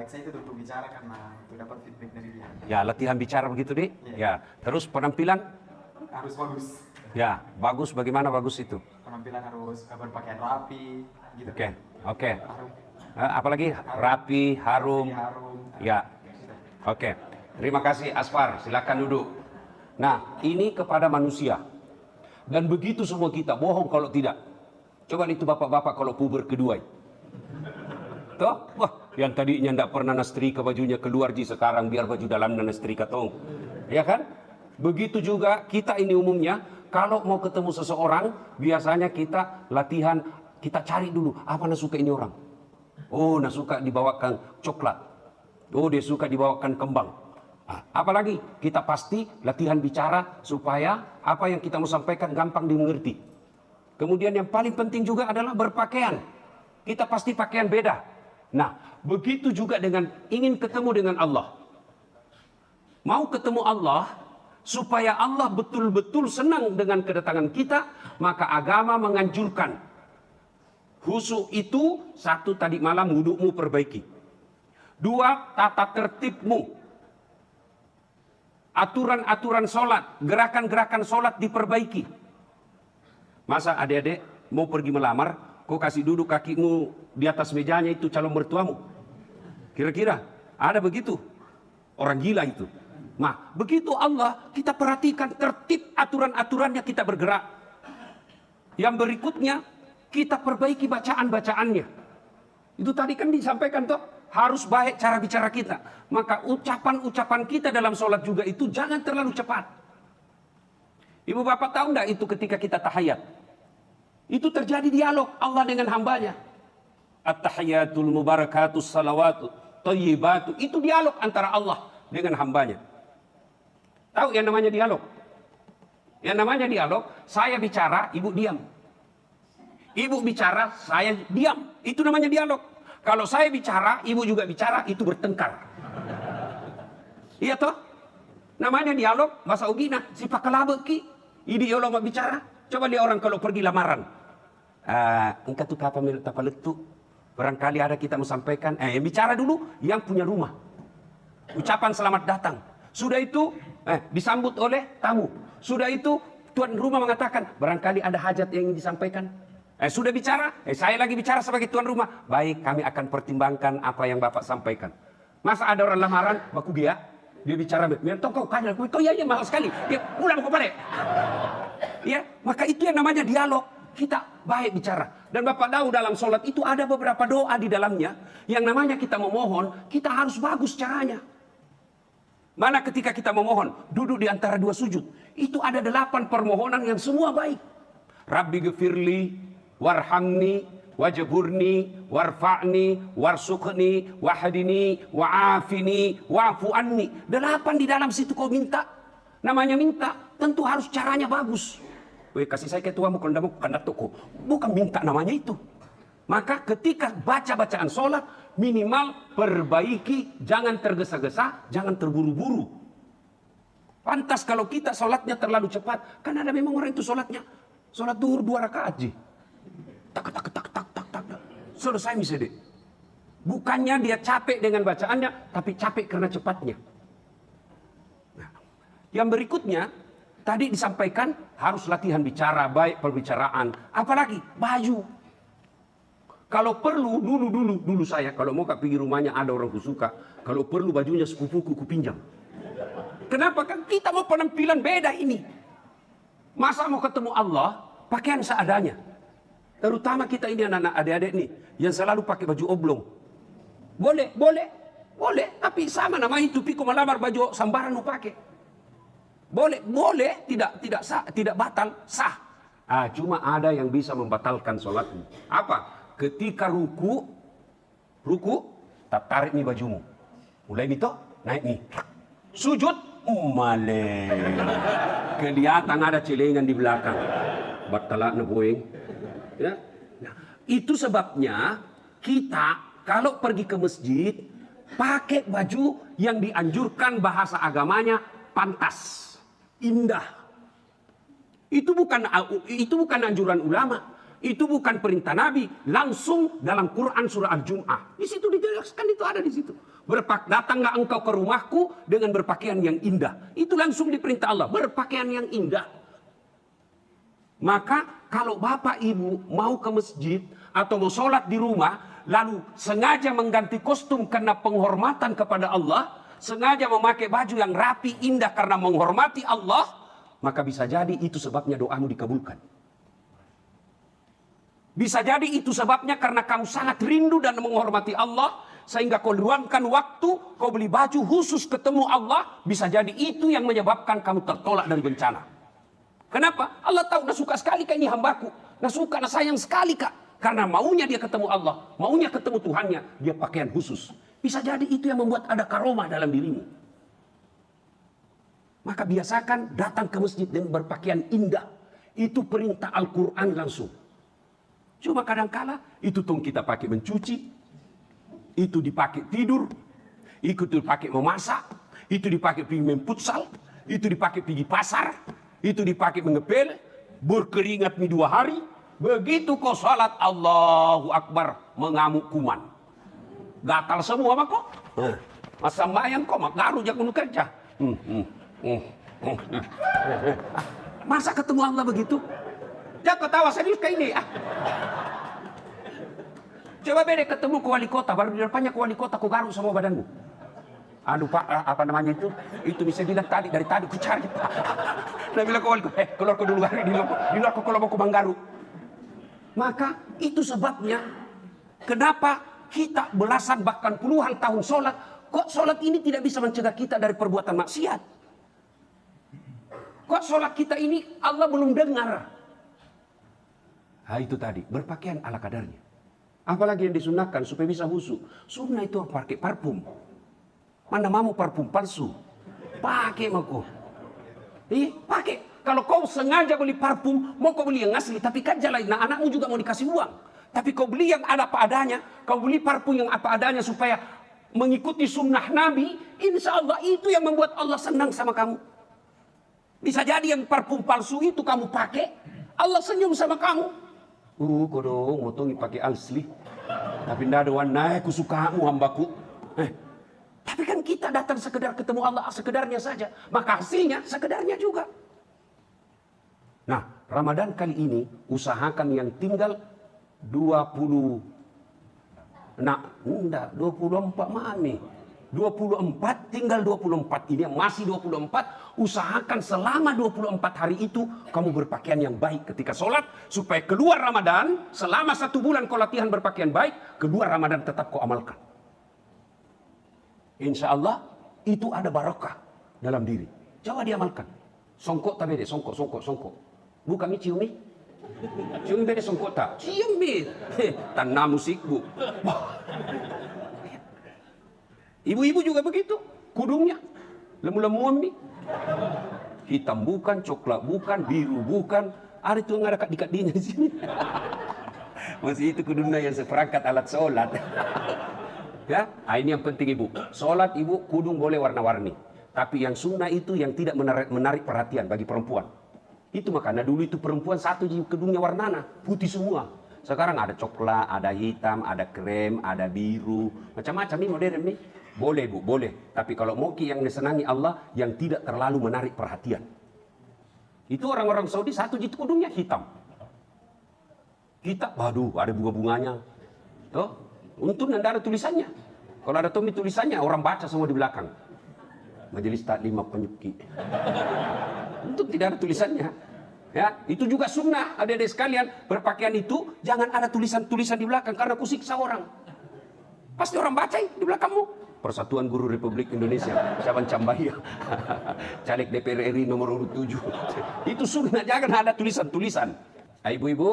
S2: excited untuk bicara karena untuk dapat feedback dari dia.
S3: Ya, latihan bicara begitu deh. Ya, terus penampilan?
S2: Harus bagus.
S3: Ya, bagus. Bagaimana bagus itu?
S2: Penampilan harus berpakaian rapi, gitu.
S3: Oke.
S2: Harum.
S3: Apalagi rapi, harum.
S2: Harum.
S3: Ya, oke. Terima kasih Asfar. Silakan duduk. Nah, ini kepada manusia. Dan begitu semua kita. Bohong kalau tidak. Coba itu bapak-bapak kalau puber kedua. Toh, wah, yang tadinya tidak pernah nastrika bajunya keluar sekarang biar baju dalamnya nastrika tong. Ya kan? Begitu juga kita ini umumnya kalau mau ketemu seseorang biasanya kita latihan, kita cari dulu apa yang suka ini orang. Oh, nak suka dibawakan coklat. Oh, dia suka dibawakan kembang. Apalagi kita pasti latihan bicara supaya apa yang kita mau sampaikan gampang dimengerti. Kemudian yang paling penting juga adalah berpakaian. Kita pasti pakaian beda. Nah, begitu juga dengan ingin ketemu dengan Allah. Mau ketemu Allah, supaya Allah betul-betul senang dengan kedatangan kita, maka agama menganjurkan. Khusyuk itu, 1 tadi malam wudukmu perbaiki. 2, tata tertibmu. Aturan-aturan sholat, gerakan-gerakan sholat diperbaiki. Masa adik-adik mau pergi melamar, kau kasih duduk kakimu di atas mejanya itu calon mertuamu. Kira-kira ada begitu? Orang gila itu. Nah, begitu Allah, kita perhatikan tertib aturan-aturannya kita bergerak. Yang berikutnya, kita perbaiki bacaan-bacaannya. Itu tadi kan disampaikan toh, harus baik cara bicara kita. Maka ucapan-ucapan kita dalam sholat juga itu jangan terlalu cepat. Ibu bapak tahu enggak itu ketika kita tahiyat? Itu terjadi dialog Allah dengan hambanya. At-tahiyatul mubarakatus salawatu thayyibatu. Itu dialog antara Allah dengan hambanya. Tahu yang namanya dialog? Yang namanya dialog, saya bicara, ibu diam. Ibu bicara, saya diam. Itu namanya dialog. Kalau saya bicara, ibu juga bicara, itu bertengkar. Iya toh? Namanya dialog, bahasa ugina, si pakalabek ki. Ini Allah mau bicara. Coba lihat orang kalau pergi lamaran. Engkau tuh kapan minta paletu? Barangkali ada kita mau sampaikan. Yang bicara dulu, yang punya rumah. Ucapan selamat datang. Sudah itu, disambut oleh tamu. Sudah itu, tuan rumah mengatakan, barangkali ada hajat yang ingin disampaikan. Sudah bicara, saya lagi bicara sebagai tuan rumah. Baik, kami akan pertimbangkan apa yang Bapak sampaikan. Masa ada orang lamaran, baku dia bicara, "Mentong kau kaya, kau ya mahal sekali." Dia pulang kau balik. Ya, maka itu yang namanya dialog. Kita baik bicara. Dan Bapak tahu dalam sholat itu ada beberapa doa di dalamnya. Yang namanya kita memohon, kita harus bagus caranya. Mana ketika kita memohon, duduk di antara dua sujud. Itu ada 8 permohonan yang semua baik. Rabbi gfirli, warhamni, wajburni, warfa'ni, warsukni, wahdini, wa'afini, wa'fu anni. 8 di dalam situ kau minta. Namanya minta, tentu harus caranya bagus. Kasih saya ketuamu kalau tidak mau kandak toko. Bukan minta namanya itu. Maka ketika baca-bacaan sholat, minimal perbaiki, jangan tergesa-gesa, jangan terburu-buru. Pantas kalau kita sholatnya terlalu cepat, kan ada memang orang itu sholatnya. Sholat duhur 2 rakaat aja. Tak. Selesai misalnya. Bukannya dia capek dengan bacaannya, tapi capek karena cepatnya. Nah, yang berikutnya, tadi disampaikan harus latihan bicara, baik perbicaraan. Apalagi baju. Kalau perlu, dulu saya, kalau mau pergi rumahnya ada orang kusuka. Kalau perlu bajunya sepupuku kupinjam. Kenapa? Kan kita mau penampilan beda ini. Masa mau ketemu Allah, pakaian seadanya. Terutama kita ini anak-anak adik-adik nih, yang selalu pakai baju oblong. Boleh. Tapi sama namanya itu, piko melamar baju sambaran mau pakai. Boleh, tidak batal, sah. Cuma ada yang bisa membatalkan sholatmu. Apa? Ketika ruku, tak tarik nih bajumu. Mulai nih toh, naik nih. Sujud, male. Kelihatan ada celengan di belakang. Batalak nebueng. Ya? Nah, itu sebabnya kita kalau pergi ke masjid, pakai baju yang dianjurkan bahasa agamanya pantas, indah. Itu bukan anjuran ulama. Itu bukan perintah Nabi, langsung dalam Quran surah Al-Jum'ah. Di situ dijelaskan, itu ada di situ. Datanglah engkau ke rumahku dengan berpakaian yang indah. Itu langsung diperintah Allah, berpakaian yang indah. Maka kalau bapak ibu mau ke masjid atau mau sholat di rumah, lalu sengaja mengganti kostum karena penghormatan kepada Allah, sengaja memakai baju yang rapi, indah karena menghormati Allah, maka bisa jadi itu sebabnya doamu dikabulkan. Bisa jadi itu sebabnya karena kamu sangat rindu dan menghormati Allah, sehingga kau luangkan waktu, kau beli baju khusus ketemu Allah, bisa jadi itu yang menyebabkan kamu tertolak dari bencana. Kenapa? Allah tahu, nah suka sekali kak ini hambaku, nah suka, nah sayang sekali kak. Karena maunya dia ketemu Allah, maunya ketemu Tuhannya, dia pakaian khusus. Bisa jadi itu yang membuat ada karomah dalam dirimu. Maka biasakan datang ke masjid dengan berpakaian indah. Itu perintah Al-Quran langsung. Cuma kadang-kala itu tong kita pakai mencuci, itu dipakai tidur, itu dipakai memasak, itu dipakai pergi main futsal, itu dipakai pergi pasar, itu dipakai mengepel, berkeringat 2 hari. Begitu kau salat Allahu Akbar, mengamuk kuman. Gatal semua mah kok. Masa sembahyang kok mak garu jangan kerja. Masa ketemu Allah begitu? Jangan ketawa serius kayak ini. Coba beda ketemu ke wali kota, baru di depannya ke wali kota, kau garuk semua badanmu. Aduh pak, apa namanya itu? Itu bisa bilang dari tadi ku cari. Nah bilang ke wali kota, keluar ke dulu hari, di luar kalau mau ku manggaruk. Maka itu sebabnya, kenapa kita belasan bahkan puluhan tahun sholat, kok sholat ini tidak bisa mencegah kita dari perbuatan maksiat? Kok sholat kita ini Allah belum dengar? Itu tadi, berpakaian ala kadarnya. Apalagi yang disunahkan supaya bisa khusyuk. Sunnah itu pakai parfum. Mana mau parfum palsu? Pakai mako. Pakai. Kalau kau sengaja beli parfum, mau kau beli yang asli, tapi kan jalan. Nah, anakmu juga mau dikasih uang. Tapi kau beli yang ada apa adanya, kau beli parfum yang apa adanya supaya mengikuti sunnah Nabi, insya Allah itu yang membuat Allah senang sama kamu. Bisa jadi yang parfum palsu itu kamu pakai, Allah senyum sama kamu. Kau dong, motongi pakai asli. Tapi tidak ada warna, aku sukamu hambaku. Tapi kan kita datang sekedar ketemu Allah, sekedarnya saja. Maka hasilnya sekedarnya juga. Nah, Ramadan kali ini usahakan yang tinggal 20, nah, enggak, 24 mana? 24, tinggal 24 ini, masih 24, usahakan selama 24 hari itu kamu berpakaian yang baik ketika sholat, supaya keluar Ramadan, selama 1 bulan kau latihan berpakaian baik, keluar Ramadan tetap kau amalkan. Insya Allah itu ada barakah dalam diri. Coba diamalkan. Songkok tak bede, songkok. Bukan mi cium mi. Cium bede songkok tak. Cium mi. Tanam musik bu. Ibu-ibu juga begitu. Kudungnya. Lemu-lemuan mi. Hitam bukan, coklat bukan, biru bukan. Ada itu yang ada kat dinya di sini. Masih itu kudungnya yang seperangkat alat sholat. Ya, ini yang penting ibu. Sholat ibu kudung boleh warna-warni. Tapi yang sunnah itu yang tidak menarik perhatian bagi perempuan. Itu makanya dulu itu perempuan satu kudungnya warnana, putih semua. Sekarang ada coklat, ada hitam, ada krem, ada biru. Macam-macam nih modern nih. Boleh bu, boleh. Tapi kalau mau yang disenangi Allah yang tidak terlalu menarik perhatian. Itu orang-orang Saudi satu jitu kudungnya hitam. Kita, waduh ada bunga-bunganya. Tuh, untung tidak ada tulisannya. Kalau ada tulisannya orang baca semua di belakang. Majelis Taklim Penyuki. Untung tidak ada tulisannya. Ya, itu juga sunnah adik-adik sekalian, berpakaian itu jangan ada tulisan-tulisan di belakang karena kusiksa orang. Pasti orang baca di belakangmu. Persatuan Guru Republik Indonesia, Syaban Cambaya, caleg DPR RI nomor urut 7. Itu sunnah, jangan ada tulisan-tulisan. Ibu-ibu,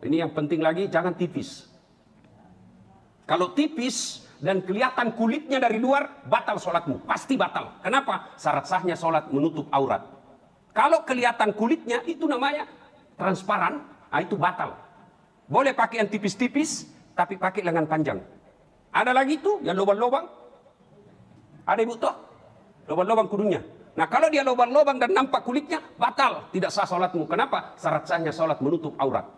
S3: ini yang penting lagi, jangan tipis. Kalau tipis dan kelihatan kulitnya dari luar, batal sholatmu, pasti batal. Kenapa? Syarat sahnya sholat menutup aurat. Kalau kelihatan kulitnya, itu namanya transparan, itu batal. Boleh pakai yang tipis-tipis, tapi pakai lengan panjang. Ada lagi tuh yang lubang-lubang. Ada ibu tuh, lubang-lubang kudungnya. Nah kalau dia lubang-lubang dan nampak kulitnya, batal, tidak sah sholatmu. Kenapa? Syarat sahnya sholat menutup aurat.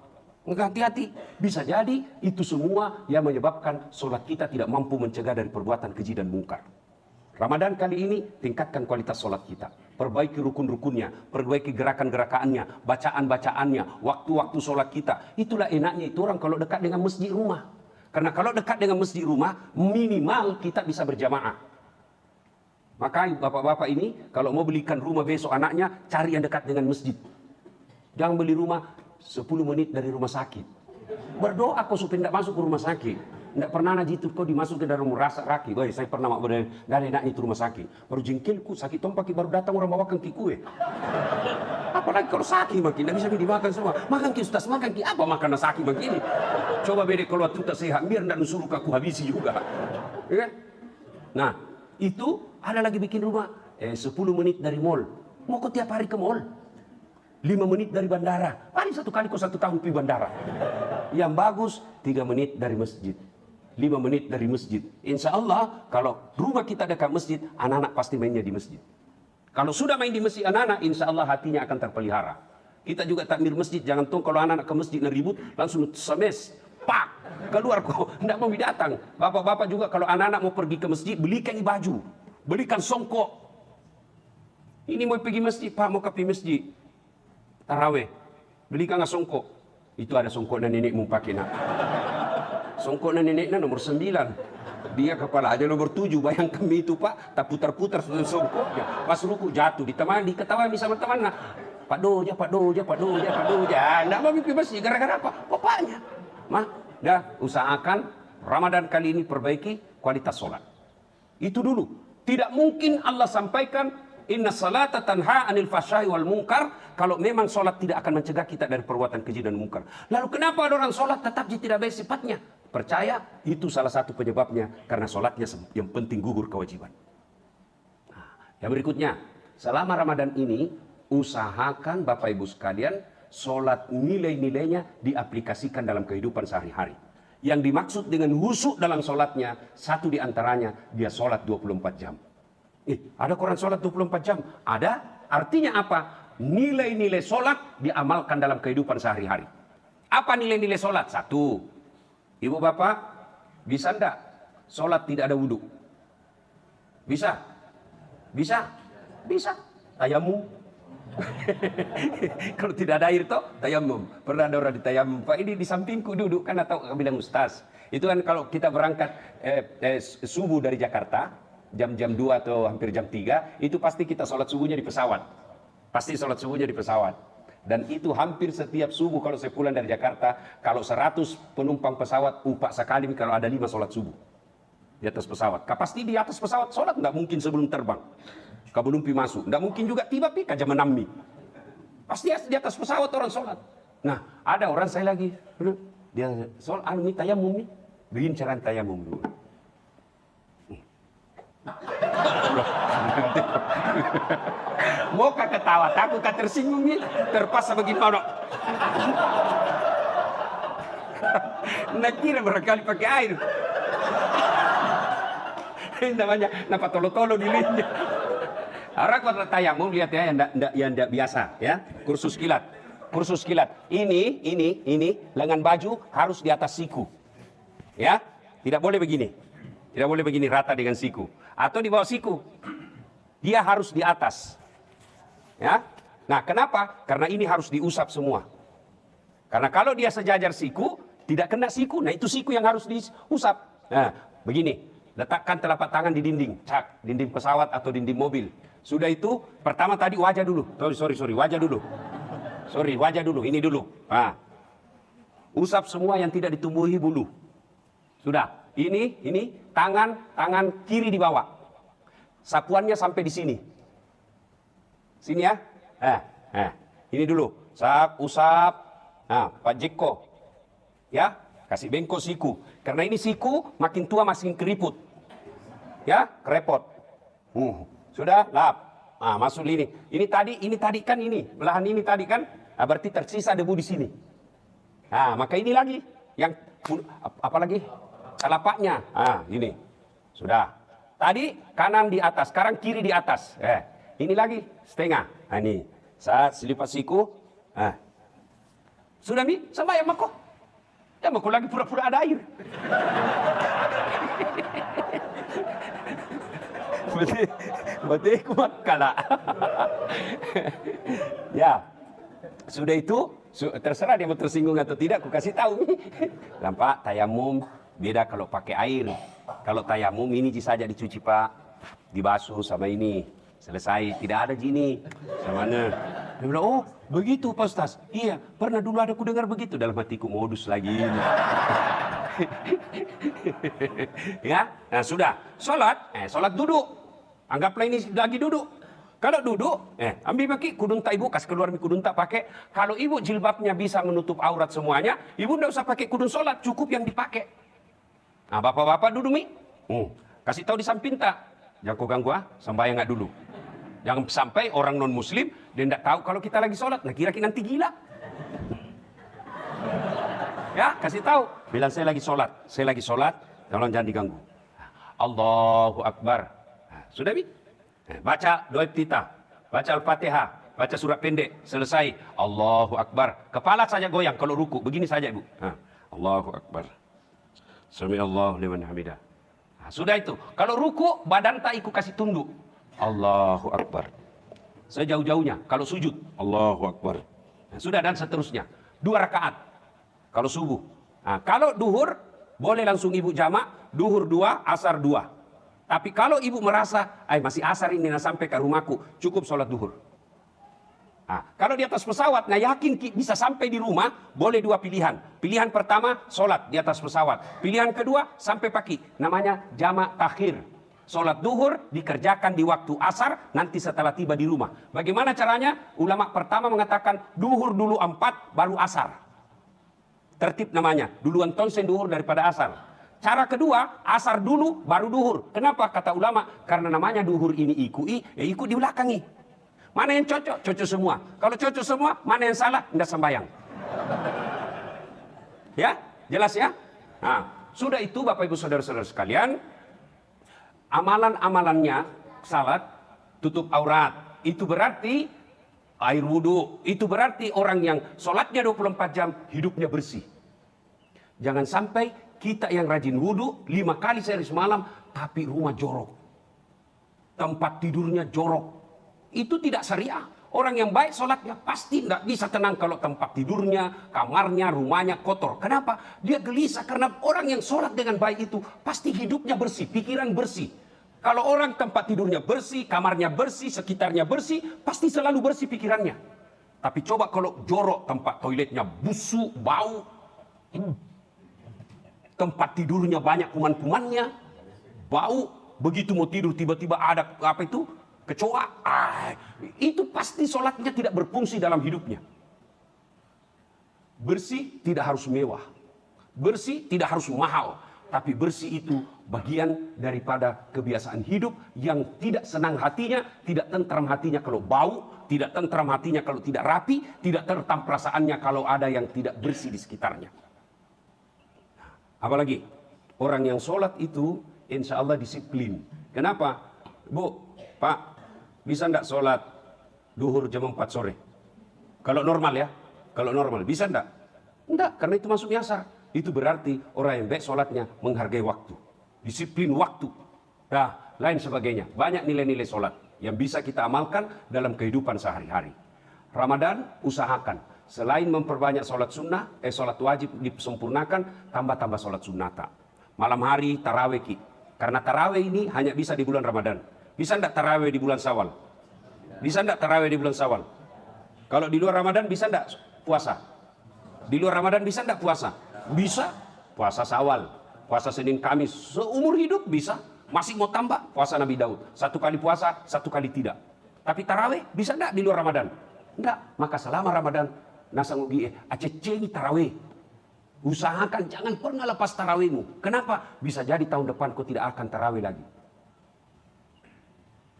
S3: Hati-hati, bisa jadi itu semua yang menyebabkan sholat kita tidak mampu mencegah dari perbuatan keji dan mungkar. Ramadan kali ini tingkatkan kualitas sholat kita. Perbaiki rukun-rukunnya, perbaiki gerakan-gerakannya, bacaan-bacaannya, waktu-waktu sholat kita. Itulah enaknya itu orang kalau dekat dengan masjid rumah. Karena kalau dekat dengan masjid rumah, minimal kita bisa berjamaah. Maka bapak-bapak ini kalau mau belikan rumah besok anaknya, cari yang dekat dengan masjid. Jangan beli rumah 10 menit dari rumah sakit. Berdoa kau supaya tidak masuk ke rumah sakit. Tidak pernah najitu kau dimasukin dalam rasa raki. Woi, saya pernah dari enaknya itu rumah sakit. Baru jengkelku, sakit tompaki baru datang orang bawakan ki kue. Apalagi kalau sakit makin, tidak bisa dimakan semua. Makan ki ustaz, makan ki apa makanan sakit begini. Coba beda kalau waktu tak sehat, biar tidak nusuruh aku habisi juga. Ya? Nah, itu ada lagi bikin rumah 10 menit dari mall. Mau kau tiap hari ke mall? 5 menit dari bandara. Paling 1 kali kau 1 tahun pergi bandara. Yang bagus 3 menit dari masjid. 5 menit dari masjid. Insya Allah kalau rumah kita dekat masjid, anak-anak pasti mainnya di masjid. Kalau sudah main di masjid anak-anak, insya Allah hatinya akan terpelihara. Kita juga takmir masjid. Jangan tunggu kalau anak-anak ke masjid dan ribut, langsung semes. Pak, keluar kok. Tidak mau datang. Bapak-bapak juga kalau anak-anak mau pergi ke masjid, belikan baju. Belikan songkok. Ini mau pergi masjid, Pak mau pergi masjid. Taraweh. Belikan songkok. Itu ada songkok dan nenek mau pakai nak. Songkok dan neneknya nomor 9. Dia kepala aja nomor 7. Bayangkan itu Pak, tak putar-putar songkoknya. Pas ruku jatuh, ditemani, diketahui sama teman. Pak Doja. Nggak mau pergi masjid, gara-gara apa? Bapaknya. Usahakan Ramadan kali ini perbaiki kualitas sholat. Itu dulu. Tidak mungkin Allah sampaikan inna salata tanha anil fahsya'i wal munkar kalau memang sholat tidak akan mencegah kita dari perbuatan keji dan munkar. Lalu kenapa ada orang sholat tetap tidak baik sifatnya? Percaya itu salah satu penyebabnya karena sholatnya yang penting gugur kewajiban. Nah, yang berikutnya, selama Ramadan ini usahakan Bapak Ibu sekalian sholat nilai-nilainya diaplikasikan dalam kehidupan sehari-hari. Yang dimaksud dengan khusyuk dalam sholatnya, satu di antaranya dia sholat 24 jam. Ada Quran sholat 24 jam? Ada. Artinya apa? Nilai-nilai sholat diamalkan dalam kehidupan sehari-hari. Apa nilai-nilai sholat? 1. Ibu bapak, bisa enggak sholat tidak ada wudhu? Bisa? Bisa? Bisa. Tayamum? Kalau tidak ada air toh tayamum. Pernah ada orang di tayamum, Pak ini di sampingku duduk kan, atau bilang ustaz. Itu kan kalau kita berangkat subuh dari Jakarta jam 2 atau hampir jam 3, itu pasti kita sholat subuhnya di pesawat. Pasti sholat subuhnya di pesawat. Dan itu hampir setiap subuh kalau saya pulang dari Jakarta, kalau 100 penumpang pesawat, upah sekali kalau ada 5 sholat subuh di atas pesawat. Pasti di atas pesawat sholat, nggak mungkin sebelum terbang. Kabelum pi masuk, nggak mungkin juga tiba pi jam 6. Pasti di atas pesawat orang sholat. Nah, ada orang saya lagi, dia sholat, ini tayamum nih. Begini cara tayamum dulu. Mau kak ketawa, takut kak tersinggung nih, terpaksa bagaimana? Nak kira berkali pakai air. Ini namanya, napa tolo-tolo di linya. Orang kalau tayamum lihat ya, yang tidak biasa ya, kursus kilat. Kursus kilat. Ini lengan baju harus di atas siku. Ya, tidak boleh begini. Tidak boleh begini rata dengan siku. Atau di bawah siku. Dia harus di atas. Ya. Nah, kenapa? Karena ini harus diusap semua. Karena kalau dia sejajar siku, tidak kena siku. Nah, itu siku yang harus diusap. Nah, begini. Letakkan telapak tangan di dinding. Cak, dinding pesawat atau dinding mobil. Sudah itu, pertama tadi wajah dulu. Sorry, wajah dulu. Wajah dulu, ini dulu. Nah. Usap semua yang tidak ditumbuhi bulu. Sudah. Ini tangan kiri di bawah. Sapuannya sampai di sini. Sini ya. Ini dulu. Usap. Nah, Pak Jeko. Ya, kasih bengkok siku. Karena ini siku makin tua makin keriput. Ya, kerepot. Sudah, lap. Nah, masuk ini. Ini tadi kan ini. Belahan ini tadi kan. Nah, berarti tersisa debu di sini. Nah, maka ini lagi. Yang, apa lagi? Telapaknya. Nah, ini. Sudah. Tadi kanan di atas. Sekarang kiri di atas. Ini lagi. Setengah. Nah, ini. Saat selipat siku. Nah. Sudah, Mi? Sama ya, Mako? Ya, Mako lagi pura-pura ada air. Berarti aku makala. Ya. Sudah itu, terserah dia mau tersinggung atau tidak, aku kasih tahu. Nampak, tayamum beda kalau pakai air. Kalau tayamum ini saja dicuci Pak, dibasuh sama ini. Selesai, tidak ada gini. Sama mana? Dia bilang, oh begitu Pak Ustaz. Iya, pernah dulu ada ku dengar begitu. Dalam hatiku modus lagi. Ya, nah sudah. Sholat duduk. Anggaplah ini lagi duduk. Kalau duduk, ambil pakai kudung tak ibu, kasih keluar kudung tak pakai. Kalau ibu jilbabnya bisa menutup aurat semuanya, ibu tidak usah pakai kudung sholat, cukup yang dipakai. Nah, bapak-bapak duduk Mi. Kasih tahu di samping tak. Jangan kau ganggu sembahyang nggak dulu. Jangan sampai orang non muslim dia tidak tahu kalau kita lagi sholat. Nah, kira nanti gila. Ya, kasih tahu. Bilang saya lagi sholat, tolong jangan diganggu. Allahu Akbar. Sudah, Mi? Baca doa iftitah, baca Al-Fatihah, baca surat pendek, selesai. Allahu Akbar. Kepala saja goyang kalau ruku. Begini saja, Ibu. Allahu Akbar. Sami'allahu liman hamidah. Sudah itu. Kalau ruku, badan tak ikut kasih tunduk. Allahu Akbar. Sejauh-jauhnya. Kalau sujud, Allahu Akbar. Sudah, dan seterusnya. 2 rakaat. Kalau subuh. Kalau duhur, boleh langsung ibu jamak. Duhur 2, asar 2. Tapi kalau ibu merasa, masih asar ini sampai ke rumahku, cukup sholat duhur. Kalau di atas pesawat, yakin bisa sampai di rumah, boleh 2 pilihan. Pilihan pertama, sholat di atas pesawat. Pilihan kedua, sampai pagi. Namanya jamak takhir. Sholat duhur dikerjakan di waktu asar, nanti setelah tiba di rumah. Bagaimana caranya? Ulama pertama mengatakan, duhur dulu 4, baru asar. Tertib namanya, duluan tonsen duhur daripada asar. Cara kedua, asar dulu, baru duhur. Kenapa? Kata ulama, karena namanya duhur ini ikut di belakangi. Mana yang cocok? Cocok semua. Kalau cocok semua, mana yang salah? Tidak sembahyang. Ya, jelas ya? Sudah itu Bapak Ibu Saudara-saudara sekalian, amalan-amalannya, salat, tutup aurat. Itu berarti air wudhu. Itu berarti orang yang sholatnya 24 jam, hidupnya bersih. Jangan sampai kita yang rajin wudhu 5 kali sehari semalam, tapi rumah jorok. Tempat tidurnya jorok. Itu tidak syariah. Orang yang baik sholatnya pasti tidak bisa tenang kalau tempat tidurnya, kamarnya, rumahnya kotor. Kenapa? Dia gelisah karena orang yang sholat dengan baik itu pasti hidupnya bersih, pikiran bersih. Kalau orang tempat tidurnya bersih, kamarnya bersih, sekitarnya bersih, pasti selalu bersih pikirannya. Tapi coba kalau jorok, tempat toiletnya busuk, bau, tempat tidurnya banyak kuman-kumannya, bau, begitu mau tidur tiba-tiba ada apa itu? Kecoa, itu pasti sholatnya tidak berfungsi dalam hidupnya. Bersih tidak harus mewah, bersih tidak harus mahal, tapi bersih itu bagian daripada kebiasaan hidup yang tidak senang hatinya, tidak tentram hatinya kalau bau, tidak tentram hatinya kalau tidak rapi, tidak tentram perasaannya kalau ada yang tidak bersih di sekitarnya. Apalagi orang yang sholat itu insya Allah disiplin. Kenapa? Bu, Pak, bisa enggak sholat duhur jam 4 sore? Kalau normal ya, kalau normal. Bisa enggak? Enggak, karena itu masuk asar. Itu berarti orang yang baik sholatnya menghargai waktu. Disiplin waktu. Nah, lain sebagainya. Banyak nilai-nilai sholat yang bisa kita amalkan dalam kehidupan sehari-hari. Ramadan, usahakan. Selain memperbanyak sholat sunnah, sholat wajib disempurnakan, tambah-tambah sholat sunnata. Malam hari, tarawih. Karena tarawih ini hanya bisa di bulan Ramadan. Bisa enggak tarawih di bulan Syawal? Bisa enggak tarawih di bulan Syawal? Kalau di luar Ramadan bisa enggak puasa? Di luar Ramadan bisa enggak puasa? Bisa. Puasa Syawal, puasa Senin Kamis, seumur hidup bisa. Masih mau tambah puasa Nabi Daud. 1 kali puasa, 1 kali tidak. Tapi tarawih bisa enggak di luar Ramadan? Enggak. Maka selama Ramadan, nasangugi acecengi tarawih. Usahakan jangan pernah lepas tarawihmu. Kenapa? Bisa jadi tahun depan kau tidak akan tarawih lagi.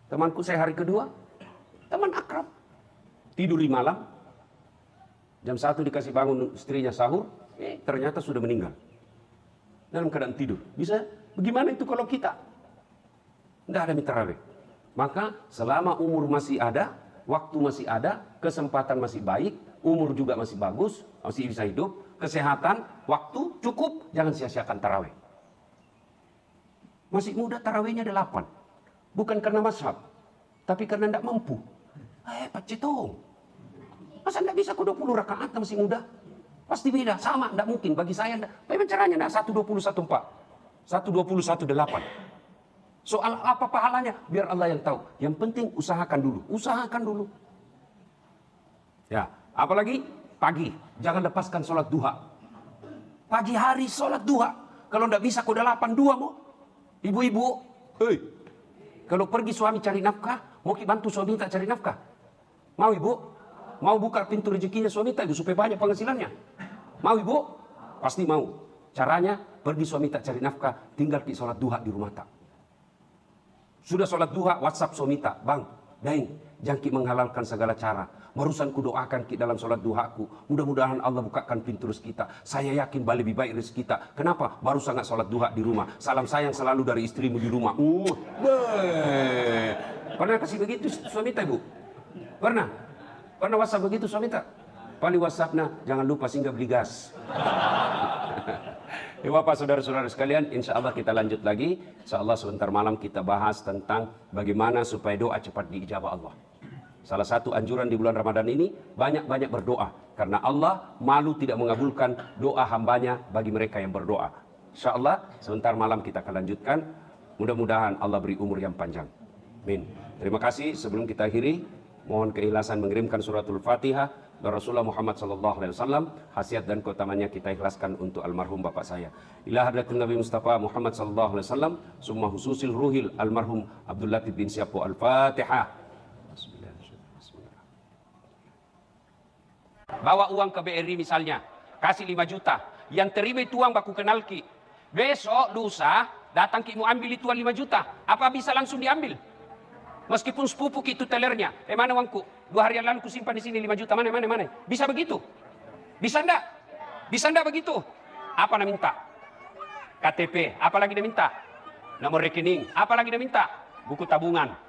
S3: Temanku saya hari kedua, teman akrab. Tidur di malam, jam 1 dikasih bangun istrinya sahur, ternyata sudah meninggal. Dalam keadaan tidur. Bisa, bagaimana itu kalau kita? Tidak ada tarawih. Maka selama umur masih ada, waktu masih ada, kesempatan masih baik, umur juga masih bagus, masih bisa hidup, kesehatan, waktu cukup, jangan sia-siakan tarawih. Masih muda tarawihnya 8. Bukan karena mazhab, tapi karena tidak mampu. Pak Cetong. Masa tidak bisa ke 20 rakaat masih muda? Pasti beda, sama, tidak mungkin. Bagi saya, bagaimana caranya? 1:20, 1:4. 1:20, 1:8. Soal apa pahalanya? Biar Allah yang tahu. Yang penting usahakan dulu. Usahakan dulu. Ya, apalagi pagi. Jangan lepaskan sholat duha. Pagi hari sholat duha. Kalau tidak bisa ke 8:2 mau. Ibu-ibu, kalau pergi suami cari nafkah, mau bantu suami tak cari nafkah? Mau ibu? Mau buka pintu rezekinya suami tak supaya banyak penghasilannya? Mau ibu? Pasti mau. Caranya, pergi suami tak cari nafkah, tinggal di sholat duha di rumah tak. Sudah sholat duha, WhatsApp suami tak. Bang, Daing, jangki menghalalkan segala cara. Barusan ku doakan ki dalam sholat duhaku. Mudah-mudahan Allah bukakan pintu rezeki kita. Saya yakin lebih baik rezeki kita. Kenapa? Baru sangat sholat duha di rumah. Salam sayang selalu dari istrimu di rumah. Pernah kasih begitu suami tak, Bu? Pernah? Pernah WhatsApp begitu suami tak? Paling WhatsAppnya, jangan lupa singgah beli gas. Ya Bapak, saudara-saudara sekalian, insya Allah kita lanjut lagi. Insya Allah sebentar malam kita bahas tentang bagaimana supaya doa cepat diijabah Allah. Salah satu anjuran di bulan Ramadan ini, banyak-banyak berdoa. Karena Allah malu tidak mengabulkan doa hambanya bagi mereka yang berdoa. Insya Allah sebentar malam kita akan lanjutkan. Mudah-mudahan Allah beri umur yang panjang. Amin. Terima kasih. Sebelum kita akhiri, mohon keikhlasan mengirimkan suratul Fatihah dan Rasulullah Muhammad SAW. Khasiat dan keutamanya kita ikhlaskan untuk almarhum bapak saya. Ila hadratin Nabi Mustafa Muhammad SAW. Summa hususil ruhil almarhum Abdul Latif bin Siapo. Al-Fatihah. Bawa uang ke BRI misalnya, kasih 5 juta. Yang terima itu uang baku kenal ki. Besok, lusa, datang ki mau ambil itu uang 5 juta. Apa bisa langsung diambil? Meskipun sepupu ki itu telernya. Mana uangku? 2 hari yang lalu ku simpan di sini 5 juta. Mana? Bisa begitu? Bisa enggak? Bisa enggak begitu? Apa nak minta? KTP. Apa lagi dia minta? Nomor rekening. Apa lagi dia minta? Buku tabungan.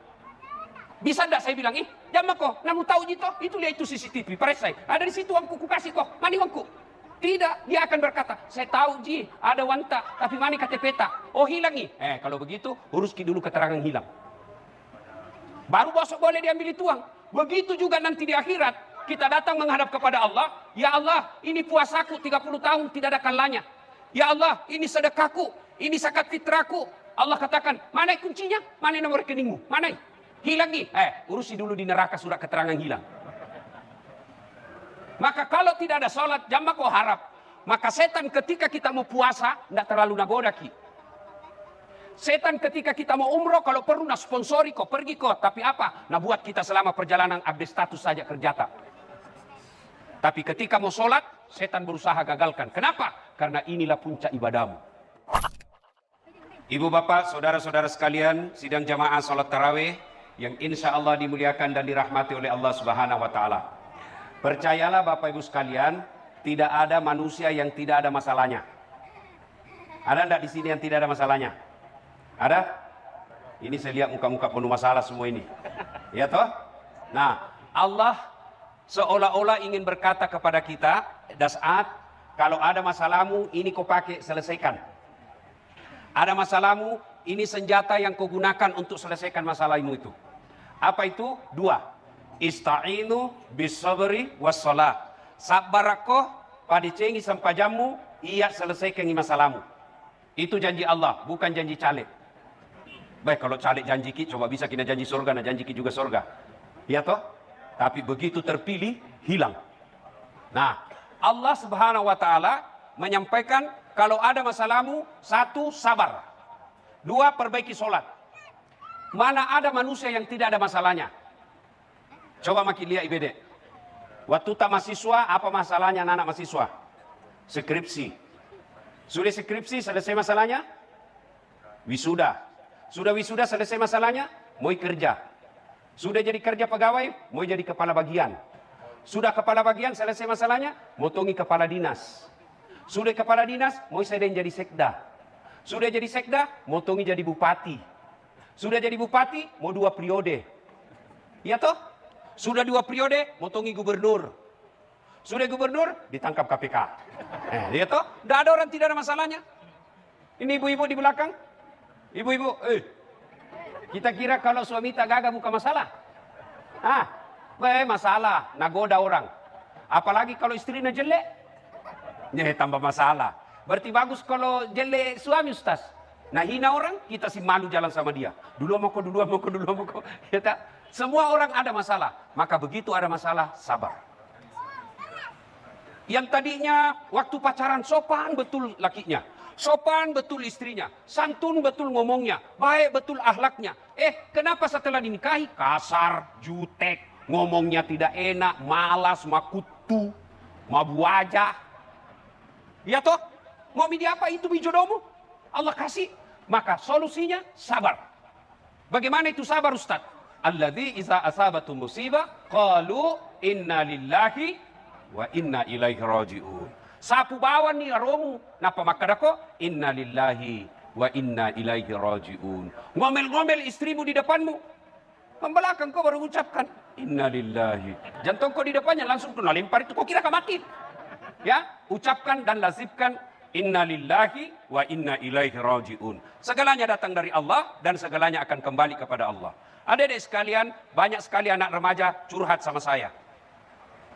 S3: Bisa enggak saya bilang, jangan kok, namu tahu gitu, itu lihat itu CCTV, peresai, ada di situ uangku, ku kasih kok, mana uangku? Tidak, dia akan berkata, saya tahu Ji, ada wanta, tapi mana KTP tak? Oh hilang nih. Kalau begitu, urus dulu keterangan hilang. Baru besok boleh diambil itu uang. Begitu juga nanti di akhirat, kita datang menghadap kepada Allah. Ya Allah, ini puasaku 30 tahun tidak ada kalanya. Ya Allah, ini sedekahku, ini zakat fitrahku. Allah katakan, mana kuncinya? Mana nomor rekeningmu? Mana? Hilang nih. Urusi dulu di neraka surat keterangan hilang. Maka kalau tidak ada sholat, jamba kau harap. Maka setan ketika kita mau puasa, tidak terlalu nagoda ki. Setan ketika kita mau umroh, kalau perlu nak sponsori kau, pergi kau. Tapi apa? Nah buat kita selama perjalanan update status saja kerjata. Tapi ketika mau sholat, setan berusaha gagalkan. Kenapa? Karena inilah puncak ibadahmu. Ibu bapak, saudara-saudara sekalian, sidang jamaah sholat tarawih yang insya Allah dimuliakan dan dirahmati oleh Allah Subhanahu wa Ta'ala. Percayalah Bapak Ibu sekalian, tidak ada manusia yang tidak ada masalahnya. Ada enggak di sini yang tidak ada masalahnya? Ada? Ini saya lihat muka-muka penuh masalah semua ini. Ya toh? Nah, Allah seolah-olah ingin berkata kepada kita, Das'at, kalau ada masalahmu, ini kau pakai, selesaikan. Ada masalahmu, ini senjata yang kau gunakan untuk selesaikan masalahmu itu. Apa itu? 2. Ista'inu bisabri wassalah. Sabar kau pada cengi sampai jamu, ia selesaikan masalahmu. Itu janji Allah, bukan janji caleg. Baik, kalau caleg janji ki, coba bisa kita janji surga, nah janji ki juga surga. Ya toh? Tapi begitu terpilih, hilang. Nah, Allah Subhanahu wa Ta'ala menyampaikan kalau ada masalahmu, 1, sabar. 2, perbaiki sholat. Mana ada manusia yang tidak ada masalahnya? Coba makin lihat IBD. Waktu tak mahasiswa, apa masalahnya anak mahasiswa? Skripsi. Sudah skripsi, selesai masalahnya? Wisuda. Sudah wisuda, selesai masalahnya? Mau kerja. Sudah jadi kerja pegawai, mau jadi kepala bagian. Sudah kepala bagian, selesai masalahnya? Mau tongi kepala dinas. Sudah kepala dinas, mau sedang jadi sekda. Sudah jadi sekda, mau tongi jadi bupati. Sudah jadi bupati, mau 2 periode. Ya toh? Sudah 2 periode, mau tongi gubernur. Sudah gubernur, ditangkap KPK. Ya toh? Tidak ada orang tidak ada masalahnya. Ini ibu-ibu di belakang. Ibu-ibu, kita kira kalau suami tak gagah bukan masalah. Masalah, nagoda orang. Apalagi kalau istrinya jelek, tambah masalah. Berarti bagus kalau jelek suami Ustaz. Nah hina orang, kita sih malu jalan sama dia. Dulu mau kok. Kita semua orang ada masalah. Maka begitu ada masalah, sabar. Yang tadinya waktu pacaran sopan betul lakinya. Sopan betul istrinya. Santun betul ngomongnya. Baik betul akhlaknya. Kenapa setelah dinikahi? Kasar, jutek, ngomongnya tidak enak, malas, makutu, mabu wajah. Ya toh? Mau midi apa itu bijodohmu? Allah kasih. Maka solusinya sabar. Bagaimana itu sabar Ustaz? Alladzi iza asabatu musibah qalu inna lillahi wa inna ilaihi raji'un. Sapu bawa ni aromu napa makadako inna lillahi wa inna ilaihi raji'un. Ngomel-ngomel istrimu di depanmu, membelakang kau baru ucapkan inna lillahi. Jantung kau di depannya langsung tuh lempar itu, kau kira kau mati. Ya, ucapkan dan lazimkan inna lillahi wa inna ilaihi raji'un. Segalanya datang dari Allah dan segalanya akan kembali kepada Allah. Adik-adik sekalian, banyak sekali anak remaja curhat sama saya.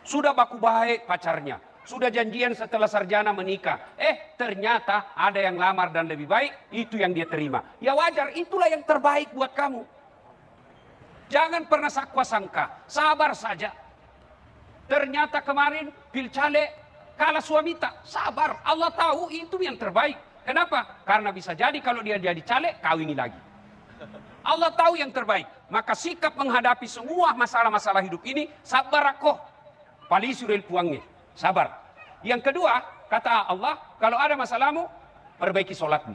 S3: Sudah baku baik pacarnya. Sudah janjian setelah sarjana menikah. Ternyata ada yang lamar dan lebih baik. Itu yang dia terima. Ya wajar, itulah yang terbaik buat kamu. Jangan pernah sakwa sangka. Sabar saja. Ternyata kemarin pilcale kalah suami tak. Sabar. Allah tahu itu yang terbaik. Kenapa? Karena bisa jadi kalau dia jadi caleg, kawini lagi. Allah tahu yang terbaik. Maka sikap menghadapi semua masalah-masalah hidup ini, sabar kok. Palisuril puangnya. Sabar. Yang kedua, kata Allah, kalau ada masalahmu, perbaiki sholatmu.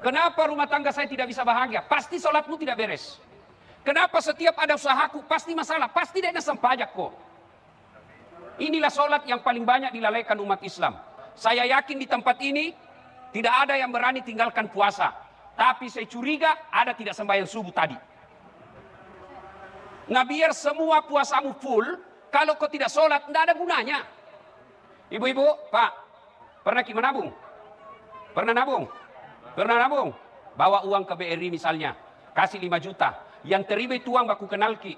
S3: Kenapa rumah tangga saya tidak bisa bahagia? Pasti sholatmu tidak beres. Kenapa setiap ada usahaku, pasti masalah. Pasti dia nasam pajak kok. Inilah sholat yang paling banyak dilalaikan umat Islam. Saya yakin di tempat ini, tidak ada yang berani tinggalkan puasa. Tapi saya curiga ada tidak sembahyang subuh tadi. Nah biar semua puasamu full, kalau kau tidak sholat, tidak ada gunanya. Ibu-ibu, Pak, pernah menabung? Pernah nabung? Pernah nabung? Bawa uang ke BRI misalnya, kasih 5 juta. Yang terima itu uang baku kenal ki.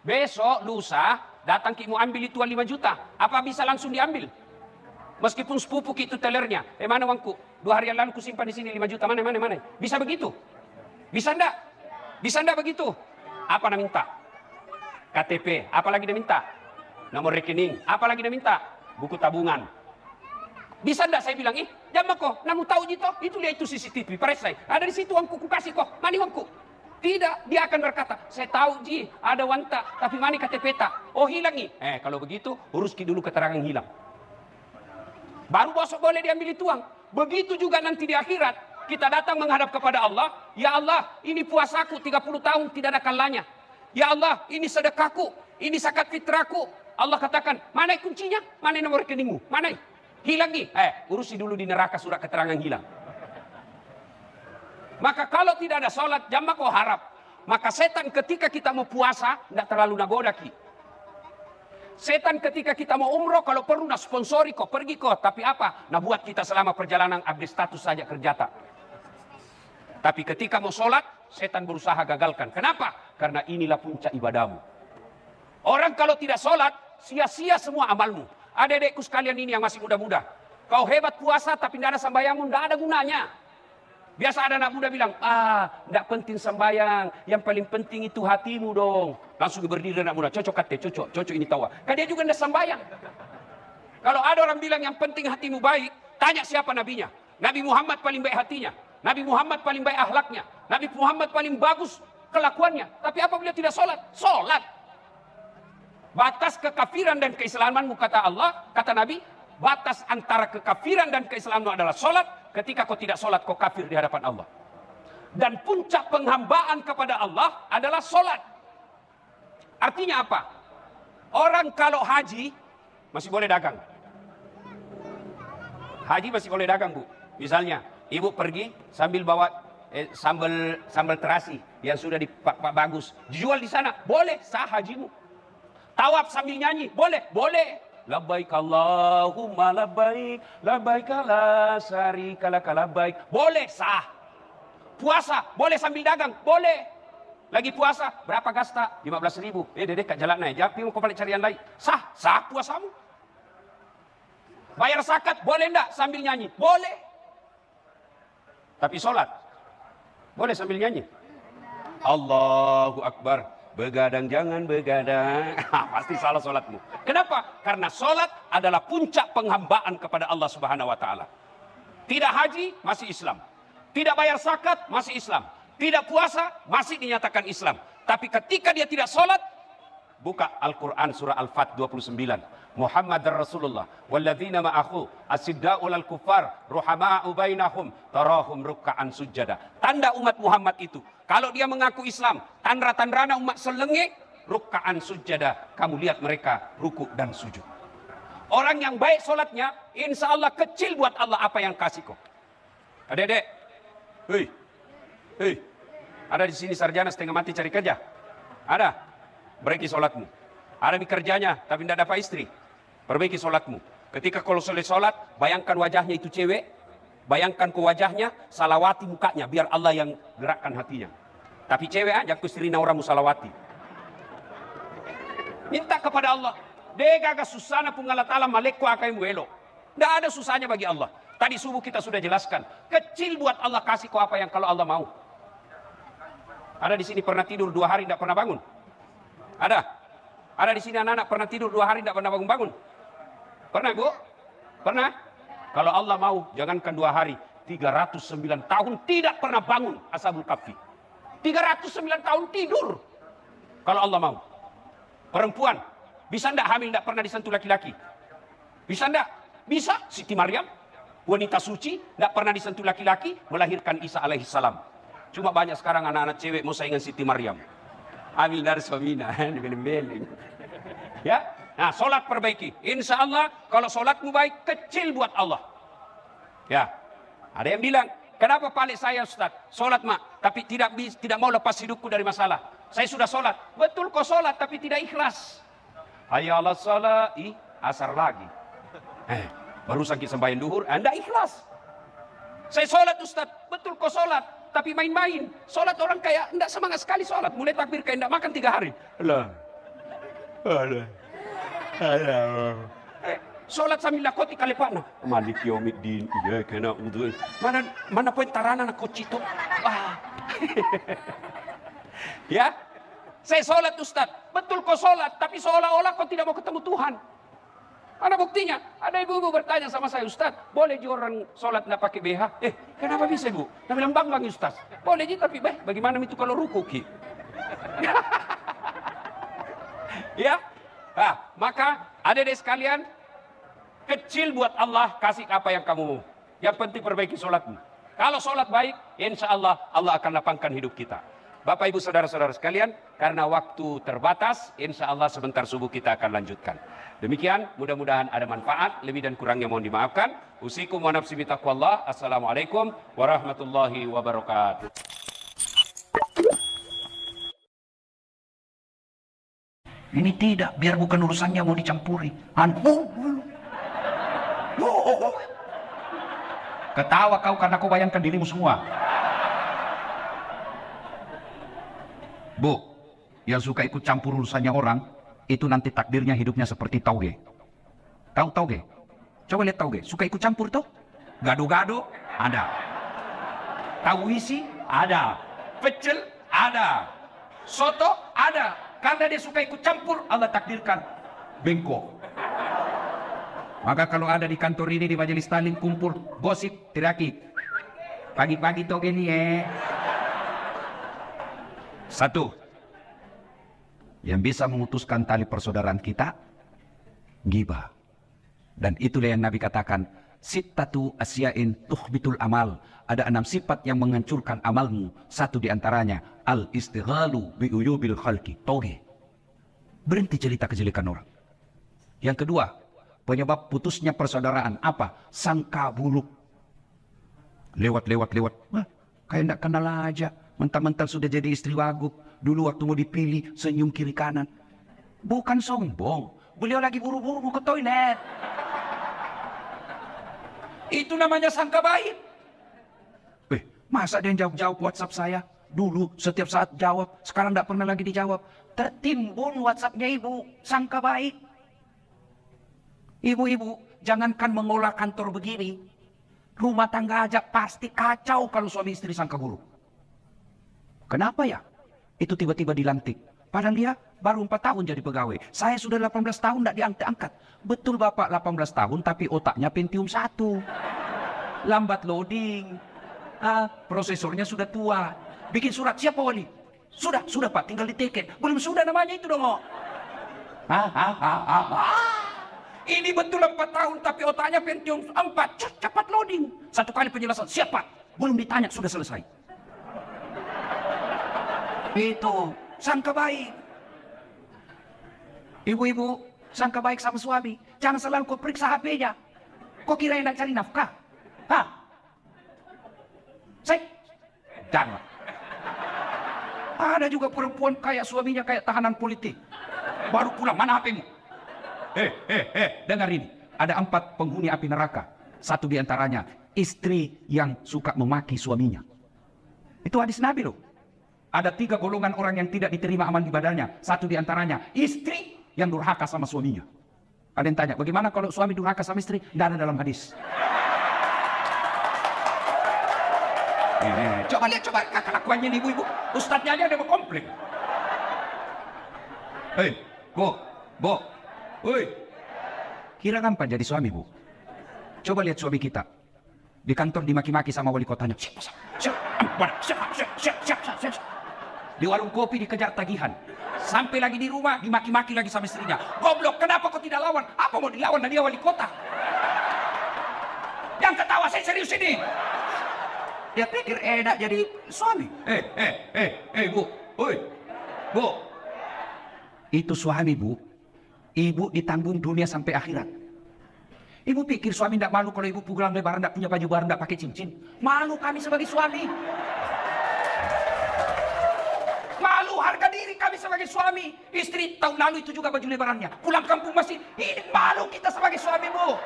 S3: Besok, lusa, datang ki mau ambil itu 5 juta. Apa bisa langsung diambil? Meskipun sepupu itu tellernya. Mana uangku? 2 hari yang lalu ku simpan di sini 5 juta. Mana? Bisa begitu? Bisa enggak? Bisa enggak begitu? Apa nak minta? KTP. Apa lagi dia minta? Nomor rekening. Apa lagi dia minta? Buku tabungan. Bisa enggak saya bilang, jangan kok, namu tahu itu lihat itu CCTV, peresai. Ada di situ uangku, ku kasih kok, mana uangku? Tidak, dia akan berkata, saya tahu Ji, ada wanta, tapi mana KTP tak? Oh hilang nih. Kalau begitu, urus dulu keterangan hilang. Baru besok boleh diambil itu uang. Begitu juga nanti di akhirat, kita datang menghadap kepada Allah. Ya Allah, ini puasaku 30 tahun tidak ada kalanya. Ya Allah, ini sedekahku, ini zakat fitraku. Allah katakan, mana kuncinya? Mana nomor rekeningmu? Mana? Hilang nih. Urusi dulu di neraka surat keterangan hilang. Maka kalau tidak ada sholat, jangan kau harap. Maka setan ketika kita mau puasa, tidak terlalu nagoda ki. Setan ketika kita mau umroh, kalau perlu nak sponsori kok, pergi kok. Tapi apa? Nah buat kita selama perjalanan update status saja kerja tak. Tapi ketika mau sholat, setan berusaha gagalkan. Kenapa? Karena inilah puncak ibadahmu. Orang kalau tidak sholat, sia-sia semua amalmu. Adik-adikku sekalian ini yang masih muda-muda. Kau hebat puasa tapi tidak ada sembahyangmu, tidak ada gunanya. Biasa ada anak muda bilang, tidak penting sembahyang. Yang paling penting itu hatimu dong. Langsung berdiri anak muda, cocok kate, cocok ini tawa. Kan dia juga tidak sembahyang. Kalau ada orang bilang yang penting hatimu baik, tanya siapa nabinya. Nabi Muhammad paling baik hatinya. Nabi Muhammad paling baik akhlaknya. Nabi Muhammad paling bagus kelakuannya. Tapi apa beliau tidak sholat? Sholat. Batas kekafiran dan keislamanmu kata Allah, kata Nabi, batas antara kekafiran dan keislamanmu adalah sholat. Ketika kau tidak sholat, kau kafir di hadapan Allah. Dan puncak penghambaan kepada Allah adalah sholat. Artinya apa? Orang kalau haji masih boleh dagang. Haji masih boleh dagang, Bu. Misalnya, ibu pergi sambil bawa sambal terasi yang sudah bagus, dijual di sana, boleh, sah hajimu. Tawaf sambil nyanyi, boleh, boleh. Labbaik Allahumma labbaik, labbaik la syarika lak labbaik, boleh, sah. Puasa, boleh sambil dagang, boleh. Lagi puasa, berapa gasta? 15.000. Dedek kat jalan naik, jangan kau balik cari yang lain. Sah, sah puasamu. Bayar zakat, boleh enggak sambil nyanyi? Boleh. Tapi sholat, boleh sambil nyanyi? Allahu Akbar. Begadang jangan begadang. Pasti salah sholatmu. Kenapa? Karena sholat adalah puncak penghambaan kepada Allah Subhanahu wa taala. Tidak haji masih Islam. Tidak bayar zakat masih Islam. Tidak puasa masih dinyatakan Islam. Tapi ketika dia tidak sholat, buka Al-Quran surah Al-Fat 29. Muhammad Rasulullah walladzina ma'ahu asidda'u lal kuffar ruhama'u bainahum tarahum ruk'an sujada. Tanda umat Muhammad itu, kalau dia mengaku Islam, tandra-tandrana umat selengik ruk'an sujada. Kamu lihat mereka ruku dan sujud. Orang yang baik solatnya, insya Allah kecil buat Allah apa yang kasih kok. Adik-adik, hei, ada di sini sarjana setengah mati cari kerja? Ada? Perbaiki solatmu. Ada di kerjanya tapi tidak dapat istri. Perbaiki solatmu. Ketika kalau selesai solat, bayangkan wajahnya itu cewek. Bayangkan ke wajahnya, salawati mukanya. Biar Allah yang gerakkan hatinya. Tapi cewek aja, kusirina orang salawati. Minta kepada Allah. Degaga susana pungala ta'ala malekku akai muelo. Tidak ada susahnya bagi Allah. Tadi subuh kita sudah jelaskan. Kecil buat Allah kasih kau apa yang kalau Allah mau. Ada di sini pernah tidur 2 hari tidak pernah bangun? Ada? Ada di sini anak-anak pernah tidur 2 hari tidak pernah bangun-bangun? Pernah, Bu? Pernah? Kalau Allah mau, jangankan 2 hari, 309 tahun tidak pernah bangun Ashabul Kahfi. 309 tahun tidur. Kalau Allah mau. Perempuan, bisa enggak hamil tidak pernah disentuh laki-laki? Bisa enggak? Bisa. Siti Maryam, wanita suci, tidak pernah disentuh laki-laki, melahirkan Isa alaihissalam. Cuma banyak sekarang anak-anak cewek mau saingan Siti Maryam. Ambil dari suaminya, beleng-beleng. Ya, nah solat perbaiki. Insya Allah kalau solatmu baik, kecil buat Allah. Ya, ada yang bilang, kenapa paling saya Ustaz? Solat mak, tapi tidak mau lepas hidupku dari masalah. Saya sudah solat, betul kok solat, tapi tidak ikhlas. Hayya ala salat, asar lagi. Barusan kita sembahyang duhur, anda ikhlas. Saya solat Ustaz, betul kok solat, tapi main-main. Solat orang kayak enggak semangat sekali solat. Mulai takbir kayak enggak makan 3 hari. Lah, Sholat sambil lakoti kalipana. Malik yaumiddin. Iya kena udhu. Mana poin tarana nak kocito. Ya, saya sholat Ustaz. Betul kau sholat, tapi seolah-olah kau tidak mau ketemu Tuhan. Ada buktinya. Ada ibu-ibu bertanya sama saya, Ustaz, boleh ji orang sholat nggak pakai BH? Kenapa bisa ibu? Dia bilang bang Ustaz. Boleh ji tapi bagaimana itu kalau ruku ki? Ya, maka adik-adik sekalian, kecil buat Allah, kasih apa yang kamu mau. Yang penting perbaiki sholatmu. Kalau sholat baik, insya Allah Allah akan lapangkan hidup kita. Bapak ibu saudara-saudara sekalian, karena waktu terbatas, insya Allah sebentar subuh kita akan lanjutkan. Demikian, mudah-mudahan ada manfaat, lebih dan kurangnya mohon dimaafkan. Usikum wa nafsi bitaqwallah. Assalamualaikum warahmatullahi wabarakatuh.
S1: Ini tidak, biar bukan urusannya mau dicampuri. Ketawa kau karena kau bayangkan dirimu semua. Bu, yang suka ikut campur urusannya orang, itu nanti takdirnya hidupnya seperti tauge. Tahu tauge? Coba lihat tauge, suka ikut campur tuh? Gado-gado, ada. Tahu isi, ada. Pecel, ada. Soto, ada. Karena dia suka ikut campur, Allah takdirkan bengkok. Maka kalau ada di kantor ini, di majelis taklim kumpul, gosip, teriaki. Pagi-pagi toge nih Satu, yang bisa memutuskan tali persaudaraan kita, ghibah. Dan itulah yang Nabi katakan, sittatu asya'in tuhbitul amal. Ada 6 sifat yang menghancurkan amalmu. Satu diantaranya, al-istighalu bi'uyubil khalqi, toge. Berhenti cerita kejelekan orang. Yang kedua, penyebab putusnya persaudaraan apa? Sangka buruk. Lewat. Kayak tidak kenal aja. Mentang-mentang sudah jadi istri wagub. Dulu waktu mau dipilih, senyum kiri kanan. Bukan sombong. Beliau lagi buru-buru mau ke toilet. Itu namanya sangka baik. Masa dia jawab WhatsApp saya? Dulu setiap saat jawab. Sekarang tidak pernah lagi dijawab. Tertimbun WhatsAppnya ibu. Sangka baik. Ibu-ibu, jangankan mengolah kantor begini. Rumah tangga aja pasti kacau kalau suami istri sangka buruk. Kenapa ya? Itu tiba-tiba dilantik. Padahal dia baru 4 tahun jadi pegawai. Saya sudah 18 tahun tidak diangkat-angkat. Betul Bapak 18 tahun tapi otaknya Pentium 1. Lambat loading. Prosesornya sudah tua. Bikin surat siapa wali? Sudah Pak, tinggal diteken. Belum sudah namanya itu dong. Ini betul 4 tahun tapi otaknya Pentium 4. Cepat loading. 1 kali penjelasan. Siapa? Belum ditanya sudah selesai. Itu sangka baik. Ibu-ibu, sangka baik sama suami. Jangan selalu kau periksa HP-nya. Kau kira yang nak cari nafkah? Jangan. Ada juga perempuan kayak suaminya kayak tahanan politik. Baru pulang, mana HP-mu? Dengar ini. Ada 4 penghuni api neraka. Satu diantaranya, istri yang suka memaki suaminya. Itu hadis Nabi loh. Ada 3 golongan orang yang tidak diterima amal ibadahnya. Satu diantaranya, istri yang durhaka sama suaminya. Ada yang tanya, bagaimana kalau suami durhaka sama istri? Tidak ada dalam hadis. Coba lihat, kelakuannya nih ibu-ibu. Ustadznya aja ada mau komplain. Bo. Kira gampang jadi suami, Bu? Coba lihat suami kita. Di kantor dimaki-maki sama wali kotanya. Siap. Di warung kopi dikejar tagihan. Sampai lagi di rumah dimaki-maki lagi sama istrinya. Goblok, kenapa kau tidak lawan? Apa mau dilawan dan dia wali kota? Yang ketawa saya serius ini. Dia pikir enak jadi suami. Bu. Itu suami, Bu. Ibu ditanggung dunia sampai akhirat. Ibu pikir suami tidak malu kalau ibu pulang lebaran tidak punya baju baru, tidak pakai cincin? Malu kami sebagai suami. Malu harga diri kami sebagai suami. Istri tahun lalu itu juga baju lebarannya. Pulang kampung masih, ini malu kita sebagai suami, Bu.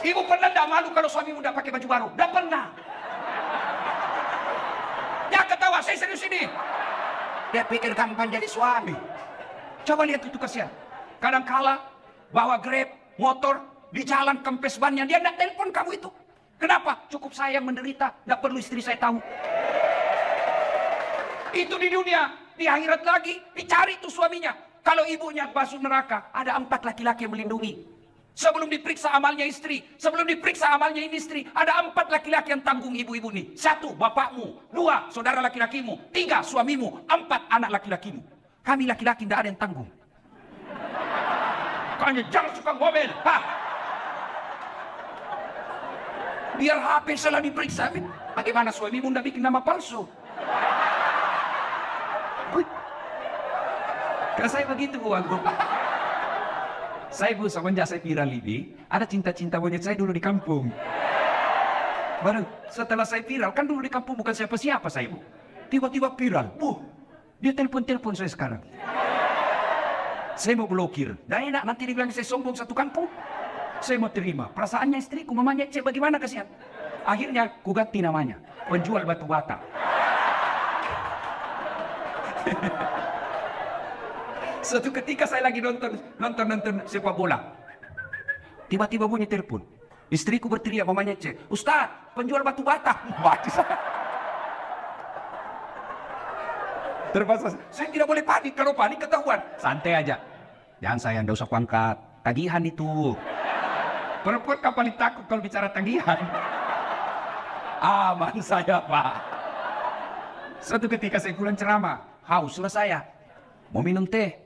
S1: Ibu pernah tidak malu kalau suamimu tidak pakai baju baru? Tidak pernah. Dia ketawa, saya serius ini. Dia pikir gampang jadi suami. Coba lihat itu kasihan. Kadang-kala bawa Grab, motor, di jalan kempes bannya, dia nggak telepon kamu itu. Kenapa? Cukup saya yang menderita, nggak perlu istri saya tahu. Itu di dunia, di akhirat lagi, dicari tuh suaminya. Kalau ibunya masuk neraka, ada 4 laki-laki yang melindungi. Sebelum diperiksa amalnya istri, sebelum diperiksa amalnya ini istri, ada 4 laki-laki yang tanggung ibu-ibu nih. 1, bapakmu. 2, saudara laki-lakimu. 3, suamimu. 4, anak laki-lakimu. Kami laki-laki tidak ada yang tanggung. Kayaknya jangan suka ngomel. Biar HP salah diperiksa. Bagaimana suamimu tidak bikin nama palsu? Karena saya begitu, Bu Wagub. Saya, Bu, semenjak saya viral ini, ada cinta-cinta monyet saya dulu di kampung. Baru setelah saya viral, kan dulu di kampung bukan siapa-siapa saya, Bu. Tiba-tiba viral. Bu, dia telepon-telepon saya sekarang. Saya mau blokir. Dan enak, nanti dibilang saya sombong satu kampung. Saya mau terima. Perasaannya istriku, mamanya cek bagaimana kasihan. Akhirnya, ku ganti namanya. Penjual batu bata. Suatu ketika saya lagi nonton sepak bola. Tiba-tiba bunyi telepon. Istriku berteriak, mamanya cek, Ustaz, penjual batu bata. Mati saya. Terpaksa, saya tidak boleh panik. Kalau panik ketahuan. Santai aja. Jangan saya, nggak usah kuangkat. Tagihan itu. Perempuan kapan takut kalau bicara tagihan? Aman saya, Pak. Suatu ketika saya pulang ceramah. Hauslah saya. Mau minum teh.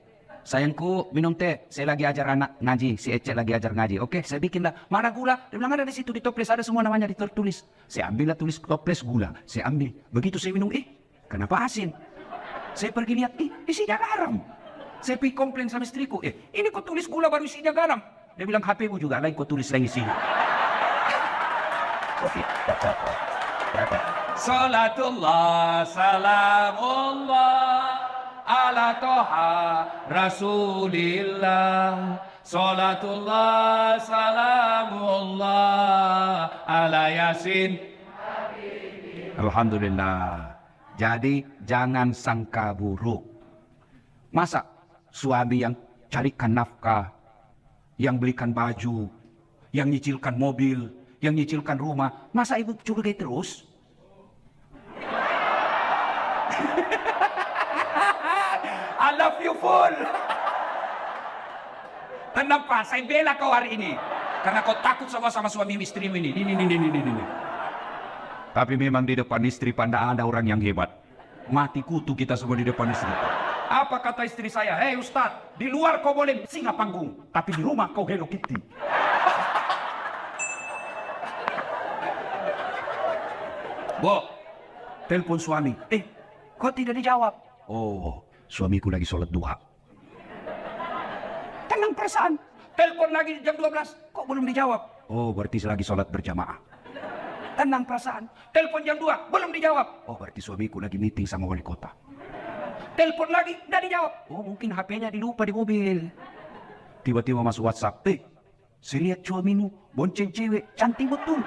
S1: Sayangku, minum teh. Saya lagi ajar anak ngaji. Si Ece lagi ajar ngaji. Oke, saya bikinlah. Mana gula? Dia bilang ada di situ di toples. Ada semua namanya ditulis. Saya ambillah tulis toples gula. Saya ambil. Begitu saya minum, kenapa asin? Saya pergi lihat, isinya garam. Saya pergi komplain sama istriku. Ini kok tulis gula baru isinya garam? Dia bilang, HP-mu juga lain kok tulis lain isinya. Salatullah, salamullah. Ala toha Rasulillah, salatullah salamullah ala Yasin. Alhamdulillah. Jadi jangan sangka buruk. Masa suami yang carikan nafkah, yang belikan baju, yang nyicilkan mobil, yang nyicilkan rumah, masa ibu curigai terus? I love you full. Tenang, Pak, saya bela kau hari ini. Karena kau takut sama suami istrimu ini. Ini. Tapi memang di depan istri tidak ada orang yang hebat. Mati kutu kita semua di depan istri. Apa kata istri saya? Hei Ustadz, di luar kau boleh singa panggung, tapi di rumah kau Hello Kitty. Bo, telepon suami. Kok tidak dijawab? Oh, suamiku lagi sholat duha. Tenang perasaan. Telepon lagi jam 12. Kok belum dijawab? Oh, berarti lagi sholat berjamaah. Tenang perasaan. Telepon jam 2. Belum dijawab. Oh, berarti suamiku lagi meeting sama wali kota. Telepon lagi. Tidak dijawab. Oh, mungkin HP-nya dilupa di mobil. Tiba-tiba masuk WhatsApp. Saya lihat suamimu bonceng cewek. Cantik betul.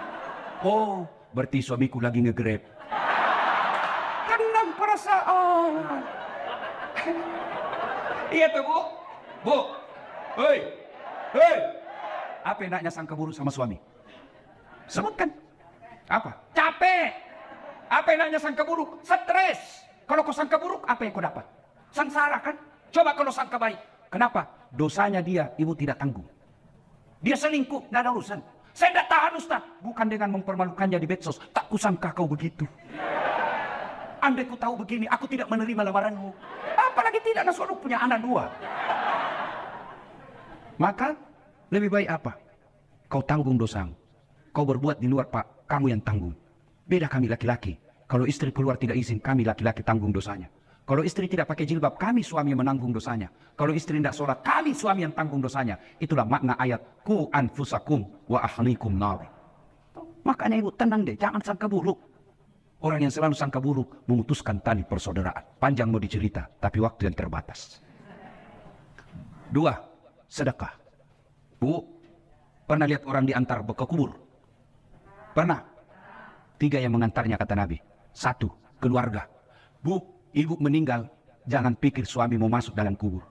S1: Oh, berarti suamiku lagi nge-grab. Tenang perasaan. Iya tuh, Bu. Bu. Hei. Apa enaknya sangka buruk sama suami? Sebutkan. Apa? Capek. Apa enaknya sangka buruk? Stres. Kalau kau sangka buruk, apa yang kau dapat? Sengsara kan? Coba kalau sangka baik. Kenapa? Dosanya dia, ibu tidak tanggung. Dia selingkuh, tidak ada urusan. Saya tidak tahan, Ustaz. Bukan dengan mempermalukannya di medsos. Tak kusangka kau begitu. Andai ku tahu begini, aku tidak menerima lamaranmu. Apalagi tidak, Nasrul punya anak 2. Maka, lebih baik apa? Kau tanggung dosamu. Kau berbuat di luar, Pak, kamu yang tanggung. Beda kami laki-laki. Kalau istri keluar tidak izin, kami laki-laki tanggung dosanya. Kalau istri tidak pakai jilbab, kami suami yang menanggung dosanya. Kalau istri tidak sholat, kami suami yang tanggung dosanya. Itulah makna ayat, Ku anfusakum wa ahlikum nar. Makanya ibu tenang deh, jangan sangka buruk. Orang yang selalu sangka buruk memutuskan tali persaudaraan. Panjang mau dicerita, tapi waktu yang terbatas. 2, sedekah. Bu, pernah lihat orang diantar ke kubur? Pernah? 3 yang mengantarnya kata Nabi. 1, keluarga. Bu, ibu meninggal, jangan pikir suami mau masuk dalam kubur.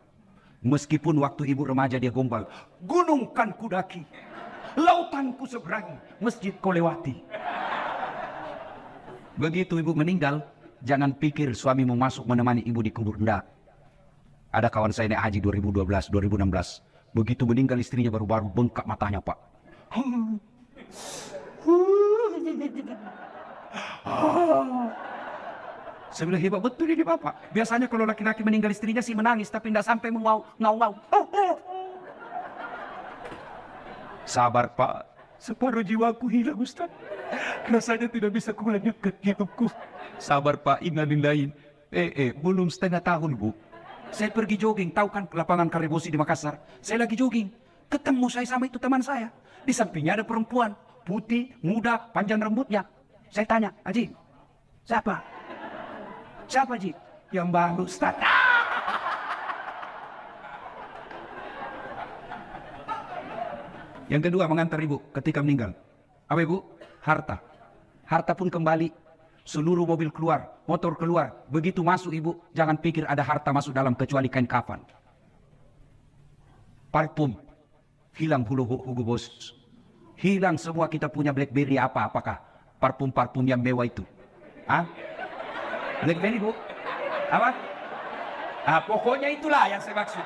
S1: Meskipun waktu ibu remaja dia gombal, gunung kan kudaki, lautan ku seberangi, masjid kau lewati. Begitu ibu meninggal, jangan pikir suami mau masuk menemani ibu di kubur. Enggak. Ada kawan saya naik haji 2012, 2016. Begitu meninggal istrinya baru-baru bengkak matanya, Pak. Saya bilang hebat betul ini Bapak. Biasanya kalau laki-laki meninggal istrinya sih menangis, tapi tidak sampai ngau-ngau. Sabar Pak, separuh jiwaku hilang Ustaz. Rasanya tidak bisa kulanjutkan hidupku. Sabar Pak, innalillahi. Belum setengah tahun Bu. Saya pergi jogging, tahu kan lapangan Karebosi di Makassar. Saya lagi jogging, ketemu saya sama itu teman saya. Di sampingnya ada perempuan, putih, muda, panjang rambutnya. Saya tanya, Haji, siapa? Siapa Ji? Yang baru Ustaz. Yang kedua mengantar ibu ketika meninggal. Apa ibu? Harta. Harta pun kembali. Seluruh mobil keluar, motor keluar. Begitu masuk ibu, jangan pikir ada harta masuk dalam kecuali kain kafan. Parfum. Hilang Hugo Boss. Hilang semua kita punya BlackBerry apakah? Parfum-parfum yang mewah itu. Hah? BlackBerry Bu? Apa? Pokoknya itulah yang saya maksud.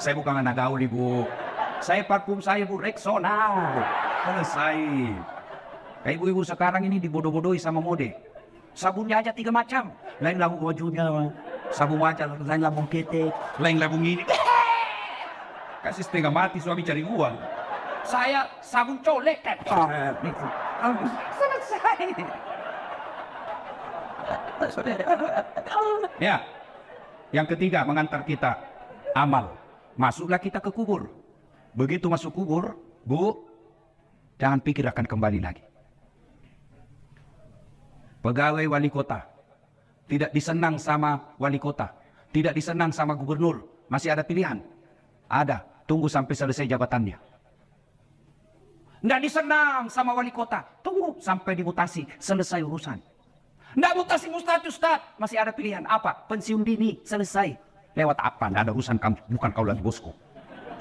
S1: Saya bukan anak gaul Ibu. Saya parfum saya Bu Rexona. Selesai. Kayak ibu-ibu sekarang ini dibodoh-bodohi sama mode. Sabunnya aja 3 macam. Lain labu bajunya, sabun wajah, lain labu ketek, lain labu ini. Kasih setengah mati suami cari uang. Saya sabun colek kan. Selesai. Ya, yang ketiga mengantar kita amal. Masuklah kita ke kubur. Begitu masuk kubur, Bu, jangan pikir akan kembali lagi. Pegawai wali kota tidak disenang sama wali kota, tidak disenang sama gubernur, masih ada pilihan. Ada, tunggu sampai selesai jabatannya. Nggak disenang sama wali kota, tunggu sampai dimutasi, selesai urusan. Nggak mutasi Ustaz, masih ada pilihan. Apa? Pensiun dini, selesai. Lewat apa? Nggak ada urusan kamu, bukan kau lagi bosku.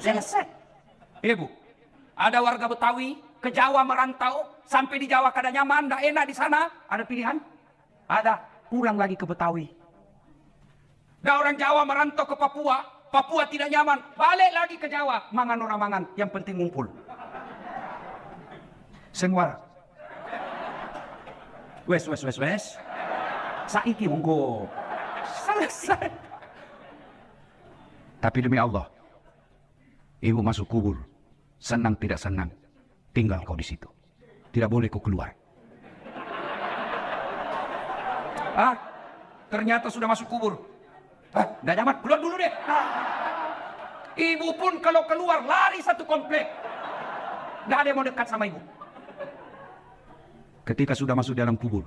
S1: Selesai. Iya Bu, ada warga Betawi ke Jawa merantau, sampai di Jawa kada nyaman, nggak enak di sana. Ada pilihan? Ada, pulang lagi ke Betawi. Nah orang Jawa merantau ke Papua, Papua tidak nyaman, balik lagi ke Jawa. Mangan orang mangan, yang penting ngumpul. Semua. Wes. Saiki monggo. Selesai. Tapi demi Allah, ibu masuk kubur, senang tidak senang, tinggal kau di situ. Tidak boleh kau keluar. Ternyata sudah masuk kubur. Nggak nyaman, keluar dulu deh. Ibu pun kalau keluar lari satu komplek. Nggak ada yang mau dekat sama ibu. Ketika sudah masuk dalam kubur,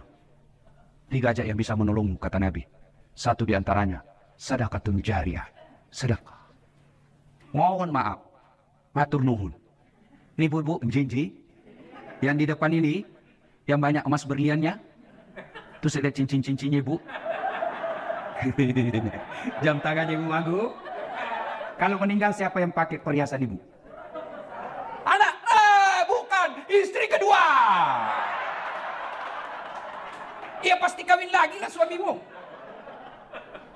S1: 3 aja yang bisa menolongmu, kata Nabi. Satu di antaranya, sedekatun jariyah, sedekah. Mohon maaf, matur nuhun. Ini bu, jinji, yang di depan ini, yang banyak emas berliannya, tuh saya lihat cincin-cincinnya Bu. Jam tangannya Ibu Magu. Kalau meninggal siapa yang pakai perhiasan Ibu? Anak, bukan, istri kedua. Ia pasti kawin lagi lah suamimu.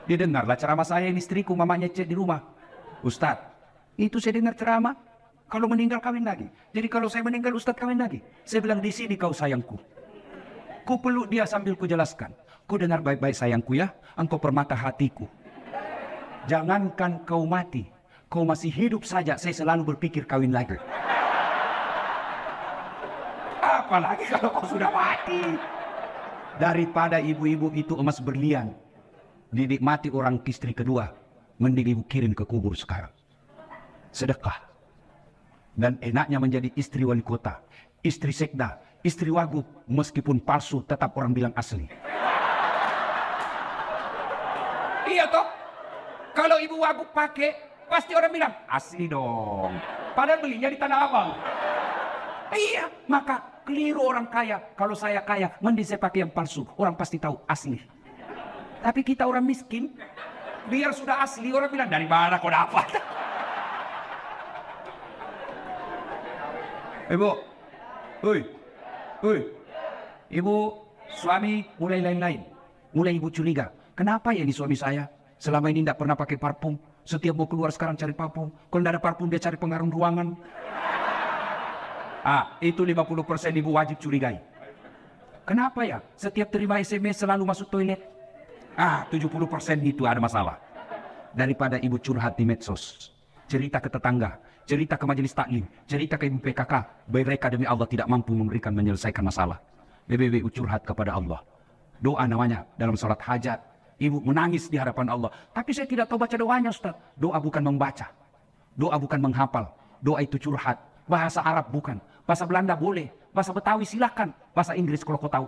S1: Dia dengarlah ceramah saya, ini istriku, mamanya cek di rumah. Ustadz, itu saya dengar ceramah, kalau meninggal kawin lagi. Jadi kalau saya meninggal Ustadz kawin lagi. Saya bilang, di sini kau sayangku. Ku peluk dia sambil ku jelaskan. Ku dengar baik-baik sayangku ya, engkau permata hatiku. Jangankan kau mati, kau masih hidup saja, saya selalu berpikir kawin lagi. Apalagi kalau kau sudah mati. Daripada ibu-ibu itu emas berlian, dinikmati orang istri kedua, mending ibu kirim ke kubur sekarang. Sedekah. Dan enaknya menjadi istri wali kota, istri sekda, istri wagub, meskipun palsu tetap orang bilang asli. Iya toh? Kalau ibu wagub pakai, pasti orang bilang asli dong. Padahal belinya di Tanah Abang. Iya, maka keliru orang kaya. Kalau saya kaya, mending saya pakai yang palsu. Orang pasti tahu asli. Tapi kita orang miskin, Biar sudah asli, orang bilang dari mana kau dapat? Ibu, ibu, suami mulai lain-lain. Mulai ibu curiga, kenapa ya ini suami saya selama ini tidak pernah pakai parfum? Setiap mau keluar sekarang cari parfum. Kalau tidak ada parfum dia cari pengaruh ruangan. Itu 50% ibu wajib curigai. Kenapa ya? Setiap terima SMS selalu masuk toilet. 70% itu ada masalah. Daripada ibu curhat di medsos, cerita ke tetangga, cerita ke majelis taklim, cerita ke ibu PKK, mereka demi Allah tidak mampu memberikan menyelesaikan masalah. Lebih ibu curhat kepada Allah. Doa namanya dalam salat hajat. Ibu menangis di hadapan Allah. Tapi saya tidak tahu baca doanya, Ustaz. Doa bukan membaca. Doa bukan menghafal. Doa itu curhat. Bahasa Arab bukan. Bahasa Belanda boleh. Bahasa Betawi silakan. Bahasa Inggris kalau kau tahu.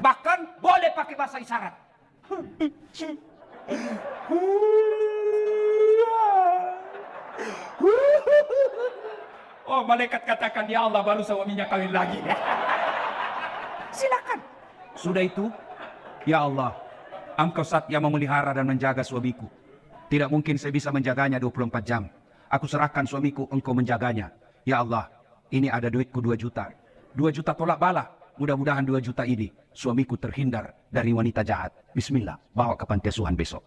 S1: Bahkan boleh pakai bahasa isyarat. Oh, malaikat katakan, ya Allah, baru suaminya kawin lagi. Silakan. Sudah itu, ya Allah, Engkau zat yang memelihara dan menjaga suamiku. Tidak mungkin saya bisa menjaganya 24 jam. Aku serahkan suamiku, Engkau menjaganya. Ya Allah, ini ada duitku 2 juta. 2 juta tolak bala. Mudah-mudahan 2 juta ini suamiku terhindar dari wanita jahat. Bismillah, bawa ke panti asuhan besok.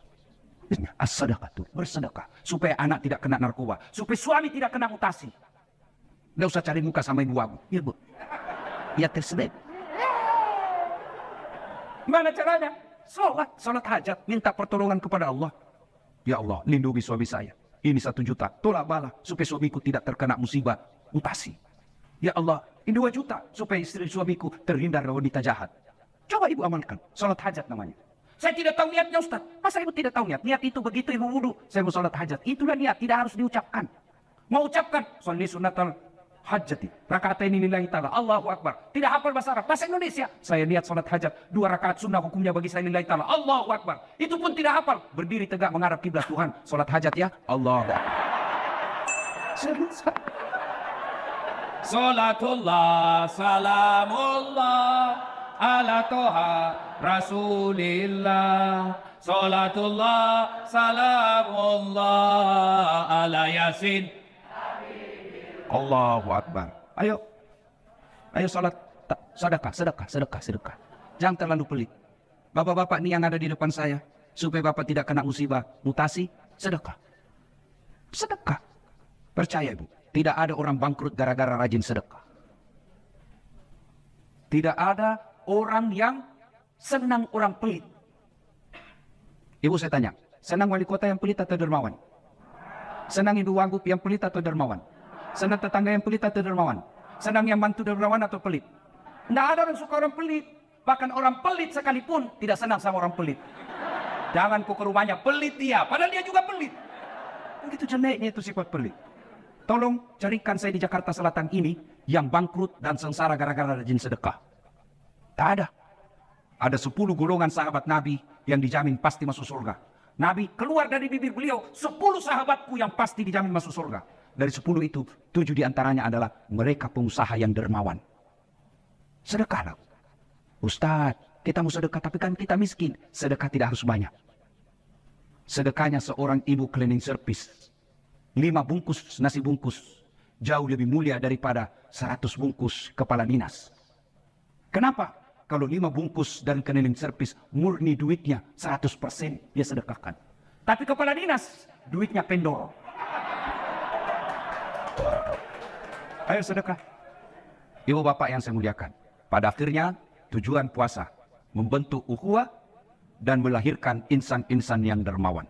S1: As-sadaqatu, bersedekah supaya anak tidak kena narkoba, supaya suami tidak kena mutasi. Nggak usah cari muka sama ibu aku. Ya, Bu. Ya tersedek. Mana caranya? Salat hajat, minta pertolongan kepada Allah. Ya Allah, lindungi suami saya. Ini 1 juta, tolak bala supaya suamiku tidak terkena musibah mutasi. Ya Allah, ini 2 juta supaya istri suamiku terhindar dari wanita jahat. Coba ibu amalkan, salat hajat namanya. Saya tidak tahu niatnya, Ustaz. Masa ibu tidak tahu niat? Niat itu begitu ibu wudu, saya mau salat hajat. Itulah niat, tidak harus diucapkan. Mau ucapkan, sholli sunnatal hajati, rakaatain lillahi ta'ala, Allahu Akbar. Tidak hafal bahasa Arab, bahasa Indonesia. Saya niat salat hajat, 2 rakaat sunnah hukumnya bagi saya lillahi ta'ala, Allahu Akbar. Itu pun tidak hafal. Berdiri tegak menghadap kiblat Tuhan. Salat hajat ya, Allah. Salatullah, salamullah, ala toha rasulillah. Salatullah, salamullah, ala yasin. Allahu Akbar. Ayo salat, sedekah. Jangan terlalu pelit. Bapak-bapak ini yang ada di depan saya, supaya bapak tidak kena musibah mutasi, sedekah. Percaya ibu, tidak ada orang bangkrut gara-gara rajin sedekah. Tidak ada orang yang senang orang pelit. Ibu saya tanya, senang wali kota yang pelit atau dermawan? Senang ibu wagub yang pelit atau dermawan? Senang tetangga yang pelit atau dermawan? Senang yang mantu dermawan atau pelit? Tidak ada orang suka orang pelit. Bahkan orang pelit sekalipun tidak senang sama orang pelit. Jangan kau ke rumahnya, pelit dia. Padahal dia juga pelit. Begitu jeleknya itu sifat pelit. Tolong carikan saya di Jakarta Selatan ini yang bangkrut dan sengsara gara-gara rajin sedekah. Tak ada. Ada 10 golongan sahabat Nabi yang dijamin pasti masuk surga. Nabi keluar dari bibir beliau, 10 sahabatku yang pasti dijamin masuk surga. Dari 10 itu, 7 diantaranya adalah mereka pengusaha yang dermawan. Sedekahlah. Ustaz, kita mau sedekah tapi kan kita miskin. Sedekah tidak harus banyak. Sedekahnya seorang ibu cleaning service. 5 bungkus nasi bungkus jauh lebih mulia daripada 100 bungkus kepala dinas. Kenapa? Kalau 5 bungkus dan cleaning service murni duitnya 100% dia sedekahkan. Tapi kepala dinas duitnya pendor. Ayo sedekah. Ibu bapak yang saya muliakan, pada akhirnya tujuan puasa membentuk ukhuwah dan melahirkan insan-insan yang dermawan.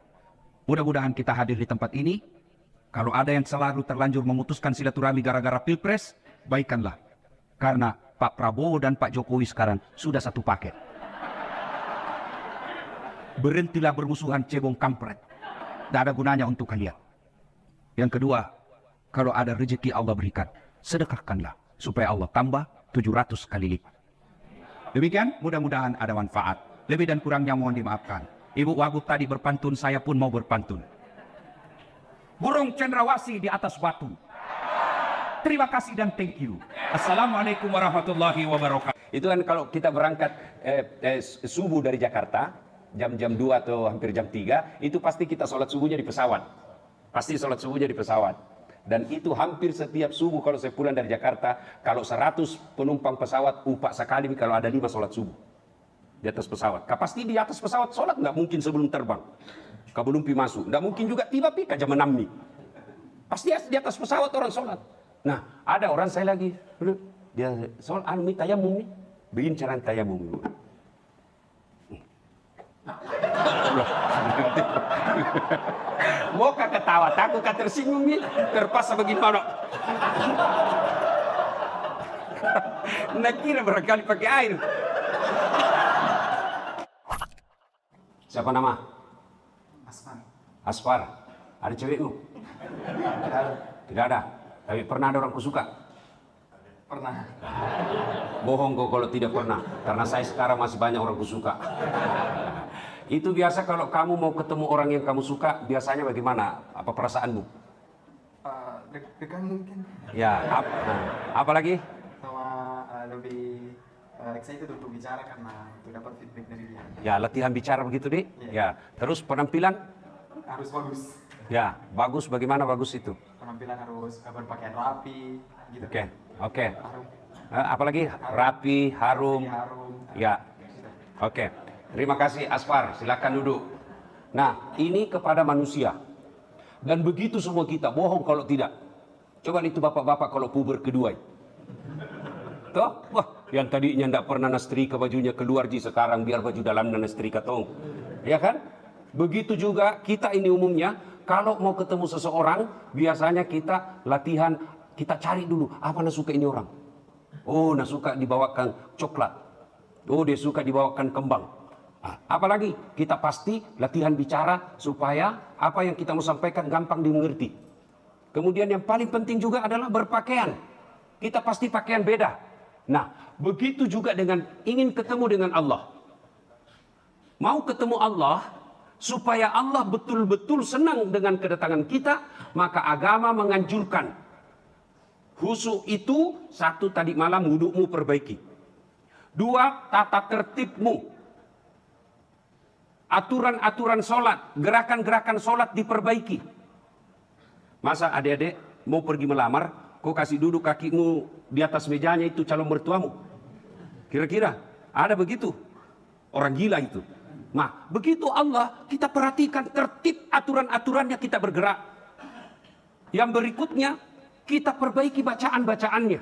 S1: Mudah-mudahan kita hadir di tempat ini. Kalau ada yang selalu terlanjur memutuskan silaturahmi gara-gara pilpres, baikkanlah. Karena Pak Prabowo dan Pak Jokowi sekarang sudah satu paket. Berhentilah bermusuhan cebong kampret. Tidak ada gunanya untuk kalian. Yang kedua, kalau ada rezeki Allah berikan, sedekahkanlah. Supaya Allah tambah 700 kali lipat. Demikian, mudah-mudahan ada manfaat. Lebih dan kurangnya mohon dimaafkan. Ibu Wagub tadi berpantun, saya pun mau berpantun. Burung cendrawasih di atas batu. Terima kasih dan thank you. Assalamualaikum warahmatullahi wabarakatuh.
S3: Itu kan kalau kita berangkat subuh dari Jakarta, jam-jam 2 atau hampir jam 3, itu pasti kita sholat subuhnya di pesawat. Pasti sholat subuhnya di pesawat. Dan itu hampir setiap subuh kalau saya pulang dari Jakarta, kalau 100 penumpang pesawat, upah sekali kalau ada 5 sholat subuh di atas pesawat. Pasti di atas pesawat sholat nggak mungkin sebelum terbang. Kau belum pi masuk, nggak mungkin juga tiba pi jam 6 nih. Pasti di atas pesawat orang sholat. Nah, ada orang saya lagi, dia sholat tayamum nih, begini cara tayamum. Mau ketawa, takut tersinggung nih, terpaksa bagaimana? Nak kira barangkali pakai air. Siapa nama?
S2: Asman.
S3: Asfar. Ada cewekmu? Tidak ada. Tapi pernah ada orang kusuka?
S2: Pernah.
S3: Bohong kok kalau tidak pernah. Karena saya sekarang masih banyak orang kusuka. Itu biasa kalau kamu mau ketemu orang yang kamu suka, biasanya bagaimana? Apa perasaanmu?
S2: Deg-degan mungkin.
S3: Ya, apa lagi?
S2: Sama lebih excited untuk bicara karena untuk dapat feedback dari dia.
S3: Ya, latihan bicara begitu deh. Ya, terus penampilan?
S2: Harus bagus.
S3: Ya, bagus. Bagaimana bagus itu?
S2: Penampilan harus berpakaian rapi, gitu.
S3: Oke.
S2: Harum.
S3: Apalagi rapi, harum.
S2: Harum.
S3: Ya, oke. Terima kasih Asfar. Silakan duduk. Nah, ini kepada manusia. Dan begitu semua kita. Bohong kalau tidak. Coba itu bapak-bapak kalau puber kedua. Toh, wah, yang tadinya tidak pernah nastrika bajunya keluar sekarang biar baju dalamnya nastrika tong. Ya kan? Begitu juga kita ini umumnya. Kalau mau ketemu seseorang, biasanya kita latihan, kita cari dulu, apa yang suka ini orang. Oh, nak suka dibawakan coklat. Oh, dia suka dibawakan kembang. Apalagi kita pasti latihan bicara supaya apa yang kita mau sampaikan gampang dimengerti. Kemudian yang paling penting juga adalah berpakaian. Kita pasti pakaian beda. Nah, begitu juga dengan ingin ketemu dengan Allah. Mau ketemu Allah, supaya Allah betul-betul senang dengan kedatangan kita, maka agama menganjurkan khusyuk itu, 1, tadi malam wudukmu perbaiki. 2, tata tertibmu. Aturan-aturan sholat, gerakan-gerakan sholat diperbaiki. Masa adik-adik mau pergi melamar, kau kasih duduk kakimu di atas mejanya itu calon mertuamu? Kira-kira ada begitu? Orang gila itu. Nah, begitu Allah, kita perhatikan tertib aturan-aturannya, kita bergerak. Yang berikutnya, kita perbaiki bacaan-bacaannya.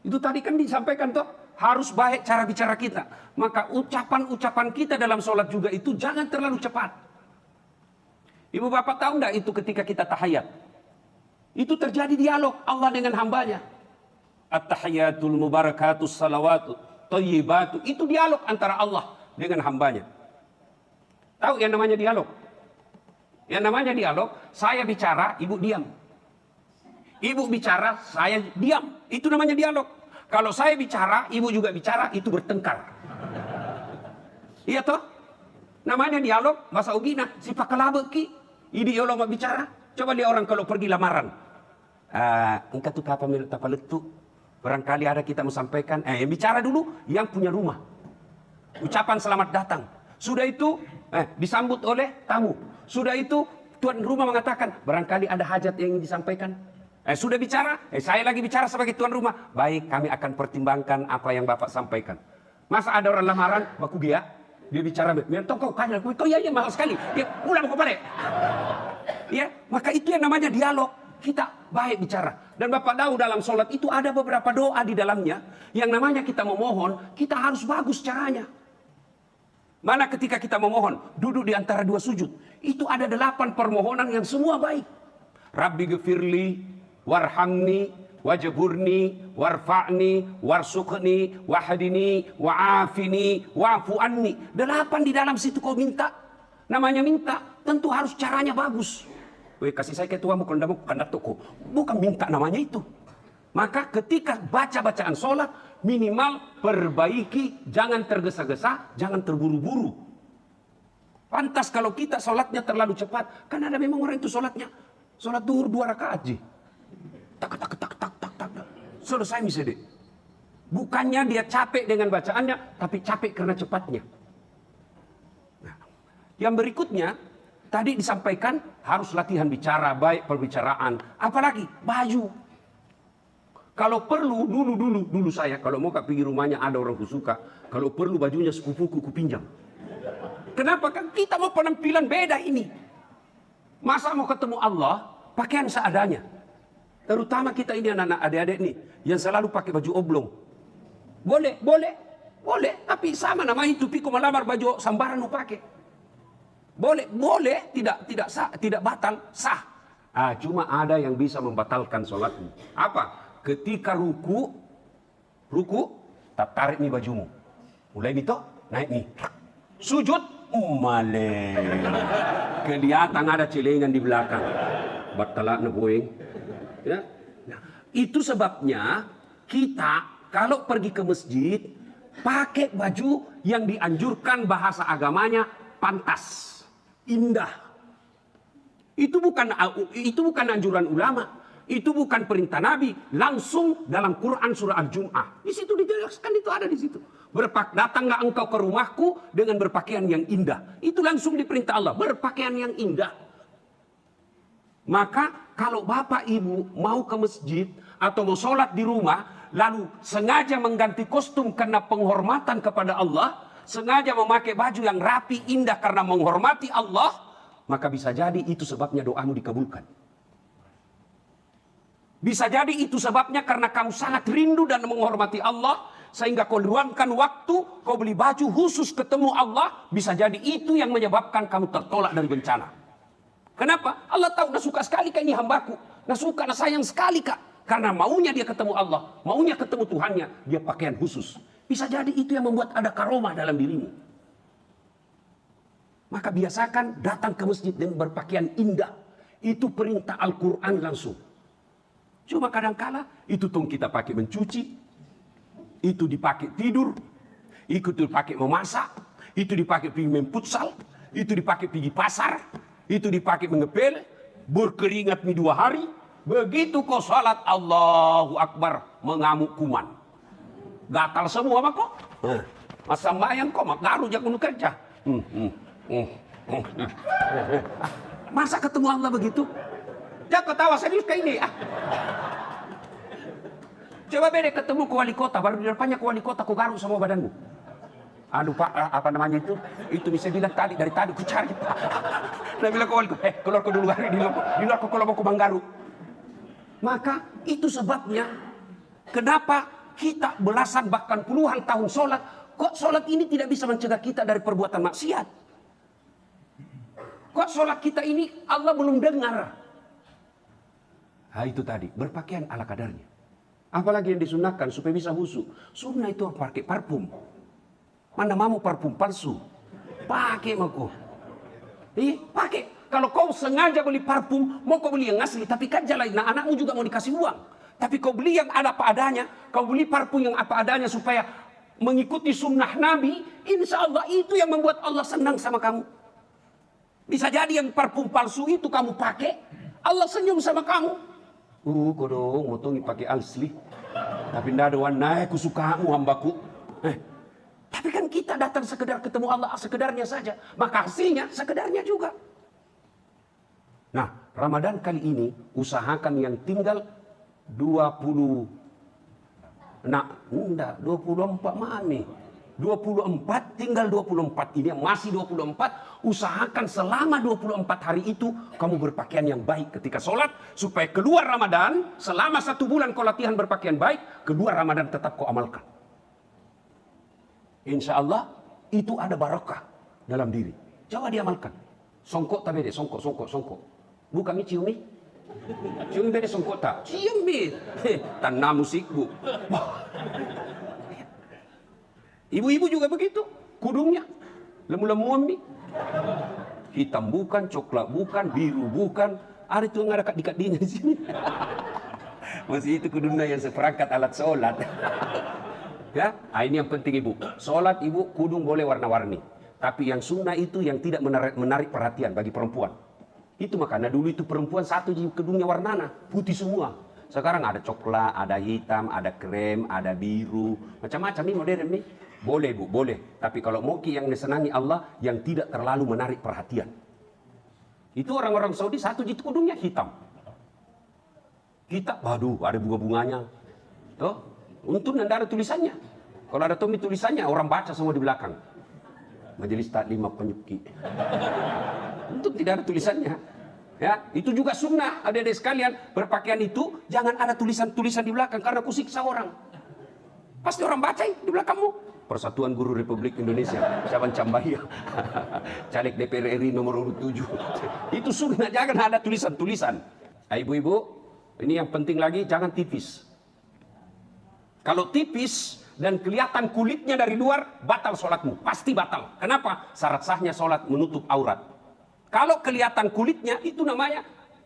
S3: Itu tadi kan disampaikan toh, harus baik cara bicara kita. Maka ucapan-ucapan kita dalam sholat juga itu jangan terlalu cepat. Ibu bapak tahu enggak itu ketika kita tahiyat? Itu terjadi dialog Allah dengan hambanya. At-tahiyatul mubarakatus salawatu thayyibatu. Itu dialog antara Allah dengan hambanya. Tahu yang namanya dialog? Yang namanya dialog, saya bicara, ibu diam. Ibu bicara, saya diam. Itu namanya dialog. Kalau saya bicara, ibu juga bicara, itu bertengkar. Iya toh? Namanya dialog, masa ugina, si pakalabe ki. Ini Allah mau bicara. Coba dia orang kalau pergi lamaran. Engkau tuh apa letu? Barangkali ada kita mau sampaikan. Yang bicara dulu, yang punya rumah. Ucapan selamat datang. Sudah itu, disambut oleh tamu. Sudah itu, tuan rumah mengatakan, barangkali ada hajat yang ingin disampaikan. Sudah bicara, saya lagi bicara sebagai tuan rumah. Baik, kami akan pertimbangkan apa yang Bapak sampaikan. Masa ada orang lamaran, baku dia bicara, kau kanya, kau ya mahal sekali. Ya, pulang kau balik. Ya, maka itu yang namanya dialog. Kita baik bicara. Dan Bapak tahu dalam sholat itu ada beberapa doa di dalamnya. Yang namanya kita memohon, kita harus bagus caranya. Mana ketika kita memohon, duduk di antara 2 sujud. Itu ada 8 permohonan yang semua baik. Rabbi ghafirli, warhamni, wajburni, warfa'ni, warsukni, wahdini, wa'afini, wa'fu anni. 8 di dalam situ kau minta. Namanya minta, tentu harus caranya bagus. Kasih saya ketuamu kalau tidak mau kandatukku. Bukan minta namanya itu. Maka ketika baca-bacaan sholat, minimal perbaiki, jangan tergesa-gesa, jangan terburu-buru. Pantas kalau kita sholatnya terlalu cepat, kan ada memang orang itu sholatnya, sholat duhur 2 rakaat aja. Tak. Selesai misalnya. Bukannya dia capek dengan bacaannya, tapi capek karena cepatnya. Nah, Yang berikutnya, tadi disampaikan harus latihan bicara, baik perbicaraan, apalagi baju. Kalau perlu, dulu saya, kalau mau pergi rumahnya ada orang kusuka, kalau perlu bajunya sepupuku kupinjam. Kenapa? Kan kita mau penampilan beda ini. Masa mau ketemu Allah, pakaian seadanya. Terutama kita ini anak-anak adik-adik nih, yang selalu pakai baju oblong. Boleh, tapi sama nama itu, piko melamar baju sambaran mau pakai. Boleh, tidak batal, sah. Cuma ada yang bisa membatalkan sholatmu. Apa? Ketika ruku, tak tarik nih bajumu. Mulai nih toh, naik nih. Sujud, kelihatan ada celengan di belakang. Batalak neboeng. Ya. Nah, itu sebabnya kita kalau pergi ke masjid pakai baju yang dianjurkan bahasa agamanya pantas, indah. Itu bukan anjuran ulama, itu bukan perintah Nabi, langsung dalam Quran surah Al-Jum'ah. Di situ dijelaskan, itu ada di situ. Datanglah engkau ke rumahku dengan berpakaian yang indah. Itu langsung diperintah Allah, berpakaian yang indah. Maka kalau bapak ibu mau ke masjid atau mau sholat di rumah, lalu sengaja mengganti kostum karena penghormatan kepada Allah, sengaja memakai baju yang rapi, indah karena menghormati Allah, maka bisa jadi itu sebabnya doamu dikabulkan. Bisa jadi itu sebabnya karena kamu sangat rindu dan menghormati Allah, sehingga kau luangkan waktu, kau beli baju khusus ketemu Allah, bisa jadi itu yang menyebabkan kamu tertolak dari bencana. Kenapa? Allah tahu, nah suka sekali kak ini hambaku. Nah suka, nah sayang sekali kak. Karena maunya dia ketemu Allah, maunya ketemu Tuhannya, dia pakaian khusus. Bisa jadi itu yang membuat ada karomah dalam dirimu. Maka biasakan datang ke masjid dengan berpakaian indah. Itu perintah Al-Quran langsung. Cuma kadangkala itu tong kita pakai mencuci, itu dipakai tidur, itu dipakai memasak, itu dipakai pergi main futsal, itu dipakai pergi pasar, itu dipakai mengepel, berkeringat 2 hari. Begitu kau salat Allahu Akbar, mengamuk kuman. Gatal semua mah kok. Masa bayang kok mak garu jak unu kerja. Masa ketemu Allah begitu? Jangan ketawa serius kayak ini. Coba beda ketemu ke wali kota, baru di depannya ke wali kota, kau garu semua badanmu. Aduh pak, apa namanya itu? Itu bisa bilang dari tadi ku cari pak. Nah bilang ke wali kota, keluar ke dulu hari di luar ke kalau mau ke Banggaru. Maka itu sebabnya kenapa kita belasan bahkan puluhan tahun sholat, kok sholat ini tidak bisa mencegah kita dari perbuatan maksiat? Kok sholat kita ini Allah belum dengar? Itu tadi, berpakaian ala kadarnya. Apalagi yang disunahkan supaya bisa khusyuk. Sunnah itu pakai parfum. Mana mau parfum palsu? Pakai mako. Pakai. Kalau kau sengaja beli parfum, mau kau beli yang asli, tapi kan jalan, nah anakmu juga mau dikasih uang. Tapi kau beli yang ada apa adanya, kau beli parfum yang apa adanya supaya mengikuti sunnah Nabi, insya Allah itu yang membuat Allah senang sama kamu. Bisa jadi yang parfum palsu itu kamu pakai, Allah senyum sama kamu. Kau dong, mau pakai asli. Tapi ndak ada warna, aku sukamu hambaku. Tapi kan kita datang sekedar ketemu Allah, sekedarnya saja. Maka hasilnya sekedarnya juga. Nah, Ramadan kali ini usahakan yang tinggal 24 mana? 24 tinggal 24 ini yang masih 24, usahakan selama 24 hari itu kamu berpakaian yang baik ketika sholat supaya keluar Ramadan selama 1 bulan kau latihan berpakaian baik, kedua Ramadan tetap kau amalkan. Insya Allah itu ada barakah dalam diri. Coba diamalkan. Songkok tak beda, songkok. Bukan cium nih. Cium beda songkok tak. Cium beda. Tanam musik bu. Ibu-ibu juga begitu. Kudungnya. Lemu-lemu nih. Hitam bukan, coklat bukan, biru bukan. Ada itu yang ada kat-dikatnya di sini. Masih itu kudungnya yang seperangkat alat sholat. Ya, ini yang penting ibu. Sholat ibu kudung boleh warna-warni. Tapi yang sunnah itu yang tidak menarik perhatian bagi perempuan. Itu makanya dulu itu perempuan satu kedungnya warnana, putih semua. Sekarang ada coklat, ada hitam, ada krem, ada biru. Macam-macam nih modern nih. Boleh Bu, boleh. Tapi kalau mau yang disenangi Allah, yang tidak terlalu menarik perhatian. Itu orang-orang Saudi satu jit kudungnya hitam. Kita, waduh, ada bunga-bunganya. Tuh, untung tidak ada tulisannya. Kalau ada tulisannya, orang baca semua di belakang. Majelis Taklim Penyuki. Untung tidak ada tulisannya. Ya, itu juga sunnah, adik-adik sekalian, berpakaian itu jangan ada tulisan-tulisan di belakang karena kusiksa orang. Pasti orang baca di belakangmu. Persatuan Guru Republik Indonesia, Syaban Cambahia, caleg DPR RI nomor 7. Itu sunnah, jangan ada tulisan-tulisan. Ibu-ibu, ini yang penting lagi, jangan tipis. Kalau tipis dan kelihatan kulitnya dari luar, batal sholatmu, pasti batal. Kenapa? Syarat sahnya sholat menutup aurat. Kalau kelihatan kulitnya, itu namanya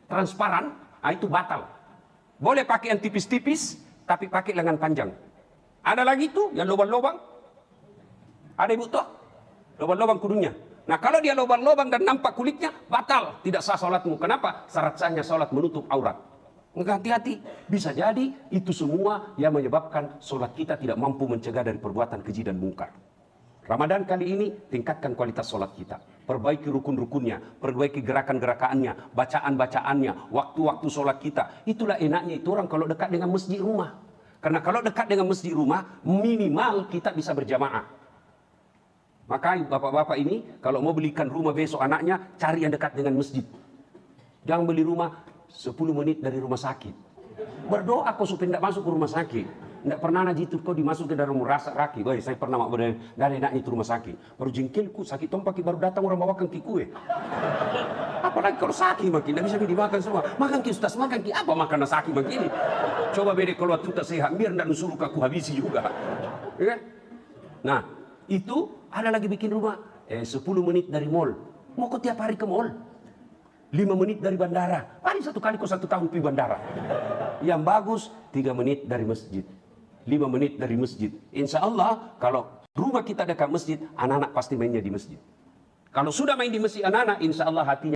S3: transparan, itu batal. Boleh pakai yang tipis-tipis, tapi pakai lengan panjang. Ada lagi tuh yang lubang-lubang. Ada ibu tuh, lubang-lubang kudunya. Nah kalau dia lubang-lubang dan nampak kulitnya, batal, tidak sah sholatmu. Kenapa? Syarat sahnya sholat menutup aurat. Maka hati-hati, bisa jadi itu semua yang menyebabkan sholat kita tidak mampu mencegah dari perbuatan keji dan mungkar. Ramadan kali ini tingkatkan kualitas sholat kita. Perbaiki rukun-rukunnya, perbaiki gerakan-gerakannya, bacaan-bacaannya, waktu-waktu sholat kita. Itulah enaknya itu orang kalau dekat dengan masjid rumah. Karena kalau dekat dengan masjid rumah, minimal kita bisa berjamaah. Maka bapak-bapak ini kalau mau belikan rumah besok anaknya, cari yang dekat dengan masjid. Jangan beli rumah 10 menit dari rumah sakit. Berdoa kau supaya tidak masuk ke rumah sakit. Tidak pernah najis itu kau dimasuk ke dalam rasa kaki. Wah, saya pernah berada dari enaknya itu rumah sakit. Baru jengkelku sakit tompaki baru datang orang bawakan ki kue. Apalagi kalau sakit makin tidak bisa dimakan semua. Makan ki ustaz, makan ki apa makanan sakit begini. Coba beda kalau tuta sehat biar tidak nusuruh aku habisi juga. Ya? Nah, itu ada lagi bikin rumah 10 menit dari mall. Mau kau tiap hari ke mall? 5 menit dari bandara. Paling 1 kali kau 1 tahun pergi bandara. Yang bagus 3 menit dari masjid. 5 menit dari masjid. Insya Allah kalau rumah kita dekat masjid, anak-anak pasti mainnya di masjid. Kalau sudah main di masjid anak-anak, insya Allah hatinya